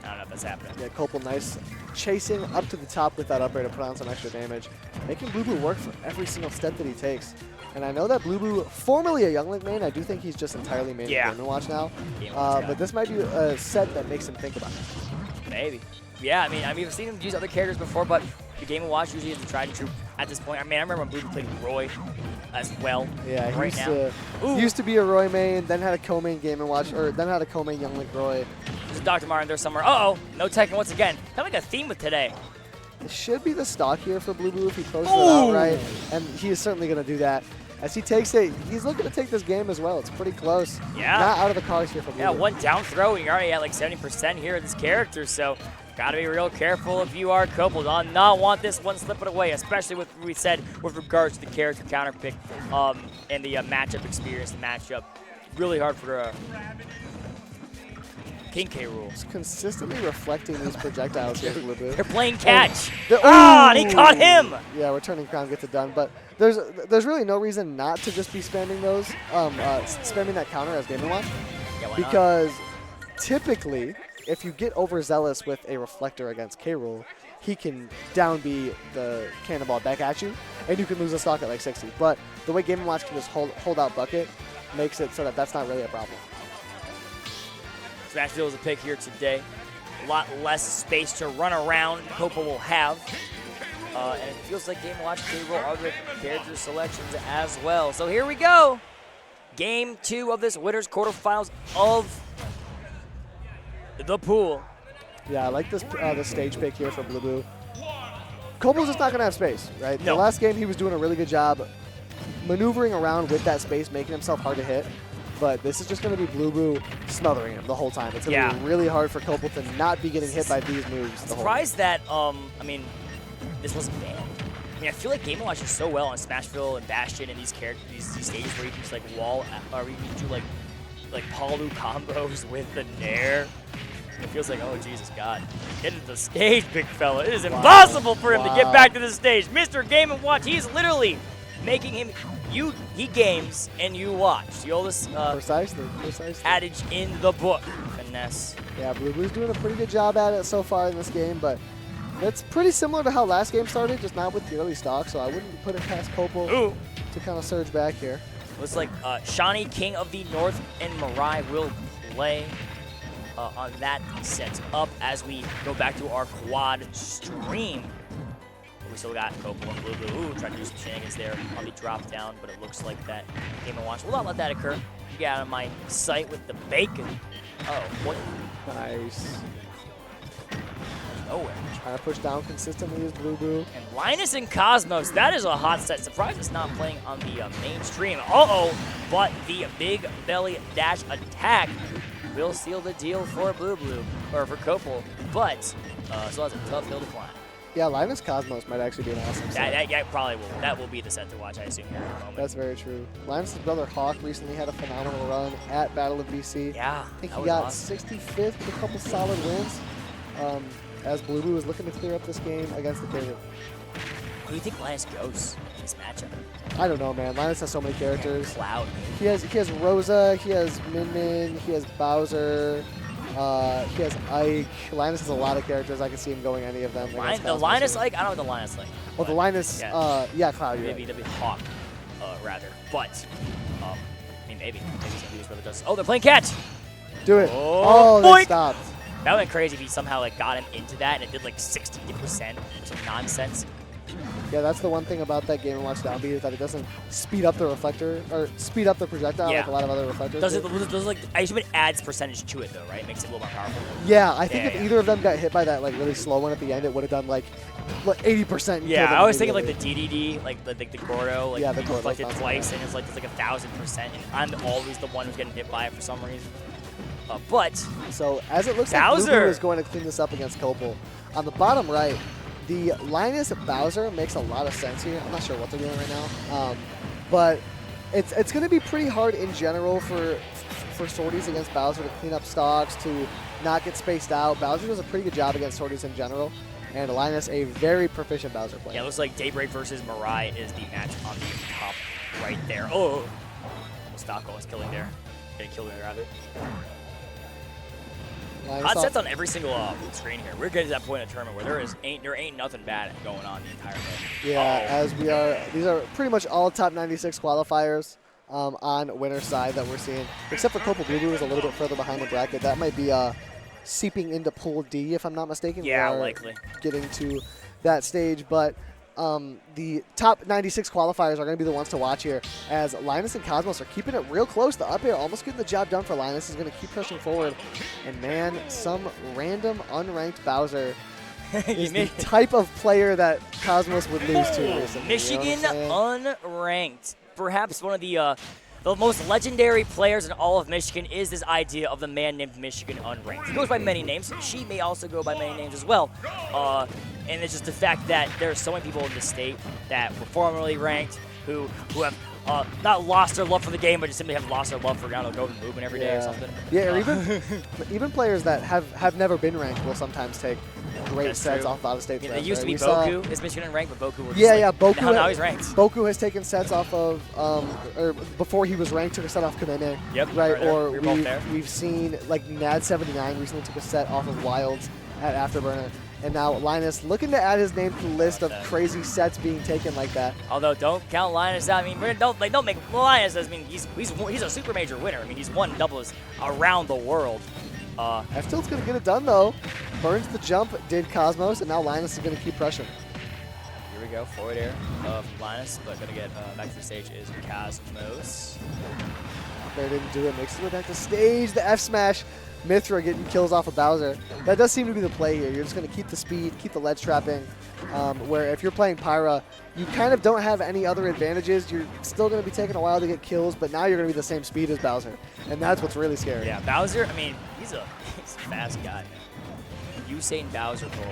I don't know if that's happening. Yeah, Copel nice chasing up to the top with that up air to put on some extra damage. Making Blue Blue work for every single step that he takes. And I know that Blue Blue, formerly a Young Link main, I do think he's just entirely main Yeah. Game & Watch now. Game & Watch But this might be a set that makes him think about it. Maybe. Yeah, I mean, we've seen him use other characters before, but the Game & Watch usually is the tried and true at this point. I mean, I remember when Blue Blue played Roy as well. Yeah, he right used to be a Roy main, then had a co-main Game & Watch, or then had a co-main Young Link Roy. There's a Dr. Martin there somewhere. Uh-oh, no Tekken once again. Kind of like a theme with today. It should be the stock here for Blue Blue if he closes it out right, and he is certainly going to do that. As he takes it, he's looking to take this game as well. It's pretty close. Yeah. Not out of the cards here for Blue Yeah, Blue. one down throw, and you're already at like 70% here of this character, so gotta be real careful if you are Copel. Do not want this one slipping away, especially with what we said with regards to the character counter pick and the matchup experience, the matchup. Really hard for King K. Rool. Just consistently reflecting these projectiles here for Blue Blue. They're playing catch. The- And he caught him. Yeah, returning crown gets it done, but there's really no reason not to just be spamming those, spamming that counter as Game & Watch, Yeah, why not? because typically, if you get overzealous with a reflector against K. Rool, he can down B the cannonball back at you, and you can lose a stock at like 60. But the way Game & Watch can just hold out bucket makes it so that that's not really a problem. Smashville is a pick here today. A lot less space to run around Copel will have. And it feels like Game & Watch K. Rool are the character selections as well. So here we go. Game 2 of this winners quarterfinals of the pool. Yeah, I like this the stage pick here for Blue Blue. Copel's just not going to have space, right? No. The last game, he was doing a really good job maneuvering around with that space, making himself hard to hit. But this is just going to be Blue Blue smothering him the whole time. It's going to be really hard for Copel to not be getting hit by these moves. I'm surprised that, I mean, this wasn't banned. I mean, I feel like Game & Watch is so well on Smashville and Bastion and these characters, these stages where you can just like wall, or you can do like Palu combos with the Nair. It feels like, oh, Jesus, God. Get into the stage, big fella. It is impossible for him to get back to the stage. Mr. Game & Watch, he's literally making him, he games and you watch. The oldest Precisely. adage in the book. Finesse. Yeah, Blue Blue's doing a pretty good job at it so far in this game, but it's pretty similar to how last game started, just not with the early stock, so I wouldn't put it past Copel to kind of surge back here. Looks like Shawnee, King of the North, and Mirai will play on that set up as we go back to our quad stream. We still got Copel and Blue Blue. Ooh, trying to do some shenanigans there on the drop down, but it looks like that Game & Watch will not let that occur. You get out of my sight with the bacon. Oh, what? Nice. nowhere. Trying to push down consistently is Blue Boo. And Linus and Cosmos, that is a hot set. Surprised it's not playing on the mainstream. Uh-oh, but the big belly dash attack will seal the deal for Blue, or for Copel, but still has a tough hill to climb. Yeah, Linus Cosmos might actually be an awesome set. That probably will. That will be the set to watch, I assume, here in a moment. That's very true. Linus' brother Hawk recently had a phenomenal run at Battle of BC. Yeah, I think that he was got awesome. 65th with a couple solid wins. As Blue Boo is looking to clear up this game against the favorite. Who do you think Linus goes in this matchup? I don't know, man. Linus has so many characters. Cloud. He has Rosa, he has Min Min, he has Bowser, he has Ike. Linus has a lot of characters. I can see him going any of them. against The Cosmos. Linus like? I don't know the Linus like. Oh, the Linus, yeah. yeah, Cloud. You're Maybe right. that'd be Hawk, rather. But, I mean, maybe somebody who's brother does. Oh, they're playing catch. Do it. Oh, Oh, they boink. stopped. That went crazy if he somehow like got him into that and it did like 60% or some nonsense. Yeah, that's the one thing about that Game & Watch downbeat is that it doesn't speed up the reflector or speed up the projectile like a lot of other reflectors. Does do. it? Does like? I assume it adds percentage to it though, right? It makes it a little more powerful. Yeah, I think Yeah, if yeah. either of them got hit by that like really slow one at the end, it would have done like 80%. Yeah, I was thinking like the DDD, like the Gordo, like Yeah, the you Gordo reflected sounds twice, and it's like 1,000%, and I'm always the one who's getting hit by it for some reason. But So as it looks like Blue Bowser Boo is going to clean this up against Copel. On the bottom right, the Linus Bowser makes a lot of sense here. I'm not sure what they're doing right now, but it's going to be pretty hard in general for sorties against Bowser to clean up stocks, to not get spaced out. Bowser does a pretty good job against sorties in general, and Linus a very proficient Bowser player. yeah, it looks like Daybreak versus Mirai is the match on the top right there. Oh, Stocko is killing there. Getting killed there, rather. Linus Hot off- sets on every single screen here. We're getting to that point in the tournament where there ain't nothing bad going on the entire game. Yeah, as we are, these are pretty much all top 96 qualifiers on winner's side that we're seeing, except for Copel. Blue Boo is a little bit further behind the bracket. That might be seeping into Pool D, if I'm not mistaken. Yeah, We are likely. getting to that stage, but the top 96 qualifiers are going to be the ones to watch here, as Linus and Cosmos are keeping it real close. The up air almost getting the job done for Linus. He's going to keep pushing forward, and man, some random unranked Bowser is the type of player that Cosmos would lose to recently. Michigan you know what I'm saying? unranked. Perhaps one of the most legendary players in all of Michigan is this idea of the man named Michigan unranked. He goes by many names. She may also go by many names as well. And it's just the fact that there are so many people in the state that were formerly ranked who have not lost their love for the game, but just simply have lost their love for going to movement every day or something. Yeah, or even players that have never been ranked will sometimes take great That's sets true. off out of state. I mean, threats, it used to right? be We saw- Boku. Is Michigan unranked, but Boku was Yeah, just Boku. now he's ranked. Boku has taken sets off of, or before he was ranked, took a set off Kamene. Yep, Right, right there. or We were both there. we've seen like Nad79 recently took a set off of Wilds at Afterburner, and now Linus looking to add his name to the list of that. crazy sets being taken like that. Although don't count Linus out. I mean, don't make Linus. I mean, he's a super major winner. I mean, he's won doubles around the world. F-Tilt's gonna get it done though. Burns the jump, did Cosmos, and now Linus is gonna keep pressuring. Here we go, forward air of Linus, but gonna get back to the stage is Cosmos. There didn't do it. Makes his way back to stage. The F smash. Mithra getting kills off of Bowser. That does seem to be the play here. You're just going to keep the speed, keep the ledge trapping. Where if you're playing Pyra, you kind of don't have any other advantages. You're still going to be taking a while to get kills, but now you're going to be the same speed as Bowser. And that's what's really scary. Yeah, Bowser, I mean, he's a fast guy, man. Usain Bowser Bolt.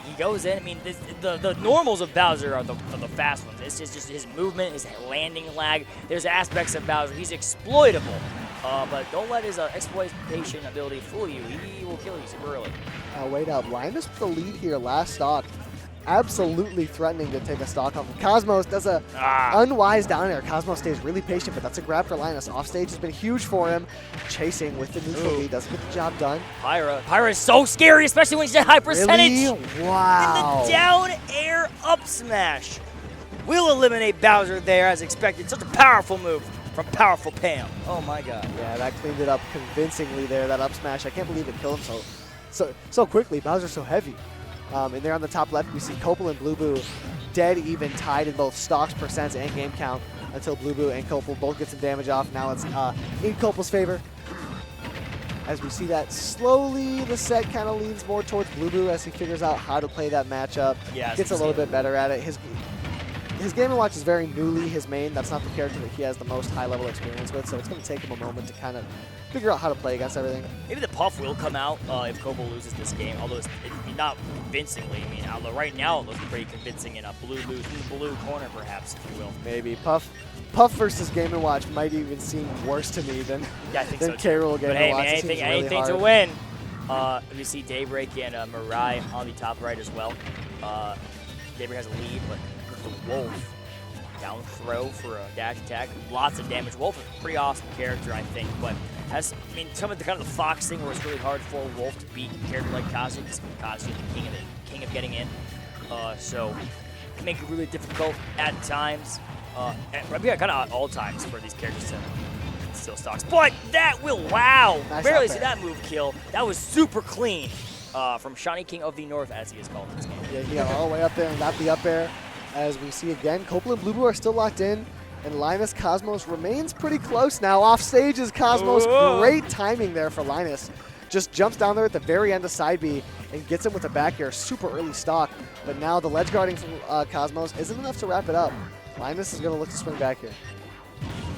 He goes in, I mean, the normals of Bowser are the fast ones. It's just his movement, his landing lag. There's aspects of Bowser. He's exploitable. But don't let his exploitation ability fool you. He will kill you super early. Wait up. Linus with the lead here last stock. Absolutely threatening to take a stock off of Cosmos. Does a unwise down air. Cosmos stays really patient, but that's a grab for Linus. Offstage has been huge for him. Chasing with the neutral lead. Doesn't get the job done. Pyra is so scary, especially when she's at high percentage. Really? Wow. And the down air up smash will eliminate Bowser there as expected. Such a powerful move from Powerful Pam. Oh my god. Yeah, that cleaned it up convincingly there, that up smash. I can't believe it killed him so quickly. Bowser's so heavy. And there on the top left, we see Copel and Blue Boo dead even, tied in both stocks, percents, and game count until Blue Boo and Copel both get some damage off. Now it's in Copel's favor. as we see that slowly the set kind of leans more towards Blueboo as he figures out how to play that matchup. Yeah, Gets a little bit better at it. His Game & Watch is very newly his main. That's not the character that he has the most high-level experience with, so it's going to take him a moment to kind of figure out how to play against everything. Maybe the Puff will come out if Kobo loses this game, although it's not convincingly. I mean, although right now it looks pretty convincing in a blue corner, perhaps, if you will. Maybe. Puff versus Game & Watch might even seem worse to me than, Yeah, I think than so, K. Rool Game But & hey, Watch. man, It seems really anything to hard. win. We see Daybreak and Mirai on the top right as well. Daybreak has a lead, but with the Wolf down throw for a dash attack, lots of damage. Wolf is a pretty awesome character, I think, but has, I mean, some of the kind of the Fox thing where it's really hard for Wolf to beat a character like Kazuya, because Kazuya is the king of getting in. So it can make it really difficult at times. Yeah, kind of at all times for these characters to steal stocks. But that will, wow! Nice Barely up see air. that move kill. That was super clean from Shawnee King of the North, as he is called in this game. Yeah, he got all the way up there and got the up air. As we see again, Copel and Blueboo are still locked in, and Linus Cosmos remains pretty close now. Off stage is Cosmos. Whoa. Great timing there for Linus. Just jumps down there at the very end of side B and gets him with a back air. Super early stock, but now the ledge guarding from Cosmos isn't enough to wrap it up. Linus is going to look to swing back here.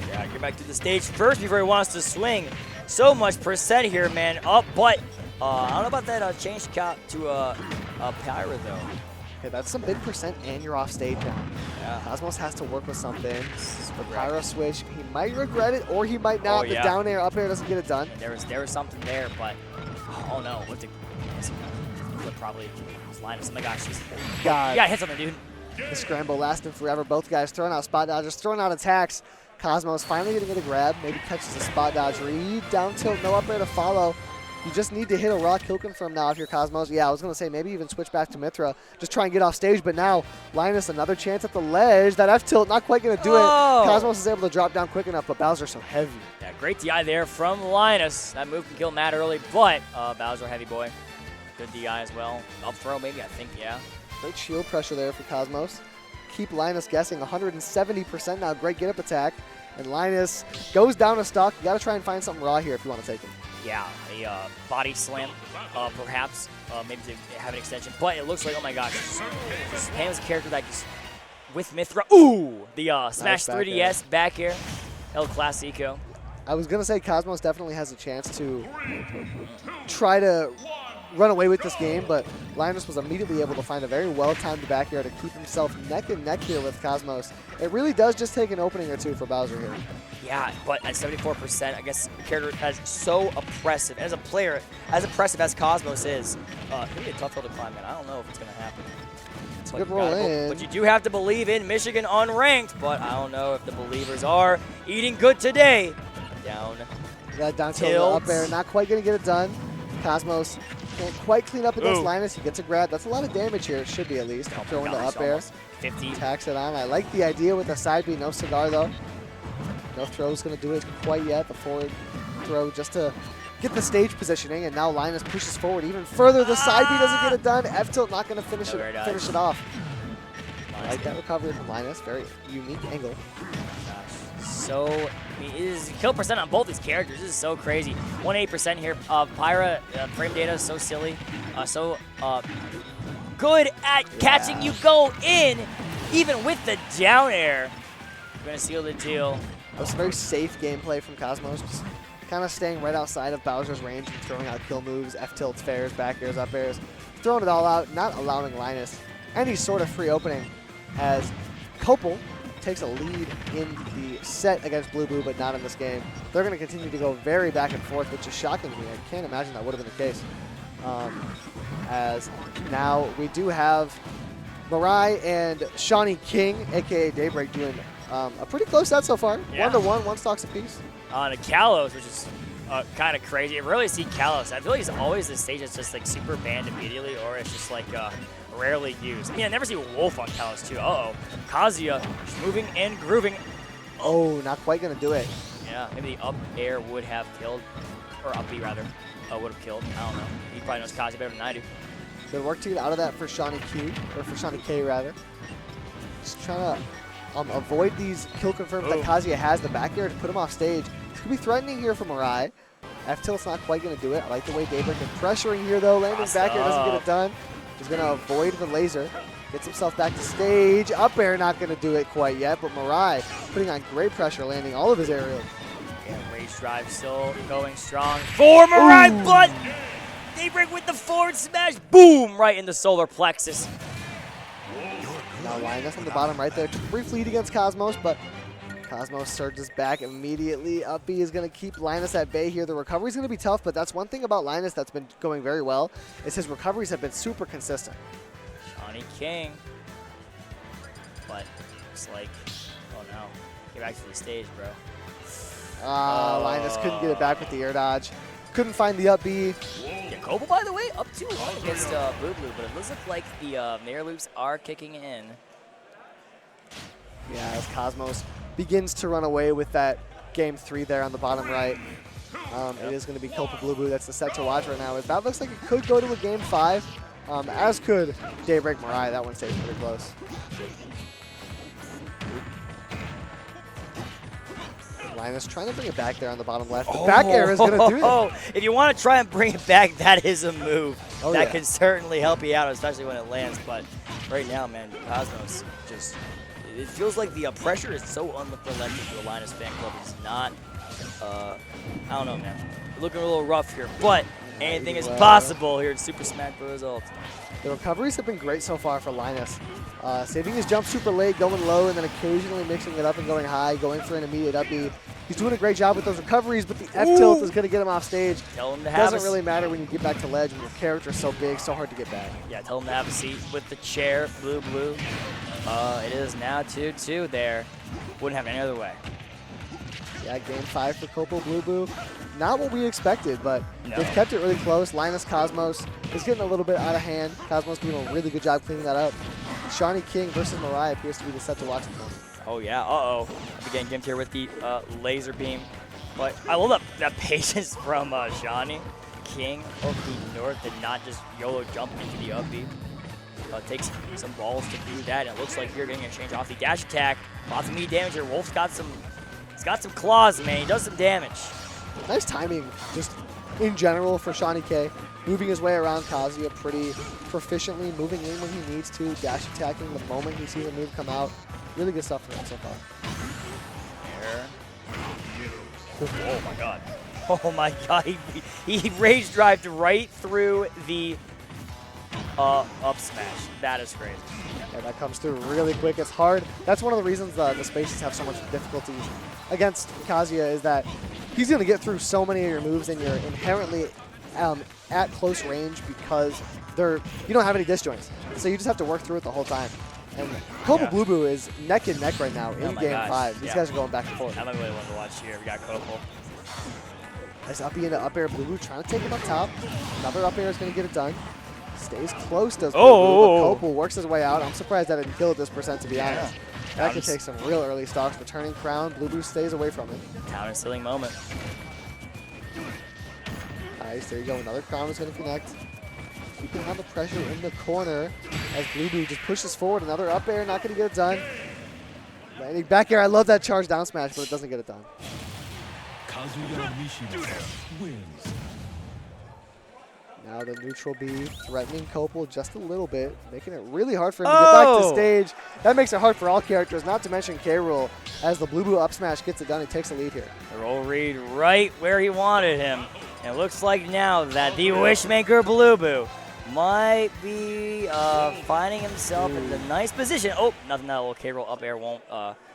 Yeah, get back to the stage first before he wants to swing. So much percent here, man. Up, but I don't know about that change cap to a Pyra, though. Okay, that's some big percent, and you're off stage now. Yeah. Cosmos has to work with something. The Correct. Pyro switch, he might regret it, or he might not. Oh, The yeah. down air, up air doesn't get it done. And there was something there, but oh no, what the probably was Linus. Oh my gosh, he's God. you gotta hit something, dude. The scramble lasting forever. Both guys throwing out spot dodges, throwing out attacks. Cosmos finally going to get a grab. Maybe catches a spot dodge. Read, down tilt, no up air to follow. You just need to hit a raw kill confirm now if you're Cosmos. Yeah, I was going to say maybe even switch back to Mithra. Just try and get off stage. But now Linus, another chance at the ledge. That F tilt, not quite going to do Oh. it. Cosmos is able to drop down quick enough, but Bowser's so heavy. Yeah, great DI there from Linus. That move can kill Matt early, but Bowser heavy boy. Good DI as well. Up throw maybe, I think, yeah. Great shield pressure there for Cosmos. Keep Linus guessing. 170% now. Great get up attack. And Linus goes down a stock. You got to try and find something raw here if you want to take him. Yeah, a body slam, perhaps. Maybe to have an extension. But it looks like, oh my gosh. Just Pam is a character that just, with Mithra. Ooh! The Smash back 3DS back air. El Clasico. I was going to say Cosmos definitely has a chance to try to run away with this game, but Linus was immediately able to find a very well-timed back air to keep himself neck and neck here with Cosmos. It really does just take an opening or two for Bowser here. Yeah, but at 74%, I guess the character that's so oppressive. As a player, as oppressive as Cosmos is, it's going to be a tough hill to climb, man. I don't know if it's going to happen. But Good you roll gotta in. But you do have to believe in Michigan unranked, but I don't know if the believers are eating good today. Down. That down tilt up Tilts. air, not quite going to get it done. Cosmos can't quite clean up against Ooh. Linus. He gets a grab. That's a lot of damage here. It should be at least. Oh my Throwing the gosh, up air. almost 50. Tacks it on. I like the idea with the side B. No cigar, though. No throw's going to do it quite yet. The forward throw just to get the stage positioning. And now Linus pushes forward even further. The side B doesn't get it done. F tilt not going to finish No, very it. nice. Finish it off. Nice. Like that recovery from Linus. Very unique angle. Gosh. So, I mean, it is kill percent on both these characters. This is so crazy. 180% here. Pyra frame data is so silly. Good at catching you go in, even with the down air. We're going to seal the deal. That was very safe gameplay from Cosmos. Just kind of staying right outside of Bowser's range and throwing out kill moves, F tilts, fairs, back airs, up airs. Throwing it all out, not allowing Linus any sort of free opening as Copel takes a lead in the set against Blueboo, but not in this game. They're going to continue to go very back and forth, which is shocking to me. I can't imagine that would have been the case. As now we do have Mirai and Shawnee King, a.k.a. Daybreak, doing a pretty close set so far. Yeah. 1-1, 1 stocks apiece. On a Kalos, which is kind of crazy. I rarely see Kalos. I feel like he's always the stage that's just like super banned immediately, or it's just like rarely used. I mean, I never see Wolf on Kalos too. Uh-oh. Kazuya just moving and grooving. Oh, not quite going to do it. Yeah, maybe the up air would have killed, or up B rather, would have killed. I don't know. He probably knows Kazuya better than I do. Good work to get out of that for Shawnee Q, or for Shawnee K rather. Just trying to avoid these kill confirms that Oh. Kazuya has the back air to put him off stage. This could be threatening here for Mirai. F-tilt's not quite going to do it. I like the way Daybreak is pressuring here, though. Landing back here doesn't get it done. He's going to avoid the laser. Gets himself back to stage. Up air not going to do it quite yet, but Mirai putting on great pressure, landing all of his aerial. Yeah, Rage Drive still going strong for Mirai, but Daybreak with the forward smash. Boom! Right in the solar plexus. Now Linus on the bottom right there. Took a brief lead against Cosmos, but Cosmos surges back immediately. Up B is going to keep Linus at bay here. The recovery is going to be tough, but that's one thing about Linus that's been going very well, is his recoveries have been super consistent. Shawnee King. But looks like, oh no. Get back to the stage, bro. Linus couldn't get it back with the air dodge. Couldn't find the up B. Yeah, Cobble, by the way, up 2-1 against Blue Blue, but it looks like the Nair loops are kicking in. Yeah, as Cosmos begins to run away with that game 3 there on the bottom right. It is going to be Copa Blue Blue. That's the set to watch right now. If that looks like it could go to a game 5, as could Daybreak Mirai. That one stays pretty close. Linus trying to bring it back there on the bottom left. The back air is going to do it. If you want to try and bring it back, that is a move. Oh, that yeah. can certainly help you out, especially when it lands. But right now, man, Cosmos just, it feels like the pressure is so unelected to the Linus fan club. It's not, I don't know, man. We're looking a little rough here, but anything is possible here in Super Smash Bros. Ult. The recoveries have been great so far for Linus. Saving his jump super late, going low, and then occasionally mixing it up and going high, going for an immediate up B. He's doing a great job with those recoveries, but the F-tilt is going to get him off stage. Tell him to have Doesn't really matter when you get back to ledge when your character's so big, so hard to get back. Yeah, tell him to have a seat with the chair, Blue Blue. It is now 2-2 there. Wouldn't have any other way. Yeah, game 5 for Copa Blue Blue. Not what we expected, but No. they've kept it really close. Linus Cosmos is getting a little bit out of hand. Cosmos doing a really good job cleaning that up. Shawnee King versus Mirai appears to be the set to watch at the moment. Oh, yeah. Uh-oh. Again, gimped here with the laser beam. But I love that patience from Shawnee King of the North to not just YOLO jump into the up B. Takes some balls to do that, and it looks like you're getting a change off the dash attack. Lots of meat damage here. Wolf's got some, he's got some claws, man. He does some damage. Nice timing, just in general for Shawnee K. Moving his way around Kazuya pretty proficiently, moving in when he needs to, dash attacking the moment he sees a move come out. Really good stuff for him so far. There. Oh my god. Oh my god. He rage drived right through the up smash. That is crazy. Yeah, that comes through really quick. It's hard. That's one of the reasons the spaces have so much difficulty against Kazuya, is that he's going to get through so many of your moves, and you're inherently at close range because you don't have any disjoints. So you just have to work through it the whole time. And Copa Blue Blue is neck and neck right now in game 5. These guys are going back and forth. I'm really one to watch here. We got Copal. Nice up into up air. Blue Blue trying to take him up top. Another up air is going to get it done. Stays close, does Blue Blue, but Copal works his way out. I'm surprised that didn't kill at this percent, to be honest. That could take some real early stocks. Returning crown, Blue Blue stays away from it. Counter stealing moment. Nice, there you go. Another crown is going to connect. Keeping on the pressure in the corner as Blue Blue just pushes forward. Another up air, not going to get it done. Landing back air, I love that charge down smash, but it doesn't get it done. Kazuya Mishima wins. Now the neutral B threatening Copal just a little bit, making it really hard for him to get back to stage. That makes it hard for all characters, not to mention K-Rool. As the Blue Blue up smash gets it done, he takes the lead here. The roll read right where he wanted him. And it looks like now that the Wishmaker Blue Blue might be finding himself in the nice position. Oh, nothing that little K-Roll up air won't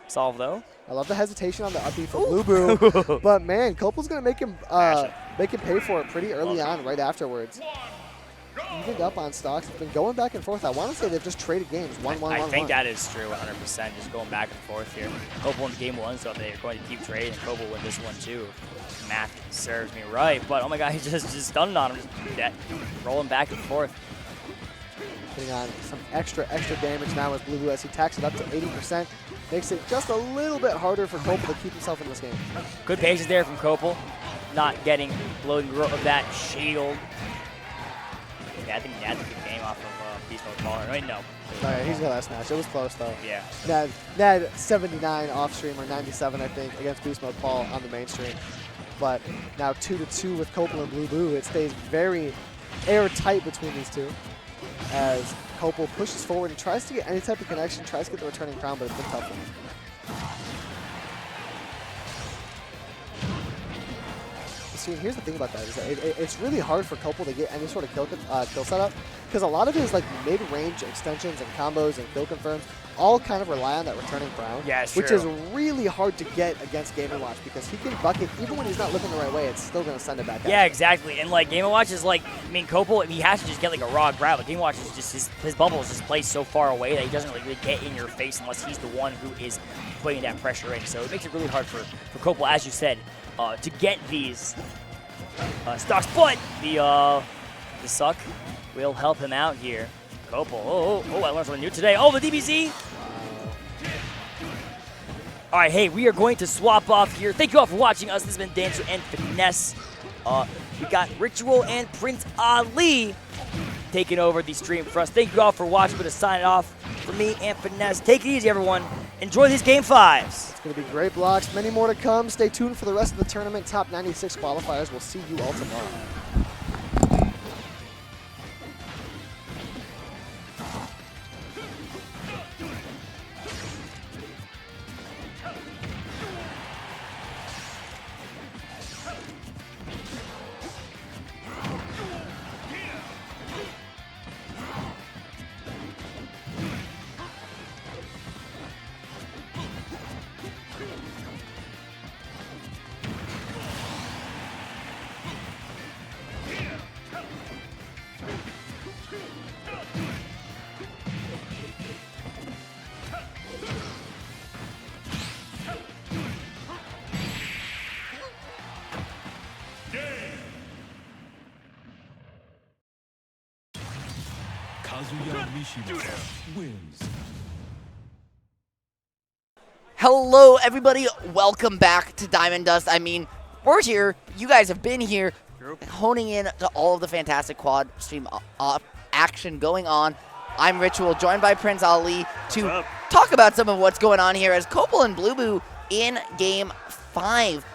solve, though. I love the hesitation on the up B for Blue Blue, but man, Copal's going to make him pay for it pretty early on, right afterwards. Evened up on stocks. It's been going back and forth. I want to say they've just traded games, 1-1-1-1. I think that is true, 100%. Just going back and forth here. Copal won game 1, so they're going to keep trading, and Copal win this one too. Math serves me right, but oh my god, he just stunned on him. Just rolling back and forth. Putting on some extra damage now as Blue Blue as he tacks it up to 80%. Makes it just a little bit harder for Copal to keep himself in this game. Good patience there from Copal. Not getting loading of that shield. Yeah, I think he had the good game off of Beast Mode Caller. Wait, no. Oh, yeah, he's got that smash. It was close, though. Yeah. Nad 79 off stream, or 97, I think, against Beast Mode Paul on the main stream. but now 2-2 with Copel and Blue Boo. It stays very airtight between these two as Copel pushes forward and tries to get any type of connection, tries to get the returning crown, but it's been tough for him. See, here's the thing about that is that it's really hard for Copel to get any sort of kill setup because a lot of his like mid-range extensions and combos and kill confirms all kind of rely on that returning crown, which is really hard to get against Game & Watch because he can bucket even when he's not looking the right way. It's still going to send it back. Yeah, exactly. And like Game & Watch is like, I mean, Copel, he has to just get like a raw grab. But Game & Watch is just his bubble is just placed so far away that he doesn't really get in your face unless he's the one who is putting that pressure in. So it makes it really hard for Copel, as you said, to get these stocks. But the suck will help him out here. Copel, oh, I learned something new today. Oh, the DBZ. All right, hey, we are going to swap off here. Thank you all for watching us. This has been Dancer and Finesse. We got Ritual and Prince Ali taking over the stream for us. Thank you all for watching. We're going to sign it off for me and Finesse. Take it easy, everyone. Enjoy these Game 5s. It's going to be great blocks. Many more to come. Stay tuned for the rest of the tournament. Top 96 qualifiers. We'll see you all tomorrow. Kazuya Mishima wins. Hello, everybody. Welcome back to Diamond Dust. I mean, we're here. You guys have been here, honing in to all of the fantastic quad stream action going on. I'm Ritual, joined by Prince Ali to talk about some of what's going on here as Copel and Blue Boo in Game 5.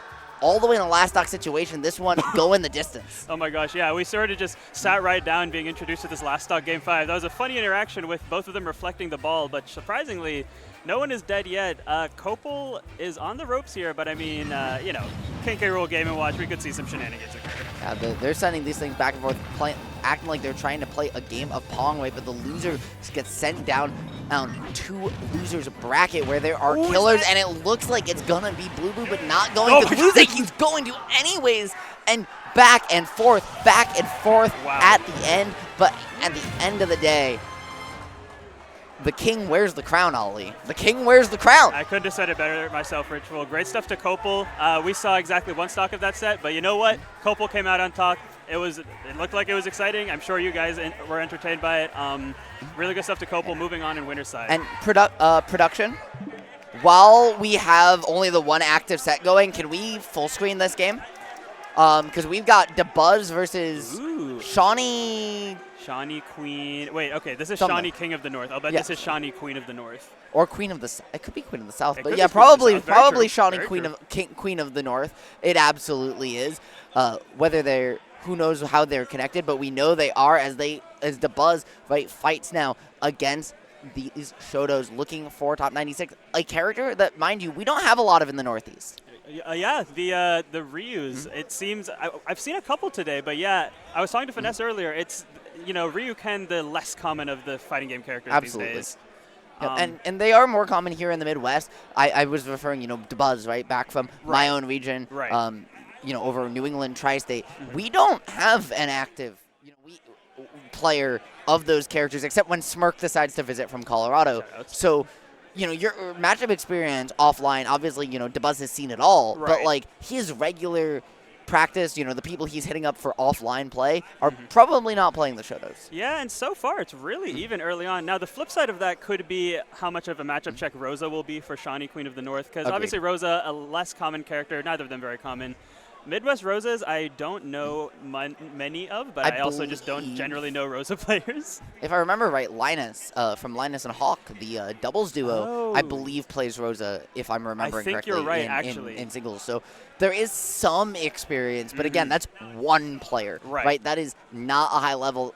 All the way in a last stock situation, this one going the distance. Oh my gosh, yeah, we sort of just sat right down being introduced to this last stock Game 5. That was a funny interaction with both of them reflecting the ball, but surprisingly, no one is dead yet. Copel is on the ropes here, but I mean, you know, K Rool Game & Watch, we could see some shenanigans occur. Yeah, they're sending these things back and forth, acting like they're trying to play a game of Pong, right? But the loser gets sent down two losers bracket where there are killers, and it looks like it's gonna be Blue Boo, but not going to lose it. He's going to anyways, and back and forth at the end. But at the end of the day, the king wears the crown, Ali. The king wears the crown. I couldn't have said it better myself, Ritual. Great stuff to Copel. We saw exactly one stock of that set, but you know what? Copel came out on top. It looked like it was exciting. I'm sure you guys were entertained by it. Really good stuff to Copel. Moving on in winner's side. And production, while we have only the one active set going, can we full screen this game? Because we've got Dabuz versus Shawnee Queen. Wait, okay, this is Something. Shawnee King of the North. I'll bet this is Shawnee Queen of the North. Or Queen of the South. It could be Queen of the South, It but could yeah, be Queen of the South. Very probably true. Shawnee Very true. Queen of the North. It absolutely is. Who knows how they're connected, but we know they are as Dabuz fights now against these Shotos looking for top 96. A character that, mind you, we don't have a lot of in the Northeast. Yeah, the Ryus. It seems I've seen a couple today, but yeah, I was talking to Finesse earlier. It's Ryu-Ken, the less common of the fighting game characters these days. Yep, and they are more common here in the Midwest. I was referring, Dabuz, right, back from my own region, over New England, Tri-State. We don't have an active player of those characters except when Smirk decides to visit from Colorado. So, your matchup experience offline, obviously, Dabuz has seen it all, but his regular practice, the people he's hitting up for offline play are probably not playing the Shotos. Yeah, and so far it's really even early on. Now the flip side of that could be how much of a matchup check Rosa will be for Shawnee Queen of the North, because obviously Rosa, a less common character, neither of them very common. Midwest Rosas, I don't know many of, but I also just don't generally know Rosa players. If I remember right, Linus from Linus and Hawk, the doubles duo, I believe plays Rosa, if I'm remembering correctly. I think you're right, in, actually. in singles. So there is some experience, but again, that's one player, right? That is not a high level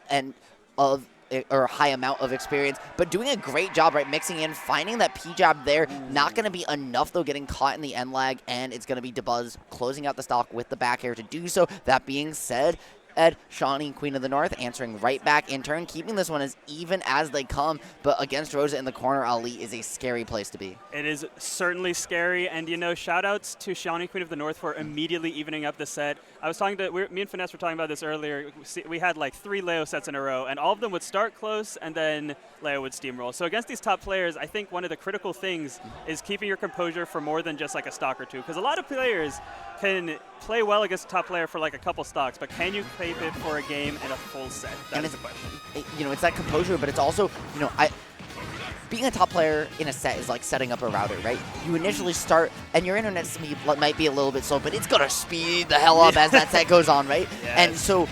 or a high amount of experience, but doing a great job, right, mixing in, finding that P-jab there. Not going to be enough, though, getting caught in the end lag, and it's going to be Dabuz closing out the stock with the back air to do so. That being said, Shawnee, Queen of the North, answering right back in turn, keeping this one as even as they come, but against Rosa in the corner, Ali, is a scary place to be. It is certainly scary, and, you know, shout-outs to Shawnee, Queen of the North, for immediately evening up the set. I was talking to, me and Finesse were talking about this earlier. We had like 3 Leo sets in a row, and all of them would start close, and then Leo would steamroll. So against these top players, I think one of the critical things is keeping your composure for more than just like a stock or two, because a lot of players can play well against a top player for like a couple stocks, but can you keep it for a game and a full set? That is the question. You know, it's that composure, but it's also, you know, being a top player in a set is like setting up a router, right? You initially start, and your internet speed might be a little bit slow, but it's going to speed the hell up as that set goes on, right? Yes. And so,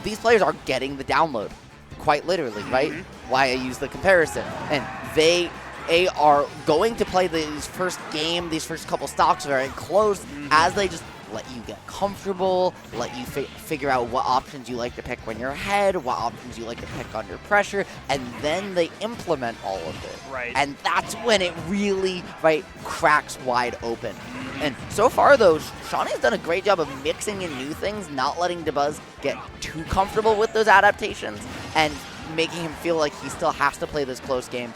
these players are getting the download, quite literally, right? Why I use the comparison. And they are going to play these first couple stocks very close as they just let you get comfortable, let you figure out what options you like to pick when you're ahead, what options you like to pick under pressure, and then they implement all of it. Right. And that's when it really, cracks wide open. And so far, though, Shawnee's done a great job of mixing in new things, not letting Dabuz get too comfortable with those adaptations, and making him feel like he still has to play this close game.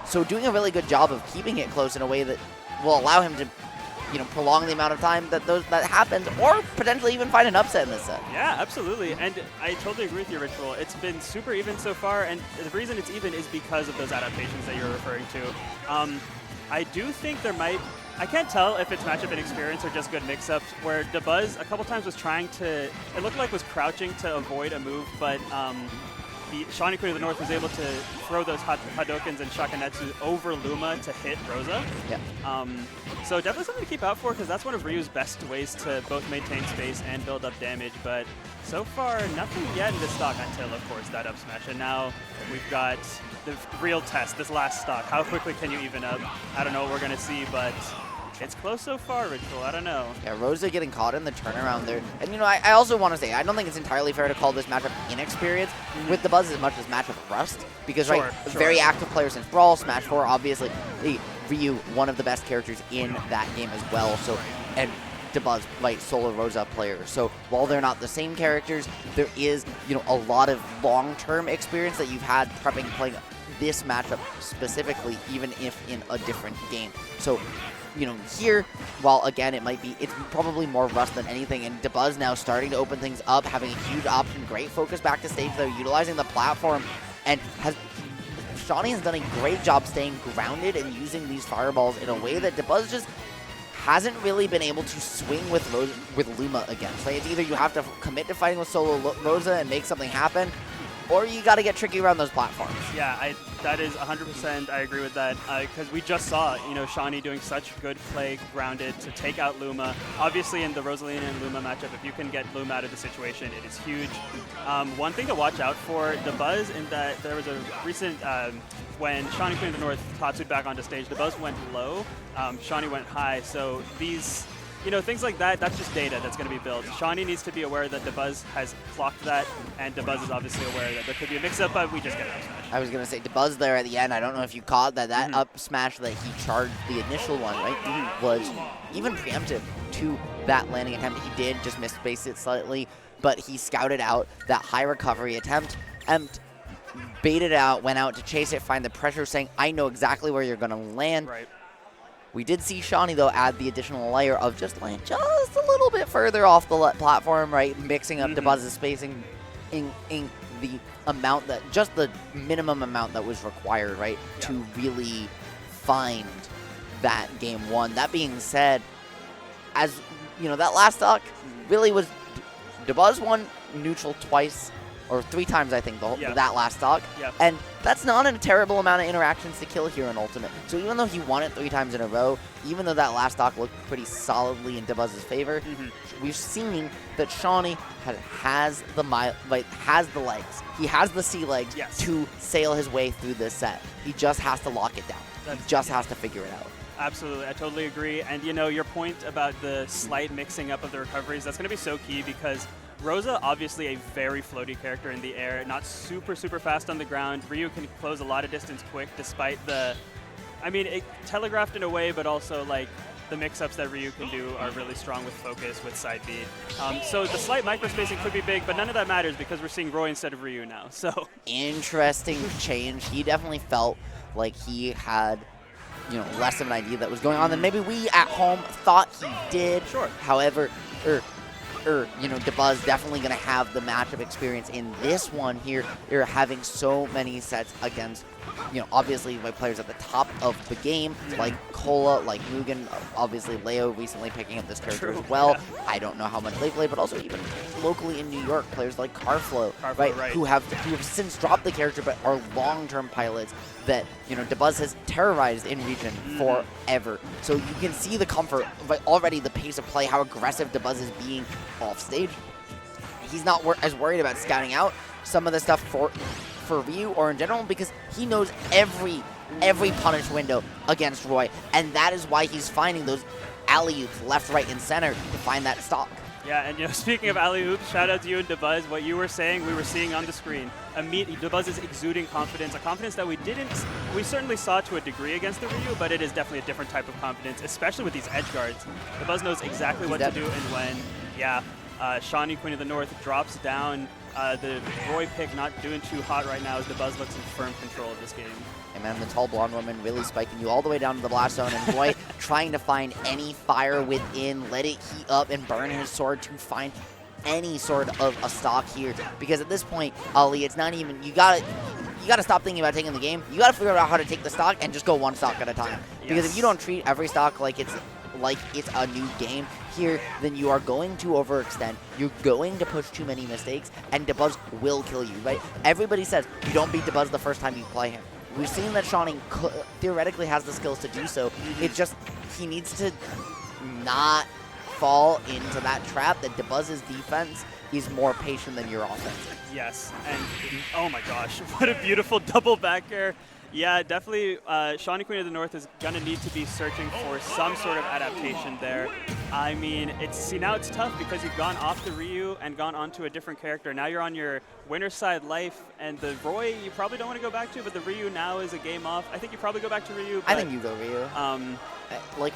So doing a really good job of keeping it close in a way that will allow him to, you know, prolong the amount of time that that happens, or potentially even find an upset in this set. Yeah, absolutely. And I totally agree with you, Ritual. It's been super even so far, and the reason it's even is because of those adaptations that you're referring to. I do think there might, I can't tell if it's matchup inexperience or just good mix-ups, where Dabuz a couple times was trying to, it looked like was crouching to avoid a move, but the Shawnee Queen of the North was able to throw those Hadokens and Shakanetsu over Luma to hit Rosa. Yeah. So definitely something to keep out for, because that's one of Ryu's best ways to both maintain space and build up damage. But so far, nothing yet in this stock until, of course, that up smash. And now we've got the real test, this last stock. How quickly can you even up? I don't know what we're going to see, but it's close so far, Ritual. I don't know. Yeah, Rosa getting caught in the turnaround there. And, you know, I also want to say, I don't think it's entirely fair to call this matchup inexperience with Dabuz as much as matchup rust. Because, very active players since Brawl, Smash 4, obviously. Ryu, one of the best characters in that game as well. So, and Dabuz, solo Rosa player. So while they're not the same characters, there is, you know, a lot of long-term experience that you've had prepping playing this matchup specifically, even if in a different game. So, you know, here, while again it's probably more rust than anything, and Dabuz now starting to open things up, having a huge option, great focus back to stage though, utilizing the platform, and Shawnee has done a great job staying grounded and using these fireballs in a way that Dabuz just hasn't really been able to swing with Luma against. It's either you have to commit to fighting with solo Rosa and make something happen, or you got to get tricky around those platforms. Yeah, that is 100%. I agree with that, because we just saw, you know, Shawnee doing such good play grounded to take out Luma. Obviously, in the Rosalina and Luma matchup, if you can get Luma out of the situation, it is huge. One thing to watch out for, Dabuz, in that there was a recent, when Shawnee Queen of the North Tatsu'd back onto stage, Dabuz went low, Shawnee went high, so these, you know, things like that, that's just data that's going to be built. Shawnee needs to be aware that Dabuz has clocked that, and Dabuz is obviously aware that there could be a mix-up, but we just get an up smash. I was going to say, Dabuz there at the end, I don't know if you caught that up smash that he charged the initial one, was even preemptive to that landing attempt. He did just miss-space it slightly, but he scouted out that high recovery attempt and baited out, went out to chase it, find the pressure, saying, I know exactly where you're going to land. Right. We did see Shawnee, though, add the additional layer of just land just a little bit further off the platform, mixing up Dabuz's spacing in the amount that, just the minimum amount that was required, to really find that game one. That being said, as, you know, that last stock really was, Dabuz won neutral twice or 3 times, I think, Yeah. that last stock. Yeah. And that's not a terrible amount of interactions to kill here in Ultimate. So even though he won it 3 times in a row, even though that last stock looked pretty solidly in Dabuzz's favor, we've seen that Shawnee has the legs. He has the sea legs to sail his way through this set. He just has to lock it down. He just has to figure it out. Absolutely, I totally agree. And you know, your point about the slight mixing up of the recoveries, that's going to be so key because Rosa, obviously a very floaty character in the air, not super fast on the ground. Ryu can close a lot of distance quick despite the, I mean, it telegraphed in a way, but also like the mix-ups that Ryu can do are really strong with focus, with side beat. So the slight microspacing could be big, but none of that matters because we're seeing Roy instead of Ryu now. So interesting change. He definitely felt like he had, you know, less of an idea that was going on than maybe we at home thought he did. Sure. However, you know, Dabuz definitely going to have the matchup experience in this one here. They're having so many sets against, you know, obviously by players at the top of the game, like Cola, like Mugen, obviously Leo recently picking up this character as well. Yeah. I don't know how much they play, but also even locally in New York, players like Carflow, right, who have since dropped the character but are long-term pilots that, you know, Dabuz has terrorized in region forever. So you can see the comfort, but already the pace of play, how aggressive Dabuz is being off stage. He's not as worried about scouting out some of the stuff for Ryu or in general because he knows every punish window against Roy, and that is why he's finding those alley-oops left, right, and center to find that stock. Yeah, and you know, speaking of alley-oops, shout out to you and Dabuz. What you were saying, we were seeing on the screen. Dabuz is exuding confidence, a confidence that we certainly saw to a degree against the Ryu, but it is definitely a different type of confidence, especially with these edge guards. Dabuz knows exactly what to do and when. Yeah, Shawnee, Queen of the North, drops down. The Roy pick not doing too hot right now as Dabuz looks in firm control of this game. And then the tall blonde woman really spiking you all the way down to the blast zone, and Roy trying to find any fire within, let it heat up and burn his sword to find any sort of a stock here. Because at this point, Ali, it's not even, you gotta stop thinking about taking the game. You gotta figure out how to take the stock and just go one stock at a time. Because if you don't treat every stock like it's a new game here, then you are going to overextend. You're going to push too many mistakes, and Dabuz will kill you, right? Everybody says you don't beat Dabuz the first time you play him. We've seen that Shawnee theoretically has the skills to do so. It's just he needs to not fall into that trap that Dabuz's defense is more patient than your offense. Yes, and oh my gosh, what a beautiful double back air. Yeah, definitely Shawnee, Queen of the North is going to need to be searching for some sort of adaptation there. I mean, now it's tough because you've gone off the Ryu and gone onto a different character. Now you're on your winner's side life, and the Roy you probably don't want to go back to, but the Ryu now is a game off. I think you probably go back to Ryu. I think you go Ryu.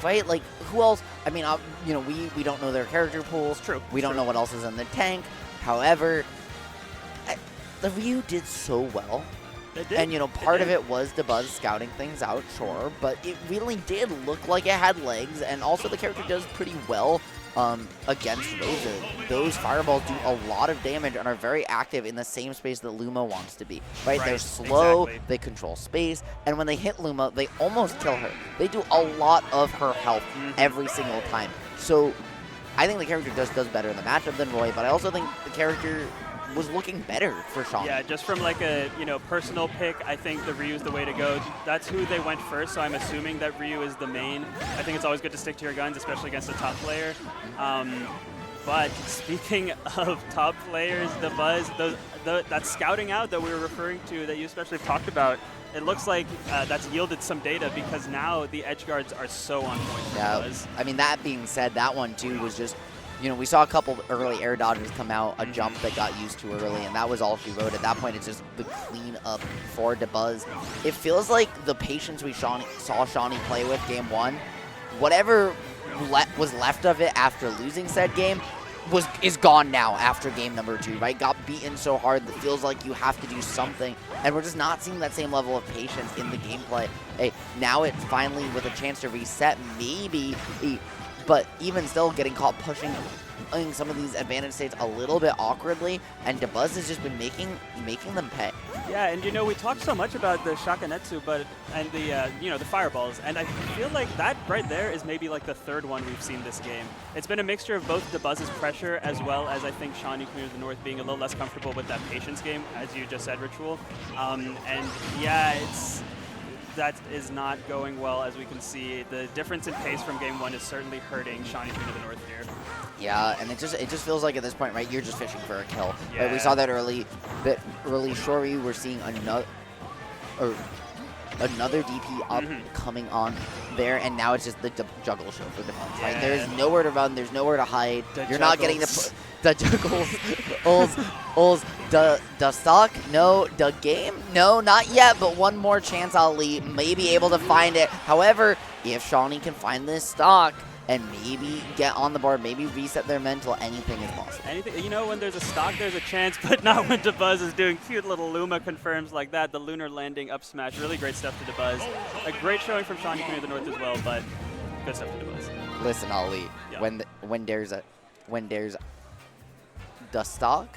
Right? Like, who else? I mean, you know, we don't know their character pools. True. We don't know what else is in the tank. However, the Ryu did so well. And, you know, part of it was Dabuz scouting things out, sure, but it really did look like it had legs, and also the character does pretty well against Rosa. Those fireballs do a lot of damage and are very active in the same space that Luma wants to be, right? They're slow, they control space, and when they hit Luma, they almost kill her. They do a lot of her health every single time. So I think the character does better in the matchup than Roy, but I also think the character was looking better for Shawnee. Yeah, just from like a, you know, personal pick, I think the Ryu is the way to go. That's who they went first, so I'm assuming that Ryu is the main. I think it's always good to stick to your guns, especially against a top player. But speaking of top players, Dabuz, that scouting out that we were referring to, that you especially talked about, it looks like that's yielded some data because now the edge guards are so on point for Dabuz. I mean, that being said, that one too was just, you know, we saw a couple early air dodges come out, a jump that got used too early, and that was all she wrote. At that point, it's just the clean up for Dabuz. It feels like the patience we saw Shawnee play with game one, whatever was left of it after losing said game, is gone now after game number 2, right? Got beaten so hard that feels like you have to do something, and we're just not seeing that same level of patience in the gameplay. Hey, now it's finally with a chance to reset, maybe but even still getting caught pushing some of these advantage states a little bit awkwardly, and Dabuz has just been making them pay. Yeah, and we talked so much about the Shakanetsu, and the fireballs, and I feel like that right there is maybe like the third one we've seen this game. It's been a mixture of both Dabuz's pressure as well as I think Shawnee Queen of the North being a little less comfortable with that patience game, as you just said, Ritual. And yeah, that is not going well, as we can see. The difference in pace from game 1 is certainly hurting Shawnee Queen of the North here. Yeah, and it just feels like at this point, right, you're just fishing for a kill. Yeah. Right? We saw that early Shoryu. We're seeing another DP up coming on there, and now it's just the juggle show for the month, right? There's nowhere to run, there's nowhere to hide. You're not getting the juggles. The stock? No. The game? No, not yet, but one more chance Ali may be able to find it. However, if Shawnee can find this stock and maybe get on the board, maybe reset their mental, anything is possible. Anything, when there's a stock, there's a chance, but not when Dabuz is doing cute little Luma confirms like that. The lunar landing up smash, really great stuff to Dabuz. A great showing from Shawnee Queen of the North as well, but good stuff to Dabuz. Listen, Ali, when there's the stock,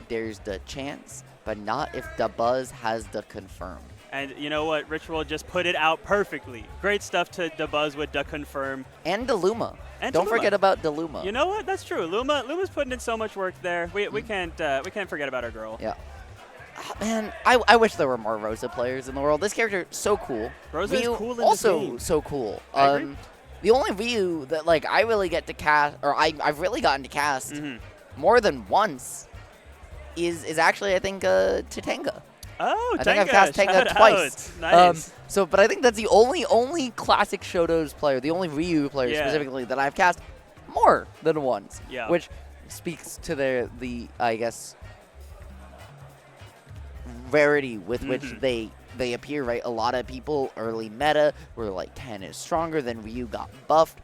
there's the chance, but not if Dabuz has the confirm. And you know what? Ritual just put it out perfectly. Great stuff to Dabuz with the confirm. And the Luma. And Don't forget about the Luma. You know what? That's true. Luma's putting in so much work there. We can't forget about our girl. Yeah. Man, I wish there were more Rosa players in the world. This character is so cool. Rosa Ryu is cool in also the game. so cool. I agree. The only Ryu that I really get to cast, or I've really gotten to cast more than once, is actually I think Totanga. Oh, I think I've cast Tenga twice. Nice. But I think that's the only classic Shoto's player, the only Ryu player specifically that I've cast more than once. Yeah. Which speaks to the I guess rarity with which they appear, right? A lot of people early meta were like 10 is stronger, then Ryu got buffed.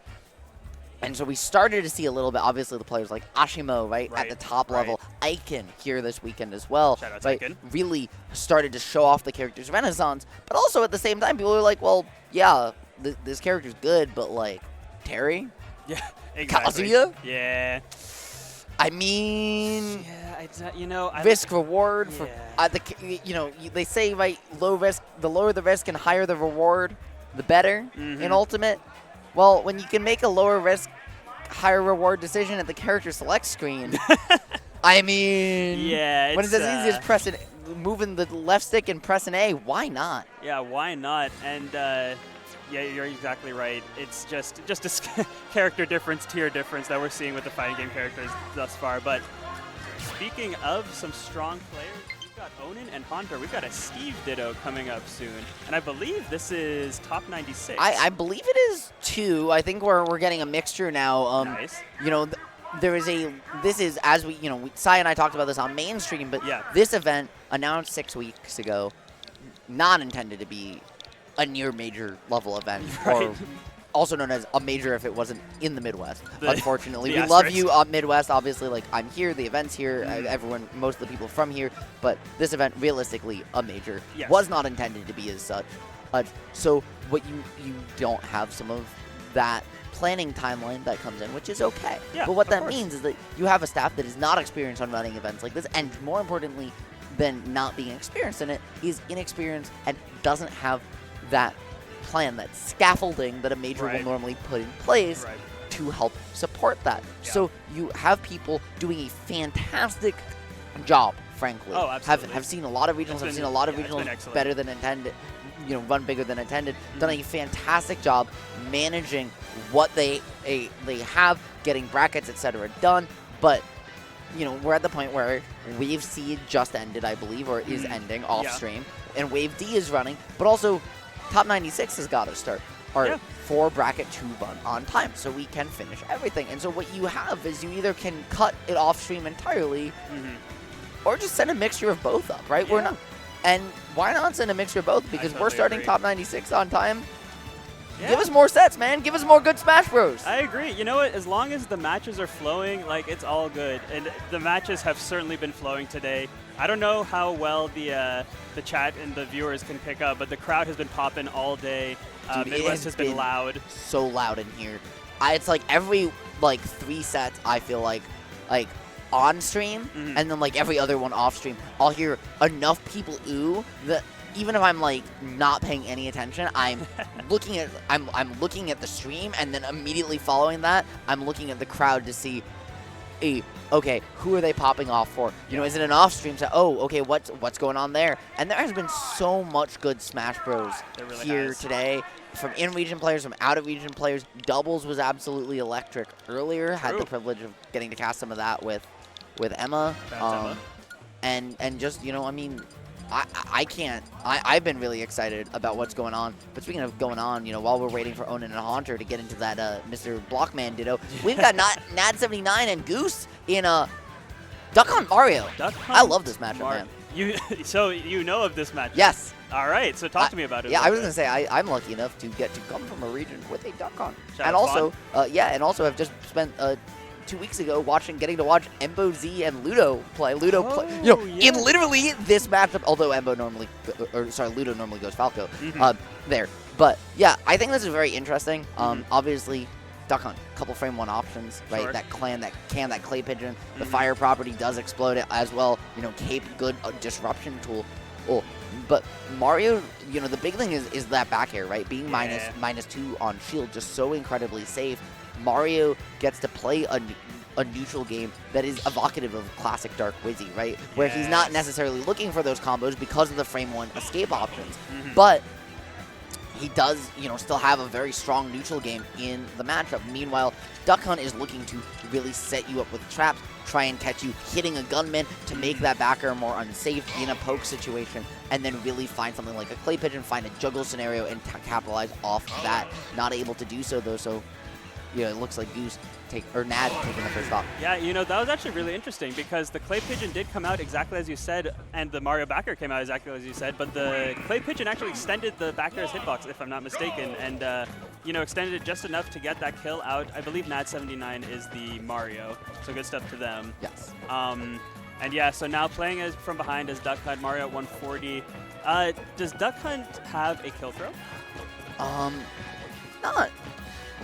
And so we started to see a little bit, obviously, the players like Ashimo, right, at the top level. Aiken here this weekend as well. Shout out to Aiken. Really started to show off the character's renaissance. But also at the same time, people were like, well, yeah, this character's good, but Terry? Yeah, exactly. Kazuya? Yeah. I mean, risk reward for they say, right, low risk, the lower the risk and higher the reward, the better in Ultimate. Well, when you can make a lower risk, higher reward decision at the character select screen, I mean, when it's as easy as moving the left stick and pressing A, why not? Yeah, why not? And yeah, you're exactly right. It's just a character difference, tier difference that we're seeing with the fighting game characters thus far. But speaking of some strong players, we've got Onin and Hunter. We've got a Steve Ditto coming up soon, and I believe this is top 96. I believe it is too. I think we're getting a mixture now. Nice. This is, as we, Sai and I talked about this on mainstream, but this event announced 6 weeks ago, not intended to be a near major level event, or also known as a major if it wasn't in the Midwest. Unfortunately, we love you, Midwest. Obviously, I'm here, the event's here, everyone, most of the people from here, but this event, realistically, a major, was not intended to be as such. So what you don't have some of that planning timeline that comes in, which is okay. Yeah, but what that means is that you have a staff that is not experienced on running events like this, and more importantly than not being experienced in it, is inexperienced and doesn't have that plan, that scaffolding that a major will normally put in place to help support that. So you have people doing a fantastic job, frankly. Oh, absolutely. Have seen a lot of regionals, have seen a lot of regionals better than intended, run bigger than intended, done a fantastic job managing what they have, getting brackets, etc. done. But we're at the point where Wave C just ended, I believe, or is ending off stream, and Wave D is running, but also Top 96 has got to start for bracket to run on time, so we can finish everything. And so what you have is you either can cut it off stream entirely, or just send a mixture of both up, right? Yeah. We're not, and why not send a mixture of both? Because we're starting Top 96 on time. Yeah. Give us more sets, man. Give us more good Smash Bros. I agree. You know what? As long as the matches are flowing, it's all good. And the matches have certainly been flowing today. I don't know how well the chat and the viewers can pick up, but the crowd has been popping all day. Dude, Midwest has been loud. So loud in here. it's like every like 3 sets I feel like on stream and then like every other one off stream I'll hear enough people ooh that even if I'm like not paying any attention, I'm looking at I'm looking at the stream, and then immediately following that I'm looking at the crowd to see okay, who are they popping off for? You know, is it an off stream set? Oh, okay, what's going on there? And there has been so much good Smash Bros really here today. From in-region players, from out-of-region players. Doubles was absolutely electric earlier. Had the privilege of getting to cast some of that with Emma. And just, you know, I mean, I've been really excited about what's going on. But speaking of going on, you know, while we're waiting for Onin and Haunter to get into that Mr. Blockman Ditto, we've got Nad79 and Goose in Duck Hunt Mario. I love this matchup, man. So you know of this matchup? Yes. All right, so talk to me about it. Yeah, I was going to say, I'm lucky enough to get to come from a region with a Duck Hunt. And also, I've just spent 2 weeks ago getting to watch Embo Z and Ludo play. You know, in literally this matchup, although Ludo normally goes Falco there. But yeah, I think this is very interesting. Obviously, Duck Hunt, couple frame 1 options, right? Sure. That Clay Pigeon, the fire property does explode it as well. You know, Cape, good disruption tool. Oh, but Mario, you know, the big thing is that back air, right? Being -2 on shield, just so incredibly safe. Mario gets to play a neutral game that is evocative of classic Dark Wizzy, right? Where he's not necessarily looking for those combos because of the frame 1 escape options. But he does, you know, still have a very strong neutral game in the matchup. Meanwhile, Duck Hunt is looking to really set you up with traps, try and catch you hitting a gunman to make that backer more unsafe in a poke situation, and then really find something like a Clay Pigeon, find a juggle scenario, and capitalize off that. Not able to do so, though, so, you know, it looks like Nad taking the first stop. Yeah, you know, that was actually really interesting because the Clay Pigeon did come out exactly as you said, and the Mario backer came out exactly as you said, but the Clay Pigeon actually extended the back air's hitbox, if I'm not mistaken, and, you know, extended it just enough to get that kill out. I believe Nad79 is the Mario, so good stuff to them. Yes. And yeah, so now playing as from behind as Duck Hunt, Mario at 140. Does Duck Hunt have a kill throw?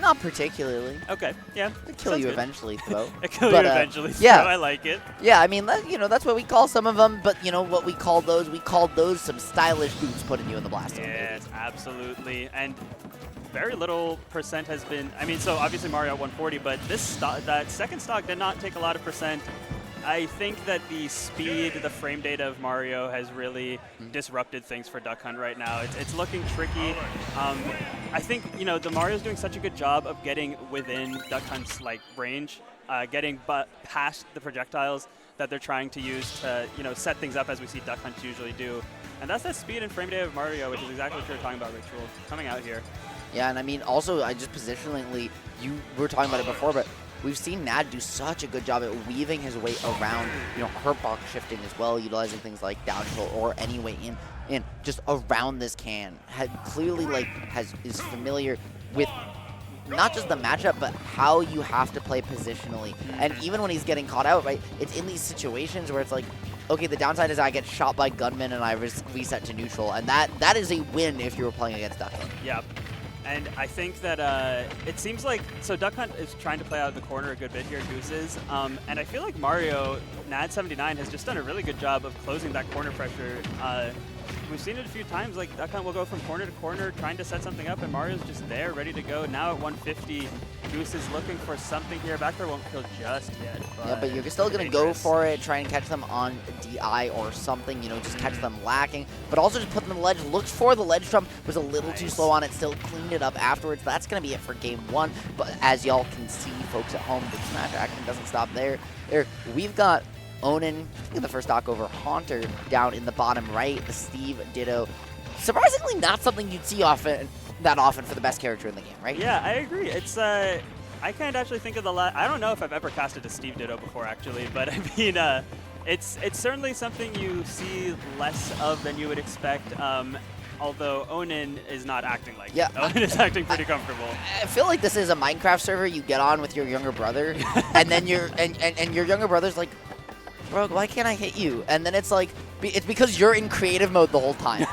Not particularly. Okay, yeah. It'll kill you eventually, though. Kill you eventually, yeah. I like it. Yeah, I mean, you know, that's what we call some of them, but, you know, what we call those? We called those some stylish boots putting you in the blast zone. Yes, absolutely. And very little percent has been, I mean, so obviously Mario at 140, but that second stock did not take a lot of percent. I think that the speed, the frame data of Mario has really disrupted things for Duck Hunt right now. It's looking tricky. I think, you know, the Mario's doing such a good job of getting within Duck Hunt's like range, getting past the projectiles that they're trying to use to, you know, set things up as we see Duck Hunt usually do. And that's that speed and frame data of Mario, which is exactly what you were talking about, Ritual, coming out here. Yeah, and I mean, also, just positionally, you were talking about it before, but we've seen Nad do such a good job at weaving his way around, you know, hurtbox shifting as well, utilizing things like down tilt or any way in just around this can. Clearly, like, is familiar with not just the matchup, but how you have to play positionally. And even when he's getting caught out, right, it's in these situations where it's like, okay, the downside is I get shot by gunmen and I reset to neutral, and that is a win if you were playing against Duck Hunt. Yep. And I think that it seems like, so Duck Hunt is trying to play out of the corner a good bit here, Goose is, and I feel like Mario, Nad79, has just done a really good job of closing that corner pressure. We've seen it a few times, like Duck Hunt will go from corner to corner trying to set something up, and Mario's just there, ready to go. Now at 150, Goose is looking for something here. Back there won't kill just yet. Yeah, but you're still going to go for it, try and catch them on DI or something, you know, just catch them lacking, but also just put them in the ledge. Looked for the ledge jump, was a little too slow on it, still cleaned it up afterwards. That's going to be it for game 1, but as y'all can see, folks at home, the smash action doesn't stop there. We've got Onin, the first stock over Haunter down in the bottom right, the Steve Ditto. Surprisingly, not something you'd see that often for the best character in the game, right? Yeah, I agree. It's I can't actually think of I don't know if I've ever casted a Steve Ditto before, actually, but I mean, it's certainly something you see less of than you would expect. Although Onin is not acting like it. Onin is acting pretty comfortable. I feel like this is a Minecraft server you get on with your younger brother, and then your younger brother's like, bro, why can't I hit you? And then it's like, it's because you're in creative mode the whole time.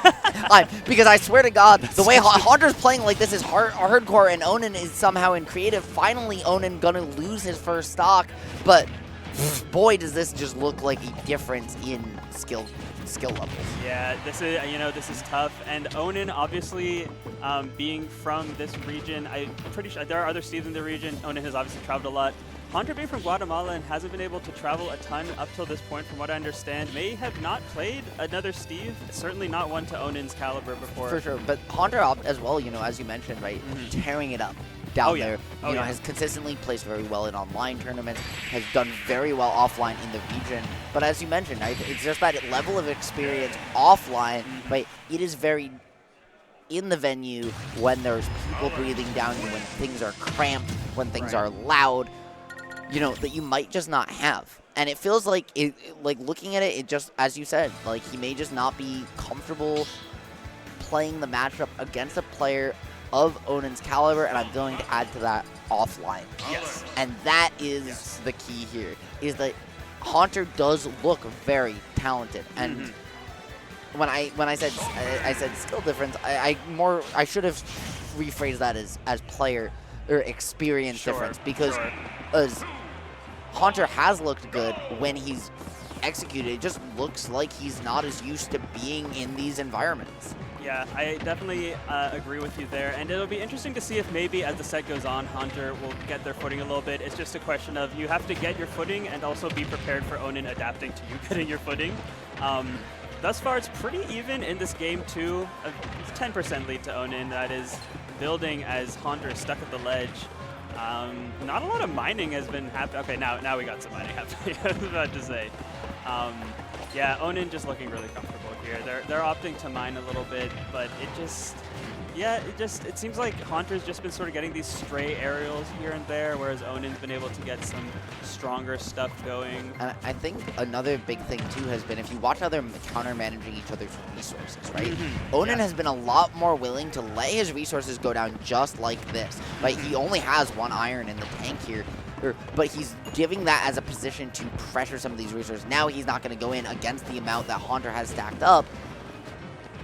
Because I swear to God, the way Haunter's playing like this is hardcore, and Onin is somehow in creative. Finally, Onin gonna lose his first stock, but boy, does this just look like a difference in skill levels. Yeah, this is tough. And Onin, obviously, being from this region, I'm pretty sure there are other Steves in the region. Onin has obviously traveled a lot. Haunter being from Guatemala and hasn't been able to travel a ton up till this point, from what I understand, may have not played another Steve, certainly not one to Onin's caliber before. For sure, but Haunter as well, as you mentioned, right, tearing it up down there, has consistently placed very well in online tournaments, has done very well offline in the region. But as you mentioned, right, it's just that level of experience offline, right, it is very in the venue when there's people breathing down you, when things are cramped, when things are loud, that you might just not have. And it feels like, looking at it, it just, as you said, like he may just not be comfortable playing the matchup against a player of Onin's caliber, and I'm going to add to that offline. Yes. And that is the key here, is that Haunter does look very talented. And when I said skill difference, I should have rephrased that as player or experience difference, because as Haunter has looked good when he's executed, it just looks like he's not as used to being in these environments. Yeah, I definitely agree with you there, and it'll be interesting to see if maybe as the set goes on, Haunter will get their footing a little bit. It's just a question of you have to get your footing and also be prepared for Onin adapting to you getting your footing. Thus far, it's pretty even in this game too. It's 10% lead to Onin. That is building as Haunter is stuck at the ledge. Not a lot of mining has been happening. Okay, now we got some mining happening. I was about to say. Yeah, Onin just looking really comfortable here. They're opting to mine a little bit, but it seems like Haunter's just been sort of getting these stray aerials here and there, whereas Onin's been able to get some stronger stuff going. And I think another big thing too has been, if you watch how they're counter-managing each other's resources, right? Onin has been a lot more willing to let his resources go down just like this, right? He only has one iron in the tank here, but he's giving that as a position to pressure some of these resources. Now he's not going to go in against the amount that Haunter has stacked up,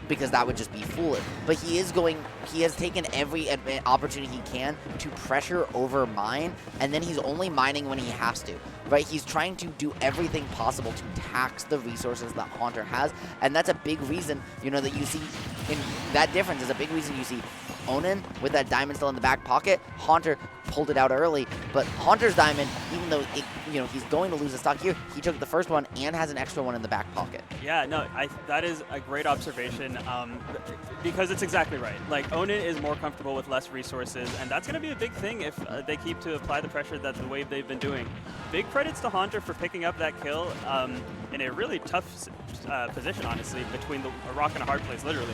because that would just be foolish. But he has taken every opportunity he can to pressure over mine, and then he's only mining when he has to, right? He's trying to do everything possible to tax the resources that Haunter has, and that's a big reason, that you see, in that difference is a big reason you see Onin with that diamond still in the back pocket. Haunter pulled it out early, but Haunter's diamond, even though he's going to lose a stock here, he took the first one and has an extra one in the back pocket. Yeah, no, that is a great observation, because it's exactly right. Like, Onin is more comfortable with less resources, and that's going to be a big thing if they keep to apply the pressure that the way they've been doing. Big credits to Haunter for picking up that kill in a really tough position, honestly, between a rock and a hard place, literally.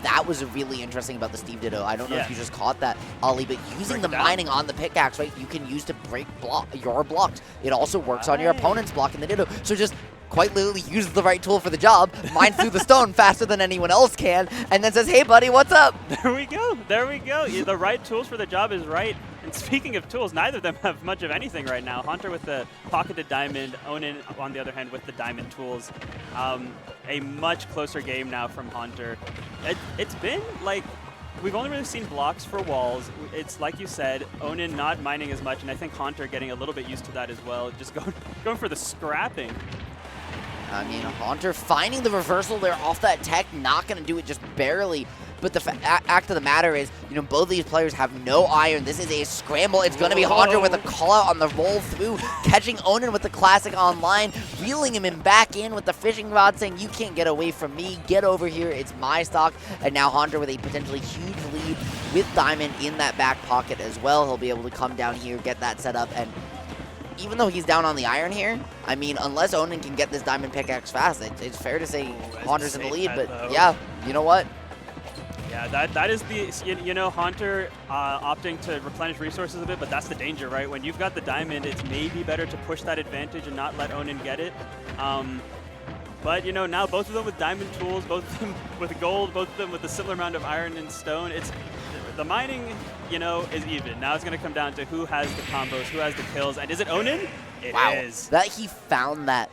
That was really interesting about the Steve Ditto. I don't know if you just caught that, Ali, but using the mining on the pickaxe, right, you can use to break your blocks. It also works on your opponent's block in the Ditto. So just quite literally use the right tool for the job, mine through the stone faster than anyone else can, and then says, hey, buddy, what's up? There we go. There we go. The right tools for the job is right. And speaking of tools, neither of them have much of anything right now. Haunter with the pocketed diamond, Onin, on the other hand, with the diamond tools. A much closer game now from Haunter. It's been like, we've only really seen blocks for walls. It's like you said, Onin not mining as much, and I think Haunter getting a little bit used to that as well. Just going for the scrapping. I mean, Haunter finding the reversal there off that tech, not going to do it just barely. But the fact of the matter is, both these players have no iron. This is a scramble. It's going to be Haunter with a call out on the roll through, catching Onin with the classic online, reeling him back in with the fishing rod, saying, you can't get away from me. Get over here. It's my stock. And now Haunter with a potentially huge lead with Diamond in that back pocket as well. He'll be able to come down here, get that set up, and even though he's down on the iron here, I mean, unless Onin can get this diamond pickaxe fast, it's fair to say Haunter's in the lead. But yeah, you know what? Yeah, that is the, Haunter opting to replenish resources a bit, but that's the danger, right? When you've got the diamond, it's maybe better to push that advantage and not let Onin get it. But, now both of them with diamond tools, both of them with gold, both of them with a similar amount of iron and stone. The mining, is even. Now it's going to come down to who has the combos, who has the kills, and is it Onin? It is. That he found that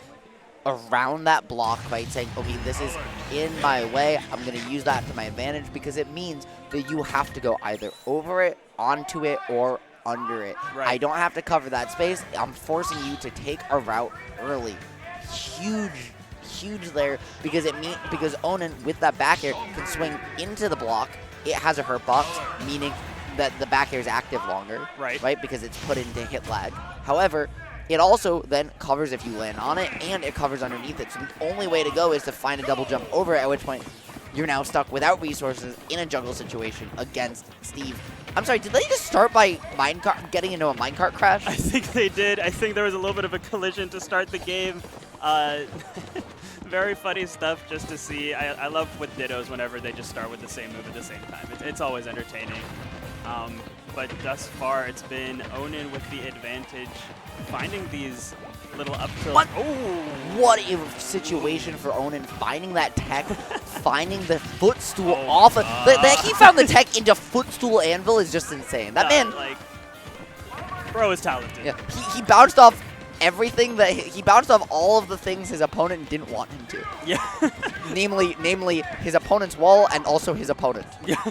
around that block, right? Saying, okay, this is in my way. I'm going to use that to my advantage because it means that you have to go either over it, onto it, or under it. Right. I don't have to cover that space. I'm forcing you to take a route early. Huge there because because Onin with that back air can swing into the block. It has a hurt box, meaning that the back air is active longer, right? Because it's put into hit lag. However, it also then covers if you land on it, and it covers underneath it. So the only way to go is to find a double jump over it, at which point you're now stuck without resources in a jungle situation against Steve. I'm sorry, did they just start by getting into a minecart crash? I think they did. I think there was a little bit of a collision to start the game. Very funny stuff just to see. I love with Dittos whenever they just start with the same move at the same time. It's always entertaining. But thus far, it's been Onin with the advantage, finding these little up tilts. What a situation for Onin, finding that tech, finding the footstool off of... He found the tech into footstool anvil is just insane. That man... Like, bro is talented. Yeah, he bounced off everything that... He bounced off all of the things his opponent didn't want him to. Yeah. namely his opponent's wall and also his opponent. Yeah.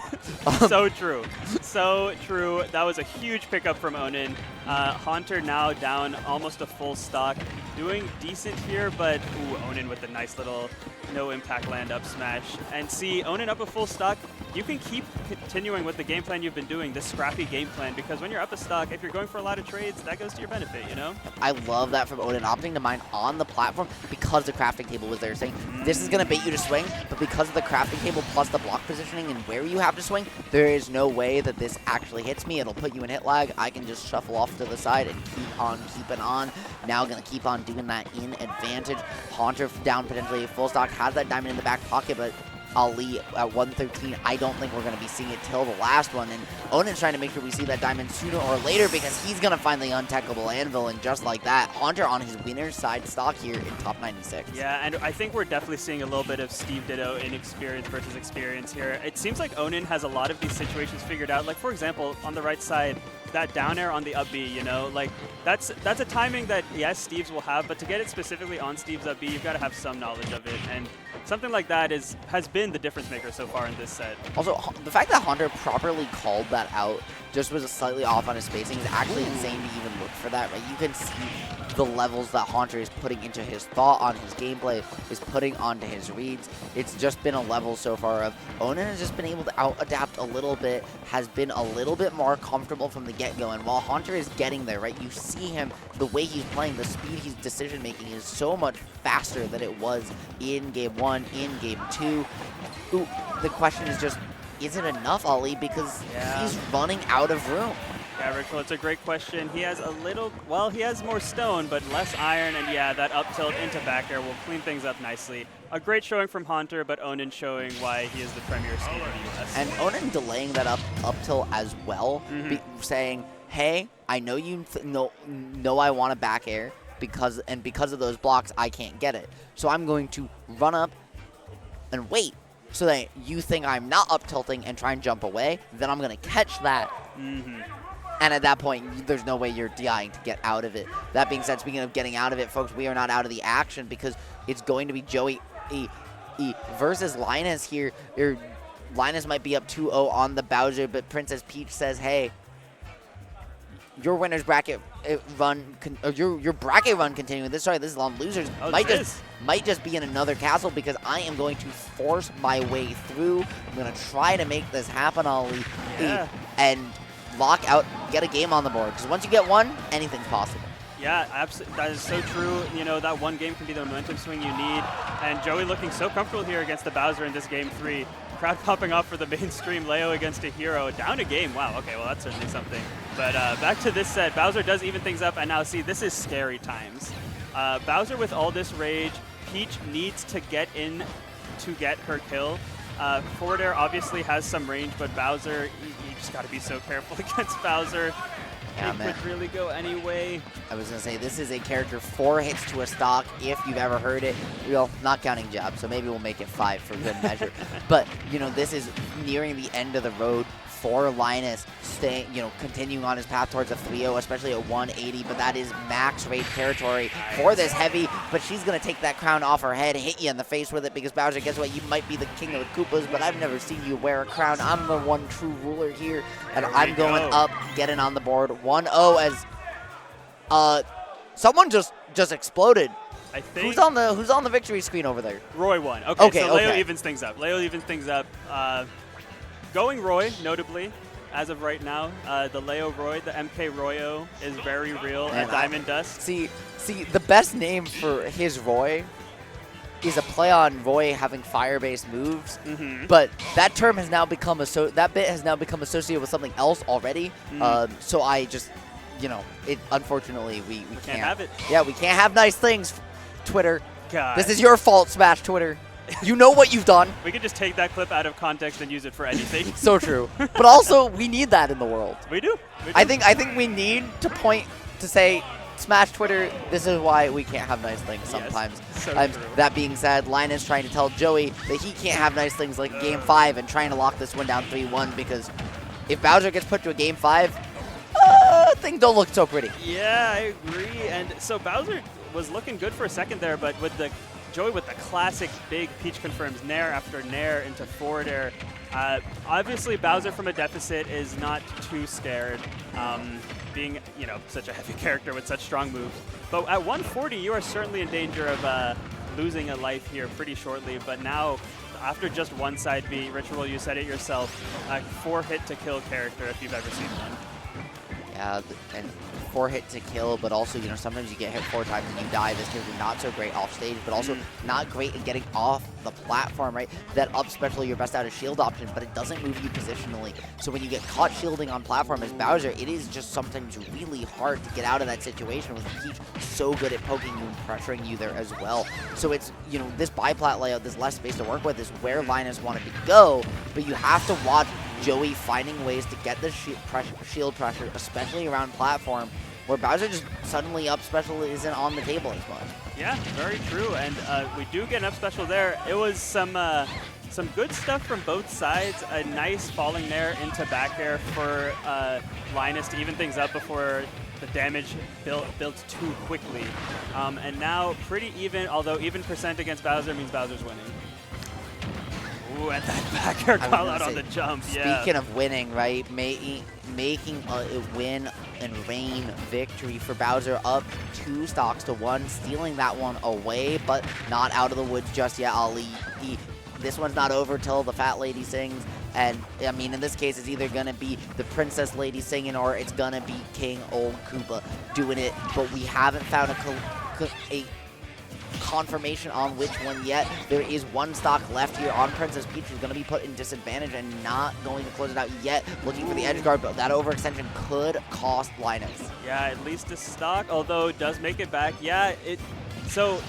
So true. So true. That was a huge pickup from Onin. Haunter now down almost a full stock. Doing decent here, but Onin with a nice little no impact land up smash. And see, Onin up a full stock, you can keep continuing with the game plan you've been doing, this scrappy game plan, because when you're up a stock, if you're going for a lot of trades, that goes to your benefit, you know? I love that from Onin, opting to mine on the platform because the crafting table was there, saying this is going to bait you to swing, but because of the crafting table plus the block positioning and where you have to swing, there is no way that this actually hits me. It'll put you in hit lag. I can just shuffle off to the side and keep on keeping on. Now going to keep on doing that in advantage. Haunter down potentially full stock, has that diamond in the back pocket, but Ali at 113, I don't think we're going to be seeing it till the last one. And Onin's trying to make sure we see that diamond sooner or later because he's going to find the untechable anvil. And just like that, Haunter on his winner's side stock here in top 96. Yeah, and I think we're definitely seeing a little bit of Steve Ditto inexperience versus experience here. It seems like Onin has a lot of these situations figured out. Like, for example, on the right side, that down air on the up B, you know, like that's a timing that, yes, Steve's will have, but to get it specifically on Steve's up B, you've got to have some knowledge of it. And something like that has been the difference maker so far in this set. Also, the fact that Haunter properly called that out, just was slightly off on his spacing, is actually insane to even look for that, right? You can see the levels that Haunter is putting into his thought on his gameplay, is putting onto his reads. It's just been a level so far of Onin has just been able to out-adapt a little bit, has been a little bit more comfortable from the get-go, and while Haunter is getting there, right, you see him, the way he's playing, the speed he's decision-making is so much faster than it was in Game 1, in Game 2. Ooh, the question is just, is it enough, Ali? Because he's running out of room. Yeah, Ritual, it's a great question. He has a little, well, he has more stone, but less iron, and yeah, that up tilt into back air will clean things up nicely. A great showing from Haunter, but Onin showing why he is the premier Steve in the US. And Onin delaying that up tilt as well, saying, hey, I know you know I want a back air, because of those blocks, I can't get it. So I'm going to run up and wait. So that you think I'm not up tilting and try and jump away, then I'm going to catch that. And at that point, there's no way you're DIing to get out of it. That being said, speaking of getting out of it, folks, we are not out of the action because it's going to be Joey versus Linus here. Linus might be up 2-0 on the Bowser, but Princess Peach says, hey, your winner's bracket run, your bracket run continuing. This is on losers. Might just be in another castle because I am going to force my way through. I'm going to try to make this happen, Ali, and lock out, get a game on the board. Because once you get one, anything's possible. Yeah, absolutely. That is so true. You know, that one game can be the momentum swing you need. And Joey looking so comfortable here against the Bowser in this Game 3. Crowd popping off for the mainstream. Leo against a hero. Down a game. Wow, okay, well, that's certainly something. But back to this set. Bowser does even things up. And now, see, this is scary times. Bowser with all this rage. Peach needs to get in to get her kill. Forward air obviously has some range, but Bowser, you just got to be so careful against Bowser. Yeah, it could really go anyway. I was going to say, this is a character 4 hits to a stock, if you've ever heard it. Well, not counting jab, so maybe we'll make it 5 for good measure. But, you know, this is nearing the end of the road for Linus, continuing on his path towards a 3-0, especially a 180, but that is max rage territory for this heavy, but she's going to take that crown off her head, hit you in the face with it, because Bowser, guess what, you might be the king of the Koopas, but I've never seen you wear a crown. I'm the one true ruler here, and I'm going up, getting on the board 1-0 as someone just exploded. I think Who's on the victory screen over there? Roy won. Okay, so Leo okay. evens things up. Going Roy, notably, as of right now. The Leo Roy, the MK Royo, is very real at Diamond Dust. See, the best name for his Roy is a play on Roy having fire-based moves, but that term has now become that bit has now become associated with something else already. So I just, unfortunately we can't have it. Yeah, we can't have nice things. Twitter, God. This is your fault, Smash Twitter. You know what you've done. We could just take that clip out of context and use it for anything. So true. But also, we need that in the world. We do. I think we need to say, Smash Twitter, this is why we can't have nice things sometimes. Yes, so true. That being said, Linus trying to tell Joey that he can't have nice things like Game 5 and trying to lock this one down 3-1, because if Bowser gets put to a Game 5, things don't look so pretty. Yeah, I agree. And so Bowser was looking good for a second there, but with Joey with the classic big Peach confirms nair after nair into forward air. Obviously, Bowser from a deficit is not too scared, being such a heavy character with such strong moves. But at 140, you are certainly in danger of losing a life here pretty shortly. But now, after just one side B, Ritual, you said it yourself, 4 hit to kill character if you've ever seen one. Yeah, and 4 hit to kill, but also, sometimes you get hit 4 times and you die. This character not so great off stage, but also not great in getting off the platform, right? That up special your best out of shield options, but it doesn't move you positionally. So when you get caught shielding on platform as Bowser, it is just sometimes really hard to get out of that situation with Peach so good at poking you and pressuring you there as well. So it's, this biplat layout, this less space to work with is where Linus wanted to go, but you have to watch Joey finding ways to get the shield pressure, especially around platform, where Bowser just suddenly up special isn't on the table as much. Yeah, very true, and we do get an up special there. It was some good stuff from both sides. A nice falling there into back air for Linus to even things up before the damage built too quickly. And now pretty even, although even percent against Bowser means Bowser's winning. Ooh, and that back air call out on the jump, Speaking of winning, right, making a win and reign victory for Bowser, up 2 stocks to 1, stealing that one away, but not out of the woods just yet, Ali. This one's not over till the fat lady sings, and I mean, in this case, it's either gonna be the princess lady singing or it's gonna be King Old Koopa doing it, but we haven't found a confirmation on which one yet. There is 1 stock left here on Princess Peach, who's going to be put in disadvantage and not going to close it out yet. Looking for the edge guard, but that overextension could cost Linus. Yeah, at least a stock, although it does make it back. Yeah, so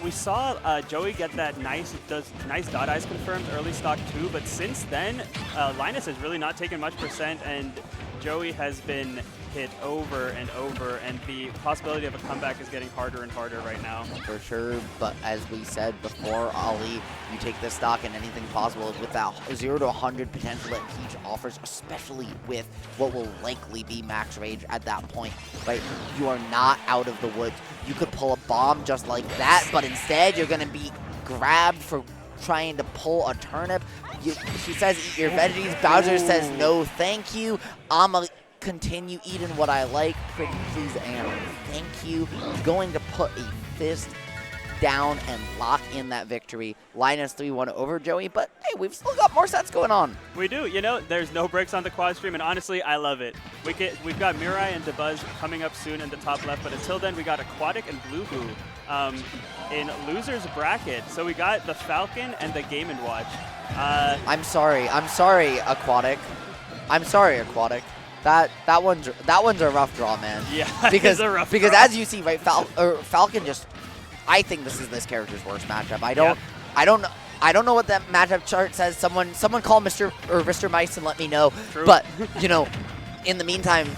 we saw Joey get that nice dot eyes confirmed early stock too, but since then, Linus has really not taken much percent, and Joey has been hit over and over, and the possibility of a comeback is getting harder and harder right now. For sure, but as we said before, Ali, you take this stock and anything possible with that 0 to 100 potential that Peach offers, especially with what will likely be max rage at that point, right? You are not out of the woods. You could pull a bomb just like that, but instead you're going to be grabbed for trying to pull a turnip. She says, eat your veggies. Bowser says, no, thank you. I'ma continue eating what I like. Pretty please and thank you. Going to put a fist down and lock in that victory. Linus 3-1 over Joey, but hey, we've still got more sets going on. We do. There's no breaks on the quad stream, and honestly, I love it. We've got Mirai and Dabuz coming up soon in the top left, but until then, we got Aquatic and Blueboo in loser's bracket. So we got the Falcon and the Game & Watch. I'm sorry, Aquatic. I'm sorry, Aquatic. That one's a rough draw, man. Yeah, because it's a rough because draw. as you see, right, Falcon just. I think this is this character's worst matchup. I don't know what that matchup chart says. Someone call Mr. Mice and let me know. True. But in the meantime,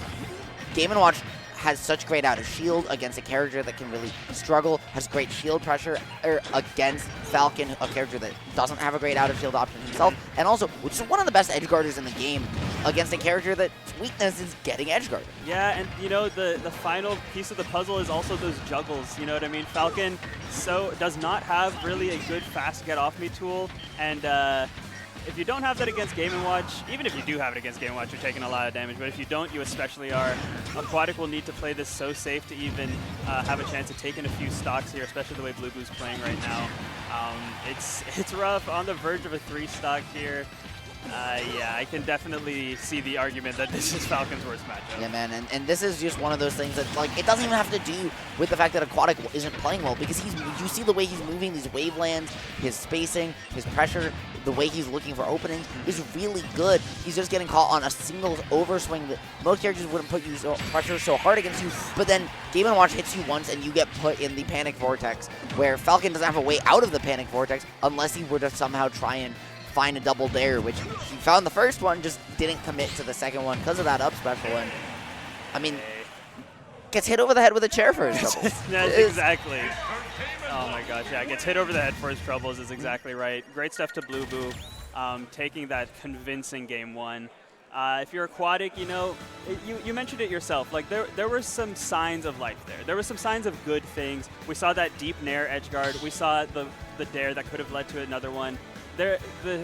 Game & Watch has such great out of shield against a character that can really struggle, has great shield pressure against Falcon, a character that doesn't have a great out of shield option himself, and also, which is one of the best edge guarders in the game, against a character that's weakness is getting edge guarded. Yeah, and you know, the final piece of the puzzle is also those juggles, you know what I mean? Falcon does not have really a good fast get off me tool, and if you don't have that against Game & Watch, even if you do have it against Game & Watch, you're taking a lot of damage, but if you don't, you especially are. Aquatic will need to play this so safe to even have a chance of taking a few stocks here, especially the way Blue Blue's playing right now. It's rough, on the verge of a 3-stock here. Yeah, I can definitely see the argument that this is Falcon's worst matchup. Yeah, man, and this is just one of those things that, like, it doesn't even have to do with the fact that Aquatic isn't playing well, because you see the way he's moving these wavelands, his spacing, his pressure, the way he's looking for openings is really good. He's just getting caught on a single overswing that most characters wouldn't put you pressure so hard against you, but then Game & Watch hits you once and you get put in the panic vortex, where Falcon doesn't have a way out of the panic vortex unless he were to somehow try and find a double dare, which he found the first one, just didn't commit to the second one because of that up special. And I mean, gets hit over the head with a chair for his troubles. That's exactly. Oh my gosh, yeah, gets hit over the head for his troubles is exactly right. Great stuff to Blue Boo, taking that convincing game 1. If you're Aquatic, you know, you mentioned it yourself. Like there were some signs of life there. There were some signs of good things. We saw that deep nair edge guard. We saw the dare that could have led to another one. The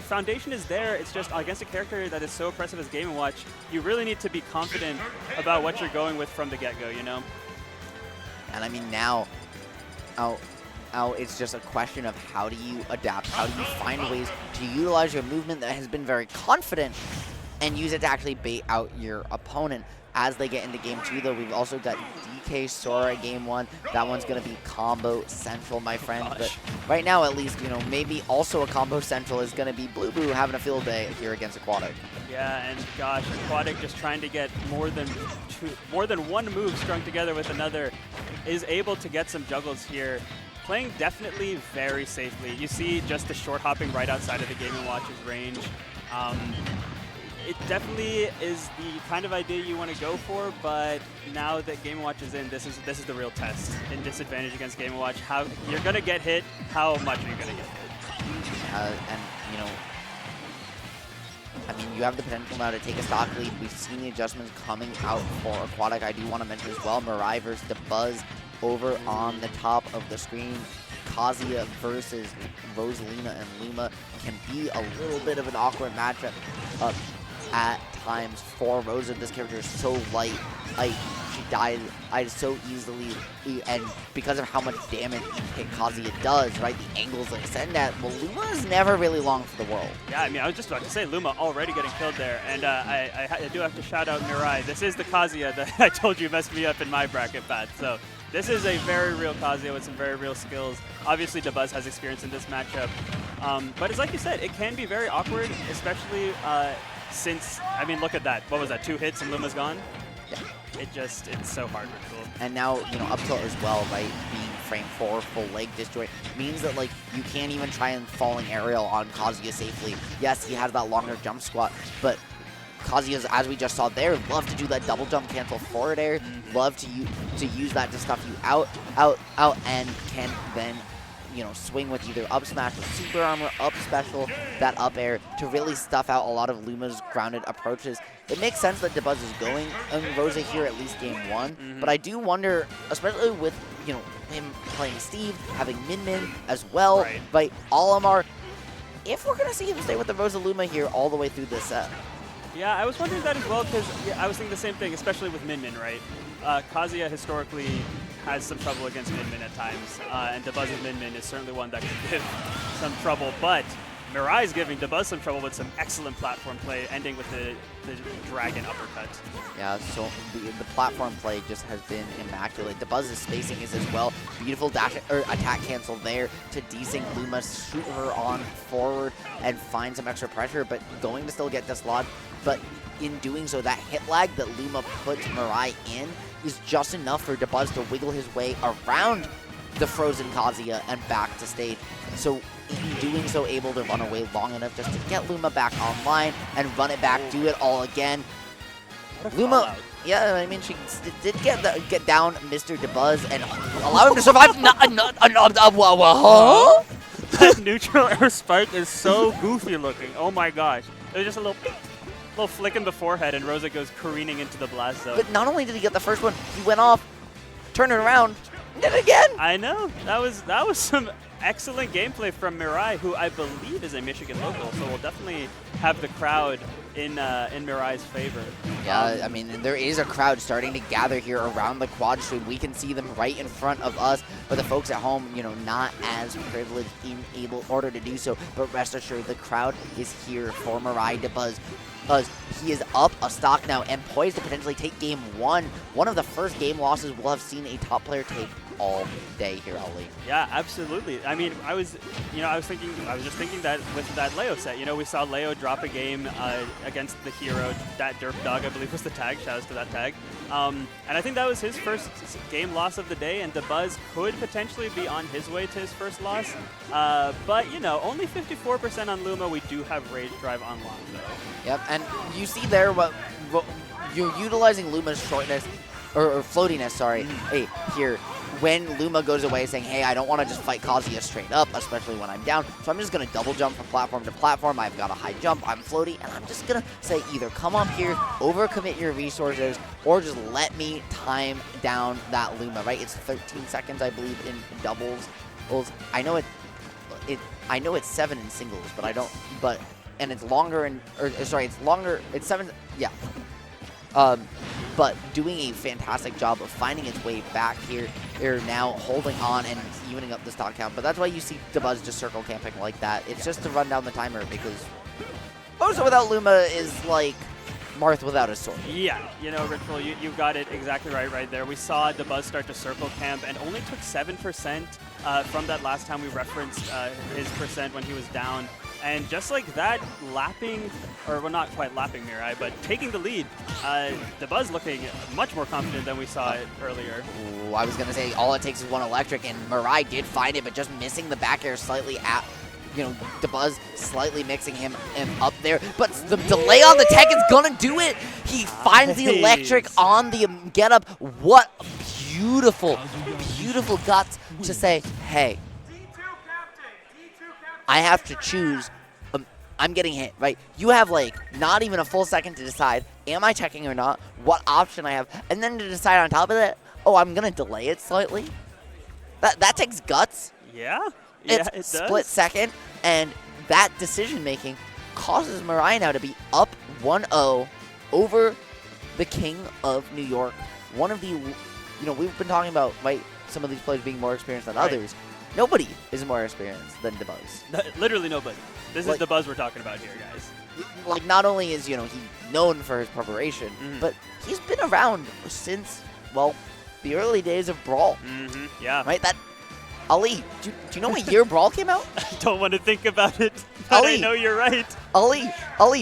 foundation is there. It's just against a character that is so oppressive as Game & Watch, you really need to be confident about what you're going with from the get-go, you know? And I mean, now it's just a question of how do you adapt? How do you find ways to utilize your movement that has been very confident and use it to actually bait out your opponent? As they get into game 2, though, we've also got DK Sora game 1. That one's going to be combo central, my friend. But right now, at least, you know, maybe also a combo central is going to be Blue Boo having a field day here against Aquatic. Yeah, and gosh, Aquatic just trying to get more than one move strung together with another, is able to get some juggles here. Playing definitely very safely. You see just the short hopping right outside of the Game & Watch's range. It definitely is the kind of idea you want to go for, but now that Game & Watch is in, this is the real test. In disadvantage against Game & Watch, how you're going to get hit, how much are you going to get hit? And, you know, I mean, you have the potential now to take a stock lead. We've seen the adjustments coming out for Aquatic. I do want to mention as well, Mirai versus Dabuz over on the top of the screen. Kazuya versus Rosalina and Luma can be a little bit of an awkward matchup at times for Rosa. This character is so light. She dies so easily, and because of how much damage Kazuya does, right? The angles they send at, well, Luma is never really long for the world. Yeah, I mean, I was just about to say, Luma already getting killed there, and I do have to shout out Mirai. This is the Kazuya that I told you messed me up in my bracket bat, so this is a very real Kazuya with some very real skills. Obviously, Dabuz has experience in this matchup, but it's like you said, it can be very awkward, especially since, I mean, look at that. What was that, 2 hits and Luma's gone? Yeah. It's so hard to cool. And now, you know, up tilt as well, right, being frame 4, full leg disjoint, means that, like, you can't even try and falling aerial on Kazuya safely. Yes, he has that longer jump squat, but Kazuya's, as we just saw there, love to do that double jump cancel forward air, love to use that to stuff you out, and can then, you know, swing with either up smash with super armor, up special, that up air to really stuff out a lot of Luma's grounded approaches. It makes sense that Dabuz is going on Rosa here at least game 1, but I do wonder, especially with, you know, him playing Steve, having Min Min as well, right? Olimar, if we're going to see him stay with the Rosa Luma here all the way through this set. Yeah, I was wondering that as well, because I was thinking the same thing, especially with Min Min, right? Kazuya historically has some trouble against Min Min at times, and Dabuz's Min Min is certainly one that could give some trouble, but Mirai is giving Dabuz some trouble with some excellent platform play, ending with the dragon uppercut. Yeah, so the platform play just has been immaculate. Dabuz's spacing is as well. Beautiful dash or attack cancel there to desync Luma, shoot her on forward and find some extra pressure, but going to still get dislodged. But in doing so, that hit lag that Luma puts Mirai in is just enough for Dabuz to wiggle his way around the frozen Kazuya and back to stage. So in doing so, able to run away long enough just to get Luma back online and run it back, do it all again. Luma, yeah, I mean, she did get down Mr. Dabuz and allow him to survive. That neutral air spike is so goofy looking. Oh my gosh. It was just a little beep. little flick in the forehead, and Rosa goes careening into the blast zone. But not only did he get the first one, he went off, turned it around, and did it again. I know. That was some excellent gameplay from Mirai, who I believe is a Michigan local, so we'll definitely have the crowd in Mirai's favor. Yeah, I mean, there is a crowd starting to gather here around the quad stream. We can see them right in front of us, but the folks at home, you know, not as privileged in order to do so. But rest assured, the crowd is here for Mirai Dabuz. He is up a stock now and poised to potentially take game one. One of the first game losses we'll have seen a top player take all day here, Ali. Yeah, absolutely. I mean, I was just thinking that with that Leo set, you know, we saw Leo drop a game against the hero, that Derp Dog, I believe was the tag. Shout out to that tag. And I think that was his first game loss of the day, and Dabuz could potentially be on his way to his first loss. But, you know, only 54% on Luma. We do have Rage Drive on lock, though. Yep, and you see there what you're utilizing Luma's shortness, or floatiness, sorry, hey, here. When Luma goes away saying, hey, I don't want to just fight Kazuya straight up, especially when I'm down, so I'm just going to double jump from platform to platform. I've got a high jump, I'm floaty, and I'm just going to say either come up here, overcommit your resources, or just let me time down that Luma, right? It's 13 seconds, I believe, in doubles. I know it's 7 in singles, but I don't, and it's longer it's 7, yeah. But doing a fantastic job of finding its way back here. They're now holding on and evening up the stock count. But that's why you see Dabuz just circle camping like that. It's just to run down the timer, because Rosa without Luma is like Marth without a sword. Yeah, you know, Ritual, you got it exactly right there. We saw Dabuz start to circle camp and only took 7% from that last time we referenced his percent when he was down. And just like that, lapping, or well, not quite lapping Mirai, but taking the lead, Dabuz looking much more confident than we saw it earlier. Ooh, I was going to say all it takes is one electric, and Mirai did find it, but just missing the back air slightly at, you know, Dabuz slightly mixing him up there. But the delay on the tech is going to do it. He finds the electric on the get up. What beautiful, beautiful guts to say, hey, I have to choose. I'm getting hit, right? You have like not even a full second to decide, am I checking or not? What option I have? And then to decide on top of that, oh, I'm going to delay it slightly. That takes guts. Yeah, It's it does. split second, and that decision making causes Mirai now to be up 1-0 over the King of New York. One of the, you know, we've been talking about, right, some of these players being more experienced than others. Nobody is more experienced than Dabuz. Literally nobody. This is the Buzz we're talking about here, guys. Like, not only is, you know, he known for his preparation, but he's been around since, well, the early days of Brawl. Yeah. Right? That, Ali, do you know what year Brawl came out? I don't want to think about it, but I know you're right. Ali,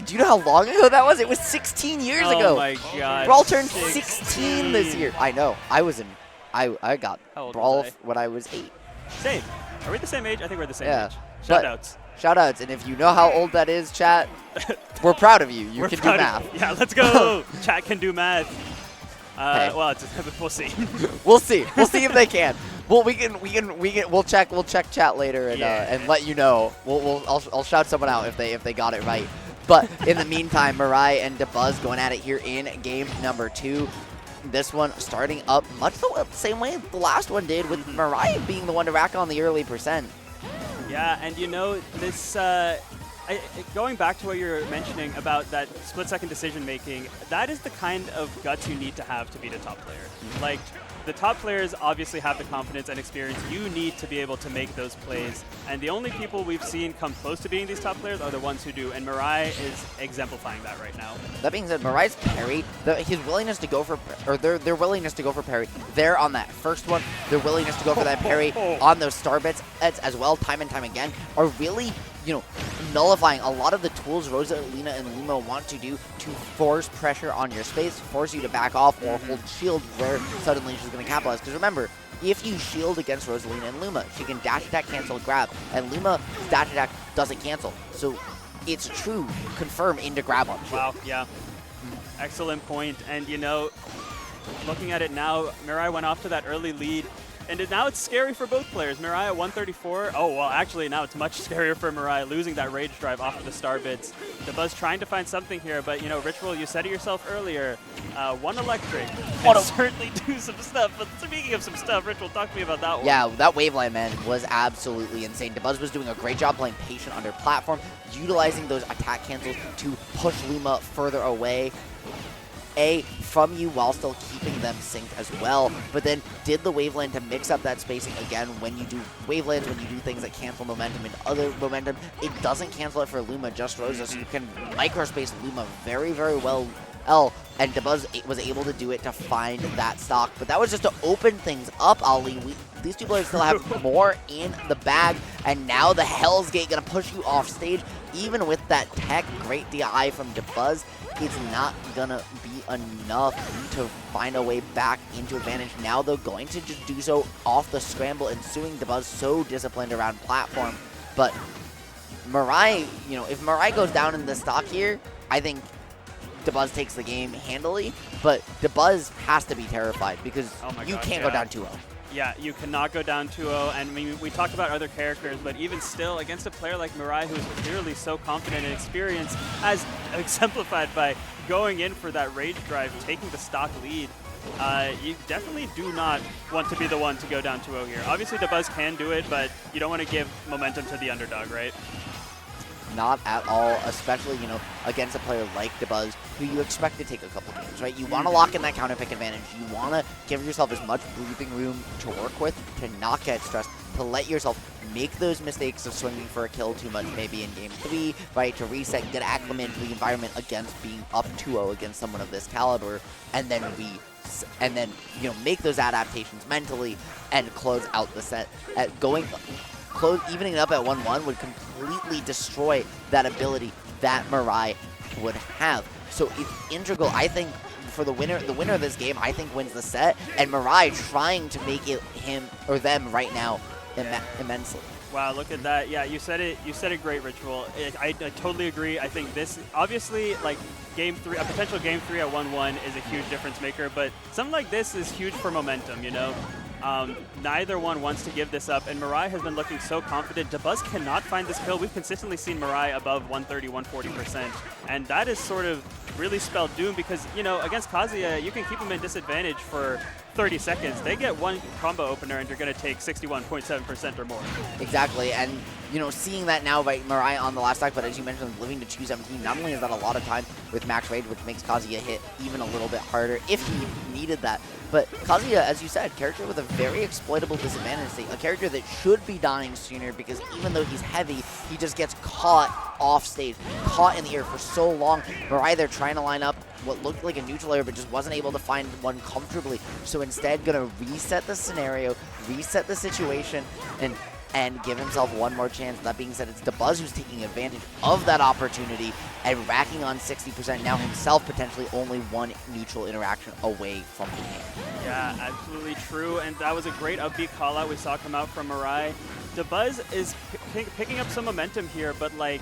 do you know how long ago that was? It was 16 years ago. Oh my god. Brawl turned 16 this year. I know. I got Brawl when I was 8. Same. Are we the same age? I think we're the same age. Shoutouts. Shoutouts. And if you know how old that is, chat, we're proud of you. You can do math. Yeah, let's go. Chat can do math. Well, we'll see. We'll see. We'll see if they can. Well, we'll check chat later and let you know. I'll shout someone out if they got it right. But in the meantime, Mirai and Dabuz going at it here in game number 2. This one starting up much the same way the last one did, with Mirai being the one to rack on the early percent. Yeah, and you know, this going back to what you're mentioning about that split-second decision-making, that is the kind of guts you need to have to beat a top player. Like, the top players obviously have the confidence and experience you need to be able to make those plays, and the only people we've seen come close to being these top players are the ones who do, and Mirai is exemplifying that right now. That being said, Mirai's parry, his willingness to go for, or their willingness to go for parry, there on that first one, their willingness to go for that parry on those star bits as well, time and time again, are really, you know, nullifying a lot of the tools Rosalina and Luma want to do to force pressure on your space, force you to back off or hold shield where suddenly she's going to capitalize. Because remember, if you shield against Rosalina and Luma, she can dash attack, cancel, grab, and Luma's dash attack doesn't cancel. So it's true confirm into grab on. Wow, yeah. Excellent point. And, you know, looking at it now, Mirai went off to that early lead. And now it's scary for both players. Mirai at 134. Oh, well, actually, now it's much scarier for Mirai, losing that rage drive off of the star bits. Dabuz trying to find something here, but, you know, Ritual, you said it yourself earlier. One electric can certainly do some stuff. But speaking of some stuff, Ritual, talk to me about that one. Yeah, that Waveland, man, was absolutely insane. Dabuz was doing a great job playing patient under platform, utilizing those attack cancels to push Luma further away from you while still keeping them synced as well, but then did the Waveland to mix up that spacing again. When you do Wavelands, when you do things that cancel momentum and other momentum, it doesn't cancel it for Luma, just Rosa, so you can microspace Luma very, very well. And Dabuz was able to do it to find that stock, but that was just to open things up, Ali. These two players still have more in the bag, and now the Hell's Gate gonna push you off stage. Even with that tech, great DI from Dabuz, it's not gonna be enough to find a way back into advantage. Now they're going to just do so off the scramble, ensuing Dabuz so disciplined around platform. But Mirai, you know, if Mirai goes down in the stock here, I think Dabuz takes the game handily, but Dabuz has to be terrified because you can't go down 2-0. Yeah, you cannot go down 2-0, and we talked about other characters, but even still, against a player like Mirai, who's clearly so confident and experienced, as exemplified by going in for that rage drive, taking the stock lead, you definitely do not want to be the one to go down 2-0 here. Obviously, Dabuz can do it, but you don't want to give momentum to the underdog, right? Not at all, especially, you know, against a player like Dabuz, who you expect to take a couple games, right? You want to lock in that counter pick advantage. You want to give yourself as much breathing room to work with, to not get stressed, to let yourself make those mistakes of swinging for a kill too much, maybe in game 3, right? To reset, get acclimated to the environment against being up 2-0 against someone of this caliber, and then you know, make those adaptations mentally and close out the set. Evening it up at 1-1 would completely destroy that ability that Mirai would have. So it's integral, I think, for the winner of this game, I think, wins the set, and Mirai trying to make it him or them right now immensely. Wow, look at that. Yeah, you said it great, Ritual. I totally agree. I think this, obviously, like, game 3, a potential game 3 at 1-1 is a huge difference maker, but something like this is huge for momentum, you know? Neither one wants to give this up, and Mirai has been looking so confident. Dabuz cannot find this kill. We've consistently seen Mirai above 130, 140%, and that is sort of really spelled doom because, you know, against Kazuya, you can keep him in disadvantage for 30 seconds. They get one combo opener, and you're going to take 61.7% or more. Exactly, and, you know, seeing that now by Mirai on the last stack, but as you mentioned, living to 217, not only is that a lot of time with max rage, which makes Kazuya hit even a little bit harder if he needed that, but Kazuya, as you said, character with a very exploitable disadvantage state, a character that should be dying sooner because even though he's heavy, he just gets caught off stage, caught in the air for so long. Mirai, they're trying to line up what looked like a neutral air, but just wasn't able to find one comfortably. So instead, gonna reset the scenario, reset the situation, and give himself one more chance. That being said, it's Dabuz who's taking advantage of that opportunity and racking on 60%, now himself potentially only one neutral interaction away from the game. Yeah, absolutely true, and that was a great upbeat call-out we saw come out from Mirai. Dabuz is picking up some momentum here, but, like,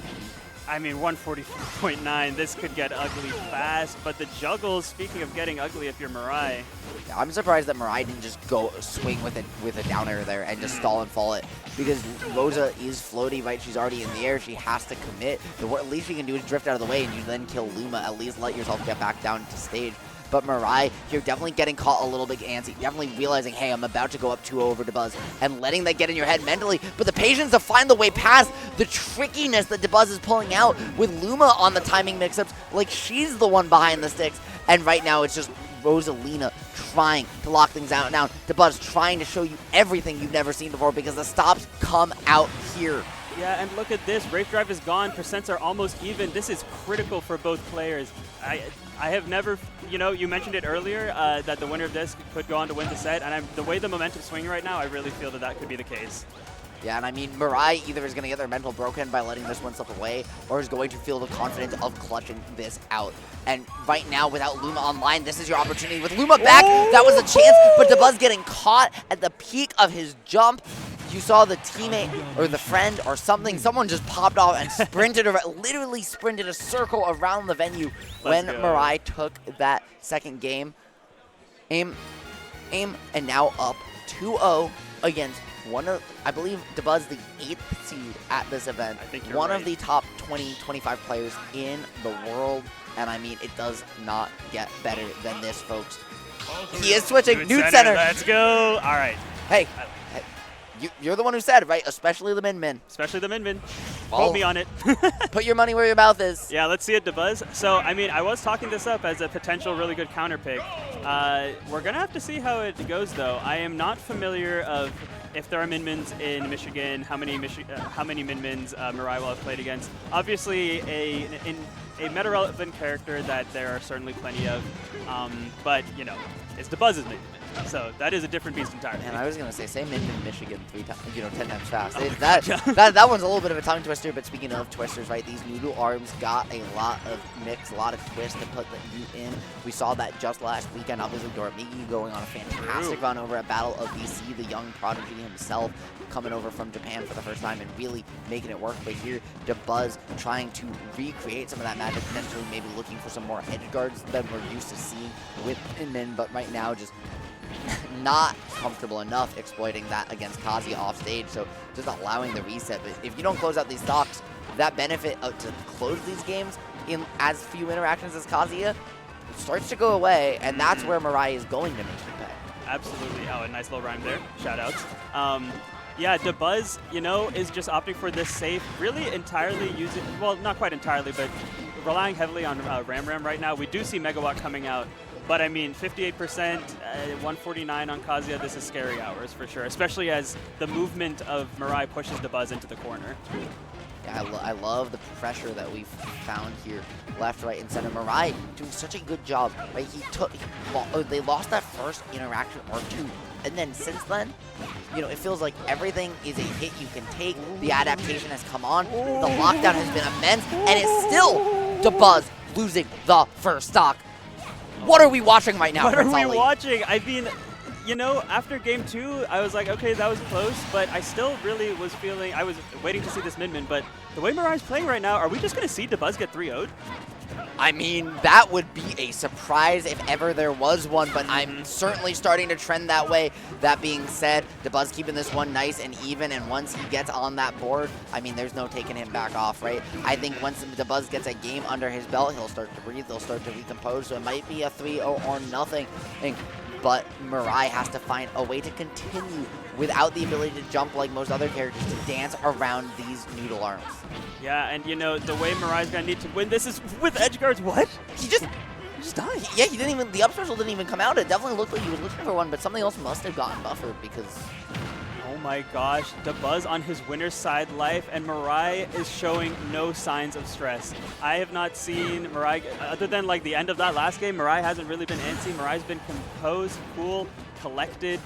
I mean, 144.9, this could get ugly fast, but the juggles, speaking of getting ugly if you're Mirai. Yeah, I'm surprised that Mirai didn't just go swing with a down air there and just stall and fall it, because Rosa is floaty, right? She's already in the air. She has to commit. The least you can do is drift out of the way and you then kill Luma. At least let yourself get back down to stage. But Mirai, you're definitely getting caught a little bit antsy, definitely realizing, hey, I'm about to go up 2-0 over Dabuz, and letting that get in your head mentally, but the patience to find the way past, the trickiness that Dabuz is pulling out with Luma on the timing mix-ups, like she's the one behind the sticks, and right now it's just Rosalina trying to lock things out now. Dabuz trying to show you everything you've never seen before because the stops come out here. Yeah, and look at this. Rage Drive is gone. Percents are almost even. This is critical for both players. I have never, you know, you mentioned it earlier that the winner of this could go on to win the set, and the way the momentum's swinging right now, I really feel that that could be the case. Yeah, and I mean, Mirai either is going to get their mental broken by letting this one slip away, or is going to feel the confidence of clutching this out. And right now, without Luma online, this is your opportunity. With Luma back, that was a chance, but Dabuz getting caught at the peak of his jump. You saw the teammate or the friend or something, someone just popped off and sprinted, literally sprinted a circle around the venue when Mirai took that second game. Aim, and now up 2-0 against one of, I believe, DeBuzz, the 8th seed at this event. I think you're one right. of the top 20, 25 players in the world. And I mean, it does not get better than this, folks. He is switching. Nude center. Let's go. All right. Hey, you're the one who said, right? Especially the min-min. Especially the min-min. Quote me on it. Put your money where your mouth is. Yeah, let's see it, DeBuzz. So, I mean, I was talking this up as a potential really good counter pick. We're going to have to see how it goes, though. I am not familiar of if there are min-mins in Michigan, how many min-mins Mirai will have played against. Obviously, a meta-relevant character that there are certainly plenty of, but, you know, it's DeBuzz's min-min. So that is a different beast entirely. And I was going to say min-min Michigan 10 times fast. That one's a little bit of a tongue twister, but speaking of twisters, right, these noodle arms got a lot of mix, a lot of twist to put the U in. We saw that just last weekend. Obviously, Dormigi going on a fantastic run over at Battle of BC, the young prodigy himself coming over from Japan for the first time and really making it work. But here, DeBuzz trying to recreate some of that magic, potentially maybe looking for some more edge guards than we're used to seeing with min-min, but right now just not comfortable enough exploiting that against Kazuya off stage, so just allowing the reset. But if you don't close out these stocks, that benefit to close these games in as few interactions as Kazuya starts to go away, and that's where Mirai is going to make you pay. Absolutely. Oh, a nice little rhyme there. Shout outs. Yeah, DeBuzz, you know, is just opting for this safe, really entirely using, well, not quite entirely, but relying heavily on Ram right now. We do see Megawatt coming out. But I mean, 58%, 149 on Kazuya, this is scary hours for sure, especially as the movement of Mirai pushes DeBuzz into the corner. Yeah, I love the pressure that we've found here, left, right, and center. Mirai doing such a good job, right? They lost that first interaction or two, and then since then, you know, it feels like everything is a hit you can take. The adaptation has come on, the lockdown has been immense, and it's still DeBuzz losing the first stock. What are we watching right now, What are Prince we Ali? watching? I mean, you know, after game 2, I was like, okay, that was close, but I still really was feeling, I was waiting to see this min-min, but the way Mirai's playing right now, are we just going to see DeBuzz get 3-0'd? I mean, that would be a surprise if ever there was one, but I'm certainly starting to trend that way. That being said, DeBuzz keeping this one nice and even, and once he gets on that board, I mean, there's no taking him back off, right? I think once DeBuzz gets a game under his belt, he'll start to breathe, he'll start to recompose, so it might be a 3-0 or nothing. But Mirai has to find a way to continue without the ability to jump like most other characters, to dance around these noodle arms. Yeah, and you know, the way Mirai's going to need to win this is with edge guards. What? He just died. Yeah, he didn't even, the up special didn't even come out. It definitely looked like he was looking for one, but something else must have gotten buffered because... Oh my gosh, DeBuzz on his winner's side life, and Mirai is showing no signs of stress. I have not seen Mirai, other than like the end of that last game, Mirai hasn't really been antsy. Mirai's been composed, cool, collected,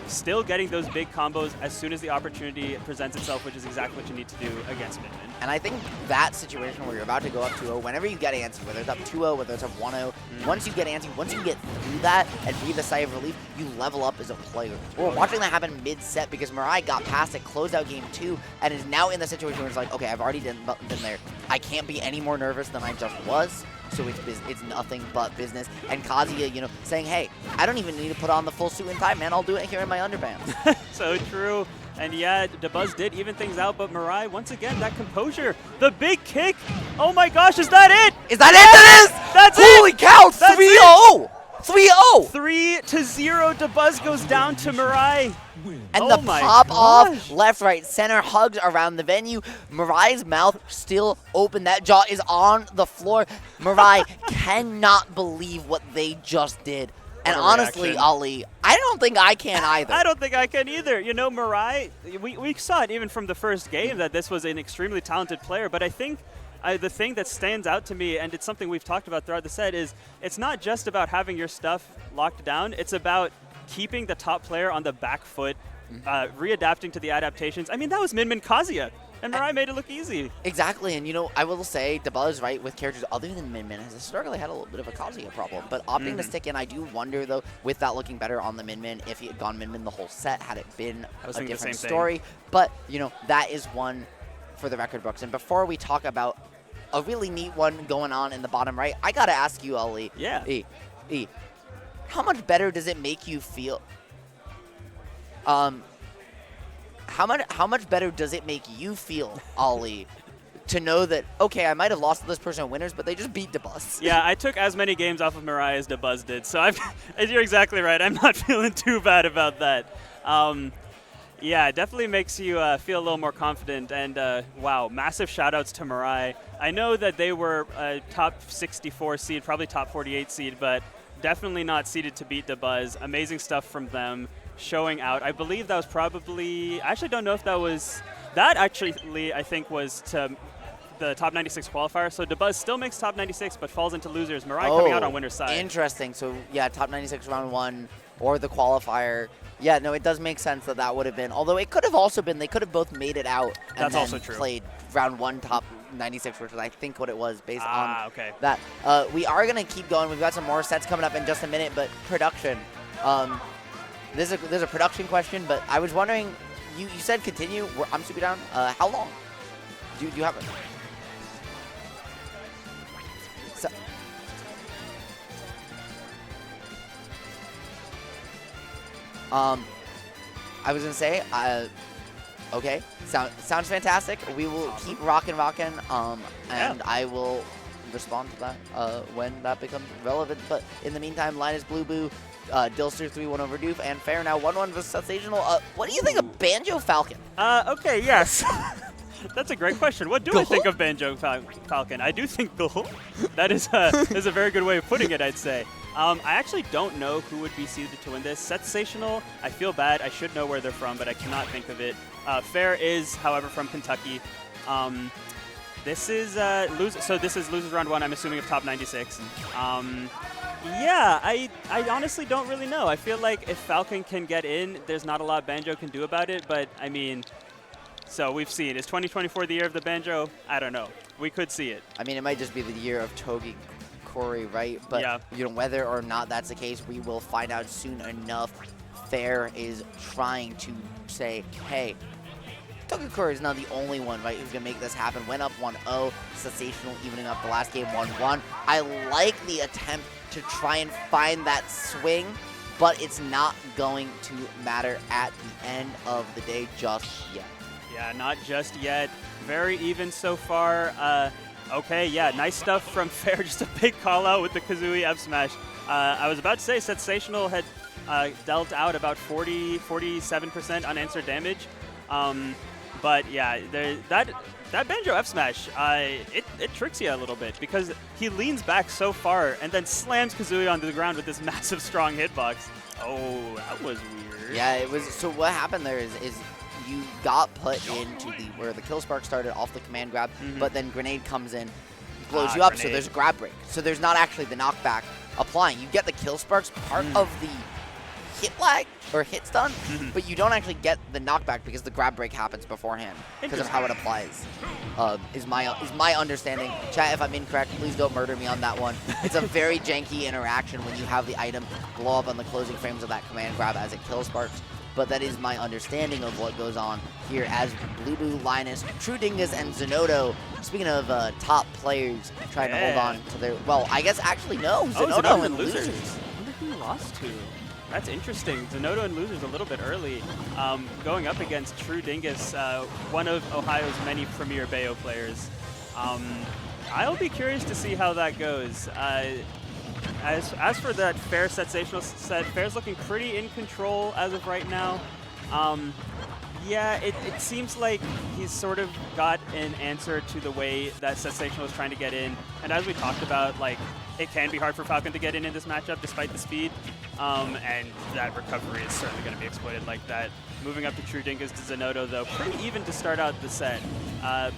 still getting those big combos as soon as the opportunity presents itself, which is exactly what you need to do against min-min. And I think that situation where you're about to go up 2-0, whenever you get antsy, whether it's up 2-0, whether it's up 1-0, once you get antsy, once you get through that and breathe a sigh of relief, you level up as a player. We're watching that happen mid-set because Mirai got past it, closed out game 2, and is now in the situation where it's like, okay, I've already been there. I can't be any more nervous than I just was. So it's nothing but business. And Kazuya, you know, saying, hey, I don't even need to put on the full suit and tie, man. I'll do it here in my underpants. So true. And yeah, DeBuzz did even things out, but Mirai, once again, that composure. The big kick. Oh my gosh, is that it? Is that it? That's Holy it. cow, 3-0. 3-0. 3-0, DeBuzz goes down to Mirai. And the pop-off, left, right, center, hugs around the venue. Mirai's mouth still open. That jaw is on the floor. Mirai cannot believe what they just did. And honestly, Ali, I don't think I can either. I don't think I can either. You know, Mirai, we saw it even from the first game that this was an extremely talented player, but I think the thing that stands out to me, and it's something we've talked about throughout the set, is it's not just about having your stuff locked down. It's about keeping the top player on the back foot, readapting to the adaptations. I mean, that was min-min Kazuya, and Mirai made it look easy. Exactly, and you know, I will say DeBuzz, right, with characters other than min-min, has historically had a little bit of a Kazuya problem, but opting to stick in, I do wonder, though, with that looking better on the min-min, if he had gone min-min the whole set, had it been a different story. But, you know, that is one for the record books. And before we talk about a really neat one going on in the bottom right, I gotta ask you, Ali. Yeah. E, how much better does it make you feel? How much better does it make you feel, Ollie, to know that, okay, I might have lost to this person in winners, but they just beat Dabuz? Yeah, I took as many games off of Mirai as Dabuz did, so you're exactly right. I'm not feeling too bad about that. Yeah, it definitely makes you feel a little more confident. And wow, massive shout-outs to Mirai. I know that they were a top 64 seed, probably top 48 seed, but definitely not seeded to beat Dabuz. Amazing stuff from them, showing out. I believe that was probably, I actually don't know if that was, that actually I think was to the top 96 qualifier. So Dabuz still makes top 96, but falls into losers. Mirai coming out on winner's side. Interesting. So yeah, top 96 round 1 or the qualifier. Yeah, no, it does make sense that that would have been. Although it could have also been, they could have both made it out and That's then also true. played round 1 top 96, which is I think what it was based on okay. that. We are going to keep going. We've got some more sets coming up in just a minute, but production. There's a production question, but I was wondering, you said continue. I'm super down. How long? Do you have it? So, I was gonna say, okay, sounds fantastic. We will keep rocking, and I will respond to that when that becomes relevant. But in the meantime, Linus Blue Boo, Dilster 3-1 over Doof, and Fair now 1-1 versus Sensational. What do you think of Banjo Falcon? Okay, yes. That's a great question. What do I think of Banjo Falcon? I do think that is a very good way of putting it, I'd say. I actually don't know who would be seeded to win this. Sensational, I feel bad. I should know where they're from, but I cannot think of it. Fair is, however, from Kentucky. This is this is losers round 1, I'm assuming, of top 96. Yeah, I honestly don't really know. I feel like if Falcon can get in, there's not a lot Banjo can do about it, but I mean, so we've seen. Is 2024 the year of the Banjo? I don't know. We could see it. I mean, it might just be the year of Togi Corey, right? But yeah. You know, whether or not that's the case, we will find out soon enough. Fair is trying to say, hey, Togi Corey is not the only one, right, who's going to make this happen. Went up 1-0, Sensational evening up the last game 1-1. I like the attempt to try and find that swing, but it's not going to matter at the end of the day just yet. Yeah, not just yet. Very even so far. Okay, yeah, nice stuff from Fair. Just a big call out with the Kazooie F smash. I was about to say Sensational had dealt out about 47% unanswered damage. But yeah, that Banjo F smash, it tricks you a little bit because he leans back so far and then slams Kazooie onto the ground with this massive strong hitbox. Oh, that was weird. Yeah, it was. So what happened there is you got put into where the kill spark started off the command grab, but then grenade comes in, blows you up, so there's a grab break. So there's not actually the knockback applying. You get the kill sparks part of the hit lag or hit stun, but you don't actually get the knockback because the grab break happens beforehand because of how it applies. Is my understanding. Chat, if I'm incorrect, please don't murder me on that one. It's a very janky interaction when you have the item blow up on the closing frames of that command grab as it kill sparks. But that is my understanding of what goes on here as Blue Boo, Linus, True Dingus, and Zenodo, speaking of top players, trying to hold on to their, well, I guess actually no, Zenodo and Losers. I wonder who he lost to. That's interesting. Zenodo and Losers a little bit early, going up against True Dingus, one of Ohio's many premier Bayo players. I'll be curious to see how that goes. As for that Fair Sensational set, Fair's looking pretty in control as of right now. Yeah, it seems like he's sort of got an answer to the way that Sensational is trying to get in. And as we talked about, like, it can be hard for Falcon to get in this matchup despite the speed. And that recovery is certainly going to be exploited like that. Moving up to True Dingus to Zenodo, though, pretty even to start out the set.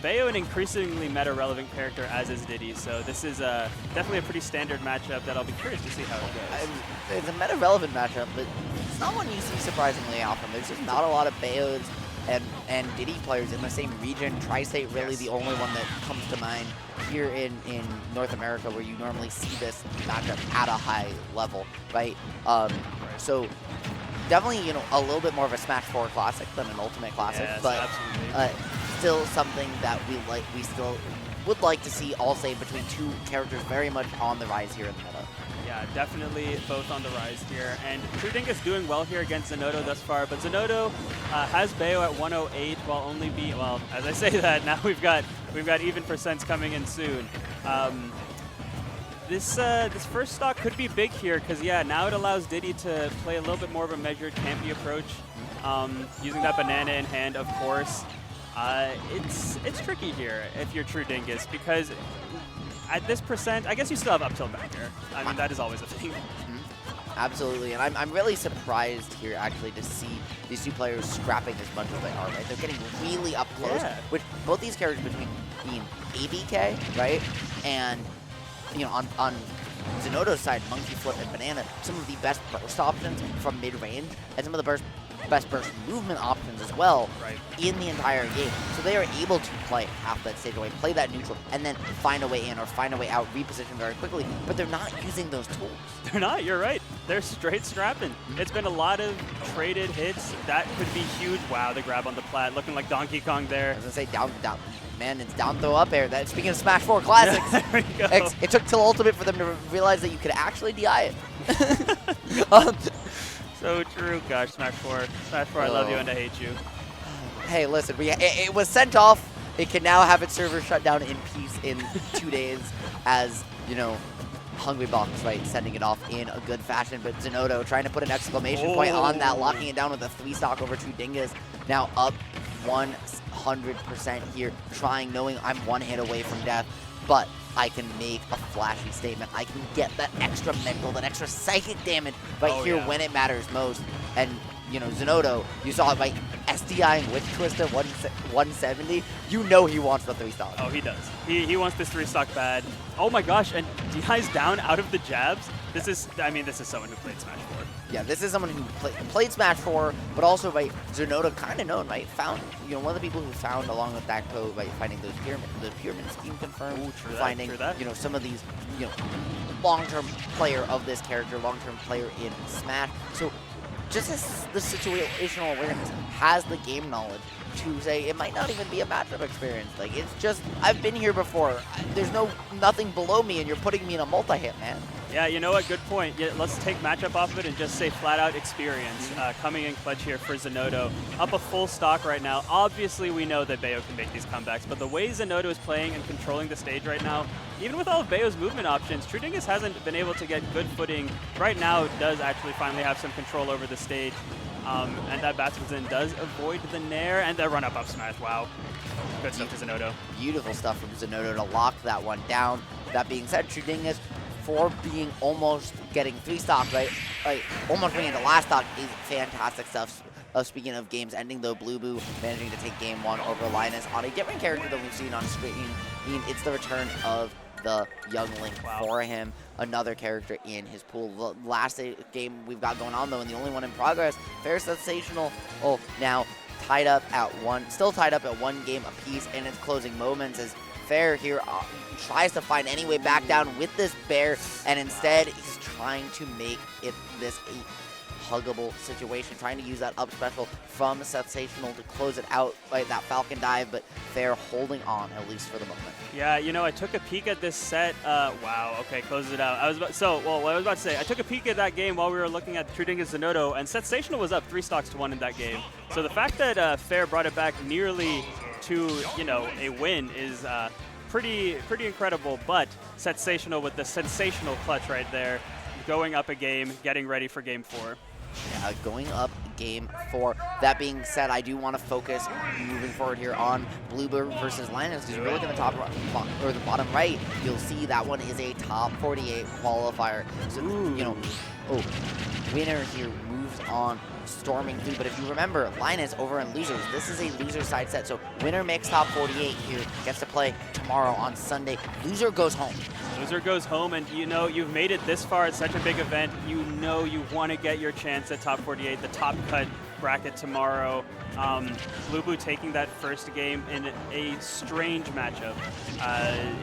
Bayo, an increasingly meta-relevant character, as is Diddy, so this is definitely a pretty standard matchup that I'll be curious to see how it goes. It's a meta-relevant matchup, but it's not one you see surprisingly often. There's just not a lot of Bayos and Diddy players in the same region. Tri-State really the only one that comes to mind here in North America where you normally see this matchup at a high level, right? So definitely, you know, a little bit more of a Smash 4 classic than an Ultimate classic, yes, but still something that we still would like to see, all say, between two characters very much on the rise here in the meta. Yeah, definitely both on the rise here. And True Dingus doing well here against Zenodo thus far, but Zenodo has Bayo at 108 while only being, well, as I say that, now we've got even percents coming in soon. This first stock could be big here because, yeah, now it allows Diddy to play a little bit more of a measured campy approach, using that banana in hand, of course. It's tricky here if you're True Dingus because at this percent, I guess you still have up tilt back here. I mean, that is always a thing. Absolutely, and I'm really surprised here actually to see these two players scrapping as much as they are, right? They're getting really up close, with both these characters between being ABK, right? And, you know, on Zenodo's side, Monkey Flip and Banana, some of the best burst options from mid-range, and some of the best burst movement options as well in the entire game. So they are able to play half that stage away, play that neutral, and then find a way in or find a way out, reposition very quickly, but they're not using those tools. They're not, you're right. They're straight strapping. It's been a lot of traded hits. That could be huge. Wow, the grab on the plat, looking like Donkey Kong there. I was going to say down. Man, it's down throw up air. That, speaking of Smash 4 classics, there we go. It took till Ultimate for them to realize that you could actually DI it. So true. Gosh, Smash 4. Smash 4, I love you and I hate you. Hey, listen, it was sent off. It can now have its server shut down in peace in 2 days as, you know, Hungrybox, right, sending it off in a good fashion. But Zenodo trying to put an exclamation point on that, locking it down with a 3-stock over True Dingus. Now up 100% here, trying, knowing I'm one hit away from death, but I can make a flashy statement. I can get that extra mental, that extra psychic damage right here when it matters most. And, you know, Zenodo, you saw it by SDIing with Twista 170. You know he wants the 3-stock. Oh, he does. He wants this 3-stock bad. Oh my gosh, and DI's down out of the jabs. This is someone who played Smash 4. Yeah, this is someone who played Smash 4, but also, right, Zenodo kind of known, right, found, you know, one of the people who found along with that code, right, finding those the pyramid scheme confirmed, finding, you know, some of these, you know, long-term player of this character, long-term player in Smash. So just as the situational awareness has the game knowledge to say it might not even be a matchup experience. Like, it's just, I've been here before. There's nothing below me, and you're putting me in a multi-hit, man. Yeah, you know what? Good point. Yeah, let's take matchup off of it and just say flat-out experience. Coming in clutch here for Zenodo. Up a full stock right now. Obviously, we know that Bayo can make these comebacks, but the way Zenodo is playing and controlling the stage right now, even with all of Bayo's movement options, True Dingus hasn't been able to get good footing. Right now, does actually finally have some control over the stage. And that Batson does avoid the Nair and the run-up smash. Wow. Good stuff to Zenodo. Beautiful stuff from Zenodo to lock that one down. That being said, True Dingus, for being almost getting 3-stock, right? Like, almost bringing the last stock is fantastic stuff. Speaking of games ending, though, Blueboo managing to take game 1 over Linus on a different character than we've seen on screen. It's the return of the young Link for him, another character in his pool. The last game we've got going on, though, and the only one in progress, Fair Sensational, now tied up at 1, still tied up at 1 game apiece in its closing moments as Fair here tries to find any way back down with this bear, and instead he's trying to make it this huggable situation, trying to use that up special from Sensational to close it out by that Falcon dive, but Fair holding on, at least for the moment. Yeah, you know, I took a peek at this set. Wow, okay, closes it out. What I was about to say, I took a peek at that game while we were looking at True Dingus Zenodo, and Sensational was up 3-1 in that game. So the fact that Fair brought it back nearly to, you know, a win is pretty incredible, but Sensational with the sensational clutch right there, going up a game, getting ready for game 4. Yeah, going up game 4. That being said, I do want to focus moving forward here on Bluebird versus Linus, because if you look at the top or the bottom right, you'll see that one is a top 48 qualifier. So, you know, winner here moves on, storming through. But if you remember, Linus over in losers, this is a loser side set. So winner makes top 48 here, gets to play tomorrow on Sunday. Loser goes home. Loser goes home, and you know you've made it this far at such a big event. You know you want to get your chance at top 48, the top cut bracket tomorrow. Blueboo taking that first game in a strange matchup.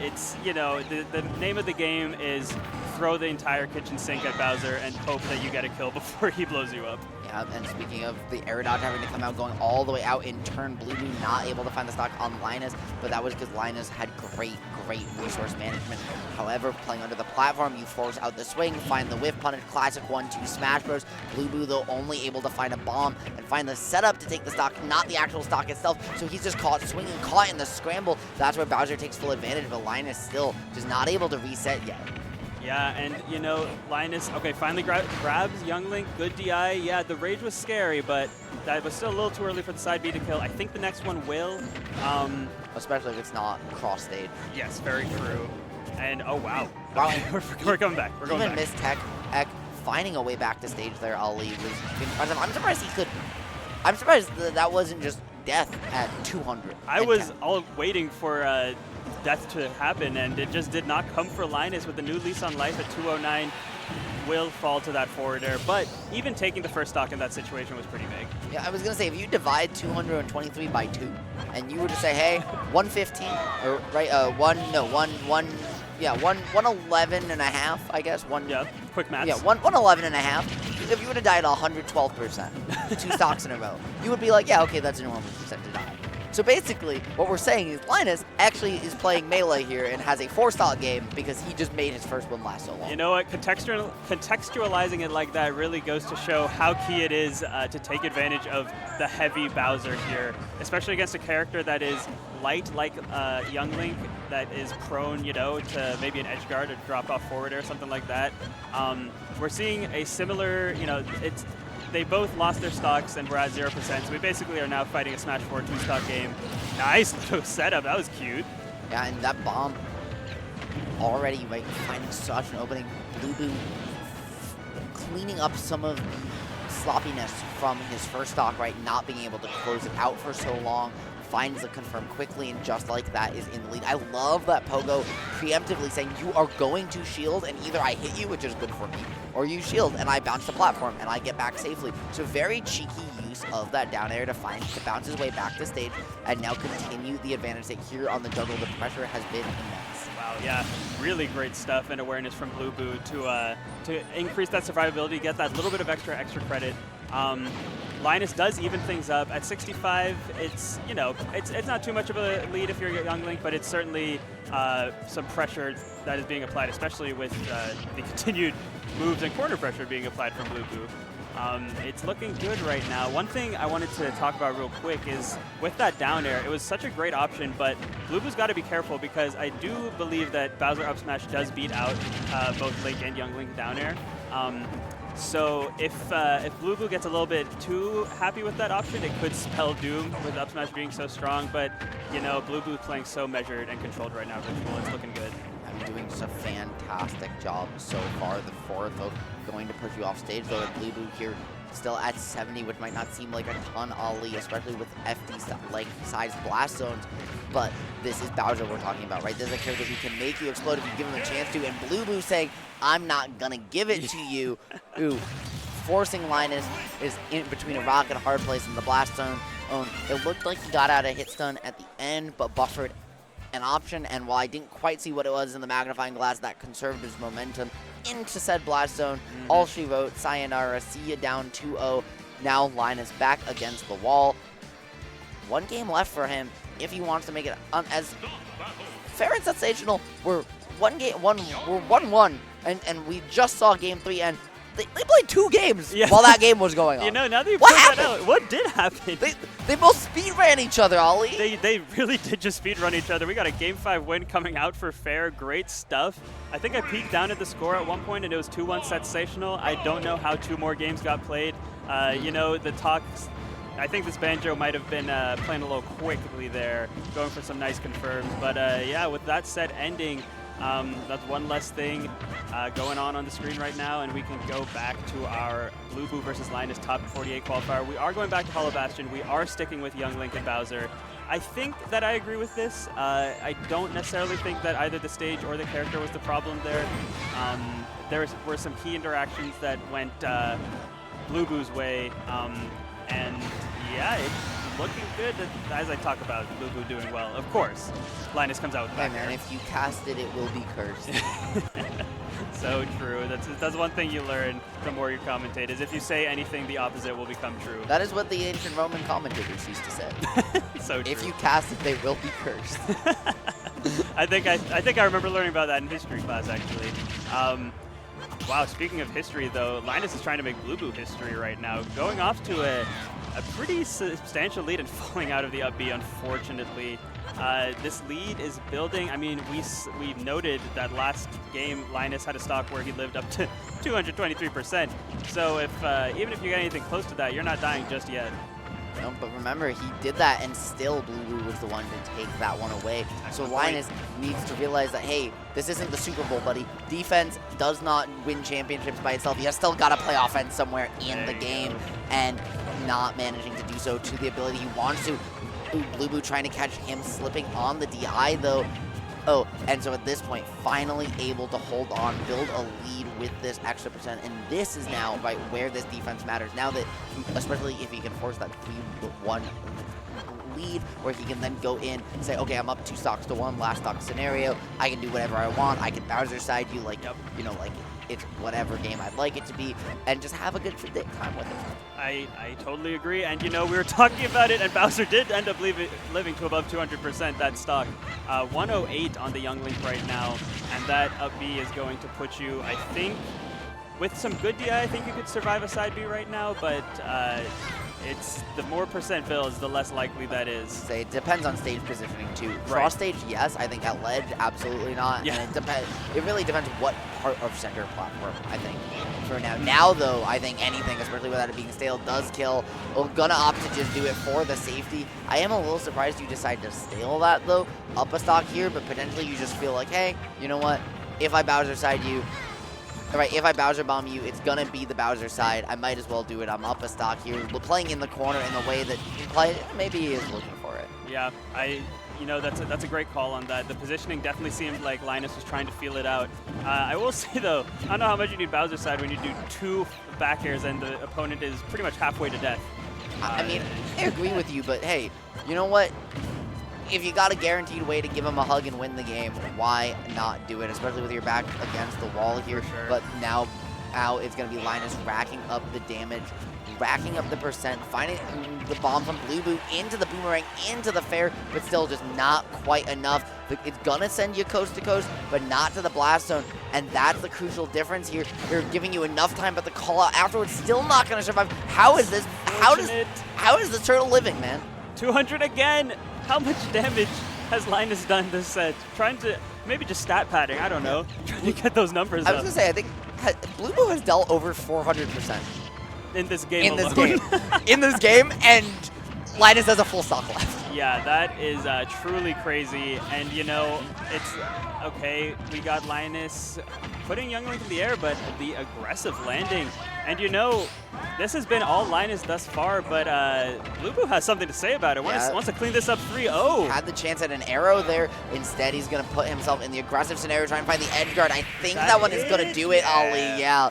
It's, you know, the name of the game is throw the entire kitchen sink at Bowser and hope that you get a kill before he blows you up. Yeah, and speaking of the air dodge having to come out, going all the way out in turn, Blue not able to find the stock on Linus, but that was because Linus had great resource management. However, playing under the platform, you force out the swing, find the whiff punish, classic 1-2 smash bros. Blue, though, only able to find a bomb and find the setup to take the stock, not the actual stock itself, so he's just caught swinging, caught in the scramble. That's where Bowser takes full advantage, but Linus still just not able to reset yet. Yeah, and you know, Linus, okay, finally grabs Young Link, good DI. Yeah, the rage was scary, but that was still a little too early for the side B to kill. I think the next one will. Especially if it's not cross stage. Yes, very true. And oh wow, Wow, we're coming back. We're going even back. Miss Tech finding a way back to stage there, Ali, was impressive. I'm surprised he could. I'm surprised that wasn't just death at 200. I was all waiting for death to happen, and it just did not come for Linus with the new lease on life at 209. Will fall to that forward air, but even taking the first stock in that situation was pretty big. Yeah, I was gonna say, if you divide 223 by 2, and you were to say, hey, 115, or right, 111 and a half, I guess. Yeah, quick maths. Yeah, 111 and a half. If you would have died 112%, 2 stocks in a row, you would be like, yeah, okay, that's a normal percent to die. So basically, what we're saying is Linus actually is playing Melee here and has a 4-stock game because he just made his first one last so long. You know what? Contextualizing it like that really goes to show how key it is to take advantage of the heavy Bowser here, especially against a character that is light like Young Link, that is prone, you know, to maybe an edge guard or drop off forward or something like that. We're seeing a similar, you know, they both lost their stocks and we're at 0%, so we basically are now fighting a Smash 4 2-stock game. Nice little setup, that was cute. Yeah, and that bomb already finding such an opening. Blue cleaning up some of the sloppiness from his first stock, right? Not being able to close it out for so long. Finds the confirm quickly, and just like that is in the lead. I love that Pogo preemptively saying, you are going to shield, and either I hit you, which is good for me, or you shield, and I bounce the platform, and I get back safely. So very cheeky use of that down air to bounce his way back to stage, and now continue the advantage that here on the juggle, the pressure has been immense. Wow, yeah, really great stuff and awareness from Blue to increase that survivability, get that little bit of extra credit. Linus does even things up at 65. It's, you know, it's not too much of a lead if you're Young Link, but it's certainly some pressure that is being applied, especially with the continued moves and corner pressure being applied from Blue. It's looking good right now. One thing I wanted to talk about real quick is with that down air, it was such a great option, but Blue's got to be careful because I do believe that Bowser up smash does beat out both Link and Young Link down air. So if Blue gets a little bit too happy with that option, it could spell doom with up smash being so strong. But you know, Blue playing so measured and controlled right now. Virtual, it's looking good. I'm doing a fantastic job so far. The fourth going to push you off stage, though. Blue here still at 70, which might not seem like a ton, Ali, especially with FD size blast zones. But this is Bowser we're talking about, right? This is a character who can make you explode if you give him a chance to. And Blue saying, I'm not gonna give it to you. Ooh, forcing Linus is in between a rock and a hard place in the blast zone. It looked like he got out a hit stun at the end, but buffered an option. And while I didn't quite see what it was in the magnifying glass, that conserved his momentum into said blast zone. All she wrote, sayonara, see ya down 2-0. Now Linus back against the wall. One game left for him if he wants to make it as fair and sensational. We're 1-1, and we just saw game 3, and they played 2 games while that game was going on. You know, now that you what put happened? that out, what did happen? They both speed ran each other, Ali. They really did just speed run each other. We got a game 5 win coming out for fair. Great stuff. I think I peeked down at the score at one point, and it was 2-1 sensational. I don't know how 2 more games got played. You know, the talks. I think this Banjo might have been playing a little quickly there, going for some nice confirms. But yeah, with that set ending, that's one less thing going on the screen right now, and we can go back to our Blue versus Linus top 48 qualifier. We are going back to Hollow Bastion. We are sticking with Young Link and Bowser. I think that I agree with this. I don't necessarily think that either the stage or the character was the problem there. There were some key interactions that went Blue's way, and yeah, it's looking good as I talk about Blue doing well. Of course, Linus comes out with back air. And if you cast it, it will be cursed. So true. That's one thing you learn the more you commentate, is if you say anything, the opposite will become true. That is what the ancient Roman commentators used to say. So true. If you cast it, they will be cursed. I think I remember learning about that in history class, actually. Wow, speaking of history, though, Linus is trying to make BlueBoo history right now, going off to a pretty substantial lead and falling out of the up B, unfortunately. This lead is building. I mean, we noted that last game Linus had a stock where he lived up to 223%. So even if you get anything close to that, you're not dying just yet. No, but remember, he did that, and still BlueBoo was the one to take that one away. So Linus needs to realize that, hey, this isn't the Super Bowl, buddy. Defense does not win championships by itself. You still got to play offense somewhere in the game, and not managing to do so to the ability he wants to. Ooh, BlueBoo trying to catch him slipping on the DI, though. Oh, and so at this point, finally able to hold on, build a lead with this extra percent, and this is now right where this defense matters. Now that, especially if he can force that 3-1 lead, where he can then go in and say, okay, I'm up 2 stocks to 1, last stock scenario. I can do whatever I want. I can Bowser side you, like, you know, like it's whatever game I'd like it to be, and just have a good time with it. I totally agree, and you know, we were talking about it, and Bowser did end up living to above 200% that stock. 108 on the Young Link right now, and that up B is going to put you, I think, with some good DI, I think you could survive a side B right now, but it's the more percent builds, the less likely that is. Say it depends on stage positioning too. Cross stage, yes. I think at ledge, absolutely not. Yeah. And it really depends what part of center platform, I think, for now. Now, though, I think anything, especially without it being stale, does kill. We're gonna opt to just do it for the safety. I am a little surprised you decide to stale that, though. Up a stock here, but potentially you just feel like, hey, you know what? If I Bowser side you, right, if I Bowser bomb you, it's gonna be the Bowser side. I might as well do it. I'm up a stock here. We're playing in the corner in the way that he played. Maybe he is looking for it. Yeah, you know, that's a great call on that. The positioning definitely seemed like Linus was trying to feel it out. I will say, though, I don't know how much you need Bowser side when you do 2 back airs and the opponent is pretty much halfway to death. I mean, I agree with you, but hey, you know what? If you got a guaranteed way to give him a hug and win the game, why not do it? Especially with your back against the wall here. For sure. But now it's going to be Linus racking up the damage, racking up the percent, finding the bomb from BlueBoo into the boomerang, into the fair, but still just not quite enough. It's going to send you coast to coast, but not to the blast zone. And that's the crucial difference here. They're giving you enough time, but the call out afterwards still not going to survive. How is this? How is the turtle living, man? 200 again. How much damage has Linus done this set? Trying to maybe just stat padding. I don't know. Trying to get those numbers up. I was gonna say, I think BlueBoo has dealt over 400% in this game. In this game, and Linus has a full stock left. Yeah, that is truly crazy. And you know, it's okay. We got Linus putting Young Link in the air, but the aggressive landing. And you know, this has been all Linus thus far, but BlueBoo has something to say about it. Wants to clean this up 3-0. Had the chance at an arrow there. Instead, he's going to put himself in the aggressive scenario, try and find the edge guard. I think that one is going to do it, Ali. Yeah.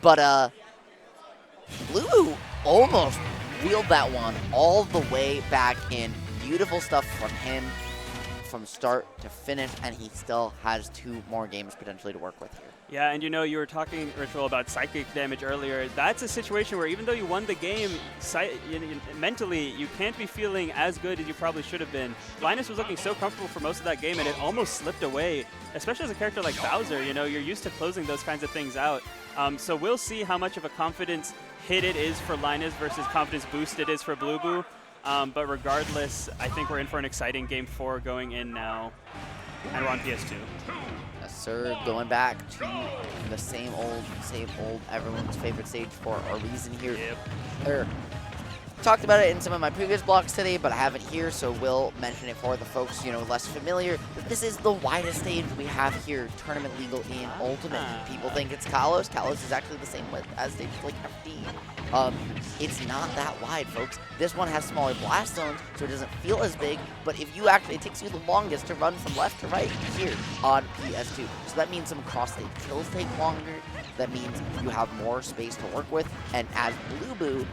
But BlueBoo almost wheeled that one all the way back in. Beautiful stuff from him from start to finish, and he still has 2 more games potentially to work with here. Yeah, and you know, you were talking, Ritual, about psychic damage earlier. That's a situation where even though you won the game, mentally, you can't be feeling as good as you probably should have been. Linus was looking so comfortable for most of that game, and it almost slipped away, especially as a character like Bowser. You know, you're used to closing those kinds of things out. So we'll see how much of a confidence hit it is for Linus versus confidence boost it is for BlueBoo. But regardless, I think we're in for an exciting Game 4 going in now, and we're on PS2. Yes, sir. Going back to the same old, everyone's favorite stage for a reason here. Yep. Talked about it in some of my previous blocks today, but I have it here, so we'll mention it for the folks, you know, less familiar. This is the widest stage we have here, tournament legal in Ultimate. People think it's Kalos. Kalos is actually the same width as stages like FD. It's not that wide, folks. This one has smaller blast zones, so it doesn't feel as big, but if you actually, it takes you the longest to run from left to right here on PS2. So that means some cross-stage kills take longer. That means you have more space to work with, and as BlueBoo,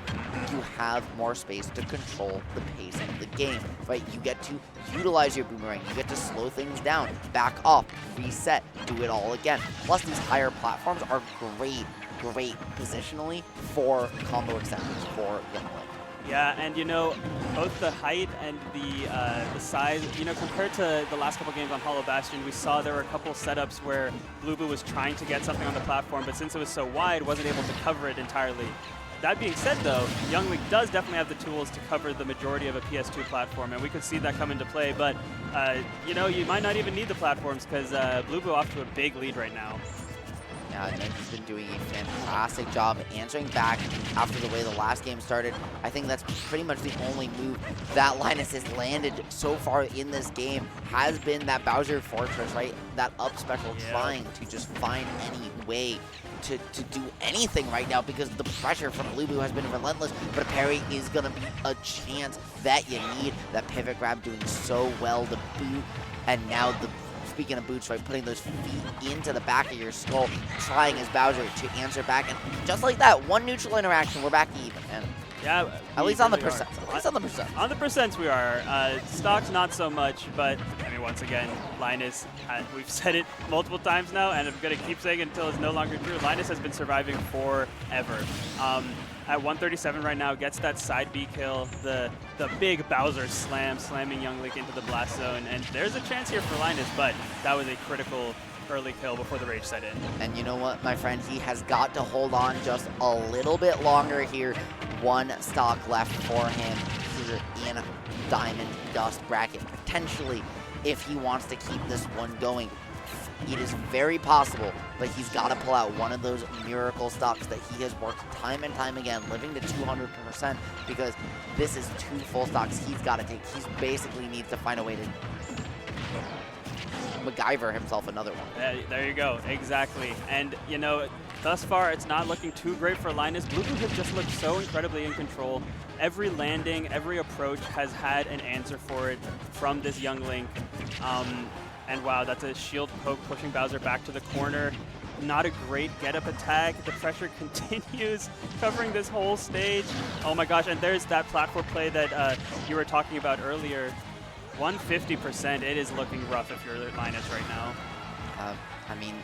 you have more space to control the pace of the game, right? You get to utilize your boomerang, you get to slow things down, back off, reset, do it all again. Plus, these higher platforms are great positionally for combo extenders for Young Link. Yeah, and both the height and the size, compared to the last couple games on Hollow Bastion, we saw there were a couple setups where BlueBoo was trying to get something on the platform, but since it was so wide, wasn't able to cover it entirely. That being said, though, Young Link does definitely have the tools to cover the majority of a PS2 platform, and we could see that come into play, but, you might not even need the platforms because BlueBoo off to a big lead right now. Yeah, and he's been doing a fantastic job answering back after the way the last game started. I think that's pretty much the only move that Linus has landed so far in this game has been that Bowser Fortress, right? That up special, trying to just find any way to do anything right now because the pressure from BlueBoo has been relentless, but a parry is going to be a chance that you need. That pivot grab doing so well to boot, and now speaking of boots, right, putting those feet into the back of your skull, trying as Bowser to answer back, and just like that, one neutral interaction, we're back even. And yeah, at least on the percent. At least on the percent. On the percents we are. Stocks not so much, but I mean, once again, Linus, we've said it multiple times now, and I'm going to keep saying it until it's no longer true. Linus has been surviving forever. At 137 right now, gets that side B kill, the big Bowser slamming Young Link into the blast zone, and there's a chance here for Linus, but that was a critical early kill before the rage set in. And you know what, my friend, he has got to hold on just a little bit longer here. One stock left for him here in Diamond Dust bracket. Potentially, if he wants to keep this one going, it is very possible, but he's got to pull out one of those miracle stocks that he has worked time and time again, living to 200%, because this is 2 full stocks he's got to take. He basically needs to find a way to MacGyver himself another one. There you go, exactly. And, thus far, it's not looking too great for Linus. BlueBoo has just looked so incredibly in control. Every landing, every approach has had an answer for it from this Young Link. And wow, that's a shield poke pushing Bowser back to the corner. Not a great get-up attack. The pressure continues, covering this whole stage. Oh my gosh, and there's that platform play that you were talking about earlier. 150%, it is looking rough if you're Linus right now. I mean,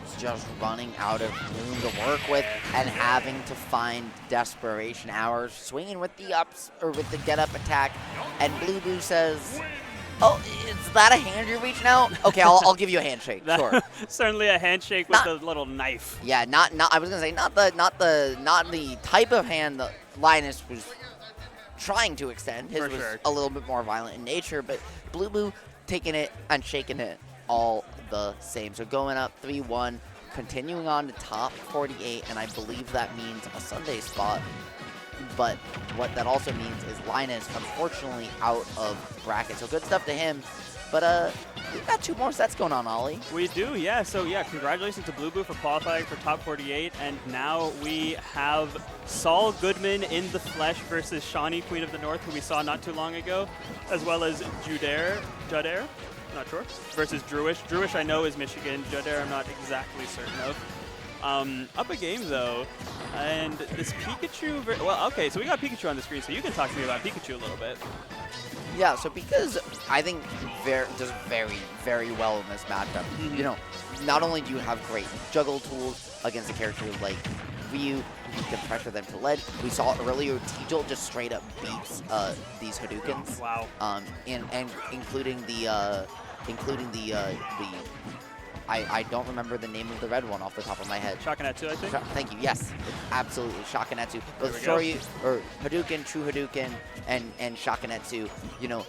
it's just running out of room to work with and having to find desperation hours, swinging with the ups or with the get-up attack, and BlueBoo says, "Oh, is that a hand you're reaching out? Okay, I'll give you a handshake. Sure." Certainly a handshake with a little knife. Yeah, not. I was gonna say not the type of hand that Linus was trying to extend. His was a little bit more violent in nature, but BlueBoo taking it and shaking it all the same. So going up 3-1, continuing on to top 48, and I believe that means a Sunday spot. But what that also means is Linus, unfortunately, out of bracket. So good stuff to him. But we've got 2 more sets going on, Ollie. We do, yeah. So, yeah, congratulations to BlueBoo for qualifying for top 48. And now we have Saul Goodman in the flesh versus Shawnee, Queen of the North, who we saw not too long ago, as well as Judair, not sure, versus Druish. Druish, I know, is Michigan. Judair, I'm not exactly certain of. Up a game, though, and this Pikachu, well, okay, so we got Pikachu on the screen, so you can talk to me about Pikachu a little bit. Yeah, so because I think does very, very well in this matchup. You know, not only do you have great juggle tools against a character like Ryu, you can pressure them to ledge. We saw earlier, Teejul just straight up beats these Hadoukens. Wow. And including the I don't remember the name of the red one off the top of my head. Shakinetsu, I think. Thank you. Yes, absolutely. Shakinetsu. Both Shoryu, or Hadouken, True Hadouken, and Shakinetsu. You know,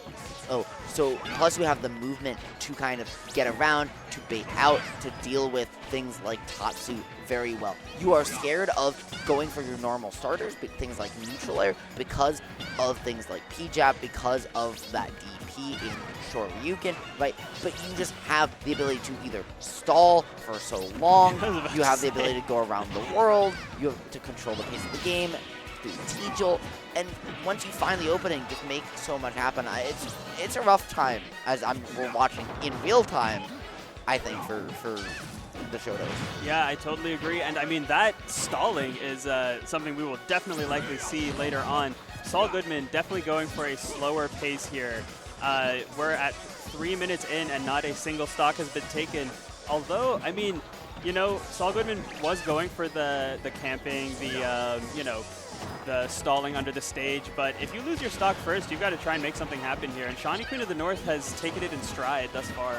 so plus we have the movement to kind of get around, to bait out, to deal with things like Tatsu very well. You are scared of going for your normal starters, but things like neutral air, because of things like P-Jab, because of that DP in Shoryuken, right? But you just have the ability to either stall for so long, you have the ability to go around the world, you have to control the pace of the game through Teejul, and once you find the opening, just make so much happen. It's a rough time, as we're watching in real time, I think, for the Shotos. Yeah, I totally agree, and I mean, that stalling is something we will definitely likely see later on. Saul Goodman definitely going for a slower pace here. We're at 3 minutes in and not a single stock has been taken. Although, I mean, you know, Saul Goodman was going for the camping, you know, the stalling under the stage, but if you lose your stock first, you've got to try and make something happen here. And Shawnee Queen of the North has taken it in stride thus far.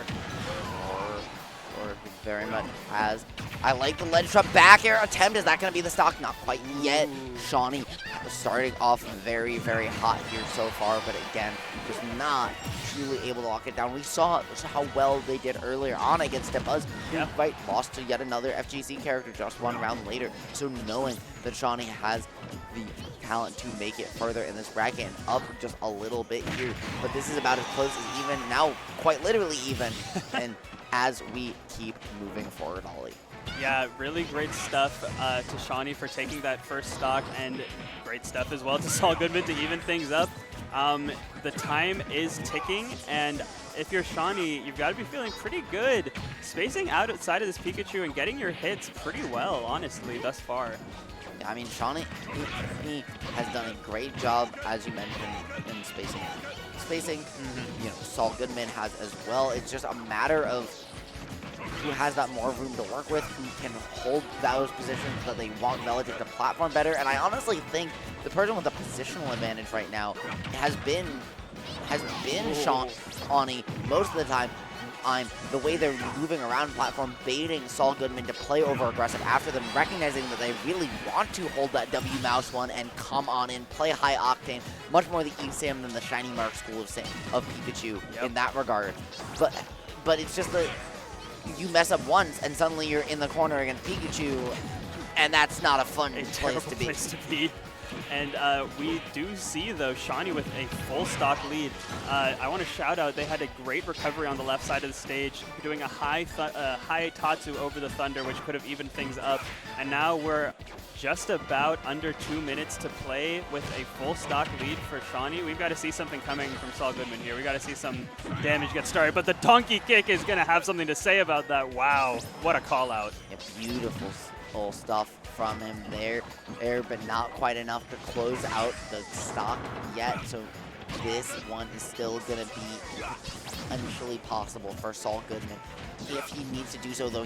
Or very much has. I like the ledge trap back air attempt. Is that going to be the stock? Not quite yet. Shawnee starting off very, very hot here so far, but again, just not truly able to lock it down. We saw how well they did earlier on against Dabuz, who right, lost to yet another FGC character just 1 round later. So knowing that Shawnee has the talent to make it further in this bracket and up just a little bit here, but this is about as close as even, now quite literally even, and as we keep moving forward, Ollie. Yeah, really great stuff to Shawnee for taking that first stock, and great stuff as well to Saul Goodman to even things up. The time is ticking, and if you're Shawnee, you've got to be feeling pretty good. Spacing out outside of this Pikachu and getting your hits pretty well, honestly, thus far. Yeah, I mean, Shawnee, he has done a great job, as you mentioned, in spacing. You know, Saul Goodman has as well. It's just a matter of who has that more room to work with, who can hold those positions that they want relative to platform better. And I honestly think the person with the positional advantage right now has been Shawnee most of the time. The way they're moving around platform, baiting Saul Goodman to play over aggressive after them, recognizing that they really want to hold that W mouse one and come on in, play high octane, much more the ESAM than the Shiny Mark school of Pikachu in that regard. But it's just that you mess up once and suddenly you're in the corner against Pikachu, and that's not a fun place to be. And we do see, though, Shawnee with a full stock lead. I want to shout out, they had a great recovery on the left side of the stage, doing a high Tatsu over the Thunder, which could have evened things up. And now we're just about under 2 minutes to play with a full stock lead for Shawnee. We've got to see something coming from Saul Goodman here. We've got to see some damage get started. But the donkey kick is going to have something to say about that. Wow, what a call out. Yeah, beautiful stuff from him there, but not quite enough to close out the stock yet. So this one is still going to be potentially possible for Saul Goodman. If he needs to do so, though,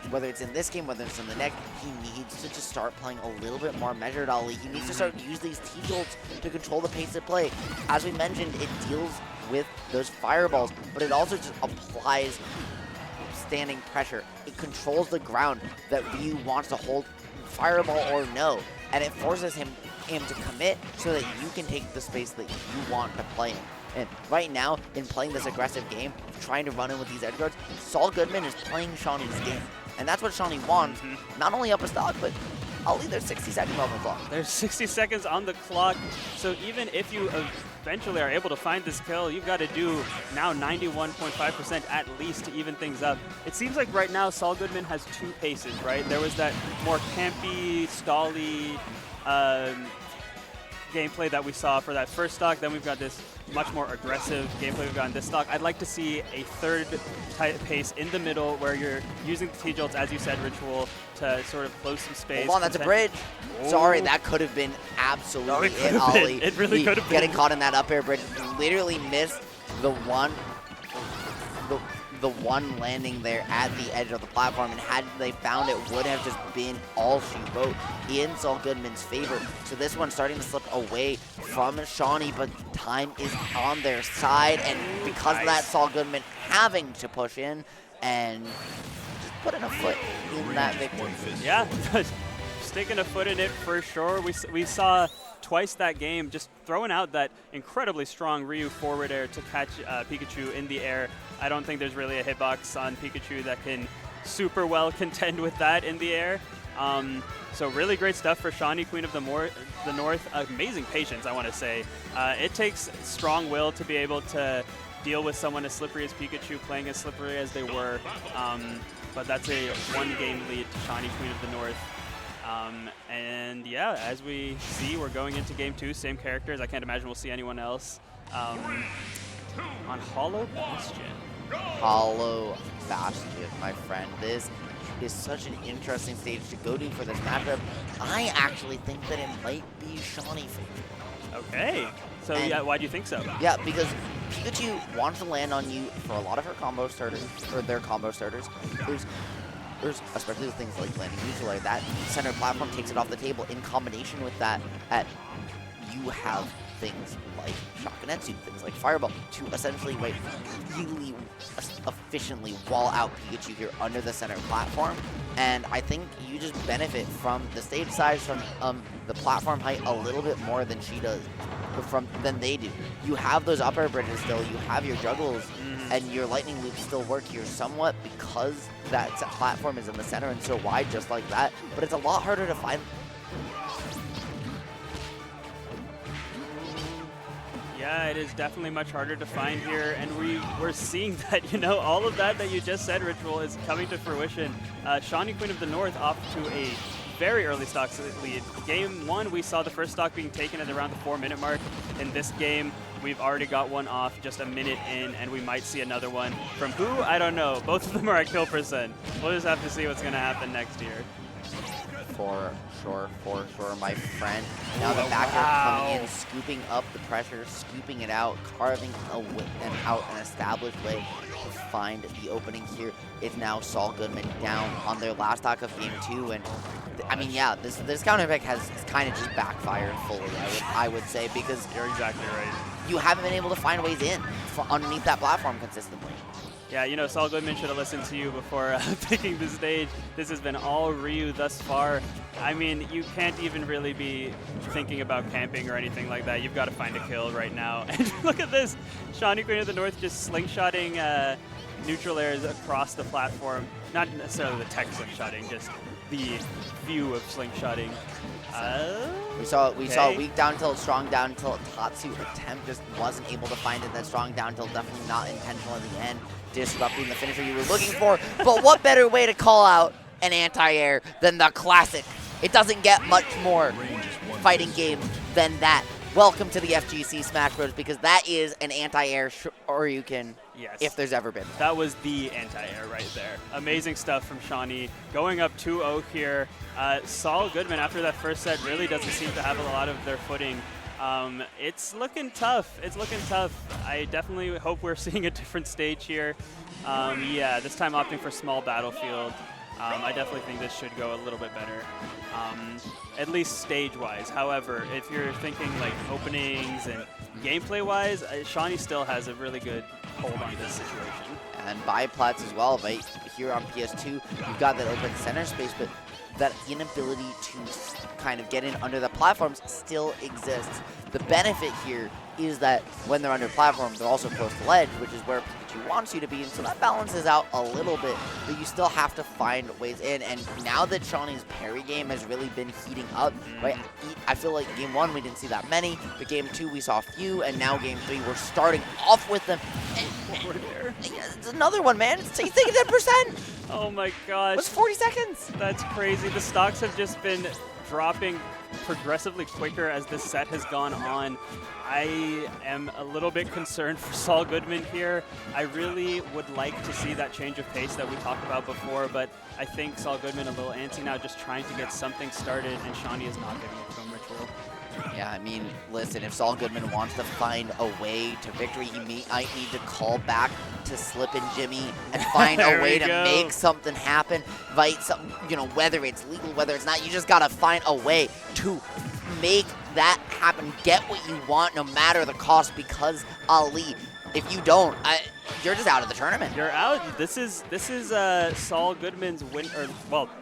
whether it's in this game, whether it's in the next, he needs to just start playing a little bit more measured, Ollie. He needs to start to use these T-jolts to control the pace of play. As we mentioned, it deals with those fireballs, but it also just applies standing pressure. It controls the ground that Ryu wants to hold, fireball or no, and it forces him to commit so that you can take the space that you want to play in. And right now, in playing this aggressive game, trying to run in with these edge guards, Saul Goodman is playing Shawnee's game. And that's what Shawnee wants, not only up a stock, but Ollie, there's 60-second on the clock. There's 60 seconds on the clock, so even if you eventually are able to find this kill, you've got to do now 91.5% at least to even things up. It seems like right now Saul Goodman has 2 paces, right? There was that more campy, stally gameplay that we saw for that first stock. Then we've got this much more aggressive gameplay we've got in this stock. I'd like to see a third pace in the middle where you're using the T-Jolts, as you said, Ritual, to sort of close some space. Hold on, that's a bridge. Oh. Sorry, that could have been absolutely it, Ollie. It really could have been. Getting caught in that up air bridge, literally missed the one landing there at the edge of the platform, and had they found it, would have just been all she wrote in Saul Goodman's favor. So this one's starting to slip away from Shawnee, but time is on their side, and because of that, Saul Goodman having to push in and just putting a foot in that victory. Yeah, sticking a foot in it for sure. We saw twice that game just throwing out that incredibly strong Ryu forward air to catch Pikachu in the air. I don't think there's really a hitbox on Pikachu that can super well contend with that in the air. So really great stuff for Shawnee, Queen of the North. Amazing patience, I want to say. It takes strong will to be able to deal with someone as slippery as Pikachu, playing as slippery as they were. But that's a 1-game lead to Shawnee, Queen of the North. And yeah, as we see, we're going into game 2, same characters. I can't imagine we'll see anyone else. On Hollow Bastion. Hollow Bastion, my friend. This is such an interesting stage to go to for this matchup. I actually think that it might be Shawnee favorite. Okay. So And- yeah, why do you think so? Yeah, because Pikachu wants to land on you for a lot of her combo starters, or their combo starters. There's especially with things like landing neutral, like that center platform takes it off the table. In combination with that, you have things like Shakunetsu, things like Fireball, to essentially really efficiently wall out Pikachu here under the center platform. And I think you just benefit from the stage size, from the platform height a little bit more than she does, than they do. You have those upper bridges still, you have your juggles, and your lightning loops still work here somewhat because that platform is in the center and so wide just like that, but it's a lot harder to find. Yeah, it is definitely much harder to find here, and we're seeing that, you know, all of that you just said, Ritual, is coming to fruition. Shawnee Queen of the North off to a very early stock lead. Game 1, we saw the first stock being taken at around the 4-minute mark. In this game, we've already got one off just a minute in, and we might see another one. From who? I don't know. Both of them are at kill percent. We'll just have to see what's going to happen next year. For sure, my friend. Now the back air coming in, scooping up the pressure, scooping it out, carving out an established way to find the opening here. It's now Saul Goodman down on their last stock of game 2, and I mean, yeah, this counter pick has kind of just backfired fully, I would say, because you're exactly right. You haven't been able to find ways in underneath that platform consistently. Yeah, you know, Saul Goodman should have listened to you before picking the stage. This has been all Ryu thus far. I mean, you can't even really be thinking about camping or anything like that. You've got to find a kill right now. And look at this. Shawnee Queen of the North just slingshotting neutral airs across the platform. Not necessarily the tech slingshotting, just the view of slingshotting. We saw weak down tilt, strong down tilt. Tatsu attempt just wasn't able to find it. That strong down tilt definitely not intentional at the end, disrupting the finisher you were looking for. But what better way to call out an anti-air than the classic? It doesn't get much more fighting game than that. Welcome to the FGC Smash Bros, because that is an anti-air Shoryuken, yes, if there's ever been. That was the anti-air right there. Amazing stuff from Shawnee. Going up 2-0 here. Saul Goodman, after that first set, really doesn't seem to have a lot of their footing. It's looking tough. It's looking tough. I definitely hope we're seeing a different stage here. Yeah, this time opting for small battlefield. I definitely think this should go a little bit better, at least stage-wise. However, if you're thinking like openings and gameplay-wise, Shawnee still has a really good hold on this situation. And biplats as well, right? Here on PS2, you've got that open center space, but that inability to kind of get in under the platforms still exists. The benefit here is that when they're under platforms, they're also close to ledge, which is where Pikachu wants you to be, and so that balances out a little bit, but you still have to find ways in. And now that Shawnee's parry game has really been heating up, right? I feel like game 1 we didn't see that many, but game 2 we saw a few, and now game 3 we're starting off with them. It's another one, man. He's taking 10%. Oh my gosh. It's 40 seconds. That's crazy. The stocks have just been dropping progressively quicker as this set has gone on. I am a little bit concerned for Saul Goodman here. I really would like to see that change of pace that we talked about before, but I think Saul Goodman a little antsy now, just trying to get something started, and Shawnee is not giving it to him, Ritual. Yeah, I mean, listen, if Saul Goodman wants to find a way to victory, he might need to call back to Slip and Jimmy and find a way to make something happen. Right? Something, you know, whether it's legal, whether it's not, you just got to find a way to make that happen. Get what you want no matter the cost, because Ali, if you don't, you're just out of the tournament. You're out. This is Saul Goodman's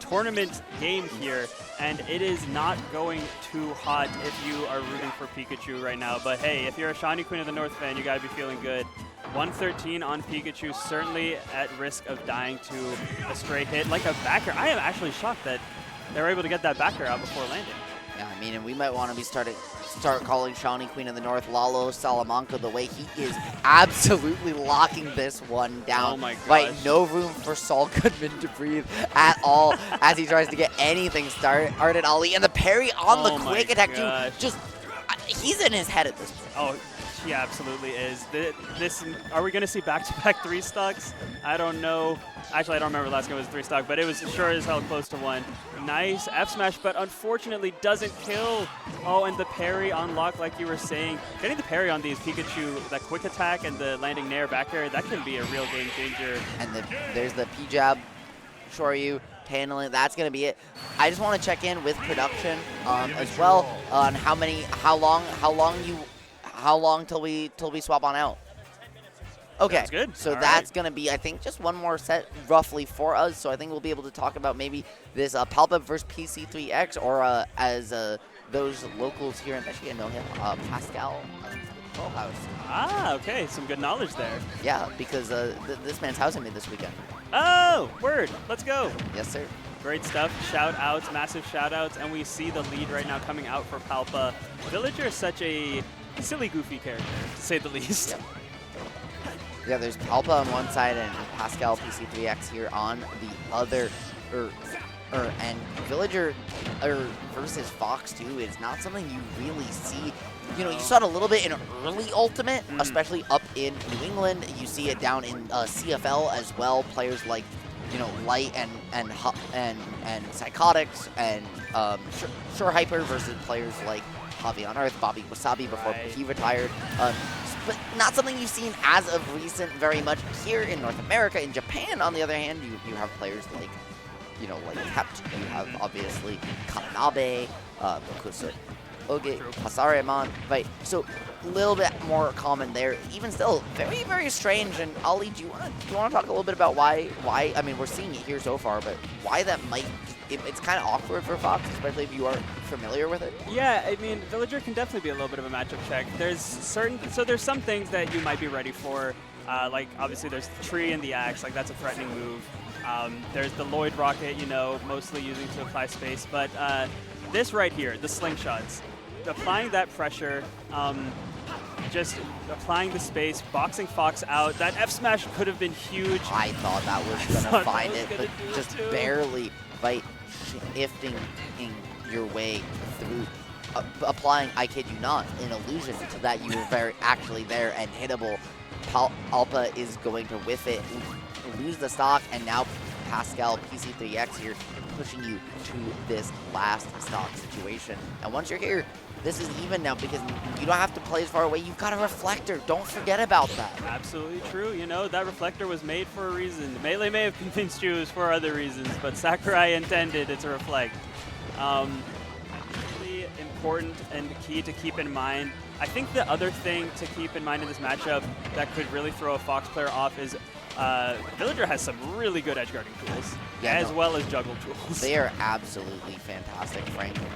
tournament game here, and it is not going too hot if you are rooting for Pikachu right now. But hey, if you're a Shawnee Queen of the North fan, you gotta be feeling good. 113 on Pikachu, certainly at risk of dying to a stray hit like a backer. I am actually shocked that they were able to get that backer out before landing. Yeah, I mean, and we might want to start calling Shawnee Queen of the North Lalo Salamanca, the way he is absolutely locking this one down. Oh my gosh. Right, no room for Saul Goodman to breathe at all as he tries to get anything started. Ali, and the parry on the quick attack too. Just, he's in his head at this point. Oh, He absolutely is. Are we going to see back-to-back 3-stocks? I don't know. Actually, I don't remember the last game was 3-stock, but it was sure as hell close to one. Nice F smash, but unfortunately doesn't kill. Oh, and the parry on lock, like you were saying. Getting the parry on these Pikachu, that quick attack and the landing nair back air, that can be a real game changer. And there's the P-jab, Shoryu, handling. That's going to be it. I just want to check in with production as well on how long till we swap on out. Okay, Sounds good. So All that's right. going to be, I think, just one more set roughly for us. So I think we'll be able to talk about maybe this Palpa versus PC3X, or as those locals here in Michigan know him, Pascal House. Ah, okay. Some good knowledge there. Yeah, because this man's housing me this weekend. Oh, word. Let's go. Yes, sir. Great stuff. Shout outs, massive shout outs. And we see the lead right now coming out for Palpa. Villager is such a silly, goofy character, to say the least. Yep. Yeah, there's Palpa on one side and Pascal PC3X here on the other. And Villager versus Fox too is not something you really see. You know, you saw it a little bit in early Ultimate, especially up in New England. You see it down in CFL as well. Players like, you know, Light and Psychotics and Sure Hyper versus players like Javi on Earth, Bobby Wasabi before he retired. But not something you've seen as of recent very much here in North America. In Japan, on the other hand, you have players like, you know, like Kept. You have obviously Kananabe, Bokusa Oge, Hasareman, right? So a little bit more common there. Even still, very, very strange. And Ali, do you want to talk a little bit about why? I mean, we're seeing it here so far, but why that might? It's kind of awkward for Fox, especially if you aren't familiar with it. Yeah, I mean, Villager can definitely be a little bit of a matchup check. There's some things that you might be ready for. Like, obviously, there's the tree and the axe. Like, that's a threatening move. There's the Lloyd rocket, you know, mostly using to apply space. But this right here, the slingshots, applying that pressure, just applying the space, boxing Fox out. That F smash could have been huge. I thought that was going to find it, but just barely, right, shifting your way through. Applying, I kid you not, an illusion to that you were actually there and hittable. Palpa is going to whiff it, lose the stock, and now Pascal PC3X here pushing you to this last stock situation. And once you're here, this is even now because you don't have to play as far away. You've got a reflector. Don't forget about that. Absolutely true. You know, that reflector was made for a reason. Melee may have convinced you it was for other reasons, but Sakurai intended it to reflect. Really important and key to keep in mind. I think the other thing to keep in mind in this matchup that could really throw a Fox player off is Villager has some really good edge guarding tools, as well as juggle tools. They are absolutely fantastic, frankly.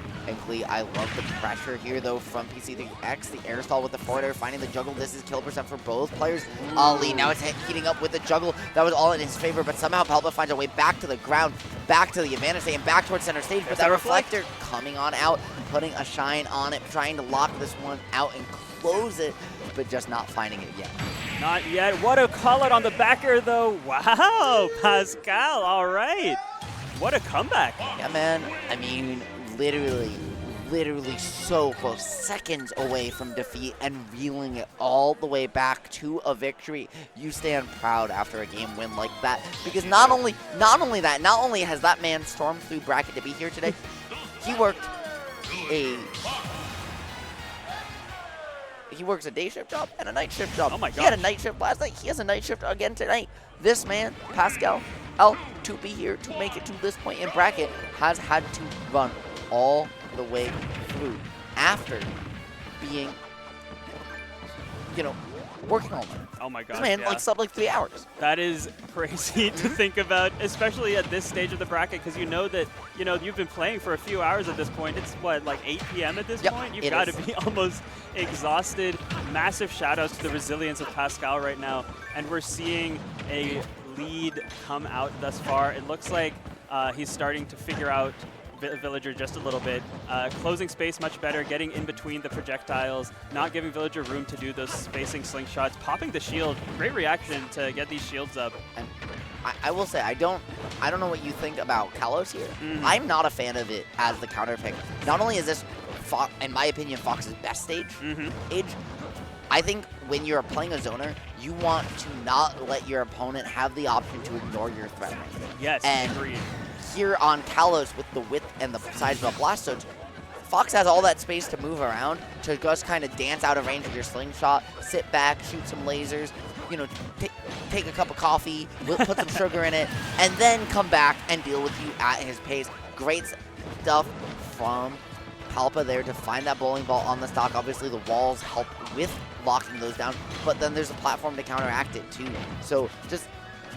I love the pressure here, though, from PC3X. The air stall with the forward air, finding the juggle. This is kill percent for both players. Ali, now it's heating up with the juggle. That was all in his favor, but somehow Palpa finds a way back to the ground, back to the advantage state, and back towards center stage. But that reflector coming on out, putting a shine on it, trying to lock this one out and close it, but just not finding it yet. Not yet. What a call out on the back air, though. Wow, Pascal, all right. What a comeback. Yeah, man. I mean, literally so close, seconds away from defeat and reeling it all the way back to a victory. You stand proud after a game win like that, because not only has that man stormed through bracket to be here today, he works a day shift job and a night shift job. Oh my god. He had a night shift last night. He has a night shift again tonight. This man, Pascal, to be here to make it to this point in bracket, has had to run all the way through after being, you know, working all night. Oh my god. This man slept like 3 hours. That is crazy to think about, especially at this stage of the bracket, because you know that, you know, you've been playing for a few hours at this point. It's what, like 8 p.m. at this point? You've got to be almost exhausted. Massive shout outs to the resilience of Pascal right now. And we're seeing a lead come out thus far. It looks like he's starting to figure out Villager just a little bit. Closing space much better, getting in between the projectiles, not giving Villager room to do those spacing slingshots, popping the shield. Great reaction to get these shields up. And I will say, I don't know what you think about Kalos here. I'm not a fan of it as the counter pick. Not only is this, in my opinion, Fox's best stage, I think when you're playing a zoner, you want to not let your opponent have the option to ignore your threat range. Yes, and agreed. Here on Kalos, with the width and the size of the blast zone, Fox has all that space to move around, to just kind of dance out of range of your slingshot, sit back, shoot some lasers, you know, take a cup of coffee, put some sugar in it, and then come back and deal with you at his pace. Great stuff from Palpa there to find that bowling ball on the stock. Obviously, the walls help with locking those down, but then there's a platform to counteract it too. So just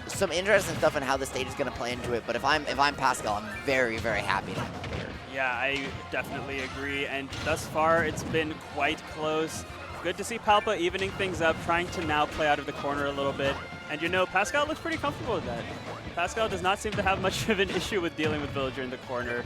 some interesting stuff in how the stage is going to play into it. But if I'm Pascal, I'm very, very happy to have him here. Yeah, I definitely agree. And thus far, it's been quite close. Good to see Palpa evening things up, trying to now play out of the corner a little bit. And you know, Pascal looks pretty comfortable with that. Pascal does not seem to have much of an issue with dealing with Villager in the corner.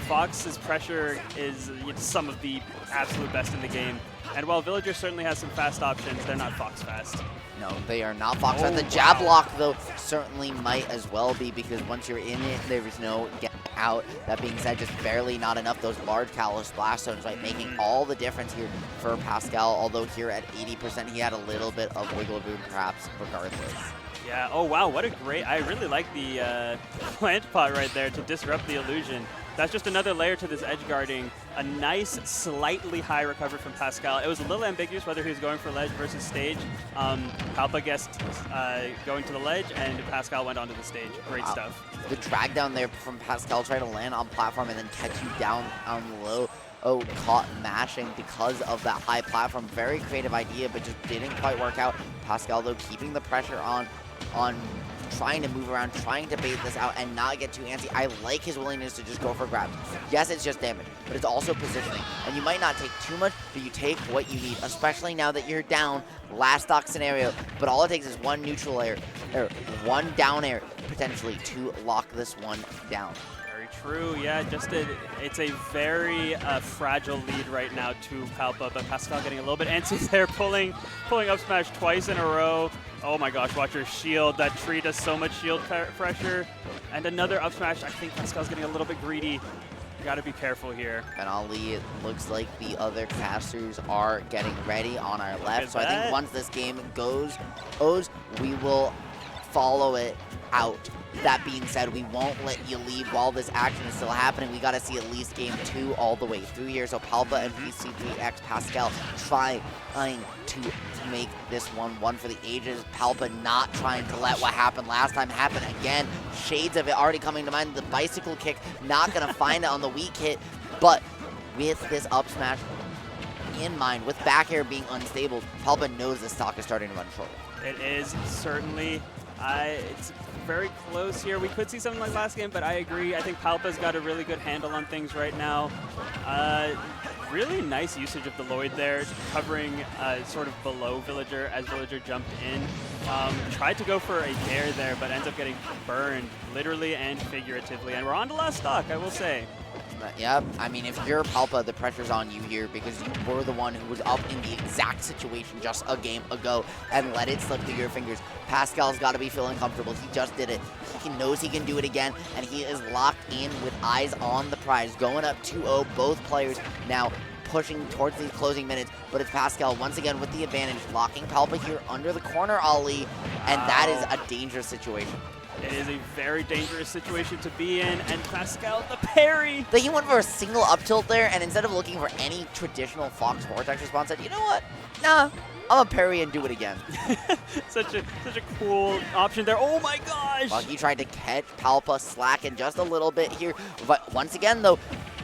Fox's pressure is some of the absolute best in the game. And while Villager certainly has some fast options, they're not Fox fast. No, they are not Fox fast. The jab block, though, certainly might as well be, because once you're in it, there is no getting out. That being said, just barely not enough. Those large Kalos blast zones, right, making all the difference here for Pascal, although here at 80%, he had a little bit of wiggle room, perhaps, regardless. Yeah, oh wow, what a great, I really like the plant pot right there to disrupt the illusion. That's just another layer to this edge guarding. A nice, slightly high recovery from Pascal. It was a little ambiguous whether he was going for ledge versus stage. Palpa guessed going to the ledge, and Pascal went onto the stage. Great stuff. The drag down there from Pascal, trying to land on platform and then catch you down on low. Oh, caught mashing because of that high platform. Very creative idea, but just didn't quite work out. Pascal, though, keeping the pressure on trying to move around, trying to bait this out and not get too antsy. I like his willingness to just go for grabs. Yes, it's just damage, but it's also positioning. And you might not take too much, but you take what you need, especially now that you're down, last stock scenario. But all it takes is one neutral air, or one down air, potentially, to lock this one down. Very true, yeah, it's a very fragile lead right now to Palpa, but Pascal getting a little bit antsy there, pulling up smash twice in a row. Oh my gosh, watch your shield. That tree does so much shield pressure. And another up smash. I think Pascal's getting a little bit greedy. You gotta be careful here. And Ali, it looks like the other casters are getting ready on our left. So I think once this game goes, we will follow it out. That being said, we won't let you leave while this action is still happening. We got to see at least game 2 all the way through here. So Palpa and PC3X Pascal trying to make this one for the ages. Palpa not trying to let what happened last time happen again. Shades of it already coming to mind. The bicycle kick, not going to find it on the weak hit. But with this up smash in mind, with back air being unstable, Palpa knows the stock is starting to run short. It is certainly. It's very close here. We could see something like last game, but I agree. I think Palpa's got a really good handle on things right now. Really nice usage of the Lloyd there, covering sort of below Villager as Villager jumped in. Tried to go for a dare there, but ends up getting burned, literally and figuratively. And we're on to last stock, I will say. Yep, I mean, if you're Palpa, the pressure's on you here because you were the one who was up in the exact situation just a game ago and let it slip through your fingers. Pascal's got to be feeling comfortable. He just did it. He knows he can do it again, and he is locked in with eyes on the prize. Going up 2-0, both players now pushing towards these closing minutes, but it's Pascal once again with the advantage, locking Palpa here under the corner, Ali, and that is a dangerous situation. It is a very dangerous situation to be in, and Pascal, the parry! He went for a single up tilt there, and instead of looking for any traditional Fox Vortex response, said, you know what? Nah, I'm a parry and do it again. such a cool option there. Oh my gosh! Well, he tried to catch Palpa slacking just a little bit here, but once again, though,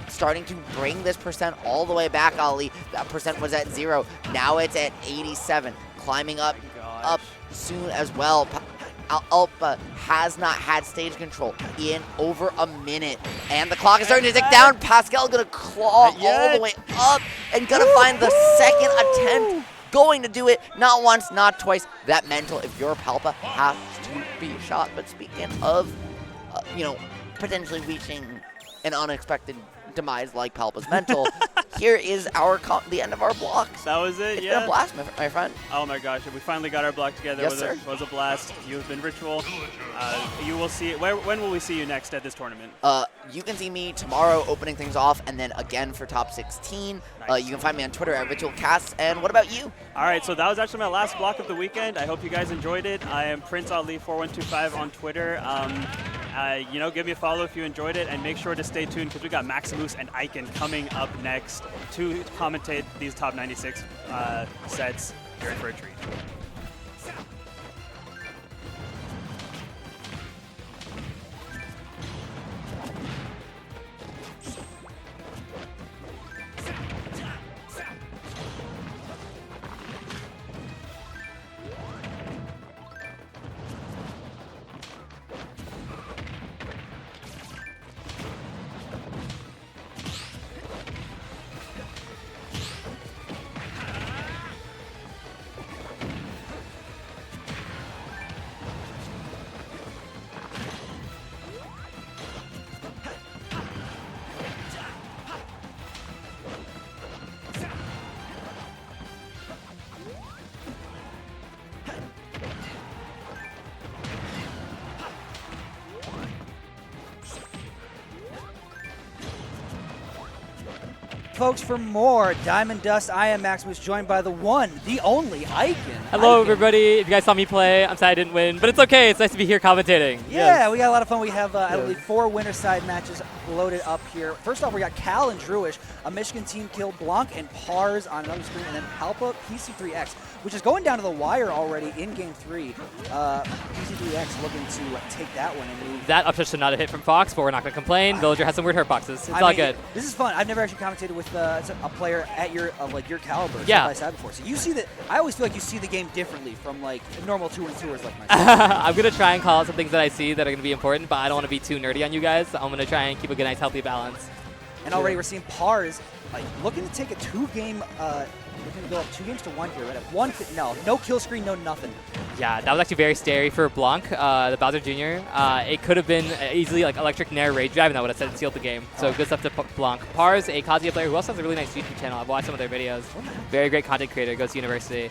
starting to bring this percent all the way back, Ali. That percent was at 0. Now it's at 87, climbing up soon as well. Alpa has not had stage control in over a minute. And the clock is starting to tick down. Pascal gonna claw all the way up and gonna find the second attempt. Going to do it, not once, not twice. That mental, if you're Palpa, has to be shot. But speaking of, potentially reaching an unexpected demise like Palpa's mental, here is the end of our blocks. That was it, It's yeah. been a blast, my friend. Oh my gosh, we finally got our block together. Yes, it sir. was a blast. You have been Ritual. You will see. When will we see you next at this tournament? You can see me tomorrow opening things off, and then again for top 16. Nice. You can find me on Twitter at RitualCast. And what about you? All right, so that was actually my last block of the weekend. I hope you guys enjoyed it. I am Prince Ali 4125 on Twitter. Give me a follow if you enjoyed it, and make sure to stay tuned because we got Maximus and Icon coming up next to commentate these top 96 sets. You're in for a treat. Folks, for more Diamond Dust, I am Maximus, joined by the one, the only Icon. Hello, Icon. everybody. If you guys saw me play, I'm sad I didn't win, but it's okay. It's nice to be here commentating. Yeah, we got a lot of fun. We have, I believe, 4 winner side matches loaded up here. First off, we got Cal and Druish. A Michigan team killed Blanc and Pars on another screen, and then Palpa PC3X, which is going down to the wire already in Game 3. PC3X looking to take that one and move. That upshot should not have hit from Fox, but we're not going to complain. Villager has some weird hurt boxes. It's all good. This is fun. I've never actually commentated with a player at your your caliber side by side before. So you see that. I always feel like you see the game differently from like normal 2-and-2ers like myself. I'm going to try and call out some things that I see that are going to be important, but I don't want to be too nerdy on you guys. I'm going to try and keep a good, nice, healthy balance. And already we're seeing Pars like looking to take a 2-game. Looking to go up 2 games to 1 here. Right at no kill screen, no nothing. Yeah, that was actually very scary for Blanc, the Bowser Jr. It could have been easily like Electric Nair Rage Drive, and that would have sealed the game. So good stuff to Blanc. Pars, a Kazuya player who also has a really nice YouTube channel. I've watched some of their videos. Very great content creator. Goes to university.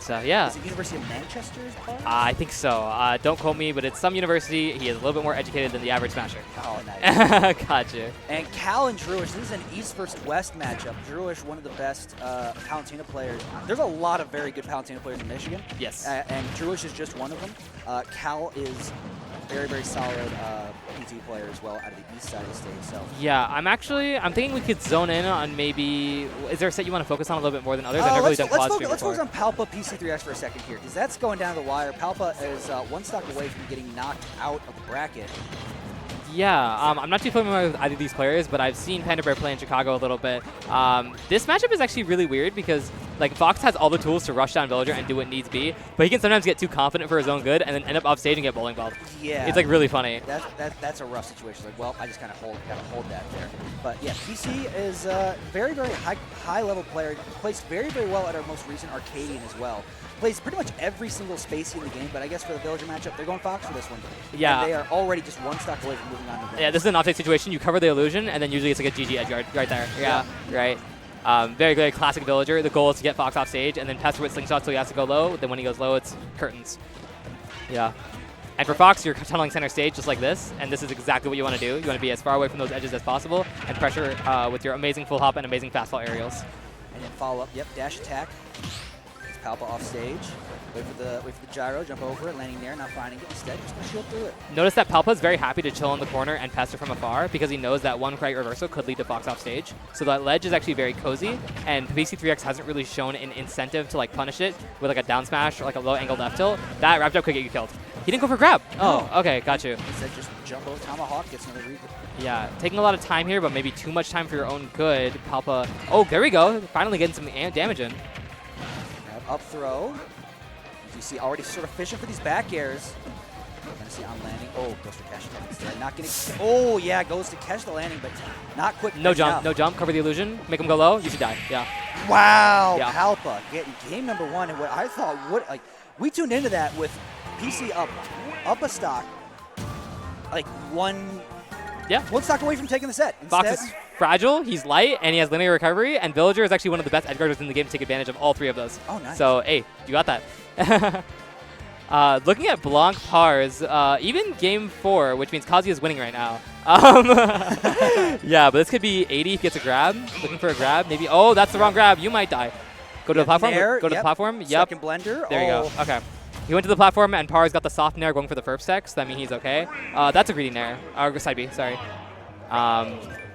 So yeah. Is it University of Manchester's Pars? I think so. Don't quote me, but it's some university. He is a little bit more educated than the average Smasher. Oh, nice. Gotcha. And Cal and Druish, this is an East versus West matchup. Druish, one of the best Palutena players. There's a lot of very good Palutena players in Michigan. Yes. And Druish is just one of them. Cal is very, very solid PT player as well out of the east side of the stage. So yeah, I'm thinking we could zone in on maybe. Is there a set you want to focus on a little bit more than others? I've never really done quad stream let's before. focus on Palpa PC3X for a second here, because that's going down to the wire. Palpa is 1 stock away from getting knocked out of the bracket. Yeah, I'm not too familiar with either of these players, but I've seen Panda Bear play in Chicago a little bit. This matchup is actually really weird because like Fox has all the tools to rush down Villager and do what needs be, but he can sometimes get too confident for his own good and then end up off stage and get bowling balled. Yeah, it's like really funny. That's a rough situation. Like, well, I just kind of gotta hold that there. But yeah, PC is very, very high level player. Plays very, very well at our most recent Arcadian as well. Plays pretty much every single space in the game, but I guess for the Villager matchup, they're going Fox for this one. Yeah. And they are already just 1 stock away from moving on to the Yeah, this is an offstage situation. You cover the illusion, and then usually it's like a GG edge guard right there. Yeah, right. Very, very classic Villager. The goal is to get Fox off stage, and then pester with slingshots so he has to go low. Then when he goes low, it's curtains. Yeah. And for Fox, you're tunneling center stage just like this, and this is exactly what you want to do. You want to be as far away from those edges as possible and pressure with your amazing full hop and amazing fastball aerials. And then follow up, yep, dash attack. It's Palpa off stage. Wait for the gyro, jump over it, landing there, not finding it. Instead, just gonna shield through it. Notice that Palpa is very happy to chill in the corner and pester from afar because he knows that one right reversal could lead to Fox off stage. So that ledge is actually very cozy, and PC3X hasn't really shown an incentive to like punish it with like a down smash or like a low angled F tilt. That wrap jump could get you killed. He didn't go for grab. Oh, okay, got you. Instead, just jump over Tomahawk, gets another read. Yeah, taking a lot of time here, but maybe too much time for your own good. Palpa. Oh, there we go. Finally getting some damage in. Up throw. As you see, already sort of fishing for these back airs. We're going to see on landing. Oh, goes for catch attack instead. Not getting. Oh, yeah, goes to catch the landing, but not quick. No jump, no jump. Cover the illusion. Make him go low. You should die. Yeah. Wow. Yeah. Palpa getting game number 1. And what I thought we tuned into that with PC up a stock. Like 1 stock away from taking the set. Instead, fragile, he's light, and he has linear recovery, and Villager is actually one of the best edge guarders in the game to take advantage of all 3 of those. Oh, nice. So, hey, you got that. Looking at Blanc pars, even game 4, which means Kazuya is winning right now. Yeah, but this could be 80 if he gets a grab. Looking for a grab, maybe. Oh, that's the wrong grab. You might die. Go to the platform. Nair, Go to the platform. Yep. Second blender. There you go. Okay. He went to the platform, and Par's got the soft Nair going for the Ferb Tech, so that means he's okay. That's a greedy Nair. Or side B, sorry.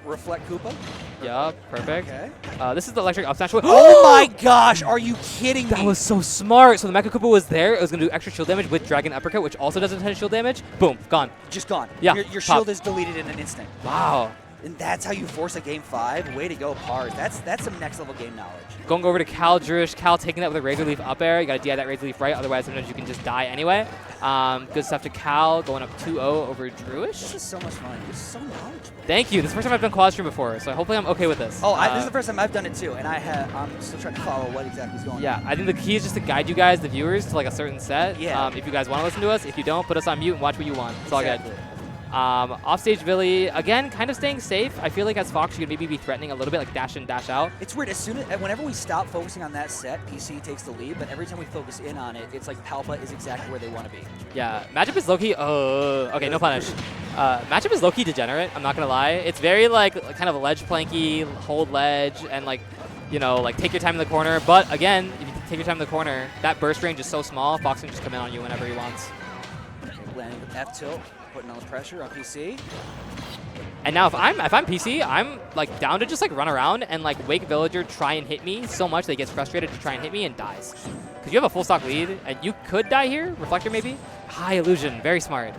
Reflect Koopa. Yup, perfect. Okay. This is the electric up smash. Oh my gosh, are you kidding me? That was so smart. So the Mecha Koopa was there. It was going to do extra shield damage with Dragon Uppercut, which also does a ton of shield damage. Boom, gone. Just gone. Yeah, Your pop. shield is deleted in an instant. Wow. And that's how you force a game 5. Way to go, Pars. That's some next level game knowledge. Going over to Cal Druish. Cal taking that with a Razor Leaf up air. You got to DI that Razor Leaf right, otherwise sometimes you can just die anyway. Good stuff to Cal, going up 2-0 over Druish. This is so much fun. You're so knowledgeable. Thank you. This is the first time I've done quad stream before, so hopefully I'm okay with this. Oh, this is the first time I've done it too, and I'm still trying to follow what exactly is going on. Yeah, I think the key is just to guide you guys, the viewers, to like a certain set. Yeah. If you guys want to listen to us, if you don't, put us on mute and watch what you want. It's all Exactly. good. Offstage Villy, again, kind of staying safe. I feel like as Fox, you could maybe be threatening a little bit, like dash in, dash out. It's weird. Whenever we stop focusing on that set, PC takes the lead. But every time we focus in on it, it's like Palpa is exactly where they want to be. Yeah, matchup is low-key, okay, no punish. Matchup is low-key degenerate, I'm not going to lie. It's very like kind of ledge planky, hold ledge, and like, you know, like take your time in the corner. But again, if you take your time in the corner, that burst range is so small, Fox can just come in on you whenever he wants. Okay, landing with F tilt, putting all the pressure on PC. And now if I'm PC, I'm like down to just like run around and like Wake Villager try and hit me so much that he gets frustrated to try and hit me and dies. Because you have a full stock lead and you could die here, Reflector maybe. High illusion, very smart.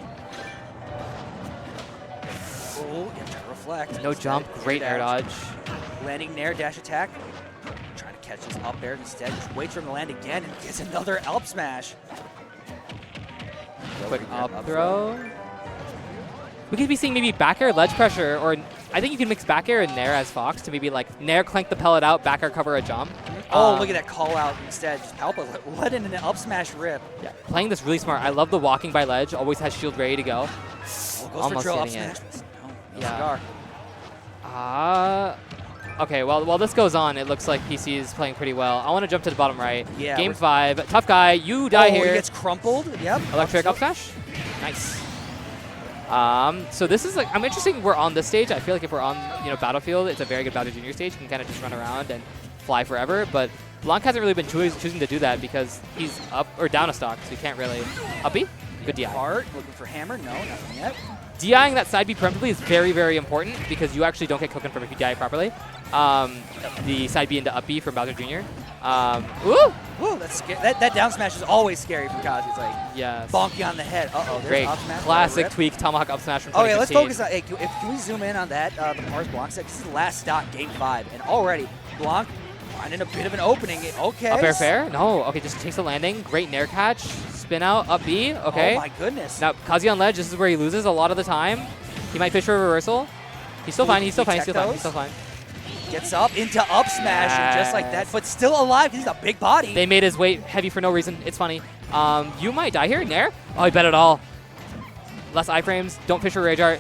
Oh, you have to reflect. No instead. jump, great air dodge. Landing Nair dash attack. Trying to catch his up air instead. Just waits for him to land again and gets another up smash. Quick up throw. We could be seeing maybe back air ledge pressure, or I think you can mix back air and Nair as Fox to maybe like Nair clank the pellet out, back air cover a jump. Oh, look at that call out instead. Just Palpa let in an up smash rip. Yeah, playing this really smart. I love the walking by ledge, always has shield ready to go. Oh, goes Almost for drill up hitting it. smash. No Yeah. cigar. Okay, well, while this goes on, it looks like PC is playing pretty well. I want to jump to the bottom right. Yeah, Game 5, tough guy, you die He here. gets crumpled. Yep. Electric up smash. Nice. So this is like, I'm interested we're on this stage. I feel like if we're on, Battlefield, it's a very good Bowser Jr. stage. You can kind of just run around and fly forever. But Blanc hasn't really been choosing to do that because he's up or down a stock, so he can't really. Up B? Good DI. Heart, looking for hammer. No, nothing yet. DIing that side B preemptively is very, very important because you actually don't get cooking from if you DI properly. The side B into up B from Bowser Jr. Ooh! Woo, that's scary. That down smash is always scary from Kazi. It's like yes. bonky on the head. Uh-oh, there's Great. up smash. Classic tweak tomahawk up smash from Okay, let's 2015. focus on. Hey, can we zoom in on that? The Pars Blanc set. This is the last stop, game 5, and already Blanc finding a bit of an opening. Okay. Up air fair? No. Okay, just takes the landing. Great nair catch. Spin out. Up B. Okay. Oh my goodness. Now Kazi on ledge. This is where he loses a lot of the time. He might fish for a reversal. He's still fine. He's still fine. He's still fine. He's still fine. Gets up into up smash and just like that, but still alive because he's a big body. They made his weight heavy for no reason. It's funny. You might die here, Nair. Oh, he bet it all. Less iframes. Don't fish for Rage Art.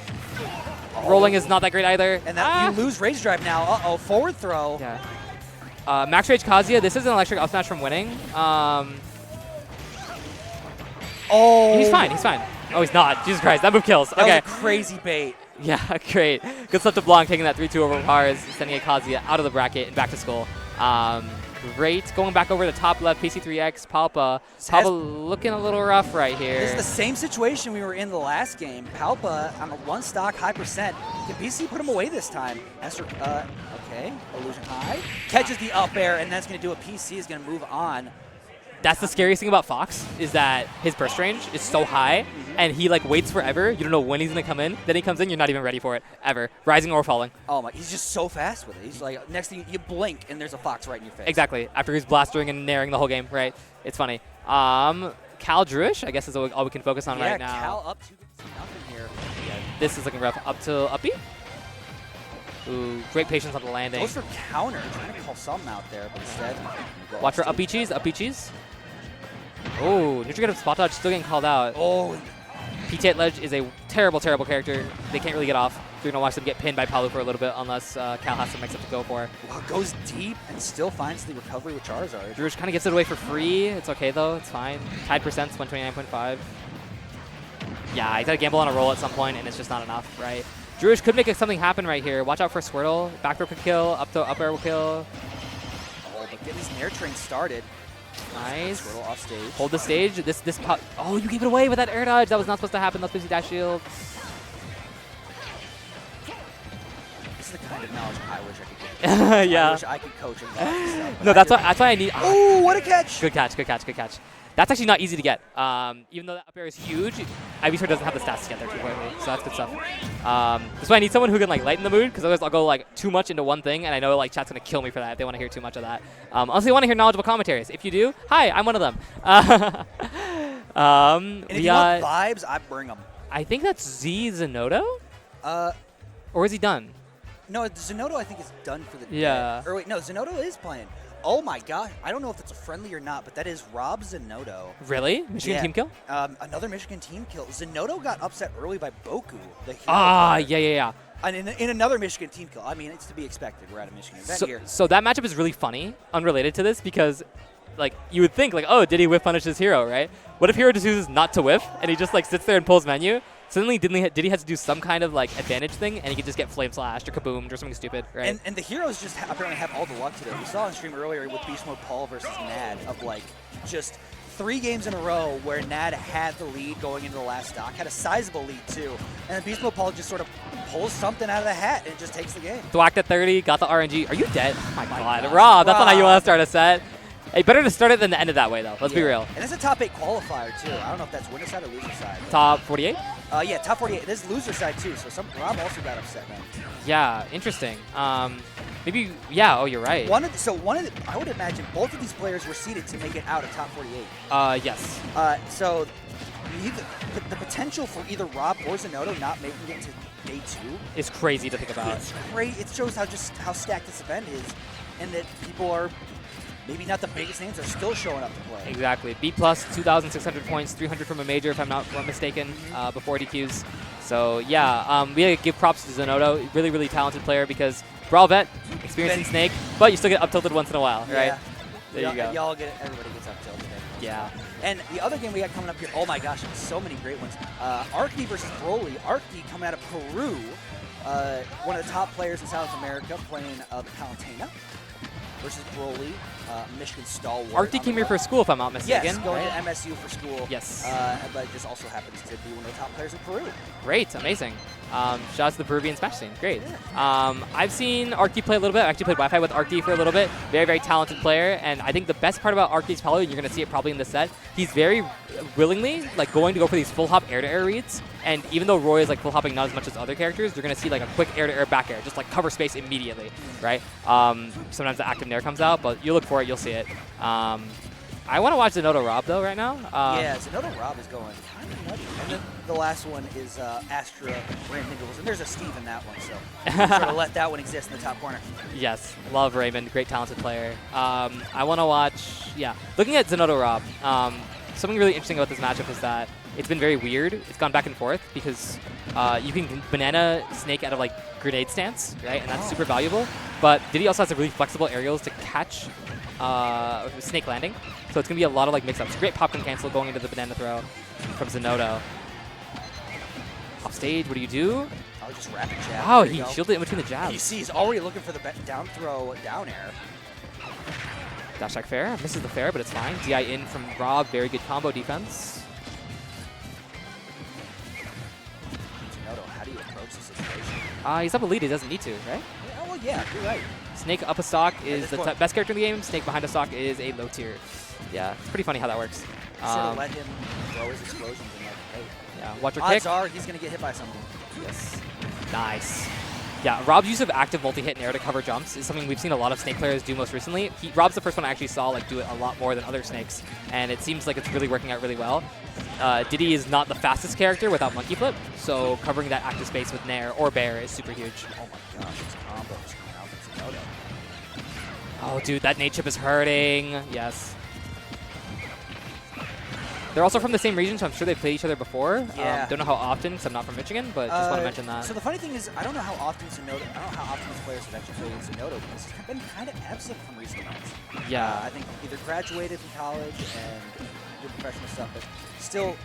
Rolling is not that great either. And that you lose Rage Drive now. Uh-oh, forward throw. Yeah. Max Rage Kazuya. This is an electric up smash from winning. Oh. He's fine. He's fine. Oh, he's not. Jesus Christ. That move kills. That Okay. was a crazy bait. Yeah, great. Good stuff to Blanc, taking that 3-2 over Pars, sending a Kazuya out of the bracket and back to Skull. Great. Going back over the top left, PC3X, Palpa. Palpa looking a little rough right here. This is the same situation we were in the last game. Palpa on a one stock, high percent. Can PC put him away this time? Okay, illusion high. Catches the up air, and that's going to do a PC is going to move on. That's the scariest thing about Fox, is that his burst range is so high, and he like waits forever. You don't know when he's gonna come in. Then he comes in, you're not even ready for it, ever. Rising or falling. Oh my, he's just so fast with it. He's like, next thing you blink, and there's a Fox right in your face. Exactly, after he's blastering and naring the whole game, right? It's funny. Cal Druish, I guess is all we can focus on right now. Yeah, Cal up 2-0 here. Yeah, this is looking rough. Up to up B. Ooh, great patience on the landing. Goes for counter, trying to call something out there, but instead. Watch for up B cheese, up B cheese. Oh, Nutrigrative spot dodge still getting called out. Oh. PT at ledge is a terrible, terrible character. They can't really get off. You're going to watch them get pinned by Palu for a little bit unless Cal has some mix up to go for. Well, goes deep and still finds the recovery with Charizard. Druge kind of gets it away for free. It's okay, though. It's fine. Tied percent's 129.5. Yeah, he's got to gamble on a roll at some point, and it's just not enough, right? Druge could make something happen right here. Watch out for Squirtle. Back throw could kill. Up air will kill. Oh, but get his Nair train started. Nice. Squirtle off stage. Hold the stage. This pop. Oh, you gave it away with that air dodge. That was not supposed to happen. That's supposed to be dash shield. This is the kind of knowledge I wish I could get. Yeah. I wish I could coach him. Stuff, No, that's why I need. Oh, what a catch! Good catch. Good catch. Good catch. That's actually not easy to get. Even though that up air is huge, Ivysaur doesn't have the stats to get there too quickly, so that's good stuff. That's why I need someone who can like lighten the mood, because otherwise I'll go like too much into one thing, and I know like chat's gonna kill me for that if they want to hear too much of that. Unless they want to hear knowledgeable commentaries. If you do, hi, I'm one of them. And if you want vibes, I bring them. I think that's Z Zenodo? Or is he done? No, Zenodo I think is done for the day. Yeah. Or wait, no, Zenodo is playing. Oh my god, I don't know if it's a friendly or not, but that is Rob Zenodo. Really? Michigan team kill? Another Michigan team kill. Zenodo got upset early by Boku, the hero Ah, player. yeah. And in another Michigan team kill. I mean, it's to be expected. We're at a Michigan event here. So that matchup is really funny, unrelated to this, because like you would think like, oh, did he whiff punish his hero, right? What if hero just chooses not to whiff and he just like sits there and pulls menu? Suddenly, did he have to do some kind of like advantage thing, and he could just get flame slashed or kaboomed or something stupid, right? And the heroes just apparently have all the luck today. We saw on stream earlier with Beast Mode Paul versus Nad of like just 3 games in a row where Nad had the lead going into the last stock, had a sizable lead too, and then Beast Mode Paul just sort of pulls something out of the hat and just takes the game. Thwacked at 30, got the RNG. Are you dead? Oh my god. Rob, that's not how you want to start a set. Hey, better to start it than to end it that way, though. Let's be real. And it's a top 8 qualifier, too. I don't know if that's winner side or loser side. Top 48? Yeah, top 48. This is loser side, too. So Rob also got upset, man. Yeah, interesting. Maybe, yeah, oh, you're right. I would imagine both of these players were seeded to make it out of top 48. Yes. So the potential for either Rob or Zenodo not making it to day 2 is crazy to think about. It's great. It shows how stacked this event is, and that people are maybe not the biggest names are still showing up to play. Exactly. B plus, 2,600 points, 300 from a major, if I'm not mistaken, before DQs. So yeah, we gotta give props to Zenodo. Really, really talented player because Brawl Vet, experiencing Snake, but you still get up tilted once in a while, right? Yeah. There you go. Y'all get it. Everybody gets up tilted. Yeah. And the other game we got coming up here, oh my gosh, so many great ones. Arcty versus Broly. Arcty coming out of Peru, one of the top players in South America, playing the Palutena versus Broly, Michigan stalwart. Arcty came here for school, if I'm not mistaken. Yes, going right? to MSU for school. Yes. But just also happens to be one of the top players in Peru. Great, amazing. Shout out to the Peruvian Smash scene. Great. I've seen Arcty play a little bit. I actually played Wi-Fi with Arcty for a little bit. Very, very talented player. And I think the best part about Arcty's probably, you're going to see it probably in the set, he's very willingly going to go for these full hop air-to-air reads. And even though Roy is full hopping not as much as other characters, you're going to see a quick air-to-air back air, just cover space immediately, right? Sometimes the active nair comes out, but you look for it, you'll see it. I want to watch Zenodo Rob, though, right now. Yeah, Zenodo Rob is going kind of nutty. And then the last one is Astra Raymond Nichols. And there's a Steve in that one, so sort of let that one exist in the top corner. Yes, love Raymond. Great, talented player. I want to watch, looking at Zenodo Rob, something really interesting about this matchup is that it's been very weird. It's gone back and forth because you can banana Snake out of grenade stance, right? And that's super valuable. But Diddy also has a really flexible aerials to catch Snake landing. So it's going to be a lot of mix-ups. Great popcorn cancel going into the banana throw from Zenodo. Off stage, what do you do? Oh, just rapid jab. Oh, he shielded in between the jabs. You see, he's already looking for the down throw, down air. Dash attack fair. Misses the fair, but it's fine. DI in from Rob. Very good combo defense. Zenodo, how do you approach this situation? He's up a lead. He doesn't need to, right? Yeah, well, yeah, you're right. Snake up a stock is the best character in the game. Snake behind a stock is a low tier. Yeah, it's pretty funny how that works. Sort of let him throw his explosions and hey. Yeah, watch your odds kick. are he's going to get hit by something. Yes. Nice. Yeah, Rob's use of active multi-hit and air to cover jumps is something we've seen a lot of Snake players do most recently. Rob's the first one I actually saw do it a lot more than other Snakes, and it seems like it's really working out really well. Diddy is not the fastest character without Monkey Flip, so covering that active space with Nair or Bear is super huge. Oh my gosh, it's combos coming out from Zenodo. Oh, dude, that nade chip is hurting. Yes. They're also from the same region, so I'm sure they've played each other before. Yeah. Don't know how often, because I'm not from Michigan, but just want to mention that. So the funny thing is, I don't know how often these players have actually played in Sonoto, because he's been kind of absent from recent events. Yeah. I think either graduated from college and did professional stuff, but still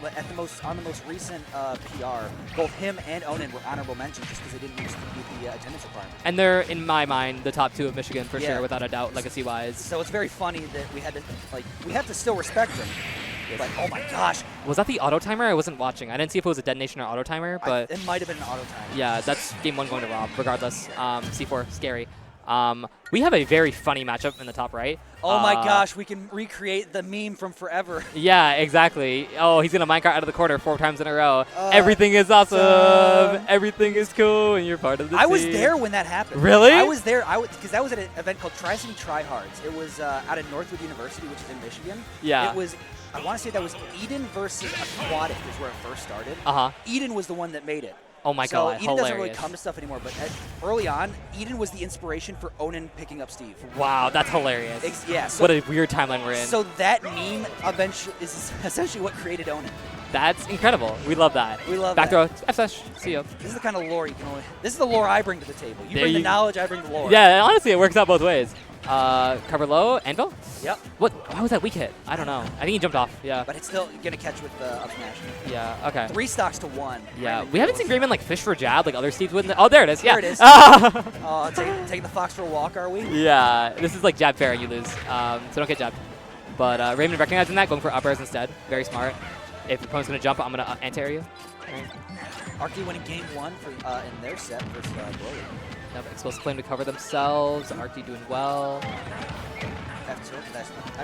on the most recent PR, both him and Onin were honorable mentions just because they didn't used to meet the attendance requirement. And they're, in my mind, the top 2 of Michigan for sure, without a doubt, legacy-wise. So it's very funny that we had to still respect him. But oh my gosh, was that the auto timer? I wasn't watching. I didn't see if it was a detonation or auto timer, but it might have been an auto timer. Yeah, that's game 1 going to Rob. Regardless, C4 scary. We have a very funny matchup in the top right. Oh my gosh, we can recreate the meme from forever. Yeah, exactly. Oh, he's gonna minecart out of the corner 4 times in a row. Everything is awesome. Everything is cool, and you're part of the team. I was there when that happened. Really? I was there. Because that was at an event called Tri-City Tryhards. It was out of Northwood University, which is in Michigan. Yeah. It was. I want to say that was Eden versus Aquatic is where it first started. Eden was the one that made it. Oh my god, Eden doesn't really come to stuff anymore, but early on, Eden was the inspiration for Onin picking up Steve. Wow, that's hilarious. So what a weird timeline we're in. So that meme eventually is essentially what created Onin. That's incredible. We love that. We love Back that. throw, F-slash, see you. This is the kind of lore you can only... This is the lore I bring to the table. You bring the knowledge, I bring the lore. Yeah, honestly, it works out both ways. Cover low, Anvil? Yep. What? Why was that weak hit? I don't know. I think he jumped off. Yeah. But it's still going to catch with the up smash. Yeah, okay. 3 stocks to 1. Yeah, we haven't seen Grayman like fish for jab like other Steves wouldn't. Oh, there it is. Yeah. There it is. Oh, taking the fox for a walk, are we? Yeah, this is like jab fair and you lose. So don't get jabbed. But Raymond recognizing that, going for up airs instead. Very smart. If your opponent's going to jump, I'm going to anti-air you. Arky winning game 1 for in their set versus Broly. Yep, Explosive Flame to cover themselves. Arky doing well. I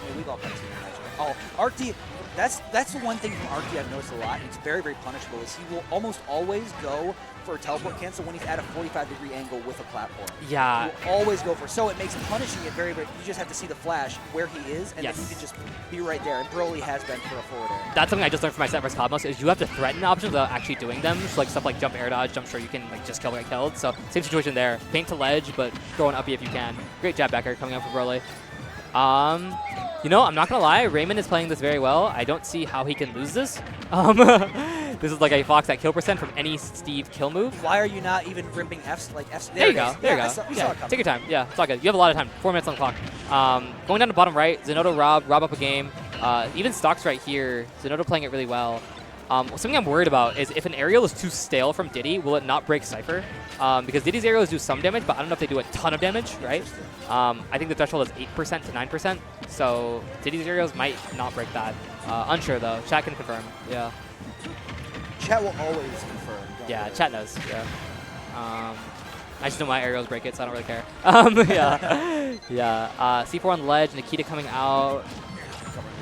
mean, we've all kind of seen that. Oh, Arky, that's the one thing from Arky I've noticed a lot, and it's very, very punishable, is he will almost always go for a teleport cancel when he's at a 45-degree angle with a platform. Yeah. He will always go for it. So it makes punishing it very, very... You just have to see the flash where he is, and then you can just be right there. And Broly has been for a forward air. That's something I just learned from my set versus Cosmos, is you have to threaten options without actually doing them. So like stuff like jump air dodge, jump sure you can like just kill or get killed. So same situation there. Paint to ledge, but throw an uppie if you can. Great jab backer coming up for Broly. You know, I'm not going to lie, Raymond is playing this very well. I don't see how he can lose this. This is like a Fox at kill percent from any Steve kill move. Why are you not even ripping F's like F's? There you go. There you go. Yeah, take your time. Yeah, it's all good. You have a lot of time. 4 minutes on the clock. Going down to bottom right, Zenodo Rob up a game. Even Stocks right here. Zenodo playing it really well. Something I'm worried about is if an aerial is too stale from Diddy, will it not break Cypher? Because Diddy's aerials do some damage, but I don't know if they do a ton of damage, right? I think the threshold is 8% to 9%, so Diddy's aerials might not break that. Unsure, though. Chat can confirm. Yeah. Chat will always confirm. Yeah, chat knows. Yeah. I just know my aerials break it, so I don't really care. Yeah. Yeah. C4 on the ledge, Nikita coming out.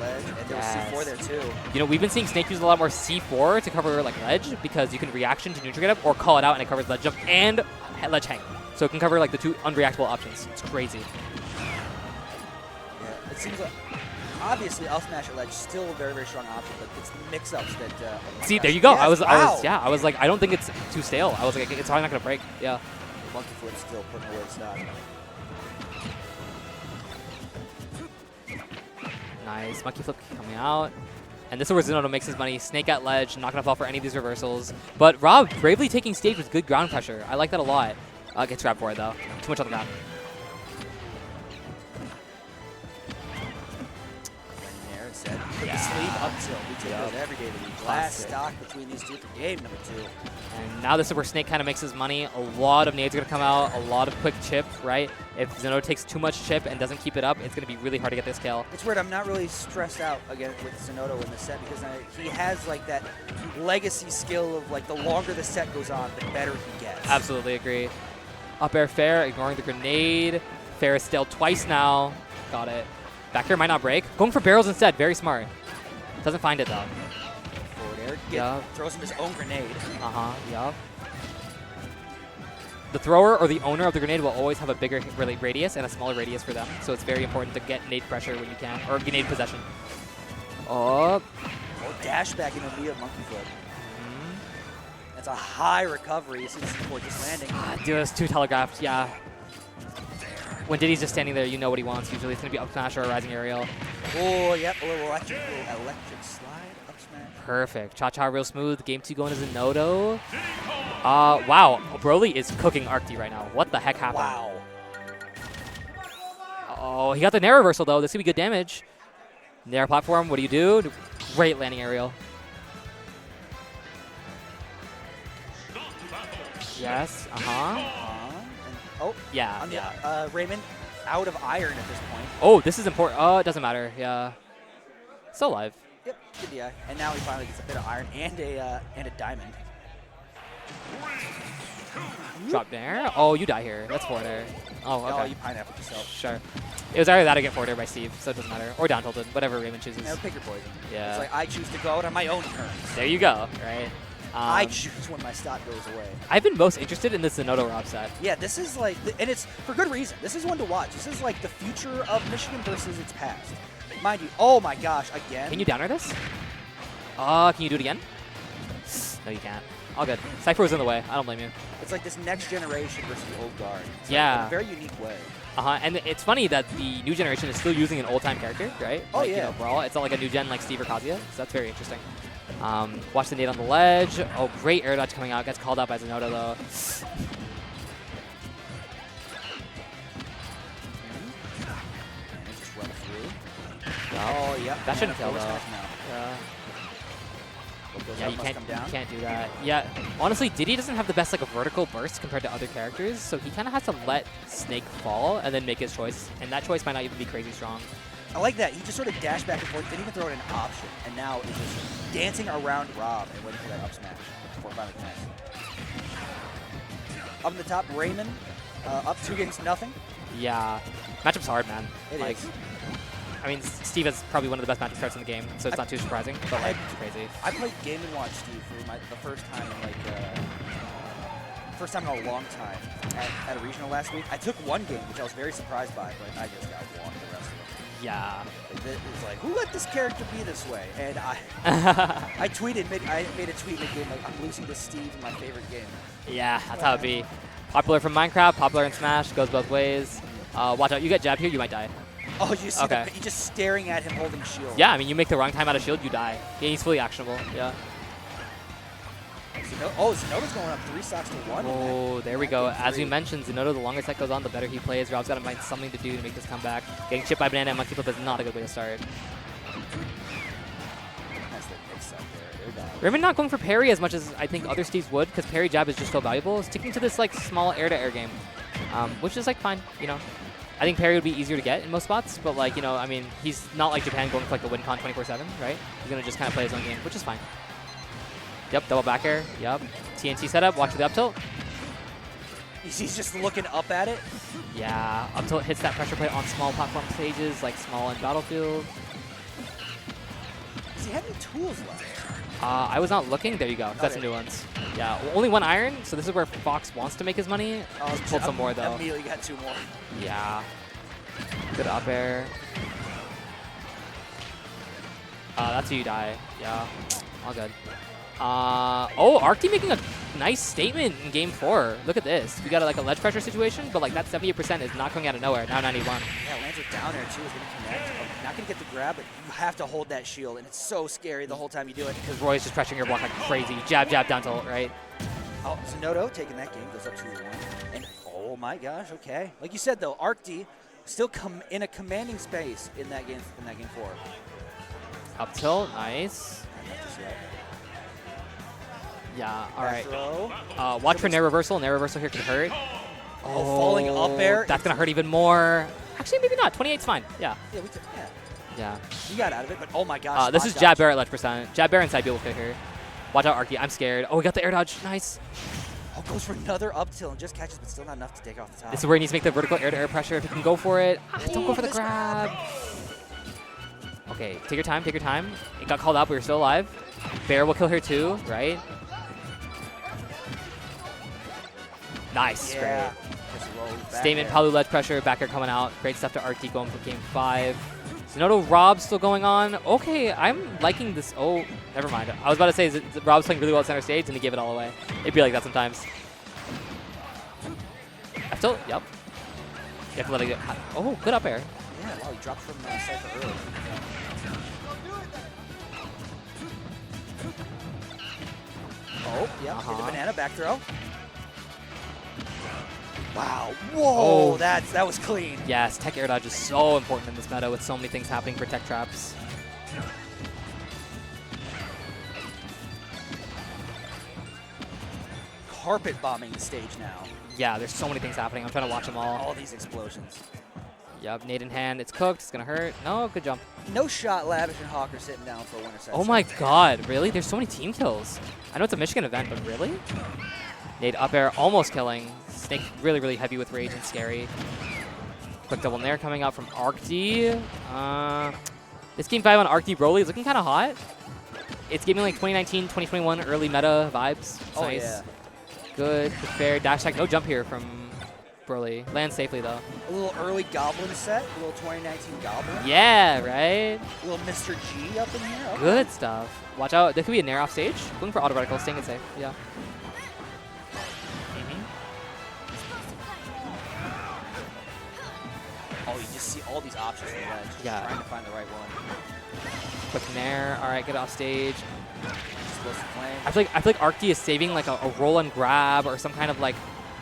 Ledge, and there was C4 there too. You know, we've been seeing Snake use a lot more C4 to cover like ledge because you can reaction to neutral get up or call it out and it covers ledge jump and ledge hang. So it can cover like the 2 unreactable options. It's crazy. Yeah, it seems like obviously up smash at ledge still a very, very strong option, but it's the mix-ups that. See, there you go. Yes, I was like, I don't think it's too stale. I was like, it's probably not gonna break. Yeah. Monkey Foot still putting away stock. Nice. Monkey Flip coming out. And this is where Zenodo makes his money. Snake at ledge, not going to fall for any of these reversals. But Rob bravely taking stage with good ground pressure. I like that a lot. Gets grabbed for it, though. Too much on the ground. There, it's set. Put the sleeve up tilt. We take those every day of the week. Last stock between these two for game number 2. And now this is where Snake kind of makes his money. A lot of nades are going to come out. A lot of quick chip, right? If Zenodo takes too much chip and doesn't keep it up, it's going to be really hard to get this kill. It's weird. I'm not really stressed out again with Zenodo in the set because he has like that legacy skill of like the longer the set goes on, the better he gets. Absolutely agree. Up air fair, ignoring the grenade. Fair is stale twice now. Got it. Back air might not break. Going for barrels instead. Very smart. Doesn't find it though. Forward air. Throws him his own grenade. Yup. The thrower or the owner of the grenade will always have a bigger radius and a smaller radius for them. So it's very important to get nade pressure when you can, or nade possession. Oh. Dash back into via Monkey Foot. That's a high recovery as soon as C4 just landing. Dude, it's too telegraphed, yeah. when Diddy's just standing there, you know what he wants. Usually it's going to be up smash or a rising aerial. Oh, yep, a little electric slide, up smash. Perfect. Cha-Cha real smooth. Game 2 going to Zenodo. Wow. Broly is cooking Arcty right now. What the heck happened? Wow. Oh, he got the Nair reversal, though. This could be good damage. Nair platform, what do you do? Great landing aerial. Yes, Oh, yeah, yeah. Raymond out of iron at this point. Oh, this is important. Oh, it doesn't matter. Yeah. Still alive. Yep, good DI. And now he finally gets a bit of iron and a diamond. Drop there. Oh, you die here. That's forward air. Oh, okay. Oh, you pineapple yourself. Sure. It was either that or get forward air by Steve, so it doesn't matter. Or down tilted, whatever Raymond chooses. No, pick your poison. Yeah. It's like I choose to go out on my own terms. There you go, right? I choose when my stock goes away. I've been most interested in this Zenodo Rob set. Yeah, this is like, and it's for good reason. This is one to watch. This is like the future of Michigan versus its past. Mind you, oh my gosh, again. Can you downer this? Can you do it again? No, you can't. All good. Cypher was in the way. I don't blame you. It's like this next generation versus the old guard. It's yeah. Like in a very unique way. And it's funny that the new generation is still using an old-time character, right? Oh, like, yeah. You know, Brawl. It's not like a new gen like Steve or Kazuya, so that's very interesting. Watch the nade on the ledge. Oh, great air dodge coming out. Gets called out by Zenodo, though. Just run through. Oh, yeah. That shouldn't kill, though. Yeah. Yeah, you can't do that. Yeah, honestly, Diddy doesn't have the best like a vertical burst compared to other characters, so he kind of has to let Snake fall and then make his choice, and that choice might not even be crazy strong. I like that. He just sort of dashed back and forth, didn't even throw in an option, and now is just dancing around Rob and waiting for that up smash before it finally connects. Up in the top, Raymond, up 2 against nothing. Yeah, matchup's hard, man. It is. I mean, Steve has probably one of the best matchup starts in the game, so it's not too surprising, but like, it's crazy. I played Game & Watch Steve for the first time in like, first time in a long time at a regional last week. I took one game, which I was very surprised by, but I just got walked the rest of them. Yeah. It was like, who let this character be this way? And I I made a tweet mid-game like, I'm losing to Steve in my favorite game. Yeah, that's how it be. Popular from Minecraft, popular in Smash, goes both ways. Watch out, you get jabbed here, you might die. Oh, you see okay. You're just staring at him holding shield. Yeah, I mean, you make the wrong time out of shield, you die. Yeah, he's fully actionable, yeah. Zenodo's going up 3 stocks to 1. Oh, there we go. As we mentioned, Zenodo, the longer set goes on, the better he plays. Rob's got to find something to do to make this comeback. Getting chipped by Banana and Monkey Flip is not a good way to start. Raymond not going for parry as much as I think other Steves would, because parry jab is just so valuable. Sticking to this like small air-to-air game, which is like fine, you know. I think parry would be easier to get in most spots, but like, you know, I mean, he's not like Japan going for like the win con 24/7, right? He's gonna just kind of play his own game, which is fine. Yep, double back air. Yep. TNT setup. Watch for the up tilt. He's just looking up at it. Yeah, up tilt hits that pressure plate on small platform stages, like small in Battlefield. Does he have any tools left? I was not looking. There you go. That's some new ones. Yeah, only 1 iron, so this is where Fox wants to make his money. Just pulled some more, though. Immediately got 2 more. Yeah. Good up air. That's how you die. Yeah, all good. Oh, Arcty making a nice statement in game 4. Look at this. We got like a ledge pressure situation, but like that 78% is not coming out of nowhere. Now 91. Yeah, lands it down there too. Is going to connect. Not going to get the grab, but you have to hold that shield, and it's so scary the whole time you do it. Because Roy's just pressuring your block like crazy. Jab, jab, down tilt, right? Oh, Zenodo taking that game, goes up 2-1. And oh my gosh, okay. Like you said though, Arcty still in a commanding space in that game 4. Up tilt, nice. Yeah, all right. Watch for Nair reversal. Nair reversal here could hurt. Oh, falling up air. That's going to hurt even more. Actually, maybe not. 28's fine. Yeah. Yeah. You got out of it, but oh my gosh. This is jab bear at ledge percent. Jab bear inside B will kick here. Watch out, Arcty. I'm scared. Oh, we got the air dodge. Nice. Oh, goes for another up tilt and just catches, but still not enough to take off the top. This is where he needs to make the vertical air-to-air pressure. If he can go for it. Don't go for the grab. Okay, take your time, take your time. It got called out, but we're still alive. Bear will kill her too, right? Nice, yeah. Great. Statement, Palu ledge pressure, back air coming out. Great stuff to Arcty going for game 5. Zenodo Rob still going on. Okay, I'm liking this. Oh, never mind. I was about to say Rob's playing really well at center stage and he gave it all away. It'd be like that sometimes. F tilt, yep. You have to let it get. Oh, good up air. Yeah, wow, he dropped from Cypher early. Oh, yeah, hit the banana, back throw. Wow, whoa, Oh. that was clean. Yes, tech air dodge is so important in this meta with so many things happening for tech traps. Carpet bombing the stage now. Yeah, there's so many things happening. I'm trying to watch them all. All these explosions. Yep, nade in hand. It's cooked. It's going to hurt. No, good jump. No shot, Lavish and Hawk are sitting down for a winner set. Oh my god, really? There's so many team kills. I know it's a Michigan event, but really? Nade up air, almost killing. Snake really, really heavy with rage and scary. Quick double nair coming out from ArcD. This game 5 on ArcD Broly is looking kind of hot. It's giving like 2019, 2021 early meta vibes. It's nice. Yeah. Good, fair. Dash tag, no jump here from Broly. Lands safely though. A little early Goblin set, a little 2019 Goblin. Yeah, right? A little Mr. G up in here. Okay. Good stuff. Watch out, there could be a nair off stage. Going for auto reticle, staying it safe. Yeah. Oh, you just see all these options in the ledge. Just Yeah. trying to find the right one. Quick nair. All right, get off stage. Explosive flame. I feel like ArcD is saving like a roll and grab or some kind of like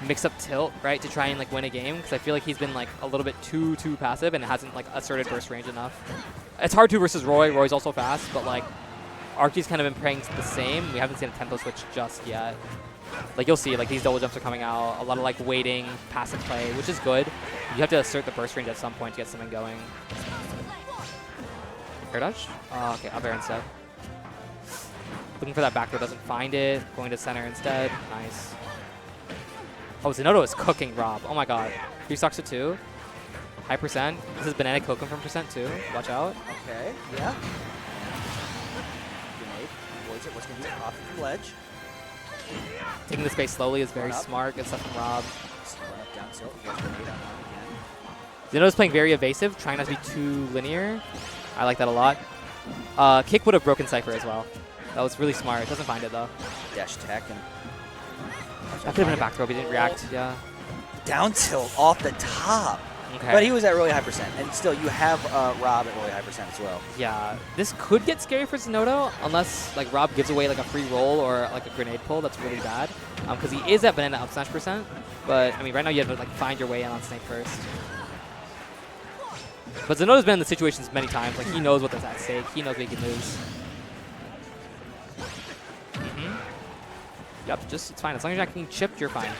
mix-up tilt, right, to try and like win a game. Because I feel like he's been like a little bit too passive and hasn't like asserted burst range enough. It's hard to versus Roy. Roy's also fast, but like ArcD's kind of been playing the same. We haven't seen a tempo switch just yet. Like you'll see, like these double jumps are coming out. A lot of like waiting, passive play, which is good. You have to assert the burst range at some point to get something going. Air dodge? Oh, okay, up air instead. Looking for that back throw, doesn't find it. Going to center instead. Nice. Oh, Zenodo is cooking Rob. Oh my god. 3 stocks to 2. High percent. This is Banana Coco from percent too. Watch out. Okay, yeah. Grenade. Avoids it. What's going to be off from ledge? Taking the space slowly is very Run up. smart. Good stuff from Rob. Run up, down tilt. He gets grenade on again. Zenodo's playing very evasive, trying not to be too linear. I like that a lot. Kick would have broken Cypher as well. That was really smart. Doesn't find it though. Dash attack and That could have been a back throw, but he didn't react. Yeah. down tilt off the top. Okay. But he was at really high percent. And still, you have Rob at really high percent as well. Yeah, this could get scary for Zenodo unless like Rob gives away like a free roll or like a grenade pull. That's really bad because he is at banana up smash percent. But I mean, right now you have to like find your way in on Snake first. But Zenodo's been in the situations many times. Like he knows what is at stake. He knows what he can lose. Yep, just it's fine. As long as you're not getting chipped, you're fine.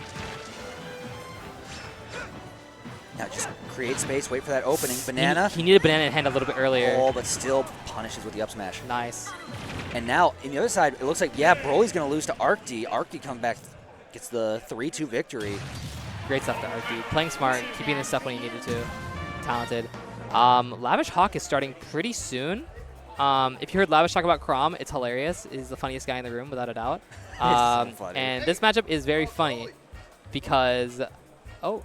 Now just create space, wait for that opening. Banana. He needed banana in hand a little bit earlier. Oh, but still punishes with the up smash. Nice. And now, in the other side, it looks like, yeah, Broly's going to lose to ArcD. ArcD comes back, gets the 3-2 victory. Great stuff to ArcD. Playing smart, keeping his stuff when he needed to. Talented. Lavish Hawk is starting pretty soon. If you heard Lavish talk about Chrom, it's hilarious. He's the funniest guy in the room, without a doubt. So funny. And this matchup is very funny because, oh,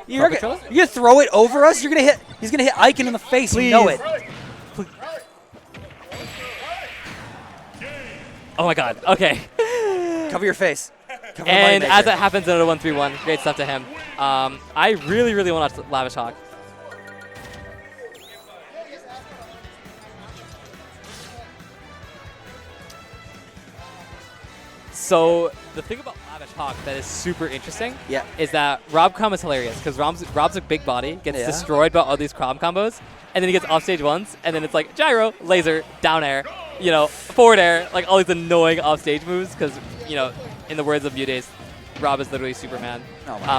You're gonna throw it over us? You're gonna hit. He's gonna hit Icon in the face. Please. You know it. oh my God. Okay. Cover your face. Cover And the as moneymaker. it happens, another 1-3-1. Great stuff to him. I really, really want to Lavish Hawk. So the thing about Lavish Hawk that is super interesting is that Rob Crom is hilarious because Rob's a big body, gets destroyed by all these Crom combos, and then he gets off stage once, and then it's like gyro, laser, down air, forward air, like all these annoying off stage moves because, in the words of Udays, Rob is literally Superman.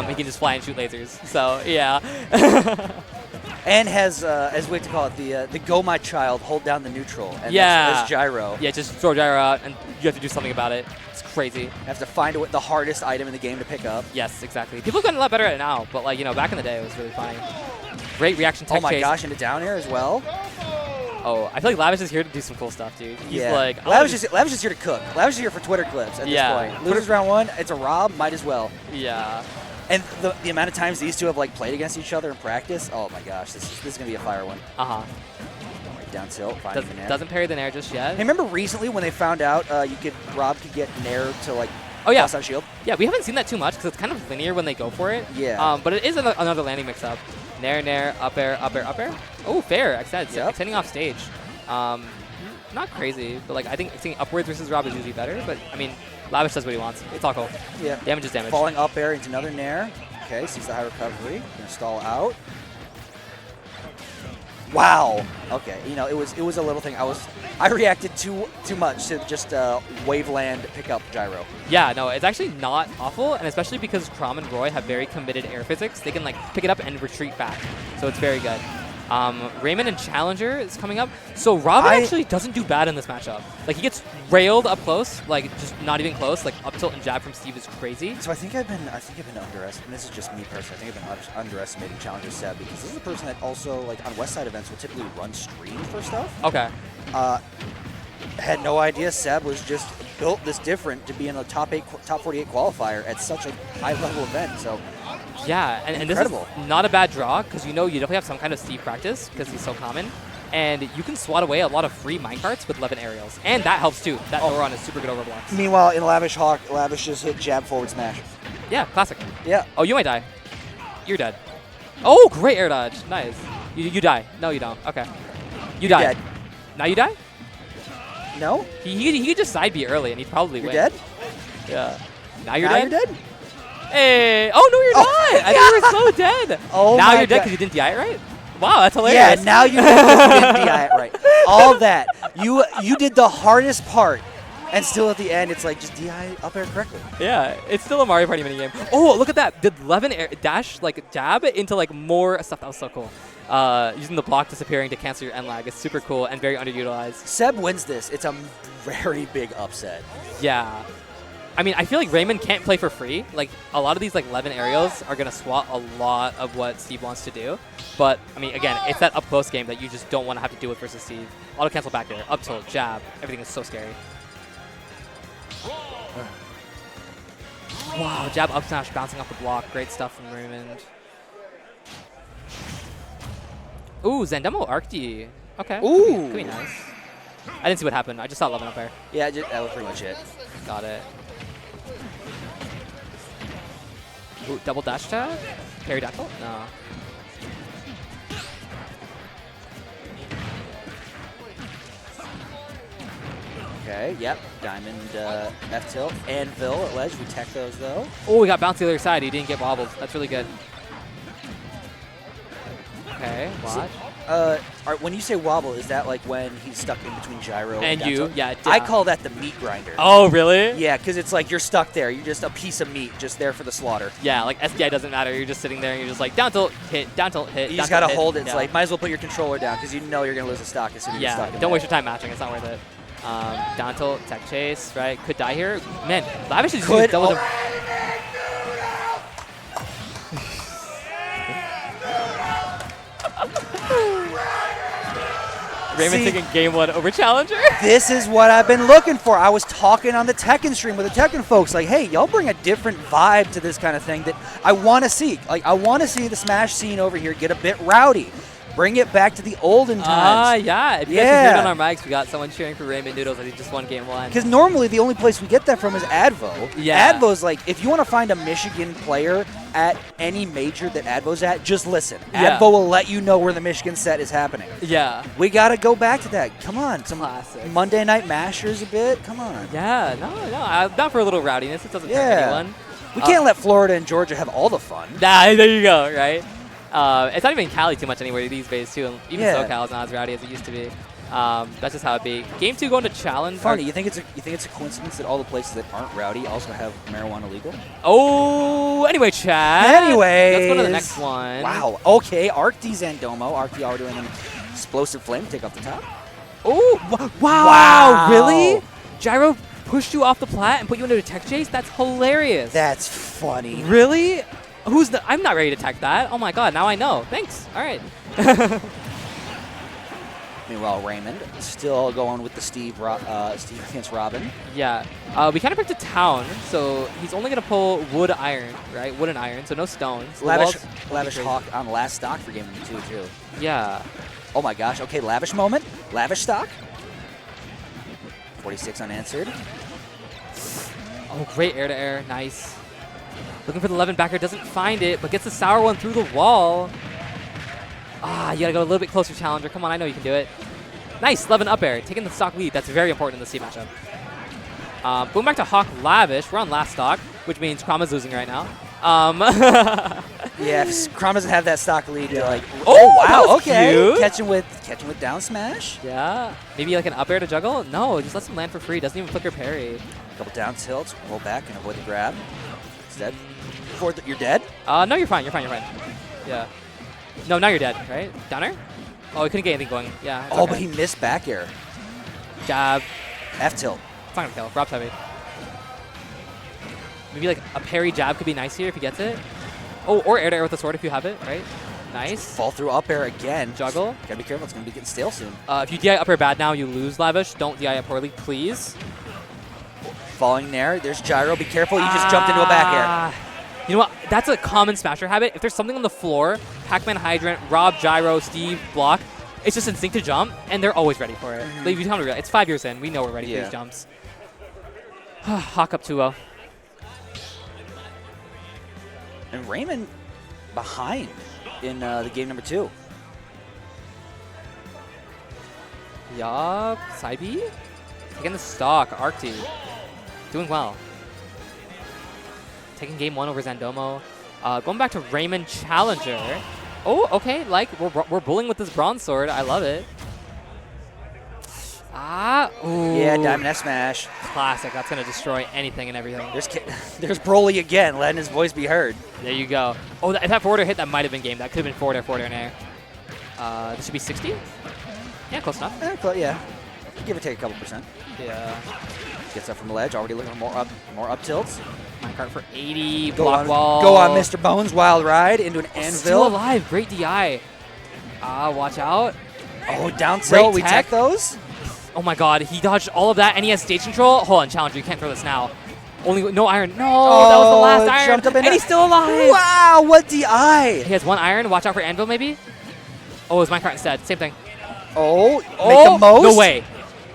He can just fly and shoot lasers. So, yeah. And has, as we like to call it, the Go My Child, hold down the neutral. And that's gyro. Yeah, just throw gyro out, and you have to do something about it. It's crazy. You have to find the hardest item in the game to pick up. Yes, exactly. People have gotten a lot better at it now, but back in the day, it was really funny. Great reaction tech Oh my chase. gosh, into down air as well. Oh, I feel like Lavish is here to do some cool stuff, dude. He's like, Lavish is here to cook. Lavish is here for Twitter clips at this point. Loses round 1, it's a Rob, might as well. Yeah. And the amount of times these two have played against each other in practice, oh my gosh, this is gonna be a fire one. Right down tilt, finding the nair. Doesn't parry the nair just yet. Hey, remember recently when they found out Rob could get nair to Oh, yeah. Cross on shield. Yeah, we haven't seen that too much because it's kind of linear when they go for it. Yeah. But it is another landing mix-up. Nair, up air, up air, up air. Oh, fair. Extending off stage. Not crazy, but like I think upwards versus Rob is usually better. But I mean, Lavish does what he wants. It's all cool. Yeah. Damage is damage. Falling up air into another Nair. Okay, sees the high recovery. Gonna stall out. Wow. Okay, you know, it was a little thing. I reacted too much to just Waveland pick up gyro. Yeah, no, it's actually not awful, and especially because Chrom and Roy have very committed air physics, they can like pick it up and retreat back. So it's very good. Raymond and Challenger is coming up. So Robin actually doesn't do bad in this matchup. Like he gets railed up close, like just not even close. Like up tilt and jab from Steve is crazy. So I think I've been underestimating. This is just me personally. I think I've been underestimating Challenger Seb because this is a person that also like on West Side events will typically run stream for stuff. Okay. Had no idea Seb was just built this different to be in a top 48 qualifier at such a high level event. So. Yeah, and this is not a bad draw because you know you definitely have some kind of Steve practice because he's so common. And you can swat away a lot of free minecarts with 11 aerials. And that helps too. That Thoron is super good over blocks. Meanwhile, in Lavish Hawk, Lavish just hit jab forward smash. Yeah, classic. Yeah. Oh, you might die. You're dead. Oh, great air dodge. Nice. You die. No, you don't. Okay. You die. Dead. Now you die? No? He could just side B early and he'd probably win. You're dead? Yeah. Now you're dead? You're dead? Hey. Oh, no, you're not. I think you were so dead. Oh, now my you're dead God. because you didn't DI it right? Wow, that's hilarious. Yeah, now you didn't DI it right. All that. You did the hardest part, and still at the end, it's like just DI up air correctly. Yeah, it's still a Mario Party minigame. Oh, look at that. Did Levin air dash, like, jab into, like, more stuff? That was so cool. Using the block disappearing to cancel your end lag is super cool and very underutilized. Seb wins this. It's a very big upset. Yeah. I mean, I feel like Raymond can't play for free. Like, a lot of these, like, 11 aerials are going to swat a lot of what Steve wants to do. But, I mean, again, it's that up-close game that you just don't want to have to deal with versus Steve. Auto-cancel back air, up tilt, jab. Everything is so scary. Wow, jab up smash bouncing off the block. Great stuff from Raymond. Ooh, Zandemo Arcty. Okay. Ooh. Could be nice. I didn't see what happened. I just saw Levin up there. Yeah, that was pretty much it. Got it. Ooh, double dash tag? Pterodactyl? No. Okay, yep. Diamond F tilt. Anvil at ledge. We tech those though. Oh, we got bounced the other side. He didn't get wobbled. That's really good. Okay, watch. When you say wobble, is that like when he's stuck in between gyro and down you? tilt? Yeah. I call that the meat grinder. Oh, really? Yeah, because it's like you're stuck there. You're just a piece of meat just there for the slaughter. Yeah, like SDI doesn't matter. You're just sitting there and you're just like down tilt, hit, down tilt, hit. You just gotta hold it. It's like might as well put your controller down because you know you're gonna lose a stock as soon as you're stuck. Yeah, don't waste your time matching. It's not worth it. Down tilt, tech chase, right? Could die here. Man, Lavish is using double. Raymond taking game 1 over Challenger. This is what I've been looking for. I was talking on the Tekken stream with the Tekken folks, like, hey, y'all bring a different vibe to this kind of thing that I want to see. Like, I want to see the Smash scene over here get a bit rowdy. Bring it back to the olden times. Yeah. If you guys can hear it on our mics, we got someone cheering for Raymond Noodles as he just won game 1. Because normally the only place we get that from is Advo. Yeah. Advo's like, if you want to find a Michigan player at any major that Advo's at, just listen. Yeah. Advo will let you know where the Michigan set is happening. Yeah. We got to go back to that. Come on. Some classic. Monday Night Mashers a bit. Come on. Yeah. No. Not for a little rowdiness. It doesn't hurt anyone. We can't let Florida and Georgia have all the fun. Nah, there you go, right? It's not even Cali too much anywhere these days, too. Even Yeah. SoCal is not as rowdy as it used to be. That's just how it be. Game 2 going to Challenge. Funny, you think it's a coincidence that all the places that aren't rowdy also have marijuana legal? Oh, anyway, Chad. Anyways. Let's go to the next one. Wow. Okay, Arcty Zandomo. Arcty already doing an explosive flame take off the top. Oh, wow. Really? Gyro pushed you off the plat and put you into a tech chase? That's hilarious. That's funny. Really? I'm not ready to tech that. Oh my god, now I know. Thanks. All right. Meanwhile, Raymond still going with the Steve against Robin. Yeah. We kind of picked a town, so he's only going to pull wood iron, right? Wood and iron, so no stones. Lavish Hawk on last stock for game 2, too. Yeah. Oh my gosh. Okay, Lavish moment. Lavish stock. 46 unanswered. Oh, great air to air. Nice. Looking for the Levin backer. Doesn't find it, but gets the sour one through the wall. Ah, you got to go a little bit closer, challenger. Come on, I know you can do it. Nice. Levin up air. Taking the stock lead. That's very important in the C matchup. Going back to Hawk Lavish. We're on last stock, which means Krama's losing right now. Yeah, if Crom doesn't have that stock lead, you're like, Oh, wow, that was okay. cute. Catching with down smash. Yeah. Maybe like an up air to juggle? No, just lets him land for free. Doesn't even flicker parry. Couple down tilts, roll back and avoid the grab. Instead, you're dead. No, you're fine. You're fine. You're fine. Yeah. No, now you're dead, right? Downer? Oh, he couldn't get anything going. Yeah. Oh, okay. but he missed back air. Jab. F tilt. It's not gonna kill. Rob's heavy. Maybe like a parry jab could be nice here if he gets it. Oh, or air to air with the sword if you have it, right? Nice. Fall through up air again. Juggle. Gotta be careful. It's gonna be getting stale soon. If you DI up air bad now, you lose Lavish. Don't DI it poorly, please. Falling there. There's gyro. Be careful. You just jumped into a back air. You know what? That's a common Smasher habit. If there's something on the floor, Pac-Man Hydrant, Rob, Gyro, Steve, block, it's just instinct to jump, and they're always ready for it. Like, you tell me, it's 5 years in. We know we're ready for these jumps. Hawk up 2-0. And Raymond behind in the game number 2. Yup. Saibi? Taking the stock. Arcty. Doing well. Taking game 1 over Zandomo. Going back to Raymond Challenger. Oh, okay. Like, we're bullying with this bronze sword. I love it. Ooh. Yeah, Diamond F smash. Classic. That's going to destroy anything and everything. There's Broly again, letting his voice be heard. There you go. Oh, if that forward air hit, that might have been game. That could have been forward air, and air. This should be 60? Yeah, close enough. Yeah. Give or take a couple percent. Yeah. Gets up from the ledge. Already looking for more up tilts. Minecart for 80. Go Block on, wall. Go on, Mr. Bones. Wild ride into an anvil. Still alive. Great DI. Watch out. Oh, down tilt. We tech those. Oh my god, he dodged all of that and he has stage control. Hold on, Challenger, you can't throw this now. No iron. No, that was the last iron. Jumped up and he's still alive. Wow, what DI. He has 1 iron. Watch out for anvil, maybe. Oh, it's Minecart instead. Same thing. Oh, make the most. No way.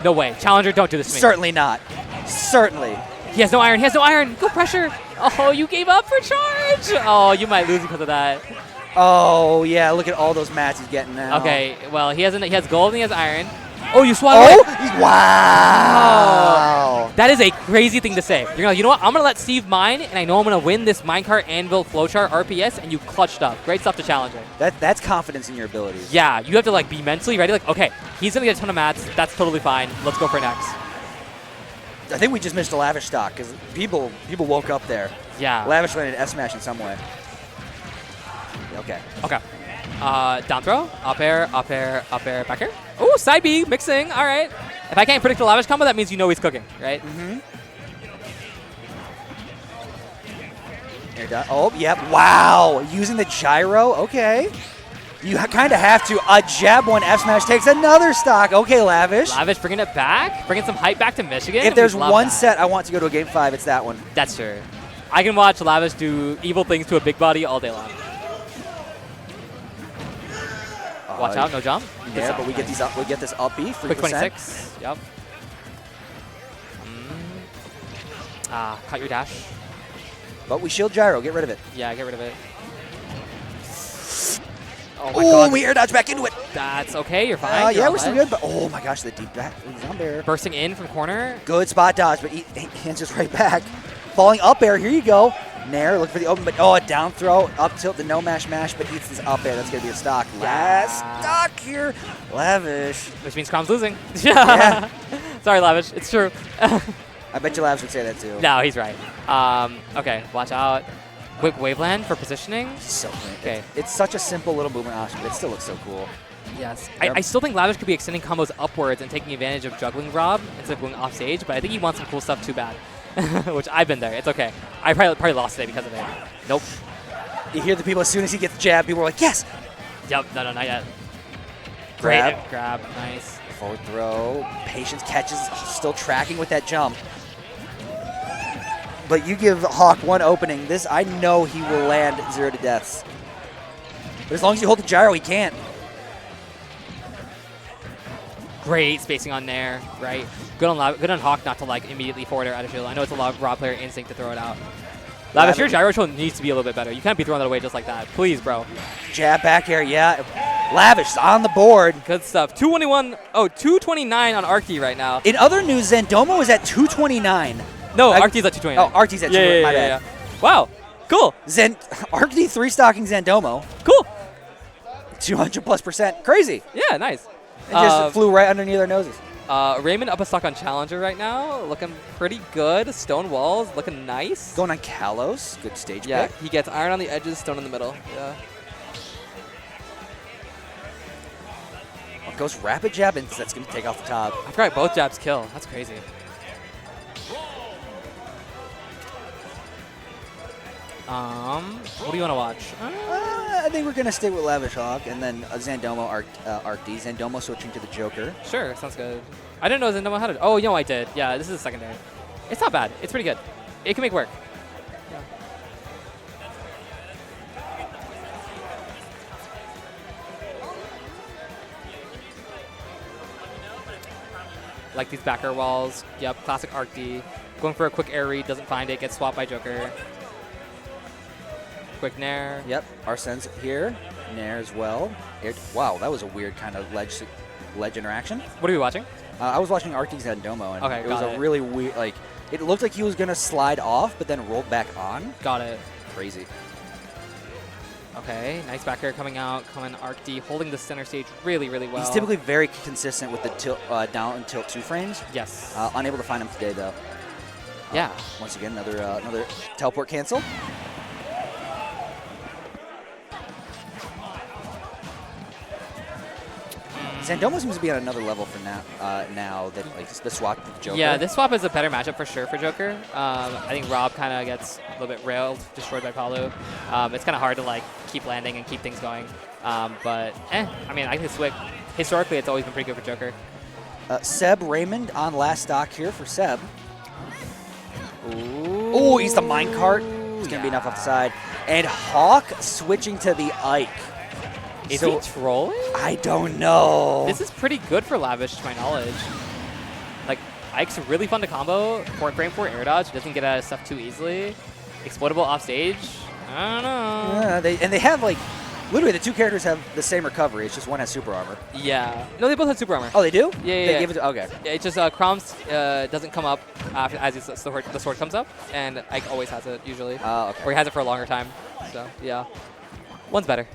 No way. Challenger, don't do this to me. Certainly not. Certainly. He has no iron. He has no iron. Go pressure. Oh, you gave up for charge. Oh, you might lose because of that. Oh, yeah, look at all those mats he's getting now. Okay, well, he has gold and he has iron. Oh, you swung away. Wow. Oh, that is a crazy thing to say. You're like, you know what? I'm going to let Steve mine, and I know I'm going to win this minecart anvil flowchart RPS, and you clutched up. Great stuff to Challenger. That's confidence in your abilities. Yeah, you have to like be mentally ready. Like, okay, he's going to get a ton of mats. That's totally fine. Let's go for next. I think we just missed a Lavish stock because people woke up there. Yeah. Lavish landed S smash in some way. Okay. Okay. Down throw, up air, back air. Ooh, side B, mixing. All right. If I can't predict the Lavish combo, that means you know he's cooking, right? Mm-hmm. Oh, yep. Wow. Using the gyro. Okay. You kind of have to. A jab 1 F smash takes another stock. Okay, Lavish. Lavish bringing it back, bringing some hype back to Michigan. If there's one set I want to go to a game 5, it's that one. That's true. I can watch Lavish do evil things to a big body all day long. Watch out, no jump. Yeah, but we get these up. We get this up B. Quick 26. Yep. Cut your dash. But we shield gyro. Get rid of it. Yeah, get rid of it. Oh my god. We air dodge back into it. That's okay. You're fine. Yeah, we're still good. But oh my gosh, the deep back. He's on there. Bursting in from corner. Good spot dodge, but he hands us right back. Falling up air. Here you go. Nair, look for the open, but a down throw, up tilt, the no mash, but eats this up air. That's going to be a stock. Last stock here. Lavish. Which means Crom's losing. Yeah. Sorry, Lavish. It's true. I bet you Lavish would say that too. No, he's right. Okay, watch out. Quick waveland for positioning. So clean. Okay. It's such a simple little boomer option, but it still looks so cool. Yes. I still think Lavish could be extending combos upwards and taking advantage of juggling Rob instead of going off stage, but I think he wants some cool stuff too bad. Which I've been there. It's okay. I probably lost today because of it. Nope. You hear the people as soon as he gets jabbed, people are like, yes! Yep. No, not yet. Grab. Great. Grab. Nice. Forward throw. Patience catches. Still tracking with that jump. But you give Hawk one opening. This, I know he will land 0 to deaths. But as long as you hold the gyro, he can't. Great spacing on there, right? Good on Hawk not to like immediately forward air out of shield. I know it's a lot of raw player instinct to throw it out. Lavish, your gyro control needs to be a little bit better. You can't be throwing that away just like that. Please, bro. Jab back air, yeah. Lavish on the board. Good stuff. 229 on Arcty right now. In other news, Zandomo is at 229. No, Arcty's at 229. Oh, Arcty's at 229. My bad. Wow. Cool. Arcty 3-stocking Zandomo. Cool. 200+%. Crazy. Yeah, nice. It just flew right underneath their noses. Raymond up a stock on Challenger right now, looking pretty good. Stone walls looking nice. Going on Kalos, good stage pick. He gets iron on the edges, stone in the middle. Yeah. Goes rapid jab, and that's going to take off the top. I forgot both jabs kill. That's crazy. What do you want to watch? I think we're going to stay with Lavish Hawk, and then Zandomo Arcty. Zandomo switching to the Joker. Sure, sounds good. I didn't know Zandomo had it. Oh, I did. Yeah, this is a secondary. It's not bad. It's pretty good. It can make work. Yeah. Like these backer walls. Yep, classic Arcty. Going for a quick air read, doesn't find it, gets swapped by Joker. Quick Nair. Yep, Arsene's here. Nair as well. Wow, that was a weird kind of ledge interaction. What are we watching? I was watching Arcty's Zandomo, and okay, it was a really weird, like, it looked like he was going to slide off, but then rolled back on. Got it. Crazy. Okay, nice back air coming out. Coming Arcty, holding the center stage really, really well. He's typically very consistent with the tilt, down and tilt 2 frames. Yes. Unable to find him today, though. Yeah. Once again, another teleport cancel. Zandomo seems to be on another level for now that like the swap with the Joker. Yeah, this swap is a better matchup for sure for Joker. I think Rob kind of gets a little bit railed, destroyed by Palu. It's kind of hard to like keep landing and keep things going. But I mean, I think Swick, historically, it's always been pretty good for Joker. Seb Raymond on last stock here for Seb. Ooh, he's the minecart. It's going to be enough off the side. And Hawk switching to the Ike. Is he trolling? I don't know. This is pretty good for Lavish, to my knowledge. Like, Ike's really fun to combo. Frame 4 air dodge, doesn't get out of stuff too easily. Explodable off stage. I don't know. Yeah, they have, like, literally the 2 characters have the same recovery. It's just one has super armor. Yeah. No, they both have super armor. Oh, they do? Yeah, They give it to, okay. Yeah, it's just Crom's doesn't come up as the sword comes up, and Ike always has it, usually. Okay. Or he has it for a longer time. So, yeah. One's better.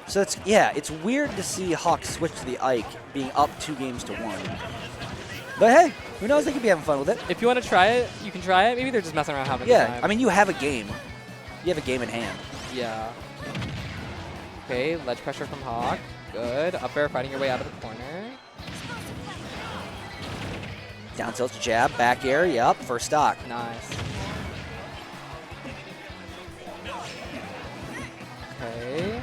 So it's weird to see Hawk switch to the Ike being up 2 games to 1. But hey, who knows? They could be having fun with it. If you want to try it, you can try it. Maybe they're just messing around having Yeah, time. I mean, you have a game. You have a game in hand. Yeah. Okay, ledge pressure from Hawk. Good. Up air, fighting your way out of the corner. Down tilt jab, back air, yep, first stock. Nice. Okay.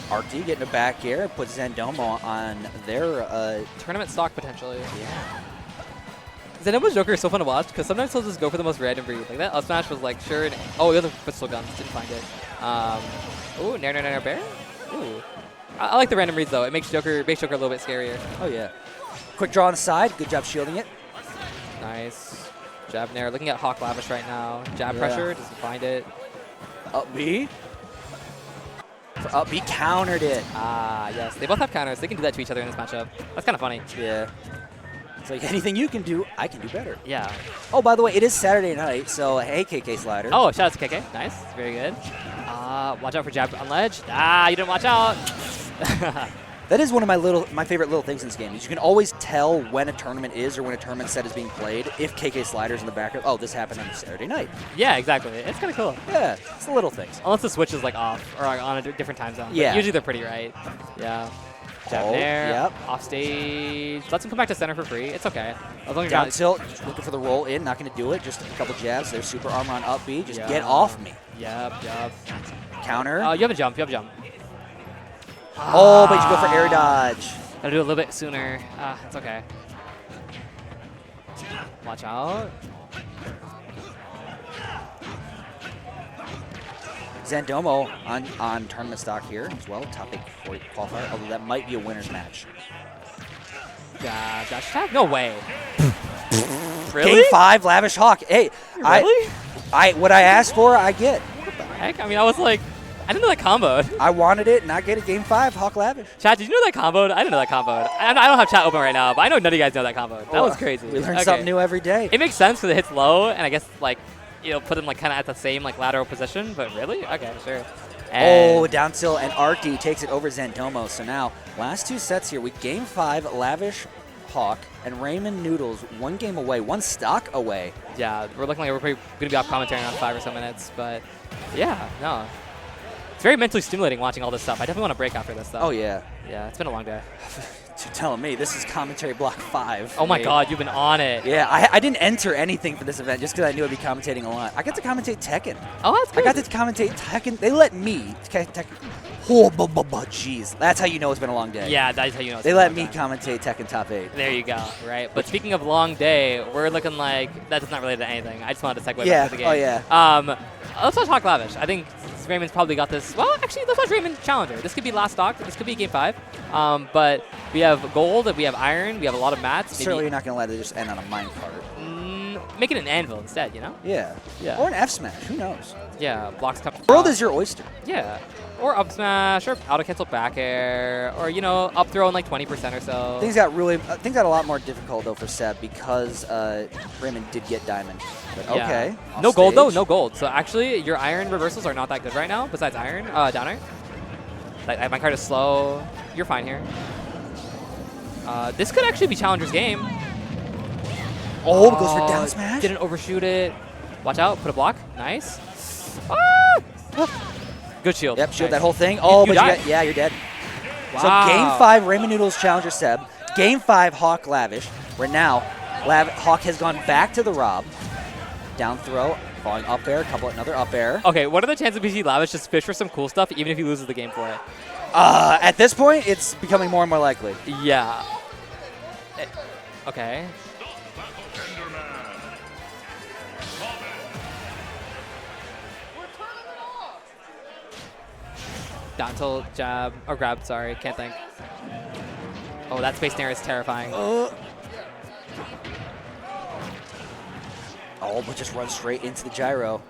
Arcty getting a back air, puts Zandomo on their tournament stock potentially. Yeah. Zandomo's Joker is so fun to watch because sometimes he'll just go for the most random read. Like that up smash was like sure. Oh, the other pistol guns didn't find it. Ooh, nair, bear. Ooh. I like the random reads though. It makes Joker a little bit scarier. Oh yeah. Quick draw on the side. Good job shielding it. Nice. Jab nair. Looking at Hawk Lavish right now. Jab pressure doesn't find it. Up B. For up B countered it. Ah, yes. They both have counters. They can do that to each other in this matchup. That's kind of funny. Yeah. It's like anything you can do, I can do better. Yeah. Oh, by the way, it is Saturday night, so hey, KK Slider. Oh, shout out to KK. Nice. Very good. Watch out for jab on ledge. Ah, you didn't watch out. That is one of my favorite little things in this game. Is you can always tell when a tournament is or when a tournament set is being played if KK Slider's in the background. Oh, this happened on Saturday night. Yeah, exactly. It's kind of cool. Yeah, it's the little things. Unless the switch is like off or like on a different time zone. Yeah. But usually they're pretty right. Yeah. Jab there. Yep. Off stage. Lets him come back to center for free. It's okay. As long as Down you're tilt, looking for the roll in, not going to do it. Just a couple jabs. There's super armor on up B. Just get off me. Yep. Counter. You have a jump. Oh, but you go for air dodge. Gotta do it a little bit sooner. It's okay. Watch out. Zandomo on tournament stock here as well. Top 8 qualifier, although that might be a winner's match. Dash attack? No way. Really? Game 5, Lavish Hawk. Hey, Really? what I asked for, I get. Heck, I mean, I was like, I didn't know that comboed. I wanted it, and I get it. Game 5, Hawk Lavish. Chat, did you know that comboed? I didn't know that comboed. I don't have chat open right now, but I know none of you guys know that comboed. That was crazy. We learn something new every day. It makes sense because it hits low, and I guess like put them like kind of at the same like lateral position. But really, okay, sure. Oh, down tilt, and Arky takes it over Zandomo. So now, last 2 sets here. We Game 5, Lavish Hawk, and Raymond Noodles 1 game away, 1 stock away. Yeah, we're looking like we're probably going to be off commentary in around 5 or so minutes. But yeah, no. It's very mentally stimulating watching all this stuff. I definitely want to break after this, though. Oh, yeah. Yeah, it's been a long day. You're telling me. This is commentary block 5. Oh, my God. You've been on it. Yeah, I didn't enter anything for this event just because I knew I'd be commentating a lot. I got to commentate Tekken. Oh, that's good. I got to commentate Tekken. They let me. Oh, jeez. That's how you know it's been a long day. Yeah, that's how you know it's They been let a me long time. commentate Tekken Top 8. There you go, right? But speaking of long day, we're looking like that's not related to anything. I just wanted to segue back to the game. Oh, yeah. Let's watch Hawk Lavish. I think Raymond's probably got this. Well, actually, let's watch Raymond Challenger. This could be last stock. This could be Game 5. But we have gold, we have iron, we have a lot of mats. Certainly you're not going to let it just end on a minecart. Make it an anvil instead, you know? Yeah. Yeah. Or an F smash. Who knows? Yeah, blocks come. World is your oyster. Yeah. Or up smash, or auto cancel back air, or up throw in like 20% or so. Things got a lot more difficult though for Seb because Raymond did get diamond. But Yeah. okay. No gold though, no gold. So actually, your iron reversals are not that good right now. Besides iron, down air. Like my card is slow. You're fine here. This could actually be Challenger's game. Oh, it goes for down smash. Didn't overshoot it. Watch out. Put a block. Nice. Ah! Good shield. Yep, shield Nice. that whole thing. Oh, you but died. you're dead. Wow. So Game 5, Raymond Noodles Challenger Seb. Game 5, Hawk Lavish. Where now Hawk has gone back to the Rob. Down throw, falling up air, another up air. Okay, what are the chances BG Lavish just fish for some cool stuff even if he loses the game for it? At this point, it's becoming more and more likely. Yeah. Okay. Down tilt, jab, or grab, sorry, can't think. Oh, that space snare is terrifying. Oh, but just run straight into the gyro.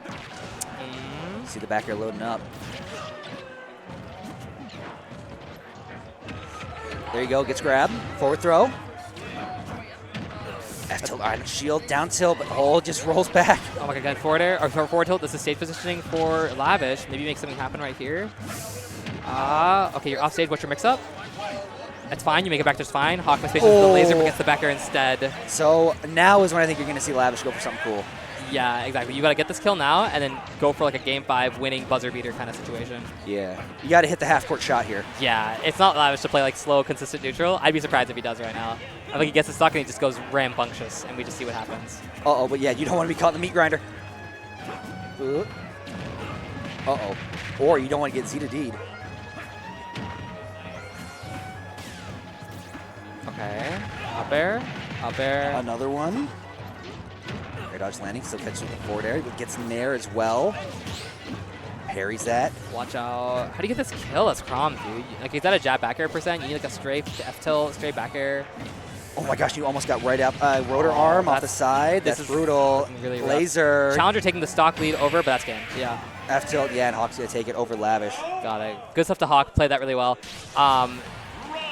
See the back air loading up. There you go, gets grabbed. Forward throw. F tilt, iron shield, down tilt, but just rolls back. Oh my god, forward air, or forward tilt. This is stage positioning for Lavish. Maybe make something happen right here. Okay, you're off stage. What's your mix up? That's fine. You make it back just fine. Hawk misfaces the laser, but gets the back air instead. So now is when I think you're going to see Lavish go for something cool. Yeah, exactly. You got to get this kill now and then go for like a Game 5 winning buzzer beater kind of situation. Yeah. You got to hit the half-court shot here. Yeah, it's not Lavish to play like slow, consistent neutral. I'd be surprised if he does right now. I think he gets the stock and he just goes rambunctious, and we just see what happens. Uh-oh, but yeah, you don't want to be caught in the meat grinder. Uh-oh. Or you don't want to get Z to D'd. Okay. Up air. Up air. Another one. Air dodge landing, still catches with the forward air. But gets Nair as well. Parries that. Watch out. How do you get this kill as Crom, dude? Like, is that a jab back air %? You need like a straight F-tilt, straight back air. Oh my gosh, you almost got right up. Rotor arm off the side. That's brutal. Really rough. Laser. Challenger taking the stock lead over, but that's game. Yeah. F-tilt, yeah, and Hawk's going to take it over Lavish. Got it. Good stuff to Hawk. Played that really well.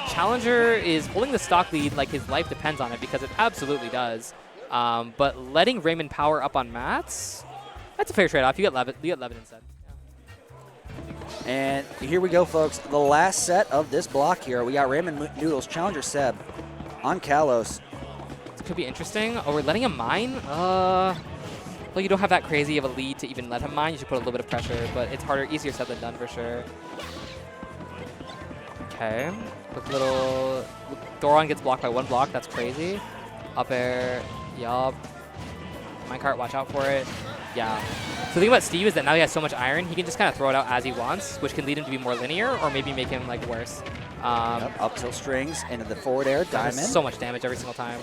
Challenger is holding the stock lead like his life depends on it, because it absolutely does. But letting Raymond power up on mats, that's a fair trade-off. You get Levin instead. And here we go, folks. The last set of this block here. We got Raymond Noodles, Challenger Seb on Kalos. This could be interesting. Oh, we're letting him mine? Well, you don't have that crazy of a lead to even let him mine. You should put a little bit of pressure, but it's easier said than done for sure. Okay. Quick little... Thoron gets blocked by one block. That's crazy. Up air. Yup. Minecart, watch out for it. Yeah. So the thing about Steve is that now he has so much iron, he can just kind of throw it out as he wants, which can lead him to be more linear or maybe make him like worse. Up tilt strings into the forward air, diamond. So much damage every single time.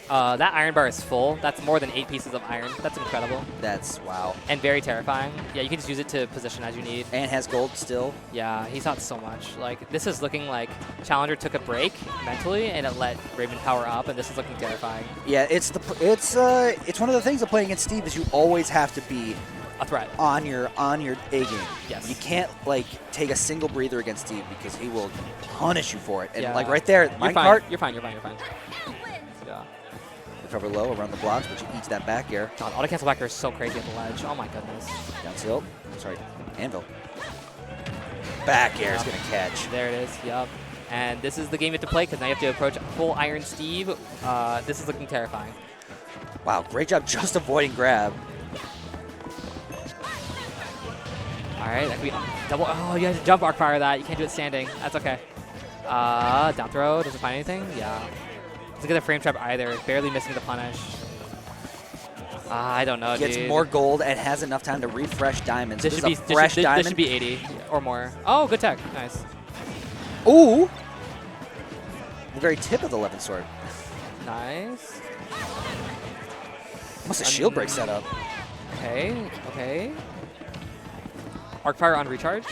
That iron bar is full. That's more than 8 pieces of iron. That's incredible. That's wow. And very terrifying. Yeah, you can just use it to position as you need. And has gold still. Yeah, he's not so much. Like, this is looking like Challenger took a break mentally, and it let Raven power up, and this is looking terrifying. Yeah, it's one of the things of playing against Steve is you always have to be a threat on your A game. Yes. You can't like take a single breather against Steve because he will punish you for it. And Yeah. like right there, You're minecart. You're fine. Yeah. Recover low around the blocks, but you eat that back air. God, auto cancel back air is so crazy at the ledge. Oh my goodness. Down tilt. Sorry, anvil. Back air is gonna catch. There it is. Yup. And this is the game you have to play because now you have to approach full Iron Steve. This is looking terrifying. Wow, great job just avoiding grab. All right, that could be double. Oh, you have to jump arc fire that. You can't do it standing. That's okay. Down throw. Doesn't find anything. Yeah. Doesn't get the frame trap either. Barely missing the punish. I don't know, Gets dude. more gold and has enough time to refresh diamonds. This This should is be a fresh diamond. This should be 80 or more. Oh, good tech. Nice. Ooh. The very tip of the 11 sword. Nice. Almost a shield break setup. Okay. Okay. Arc fire on recharge.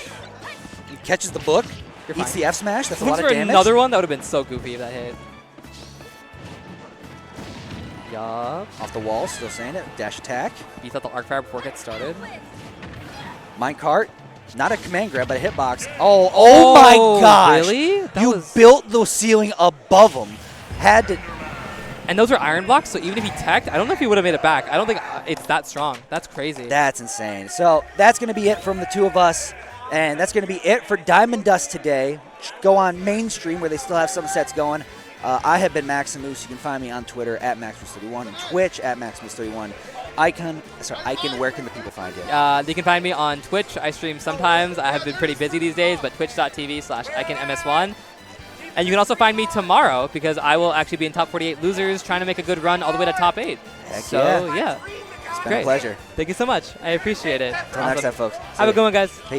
He catches the book. You're Eats fine. the F smash. That's a Looks lot of for damage. another one. That would have been so goofy if that hit. Yup. Off the wall, still saying it. Dash attack. Beats out the arc fire before it gets started. Minecart. Not a command grab, but a hitbox. Oh my gosh. Really? That You was... built the ceiling above him. Had to. And those are iron blocks, so even if he teched, I don't know if he would have made it back. I don't think it's that strong. That's crazy. That's insane. So that's going to be it from the two of us. And that's going to be it for Diamond Dust today. Go on mainstream where they still have some sets going. I have been Maximus. You can find me on Twitter at Maximus31 and Twitch at Maximus31. Icon, where can the people find you? They can find me on Twitch. I stream sometimes. I have been pretty busy these days, but twitch.tv/IconMS1. And you can also find me tomorrow because I will actually be in top 48 losers trying to make a good run all the way to top 8. Heck so, yeah. It's It's been great. a pleasure. Thank you so much. I appreciate it. Until next time, folks. Have a good one, guys. Peace.